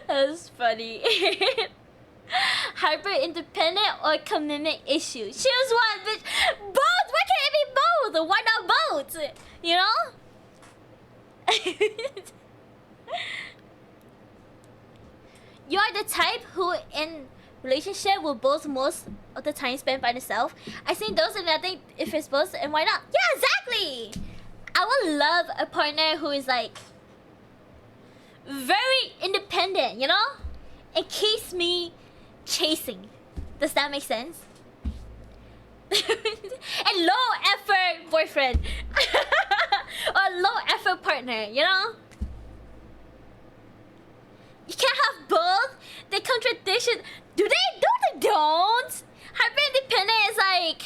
That's funny. Hyper independent or commitment issue? Choose one, bitch. Both? Why can't it be both? Why not both? You know? You are the type who in relationship will both most of the time spend by themselves. I think those, and I think if it's both, and why not? Yeah, exactly. I would love a partner who is like very independent, you know? It keeps me chasing. Does that make sense? And low effort boyfriend. Or low effort partner, you know? You can't have both. They contradiction. Do they? No, they don't. Hyper independent is like,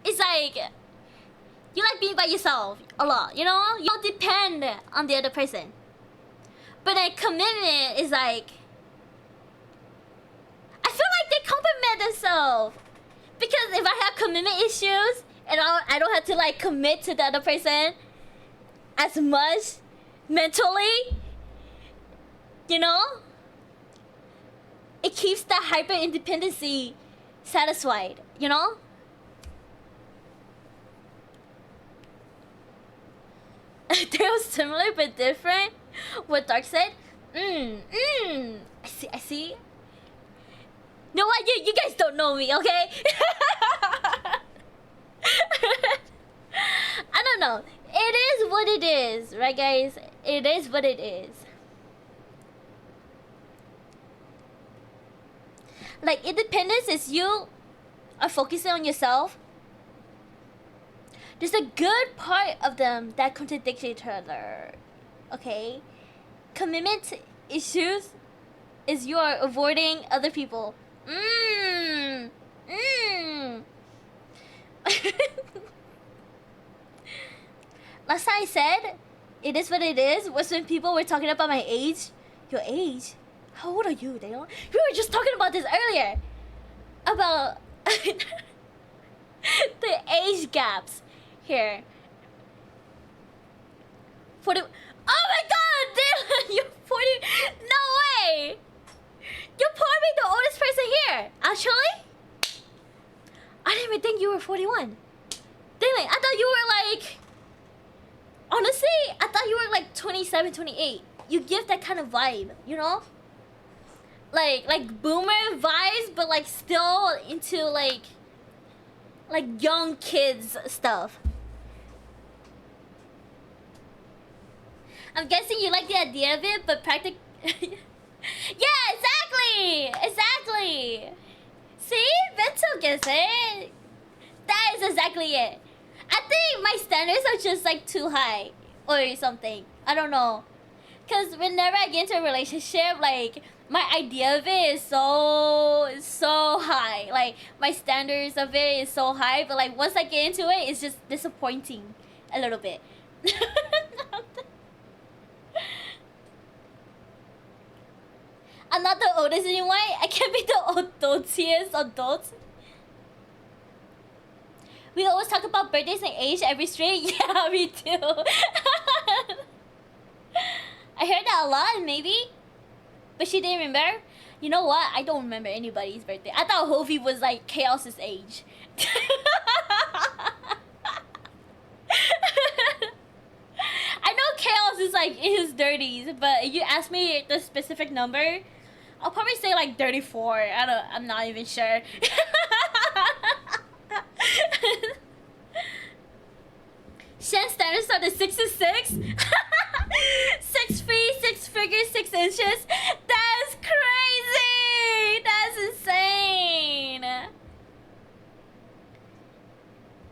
it's like you like being by yourself a lot, you know? You don't depend on the other person. But then commitment is like, I feel like they complement themselves. Because if I have commitment issues and I don't have to like commit to the other person as much mentally, you know, it keeps the hyper independency satisfied, you know? They are similar but different. What Dark said? I see. No, what? You guys don't know me, okay? I don't know. It is what it is, right, guys? It is what it is. Like, independence is you are focusing on yourself. There's a good part of them that contradict each other. Okay? Commitment issues is you are avoiding other people. Last time I said, it is what it is, was when people were talking about my age. Your age? How old are you, Dale? We were just talking about this earlier. About the age gaps here. 40. Oh my god, Dale! You're 40. No way! You're probably the oldest person here. Actually? I didn't even think you were 41. Damn it, I thought you were like... Honestly, I thought you were like 27, 28. You give that kind of vibe, you know? Like boomer vibes, but like still into like young kids stuff. I'm guessing you like the idea of it, but yeah, exactly. See, Bento gets it. That is exactly it. I think my standards are just like too high or something. I don't know. Cause whenever I get into a relationship, like my idea of it is so high. Like my standards of it is so high, but like once I get into it, it's just disappointing a little bit. I'm not the oldest anymore. I can't be the adultiest adult. We always talk about birthdays and age every stream. Yeah, we do. I heard that a lot, maybe. But she didn't remember. You know what? I don't remember anybody's birthday. I thought Hovey was like Chaos's age. I know Chaos is like in his 30s, but if you ask me the specific number, I'll probably say like 34. I'm not even sure. Shen standards are the 6 to 6. 6 feet, 6 figures, 6 inches. That's crazy. That's insane.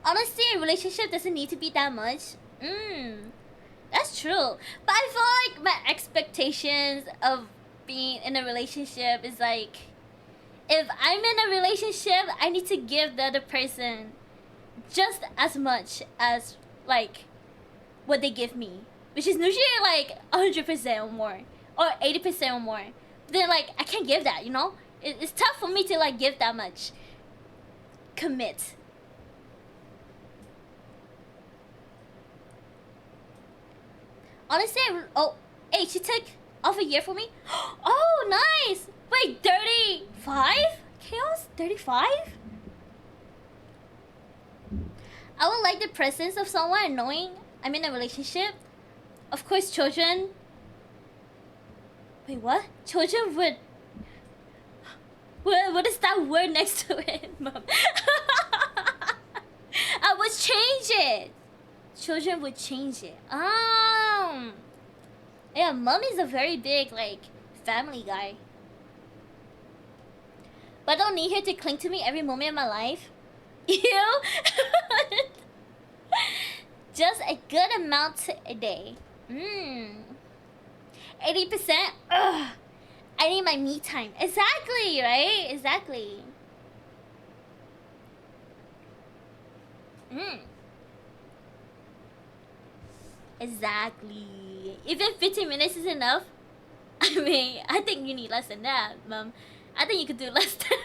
Honestly, a relationship doesn't need to be that much. That's true. But I feel like my expectations of being in a relationship is like, if I'm in a relationship, I need to give the other person just as much as like what they give me, which is usually like 100% or more, or 80% or more. Then like I can't give that, you know. It's tough for me to like give that much. Commit. Honestly, oh, hey, she took off a year for me. Oh, nice. Wait, 35? Chaos? 35? I would like the presence of someone knowing I'm in a relationship. Of course, children. Wait, what? Children would. What is that word next to it, Mom? I would change it. Children would change it. Yeah, Mom is a very big like family guy. But I don't need her to cling to me every moment of my life. You? Just a good amount a day. 80%? Ugh. I need my me time. Exactly, right? Exactly. Exactly. Even 15 minutes is enough. I mean, I think you need less than that, Mom. I think you could do less than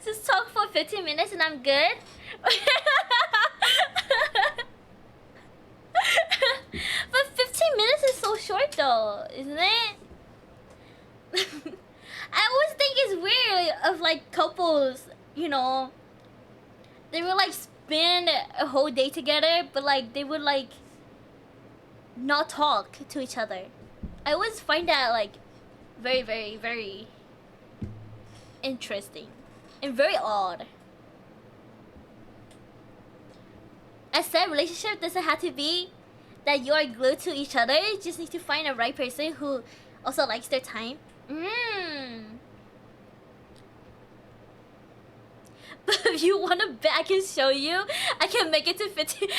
just talk for 15 minutes and I'm good. But 15 minutes is so short though, isn't it? I always think it's weird of like couples, you know, they would like spend a whole day together, but like they would like not talk to each other. I always find that like very, very, very interesting and very odd. I said relationship doesn't have to be that you are glued to each other. You just need to find a right person who also likes their time. But if you want to bet, I can show you. I can make it to 15. Hey,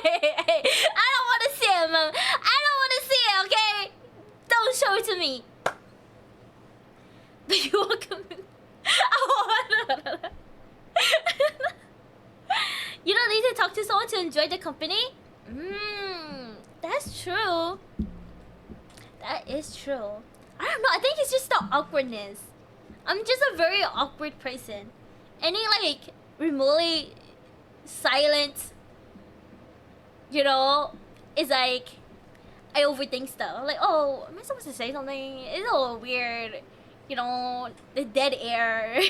I don't want to see it, Mom. I don't want to see it, okay? Don't show it to me. But you want to... You don't need to talk to someone to enjoy the company? That's true. That is true. I don't know. I think it's just the awkwardness. I'm just a very awkward person. Any like remotely silent, you know, is like I overthink stuff. Like, oh, am I supposed to say something? It's a little weird, you know, the dead air.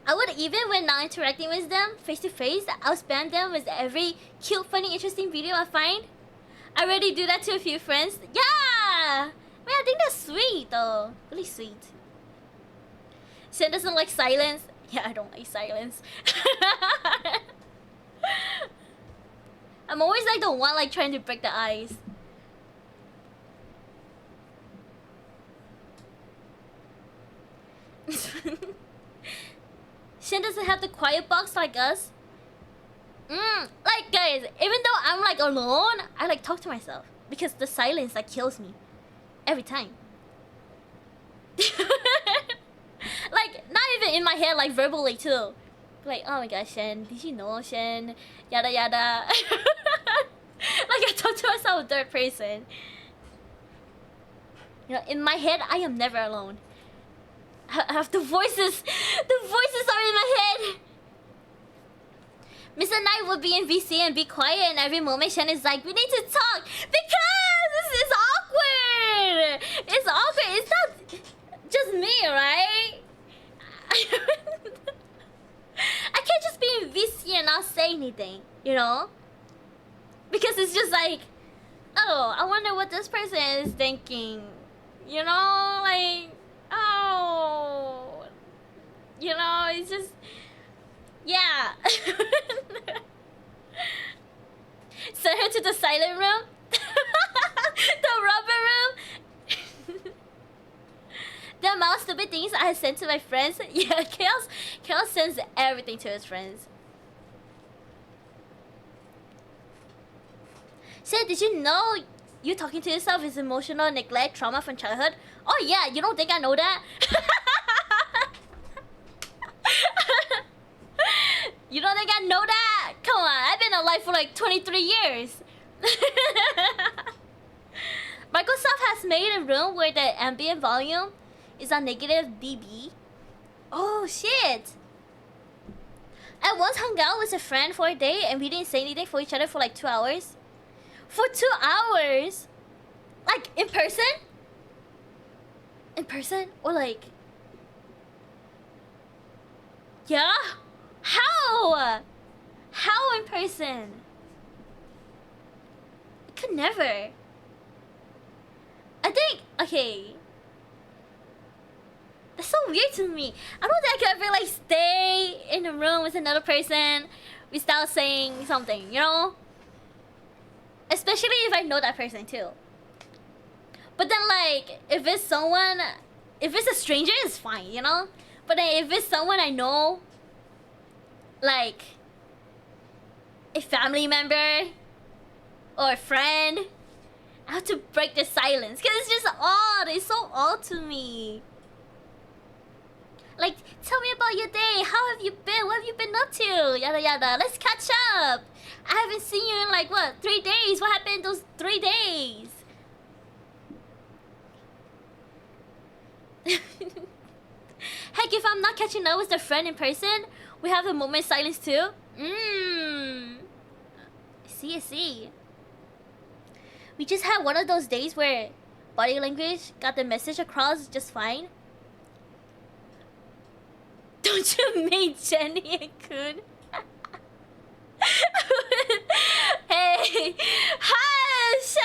I would, even when not interacting with them face to face, I'll spam them with every cute, funny, interesting video I find. I already do that to a few friends. Yeah! Man, I think that's sweet though. Really sweet. Shen doesn't like silence. Yeah, I don't like silence. I'm always like the one like trying to break the ice. Shen doesn't have the quiet box like us. Like guys, even though I'm like alone, I like talk to myself because the silence like kills me every time. Like not even in my head, like verbally too. Like, oh my gosh, Shen, did you know, Shen? Yada yada. Like I talk to myself in third person. You know, in my head, I am never alone. I have the voices. The voices are in my head. and I would be in VC and be quiet, and every moment Shen is like, we need to talk because this is awkward. It's awkward. It's not just me, right? I can't just be in VC and not say anything, you know? Because it's just like, oh, I wonder what this person is thinking. You know, like, oh, you know, it's just, yeah. Send her to the silent room, the rubber room. The amount of stupid things I sent to my friends. Yeah, Chaos sends everything to his friends. Say, did you know you talking to yourself is emotional neglect trauma from childhood? Oh yeah, you don't think I know that? You don't think I know that? Come on, I've been alive for like 23 years. Microsoft has made a room where the ambient volume is a negative dB. Oh shit. I once hung out with a friend for a day and we didn't say anything for each other for like 2 hours. For 2 hours? Like, in person? In person? Or like... Yeah? How? How in person? I could never. I think... Okay. That's so weird to me. I don't think I could ever like stay in a room with another person without saying something, you know? Especially if I know that person too. But then like, if it's someone, if it's a stranger, it's fine, you know? But then if it's someone I know, like a family member or a friend, I have to break the silence because it's just odd. It's so odd to me. Like, tell me about your day. How have you been? What have you been up to? Yada yada. Let's catch up. I haven't seen you in like what, 3 days? What happened in those 3 days? Heck, if I'm not catching up with a friend in person, we have a moment of silence too. I see. We just had one of those days where body language got the message across just fine. Don't you mean Jenny and Kun? Hey, hush.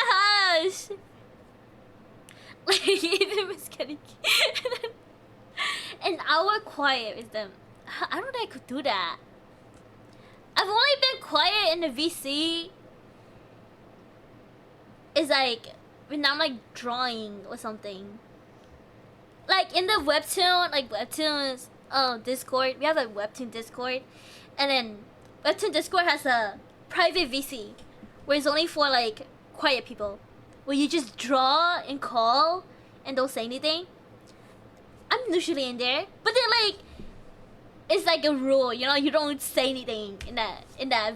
Like, even Miss Kenny. An hour quiet with them. I don't think I could do that. I've only been quiet in the VC. It's like when I'm like drawing or something. Like in the WEBTOON, like WEBTOON's Discord. We have a WEBTOON Discord, and then WEBTOON Discord has a private VC where it's only for like quiet people, where you just draw and call and don't say anything. I'm usually in there, but then like it's like a rule, you know, you don't say anything in that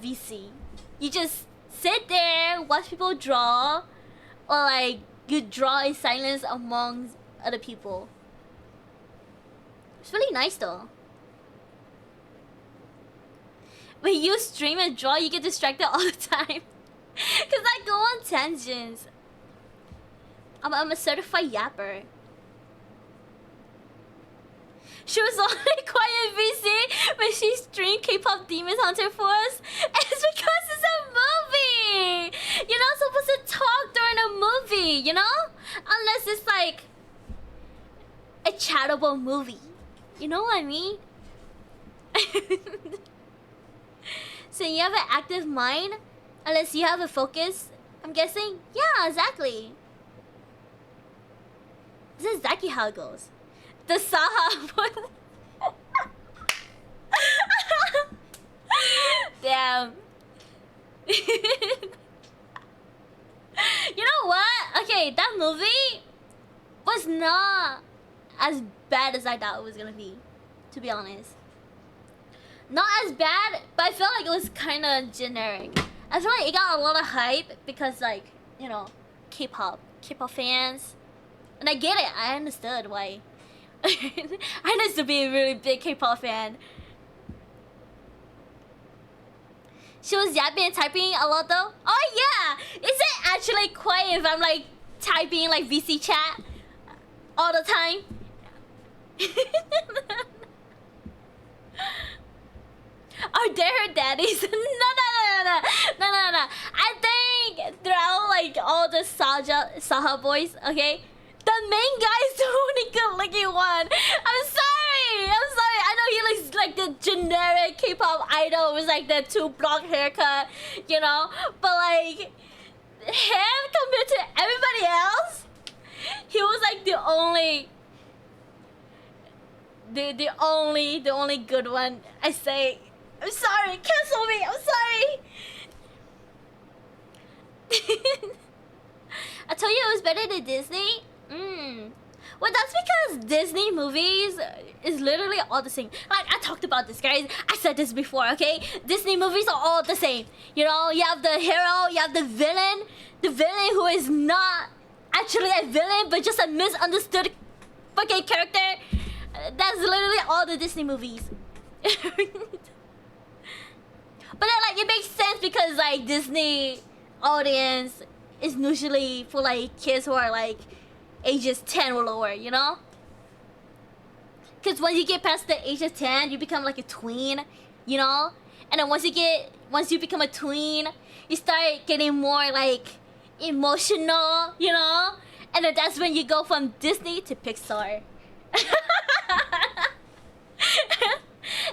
VC. You just sit there, watch people draw, or like you draw in silence among other people. It's really nice though. When you stream and draw, you get distracted all the time. Cause I go on tangents. I'm a certified yapper. She was only quiet VC when she streamed K-pop Demon Hunter for us. It's because it's a movie. You're not supposed to talk during a movie, you know? Unless it's like a chattable movie. You know what I mean? So you have an active mind, unless you have a focus, I'm guessing? Yeah, exactly. This is exactly how it goes. The Saha. Damn. You know what? Okay, that movie was not as bad as I thought it was gonna be, to be honest. Not as bad, but I felt like it was kind of generic. I feel like it got a lot of hype because, like, you know, K-pop fans. And I get it. I understood why. I used to be a really big K-pop fan. She was yapping and typing a lot though. Oh yeah! Is it actually quiet if I'm like typing like VC chat all the time? Are they her daddies? No. I think they're all like all the Saha boys, okay? The main guy is the only good looking one. I'm sorry. I know he looks like the generic K-pop idol with like the 2 block haircut, you know? But like him compared to everybody else, he was like the only good one. I say, I'm sorry, cancel me, I'm sorry. I told you it was better than Disney. Well, that's because Disney movies is literally all the same. Like, I talked about this, guys. I said this before, okay? Disney movies are all the same. You know, you have the hero, you have the villain who is not actually a villain, but just a misunderstood fucking character. That's literally all the Disney movies. But then, like, it makes sense because, like, Disney audience is usually for, like, kids who are, like, ages 10 or lower, you know? Because once you get past the age of 10, you become, like, a tween, you know? And then once you become a tween, you start getting more, like, emotional, you know? And then that's when you go from Disney to Pixar.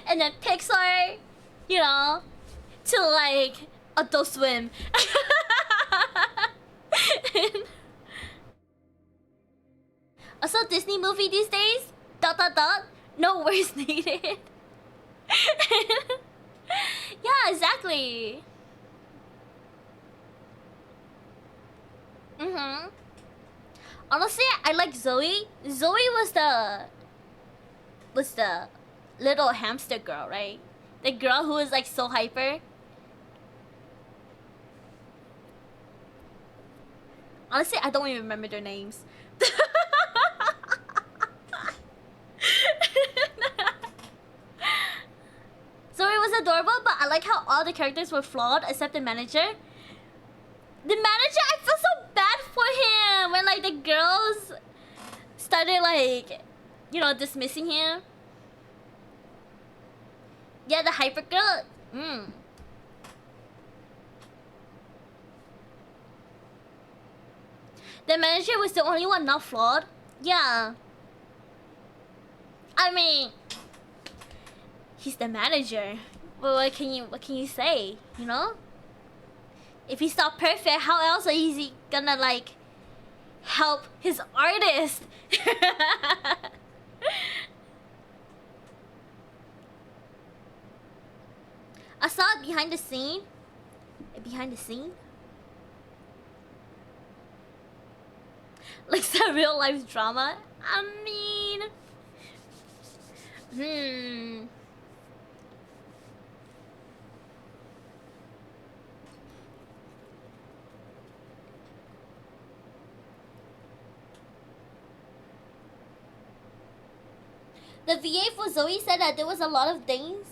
And then Pixar, you know, to like Adult Swim. Also, Disney movie these days, ... no words needed. Yeah, exactly. Honestly, I like Zoe. Zoe was the little hamster girl, right? The girl who was like so hyper. Honestly, I don't even remember their names. Zoe was adorable, but I like how all the characters were flawed except the manager. The manager, I feel so bad for him when like the girls started like, you know, dismissing him. Yeah, the hyper girl. The manager was the only one not flawed. Yeah. I mean, he's the manager. But what can you say? You know? If he's not perfect, how else is he gonna like help his artist? I saw it behind the scene. Like some real life drama. I mean, The VA for Zoe said that there was a lot of things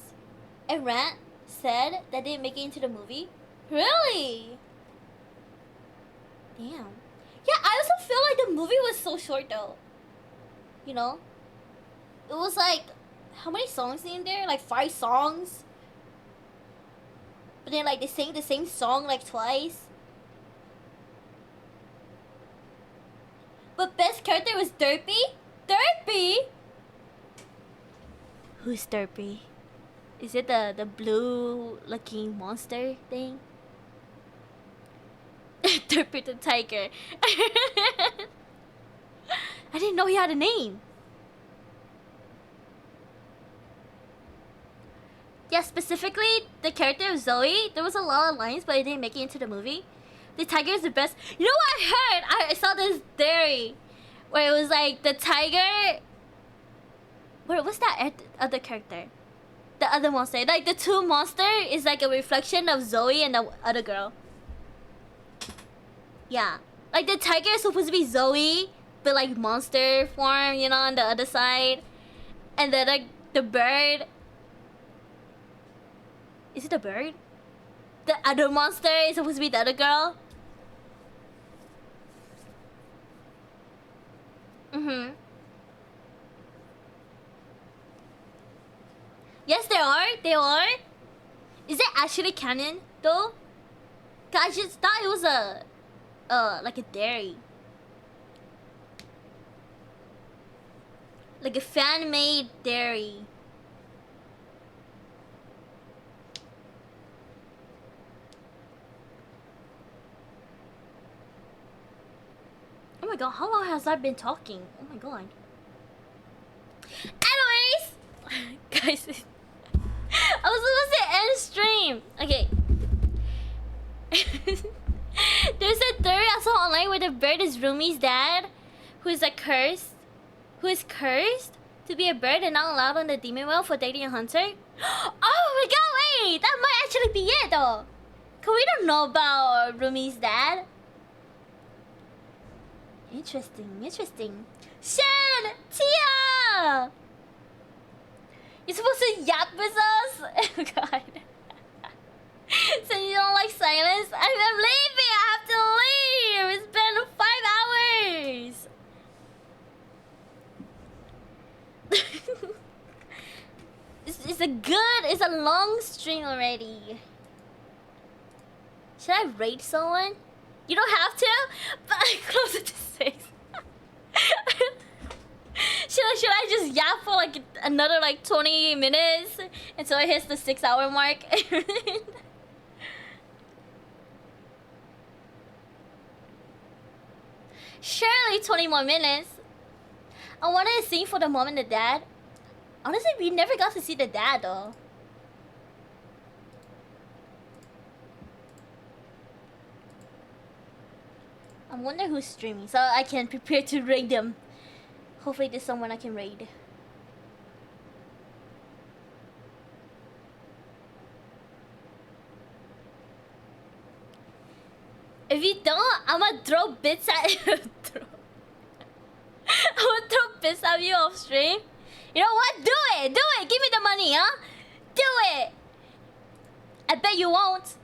and Rant said that didn't make it into the movie. Really? Damn. Yeah, I also feel like the movie was so short though. You know? It was like, how many songs in there? Like 5 songs? But then like they sang the same song like twice. But best character was Derpy? Derpy? Who's Derpy? Is it the blue looking monster thing? Derpy the tiger. I didn't know he had a name. Yeah, specifically the character of Zoe, there was a lot of lines but it didn't make it into the movie. The tiger is the best. You know what I heard? I saw this theory where it was like the tiger. Wait, what's that other character? The other monster. Like the 2 monster is like a reflection of Zoe and the other girl. Yeah. Like the tiger is supposed to be Zoe, but like monster form, you know, on the other side. And then like the bird. Is it a bird? the other monster is supposed to be the other girl. Yes, there are. They are. Is it actually canon though? 'Cause I just thought it was a, like a dairy, like a fan-made dairy. Oh my god, how long has I been talking? Oh my god. Anyways, guys, I was supposed to end stream. Okay. There's a theory I saw online where the bird is Rumi's dad, who is cursed to be a bird and not allowed on the demon well for dating a hunter. Oh my god, wait! That might actually be it though. Cause we don't know about Rumi's dad. Interesting. Shen! Tia! You're supposed to yap with us? Oh god. So you don't like silence? I'm leaving! I have to leave! It's been 5 hours! It's a long stream already. Should I raid someone? You don't have to, but I'm closer to 6. Should I just yap for like another like 20 minutes until it hits the 6-hour mark? Surely 20 more minutes. I wanted to sing for the mom and the dad. Honestly, we never got to see the dad though. I wonder who's streaming so I can prepare to raid them. Hopefully there's someone I can raid. If you don't, I'ma throw bits at you. I'ma throw bits at you off stream. You know what? Do it! Give me the money, huh? Do it! I bet you won't.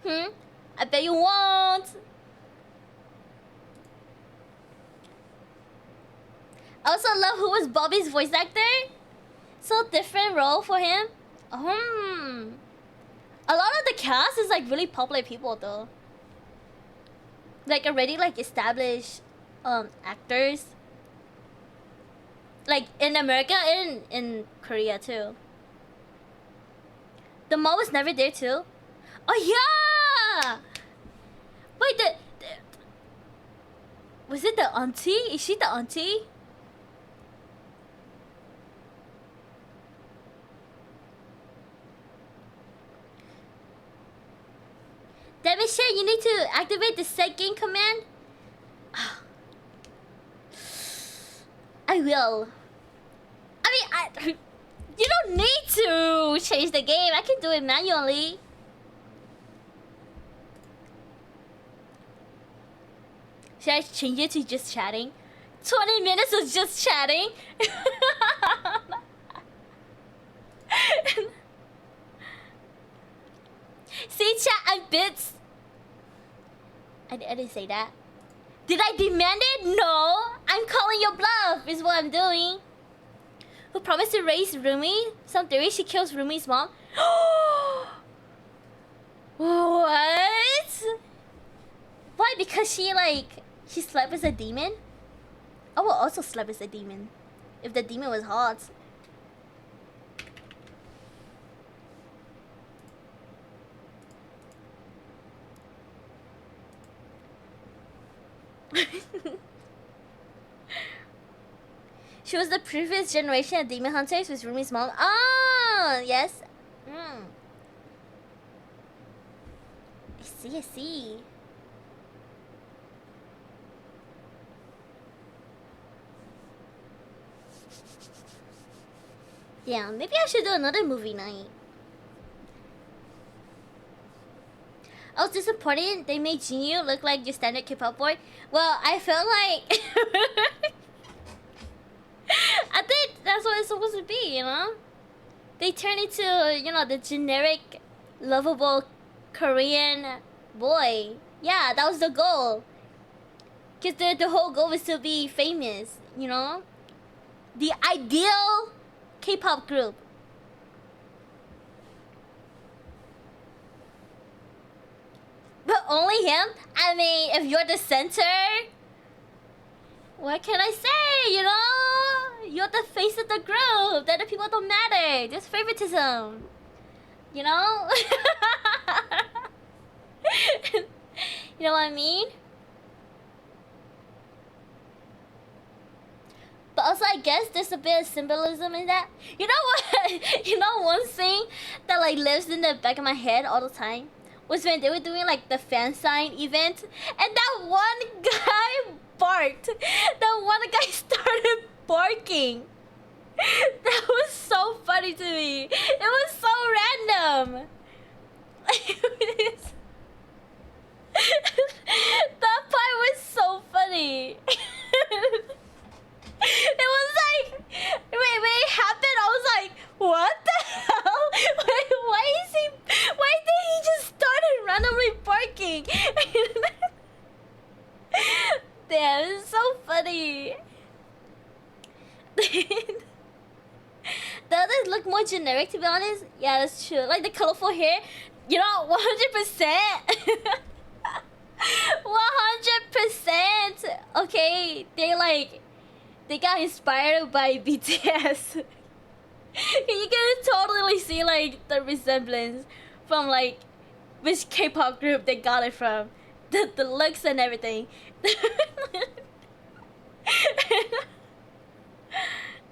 I bet you won't. I also love who was Bobby's voice actor. So different role for him. A lot of the cast is like really popular people though. Like already like established actors. Like in America and in Korea too. The mom was never there too. Oh yeah! Wait, was it the auntie? Is she the auntie? Damn it, shit, you need to activate the second command. I will. I mean, you don't need to change the game. I can do it manually. Should I change it to just chatting? 20 minutes of just chatting? See, chat and bits. I didn't say that. Did I demand it? No. I'm calling your bluff is what I'm doing. Who promised to raise Rumi? Some theory she kills Rumi's mom. What? Why? Because she slept with a demon? I will also sleep with a demon. If the demon was hot. She was the previous generation of demon hunters with Rumi's mom. Ah, yes. I see. Yeah, maybe I should do another movie night. I was disappointed they made Jinyu look like your standard K-pop boy. Well, I felt like I think that's what it's supposed to be, you know? They turn into, you know, the generic, lovable Korean boy. Yeah, that was the goal. Cause the whole goal was to be famous, you know? The ideal K-pop group. But only him? I mean, if you're the center, what can I say, you know? You're the face of the group. The other people don't matter. There's favoritism. You know? You know what I mean? But also, I guess there's a bit of symbolism in that. You know what? You know one thing that like lives in the back of my head all the time was when they were doing like the fan sign event, and that one guy barked. That one guy started barking. That was so funny to me. It was so random. That part was so funny. It was like, when it happened, I was like, what the hell? Why did he just started randomly barking? Damn, it's so funny. The others look more generic, to be honest. Yeah, that's true. Like the colorful hair, you know, 100%. 100%. Okay, they got inspired by BTS. You can totally see like the resemblance from like which K-pop group they got it from. The looks and everything.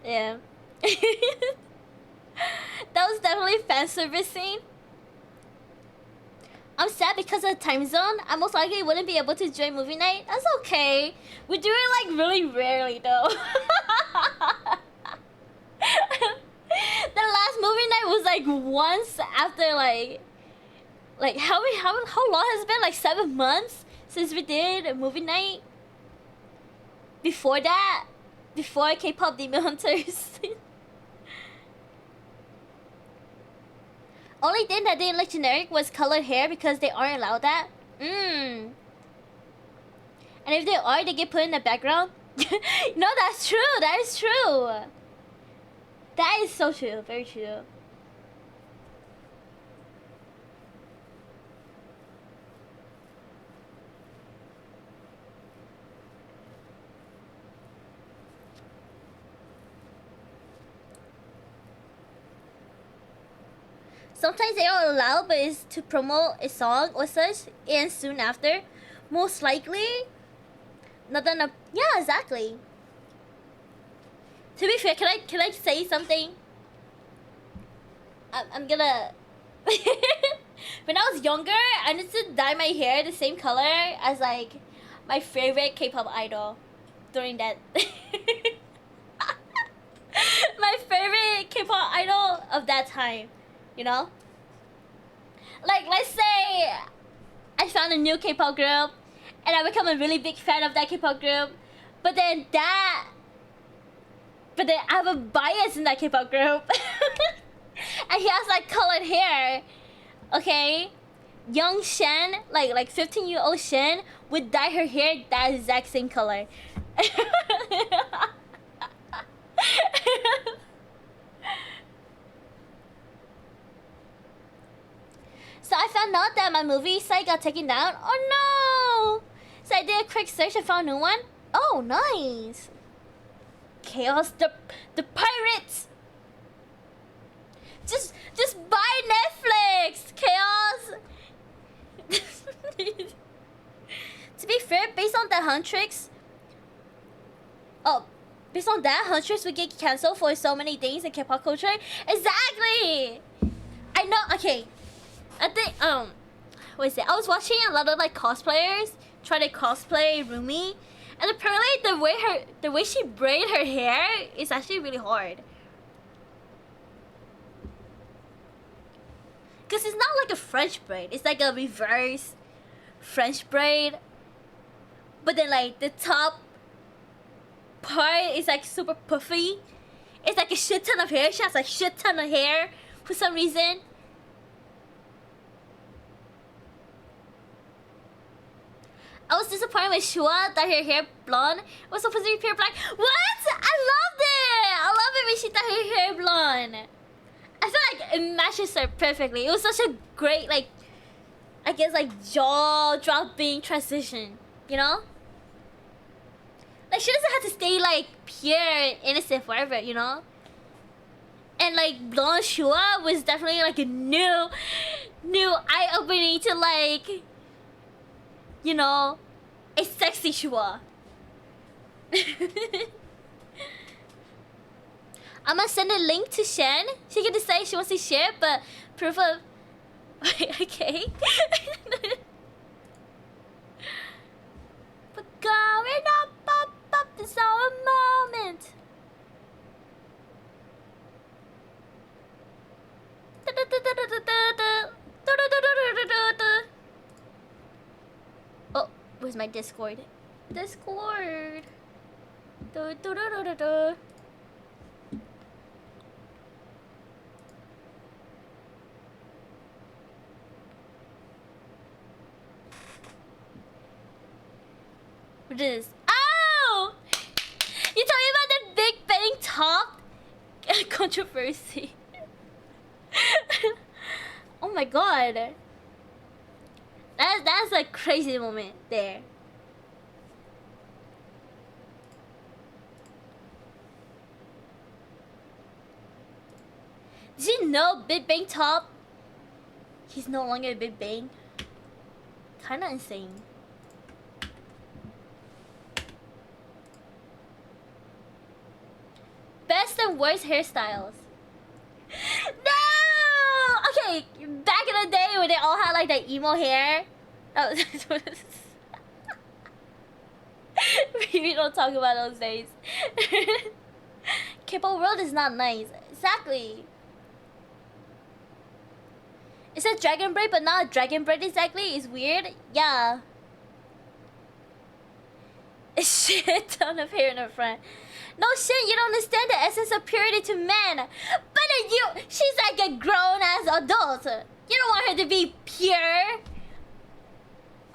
Yeah. That was definitely fan service scene. I'm sad because of the time zone. I most likely wouldn't be able to join movie night. That's okay. We do it like really rarely though. The last movie night was like once after like how long has it been? Like 7 months since we did a movie night. Before that, before K-pop Demon Hunters. Only thing that didn't look generic was colored hair because they aren't allowed that. And if they are, they get put in the background. No, that's true. That is true. That is so true. Very true. Sometimes they are allowed, but it's to promote a song or such, and soon after. Most likely, not gonna. Yeah, exactly. To be fair, can I say something? I'm gonna. When I was younger, I used to dye my hair the same color as like my favorite K-pop idol. During that. My favorite K-pop idol of that time. You know? Like, let's say I found a new K-pop group and I become a really big fan of that K-pop group, but then I have a bias in that K-pop group. And he has like colored hair. Okay? Young Shen, like 15-year-old Shen would dye her hair that exact same color. So I found out that my movie site got taken down. Oh no! So I did a quick search and found a new one. Oh, nice. Chaos, the pirates. Just buy Netflix, Chaos. To be fair, based on the Huntrix. Oh, based on that, Huntrix would get cancelled for so many things in K-pop culture. Exactly. I know. Okay. I think what is it? I was watching a lot of like cosplayers try to cosplay Rumi, and apparently the way she braid her hair is actually really hard. Cause it's not like a French braid; it's like a reverse French braid. But then like the top part is like super puffy. It's like a shit ton of hair. She has like shit ton of hair for some reason. I was disappointed with Shua that her hair blonde was supposed to be pure black. What? I loved it! I love it when she dyed her hair blonde. I feel like it matches her perfectly. It was such a great, like, I guess, like, jaw-dropping transition, you know? Like, she doesn't have to stay, like, pure and innocent forever, you know? And, like, blonde Shua was definitely, like, a new eye-opening to, like, you know, a sexy Shua. I'm gonna send a link to Shen. She can decide she wants to share, but proof of... okay. But going up, this is our moment. Oh, where's my Discord? Discord. What is? Oh! You told me about the Big Bang top controversy. Oh my god. That's a crazy moment there. Did you know Big Bang top? He's no longer a Big Bang. Kinda insane. Best and worst hairstyles. No! Okay, back in the day when they all had like that emo hair. We don't talk about those days. K-pop world is not nice. Exactly. It said dragon braid, but not dragon braid exactly. It's weird. Yeah. A shit ton of hair in the front. No shit, you don't understand the essence of purity to men. But she's like a grown-ass adult. You don't want her to be pure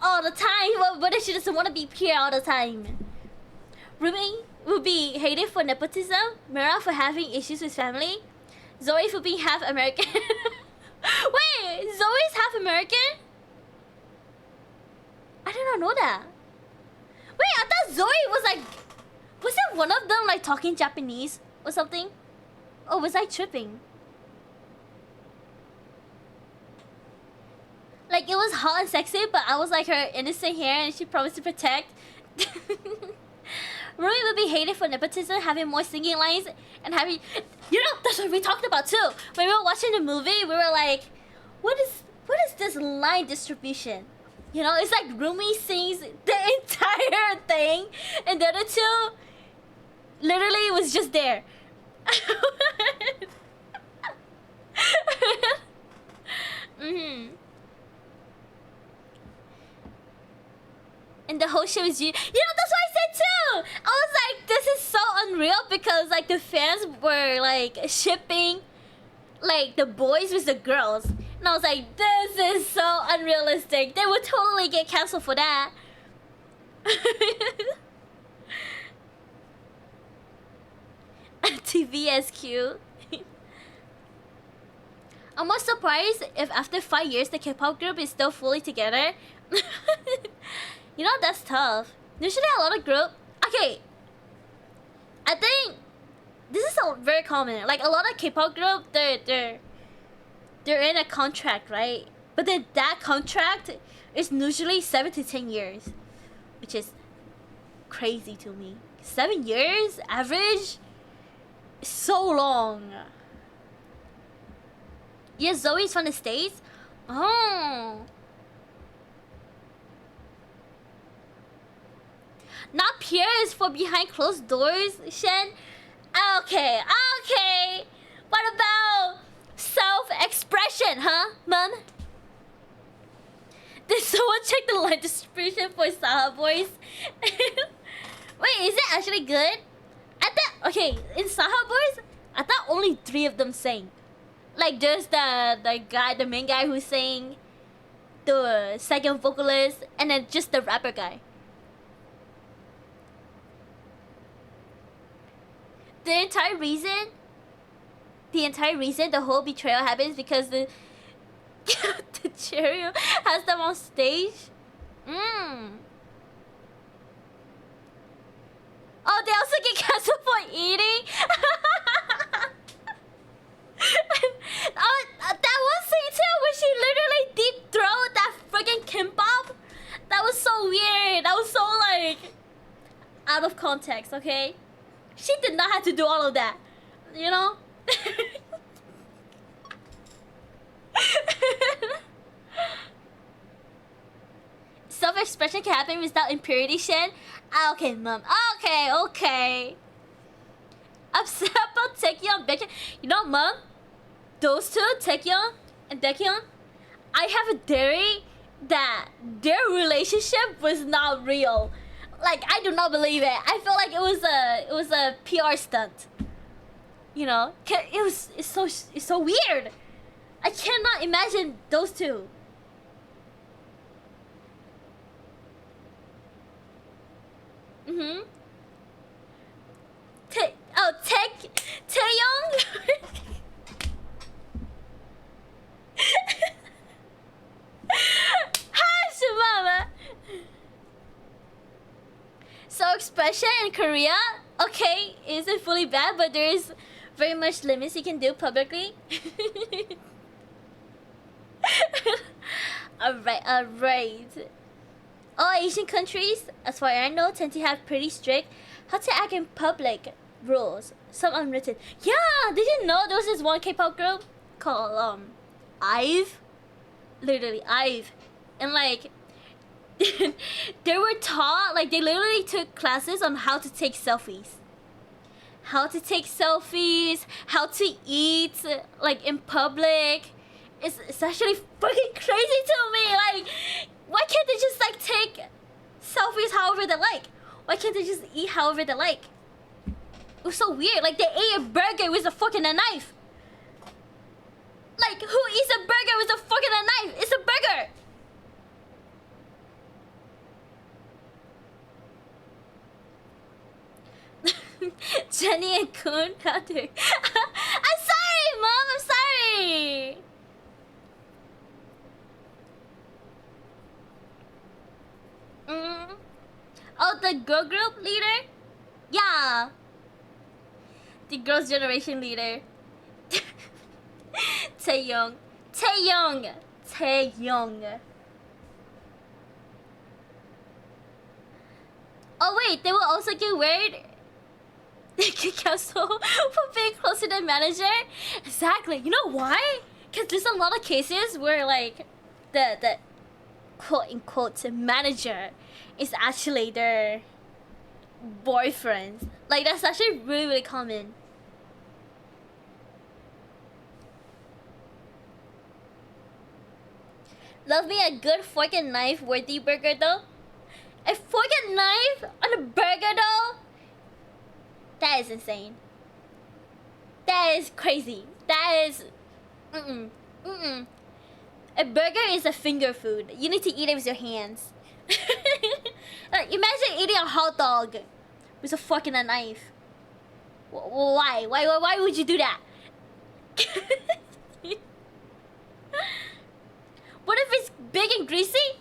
all the time. What if she doesn't want to be pure all the time? Rumi would be hated for nepotism. Mira for having issues with family. Zoe for being half American. Wait, Zoe's half American? I did not know that. Wait, I thought Zoe was like... Was it one of them like talking Japanese or something? Or was I tripping? Like it was hot and sexy, but I was like her innocent hair and she promised to protect. Rui would be hated for nepotism, having more singing lines and having... You know, that's what we talked about too. When we were watching the movie, we were like, what is this line distribution? You know, it's like Rumi sings the entire thing and the other two literally was just there. And the whole show is you. You know, that's what I said too. I was like, this is so unreal because like the fans were like shipping like the boys with the girls. And I was like, this is so unrealistic. They would totally get canceled for that. TV is cute. I'm more surprised if after 5 years the K-pop group is still fully together. You know, that's tough. Usually a lot of group... Okay. I think this is very common. Like a lot of K-pop group, they're in a contract, right? But then that contract is usually 7 to 10 years, which is crazy to me. 7 years average is so long. Yeah, Zoe's from the States. Oh. Not pure is for behind closed doors, Shen. Okay. What about self-expression, huh, Mom? Did someone check the line distribution for Saha Boys? Wait, is it actually good? I thought, okay, in Saha Boys, I thought only 3 of them sang. Like, there's the guy, the main guy who's saying, the second vocalist, and then just the rapper guy. The entire reason the whole betrayal happens because the the Cheerio has them on stage. Oh, they also get canceled for eating. That one scene too, where she literally deep throat that freaking kimbap. That was so weird. That was so like out of context. Okay, she did not have to do all of that. You know. Self-expression can happen without impurity, Shen. Okay, mom. Okay. Upset about Taekyeon, Baekhyun. You know, mom, those two, Taekyeon and Baekhyun, I have a theory that their relationship was not real. Like, I do not believe it. I feel like it was a PR stunt. You know, it's so weird. I cannot imagine those two. Taeyong. Hi, mama. So expression in Korea, okay, isn't fully bad, but there is very much limits you can do publicly. Alright. All Asian countries, as far as I know, tend to have pretty strict how to act in public rules. Some unwritten. Yeah, did you know there was this one K-pop group called IVE? Literally IVE. And like they were taught, like they literally took classes on how to take selfies. How to take selfies, how to eat like in public. It's actually fucking crazy to me. Like, why can't they just like take selfies however they like? Why can't they just eat however they like? It was so weird. Like, they ate a burger with a fork and a knife. Like, who eats a burger with a fork and a knife? It's a burger. Jenny and Kun, how do I'm sorry, Mom. I'm sorry. Oh, the girl group leader? Yeah. The girls' generation leader. Taeyong. Oh wait, they will also get weird. They get canceled for being close to the manager. Exactly. You know why? Because there's a lot of cases where like the quote unquote manager is actually their boyfriend. Like, that's actually really common. Love me a good fork and knife worthy burger though. A fork and knife on a burger though? That is insane. That is crazy. That is A burger is a finger food. You need to eat it with your hands. Like, imagine eating a hot dog with a fork and a knife. Why? Why would you do that? What if it's big and greasy?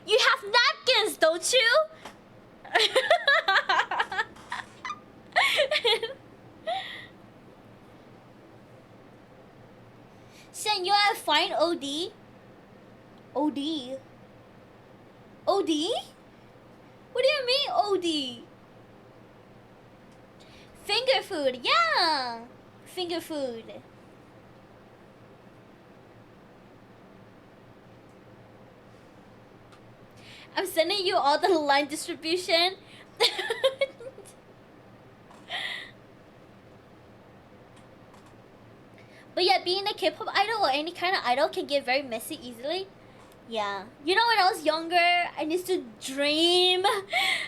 You have napkins, don't you? Sen, you are fine, OD? OD? OD? What do you mean, OD? Finger food, yeah! Finger food. I'm sending you all the line distribution. But yeah, being a K-pop idol or any kind of idol can get very messy easily. Yeah. You know, when I was younger, I used to dream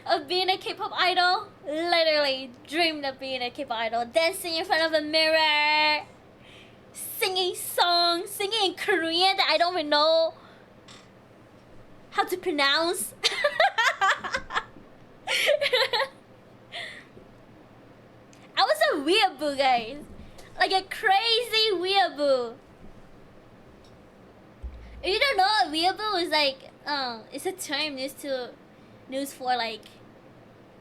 of being a K-pop idol. Literally dreamed of being a K-pop idol. Dancing in front of a mirror. Singing songs. Singing in Korean that I don't even know. how to pronounce. I was a weeaboo, guys. Like a crazy weeaboo. If you don't know, weeaboo is like, it's a term used for like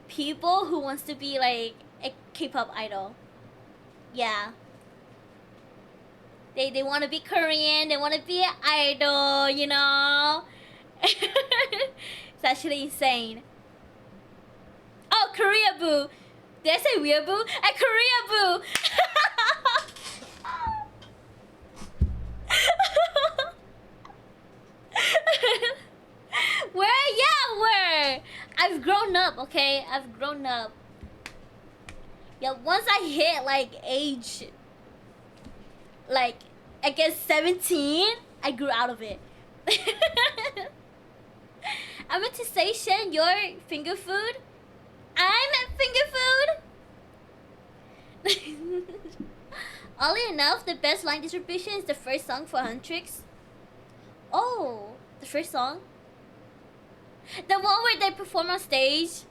people who wants to be like a K-pop idol. Yeah. They want to be Korean, they want to be an idol, you know? It's actually insane. Oh, Korea boo. Did I say weeaboo? A Korea boo. Where? Yeah, where? I've grown up, okay? I've grown up. Yeah, once I hit like age, like I guess 17, I grew out of it. I meant to say, Shen, your finger food. I'm finger food. Oddly enough, the best line distribution is the first song for Huntrix. Oh, the first song? The one where they perform on stage?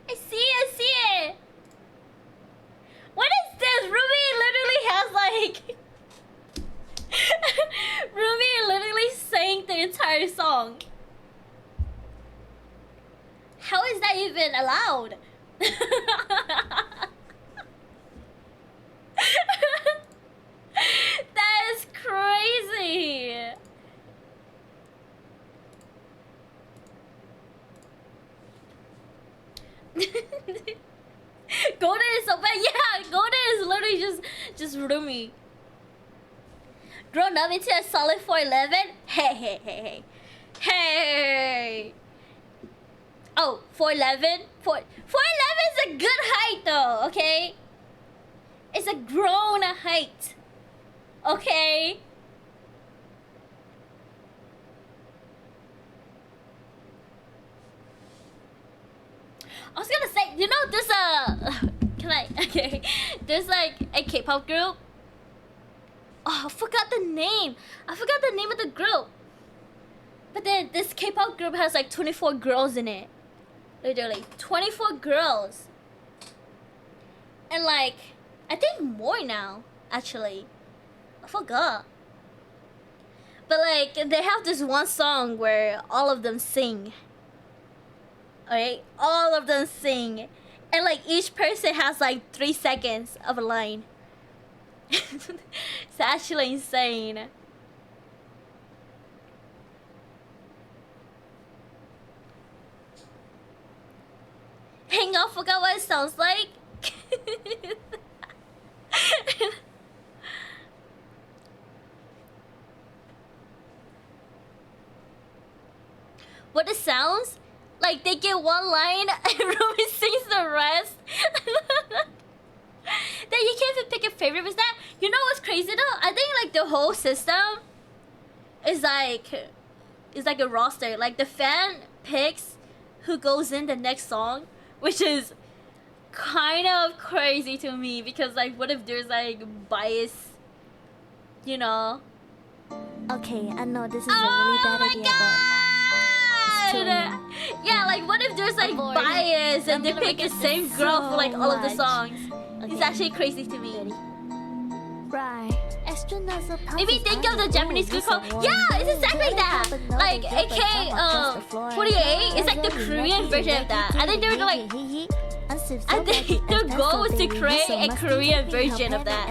I see it! What is this? Ruby literally has like... Ruby literally sang the entire song. How is that even allowed? That is crazy. Golden is so bad. Yeah, Golden is literally just Rumi. Grown up into a solid 4'11". Hey. Hey. Oh, 4'11". 4'11" is a good height though, okay? It's a grown height. Okay? I was gonna say, you know, there's a... Can I? Okay. There's like a K-pop group. Oh, I forgot the name. I forgot the name of the group. But then this K-pop group has like 24 girls in it. Literally, 24 girls. And like, I think more now, actually. I forgot. But like, they have this one song where all of them sing. Alright? All of them sing. And like, each person has like 3 seconds of a line. It's actually insane. Hang on, forgot what it sounds like. What it sounds like, they get one line and Ruby sings the rest. Then you can't even pick a favorite with that. You know what's crazy though? I think like the whole system is like a roster. Like the fan picks who goes in the next song, which is kind of crazy to me because like, what if there's like bias, you know? Okay, I know this is a really bad idea, but yeah, like what if there's like bias and they pick the same girl for like all of the songs? It's actually crazy to me. Right. Maybe think of the Japanese group called... Yeah, it's exactly that. Like AK48 is like the Korean version of that. I think they're like... I think their goal was to create a Korean version of that.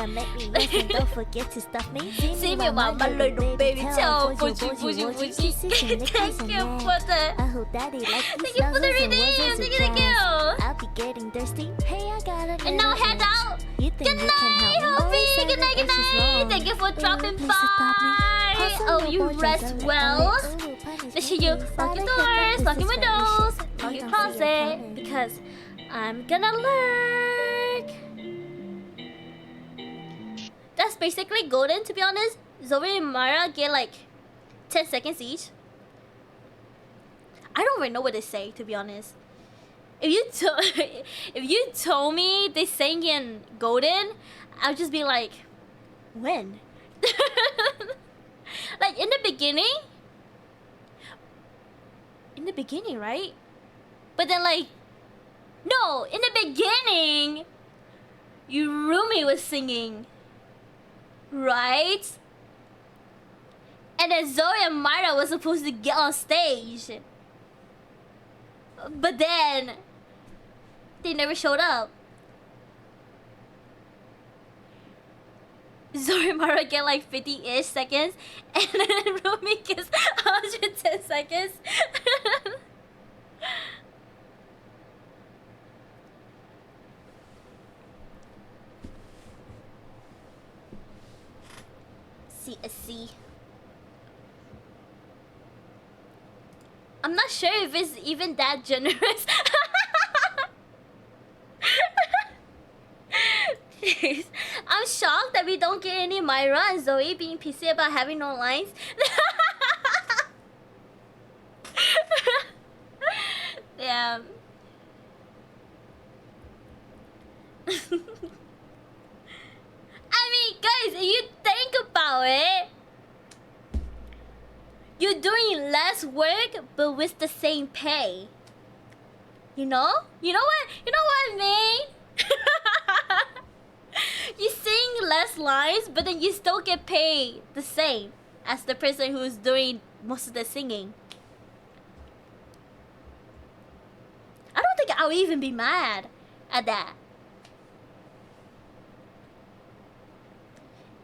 See me about my little baby toe. Thank you for the redeem. Thank you. I'll be getting thirsty. Hey, I got a and now head out. Good night, Hopi. Good night. Thank you for dropping by. Oh, you rest well. Make sure you lock your doors, lock your windows, lock your closet, because I'm gonna lurk. That's basically golden, to be honest. Zoe and Mara get like 10 seconds each. I don't really know what they say, to be honest. if you told me they sang in Golden, I'd just be like, when? Like in the beginning, right? But then like, no, in the beginning, Yurumi was singing, right? And then Zoe and Myra was supposed to get on stage. But then, they never showed up. Zoe and Myra get like 50-ish seconds, and then Rumi gets 110 seconds. C. I'm not sure if it's even that generous. Jeez. I'm shocked that we don't get any Myra and Zoe being pissy about having no lines. Damn. I mean, guys, if you think about it, you're doing less work but with the same pay. You know? You know what I mean? You sing less lines, but then you still get paid the same as the person who's doing most of the singing. I don't think I'll even be mad at that.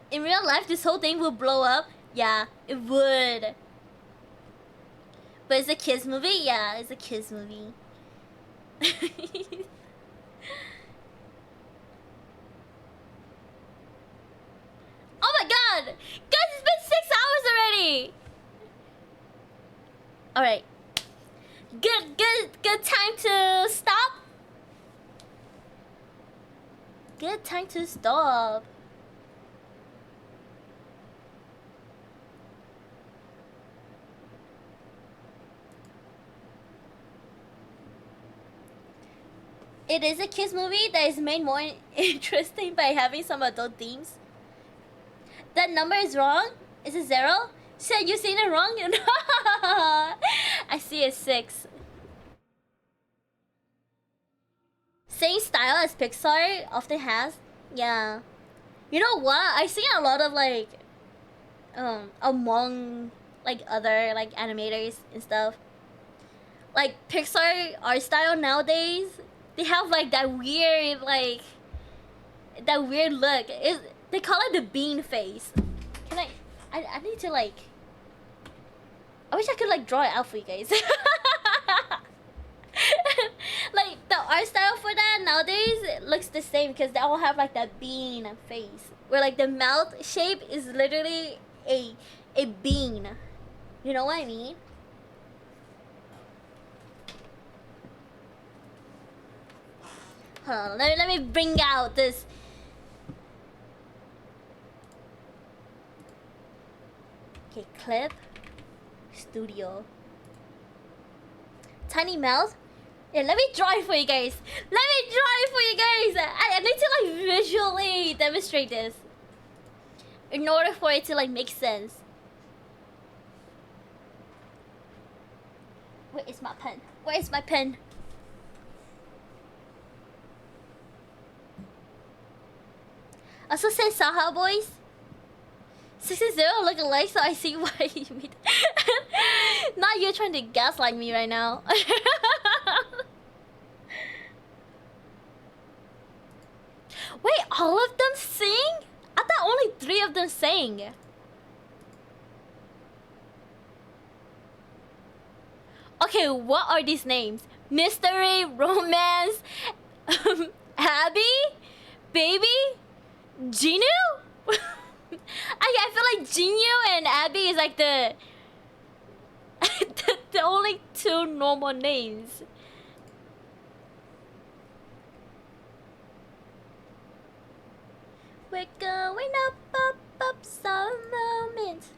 In real life, this whole thing will blow up. Yeah, it would. But it's a kids movie? Yeah, it's a kids movie. Oh my god! Guys, it's been 6 hours already! Alright. Good time to stop. Good time to stop. It is a kids movie that is made more interesting by having some adult themes. That number is wrong? Is it 0? Said you seen it wrong? I see it's 6. Same style as Pixar often has. Yeah. You know what? I see a lot of like among like other like animators and stuff. Like Pixar art style nowadays, they have like that weird look. They call it the bean face. Can I need to like, I wish I could like draw it out for you guys. Like the art style for that nowadays looks the same because they all have like that bean face where like the mouth shape is literally a bean. You know what I mean? Hold on, let me bring out this. Okay, clip, studio, tiny mouth. Yeah, let me draw it for you guys. I need to like visually demonstrate this in order for it to like make sense. Where is my pen? Also said Saha boys. 6-0 look alike, so I see why you mean. Not you trying to gaslight me right now. Wait, all of them sing? I thought only 3 of them sang. Okay, what are these names? Mystery, romance, Abby, baby, Ginu? I feel like Jinyu and Abby is like the the only 2 normal names. We're going up some moment.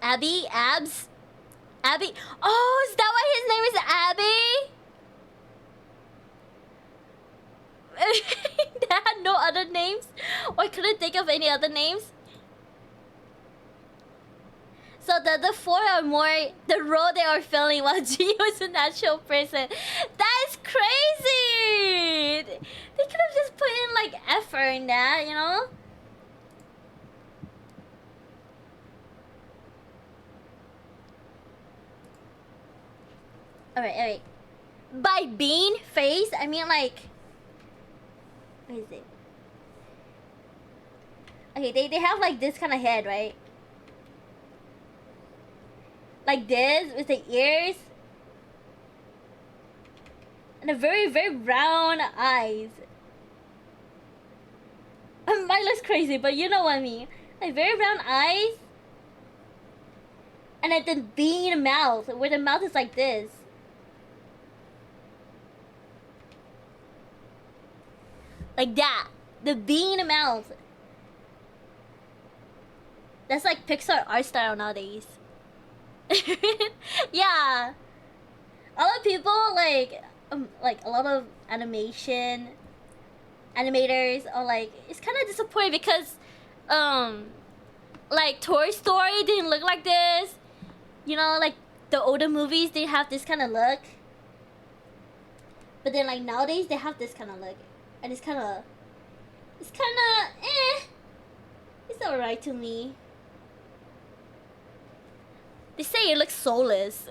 Abby? Abs? Abby? Oh, is that why his name is Abby? They had no other names? Or I couldn't think of any other names? So the four are more the role they are filling while Gio is an actual person. That's crazy! They could have just put in like effort in that, you know? Alright. By bean face, I mean like... What is it? Okay, they have like this kind of head, right? Like this, with the ears. And a very, very round eyes. Mine looks crazy, but you know what I mean. Like very round eyes. And then the bean mouth, where the mouth is like this. Like that. The bean mouth. That's like Pixar art style nowadays. Yeah. A lot of people like a lot of animators are like, it's kind of disappointing because like Toy Story didn't look like this, you know, like the older movies didn't have this kind of look, but then like nowadays they have this kind of look, and it's kind of it's alright to me. They say it looks soulless.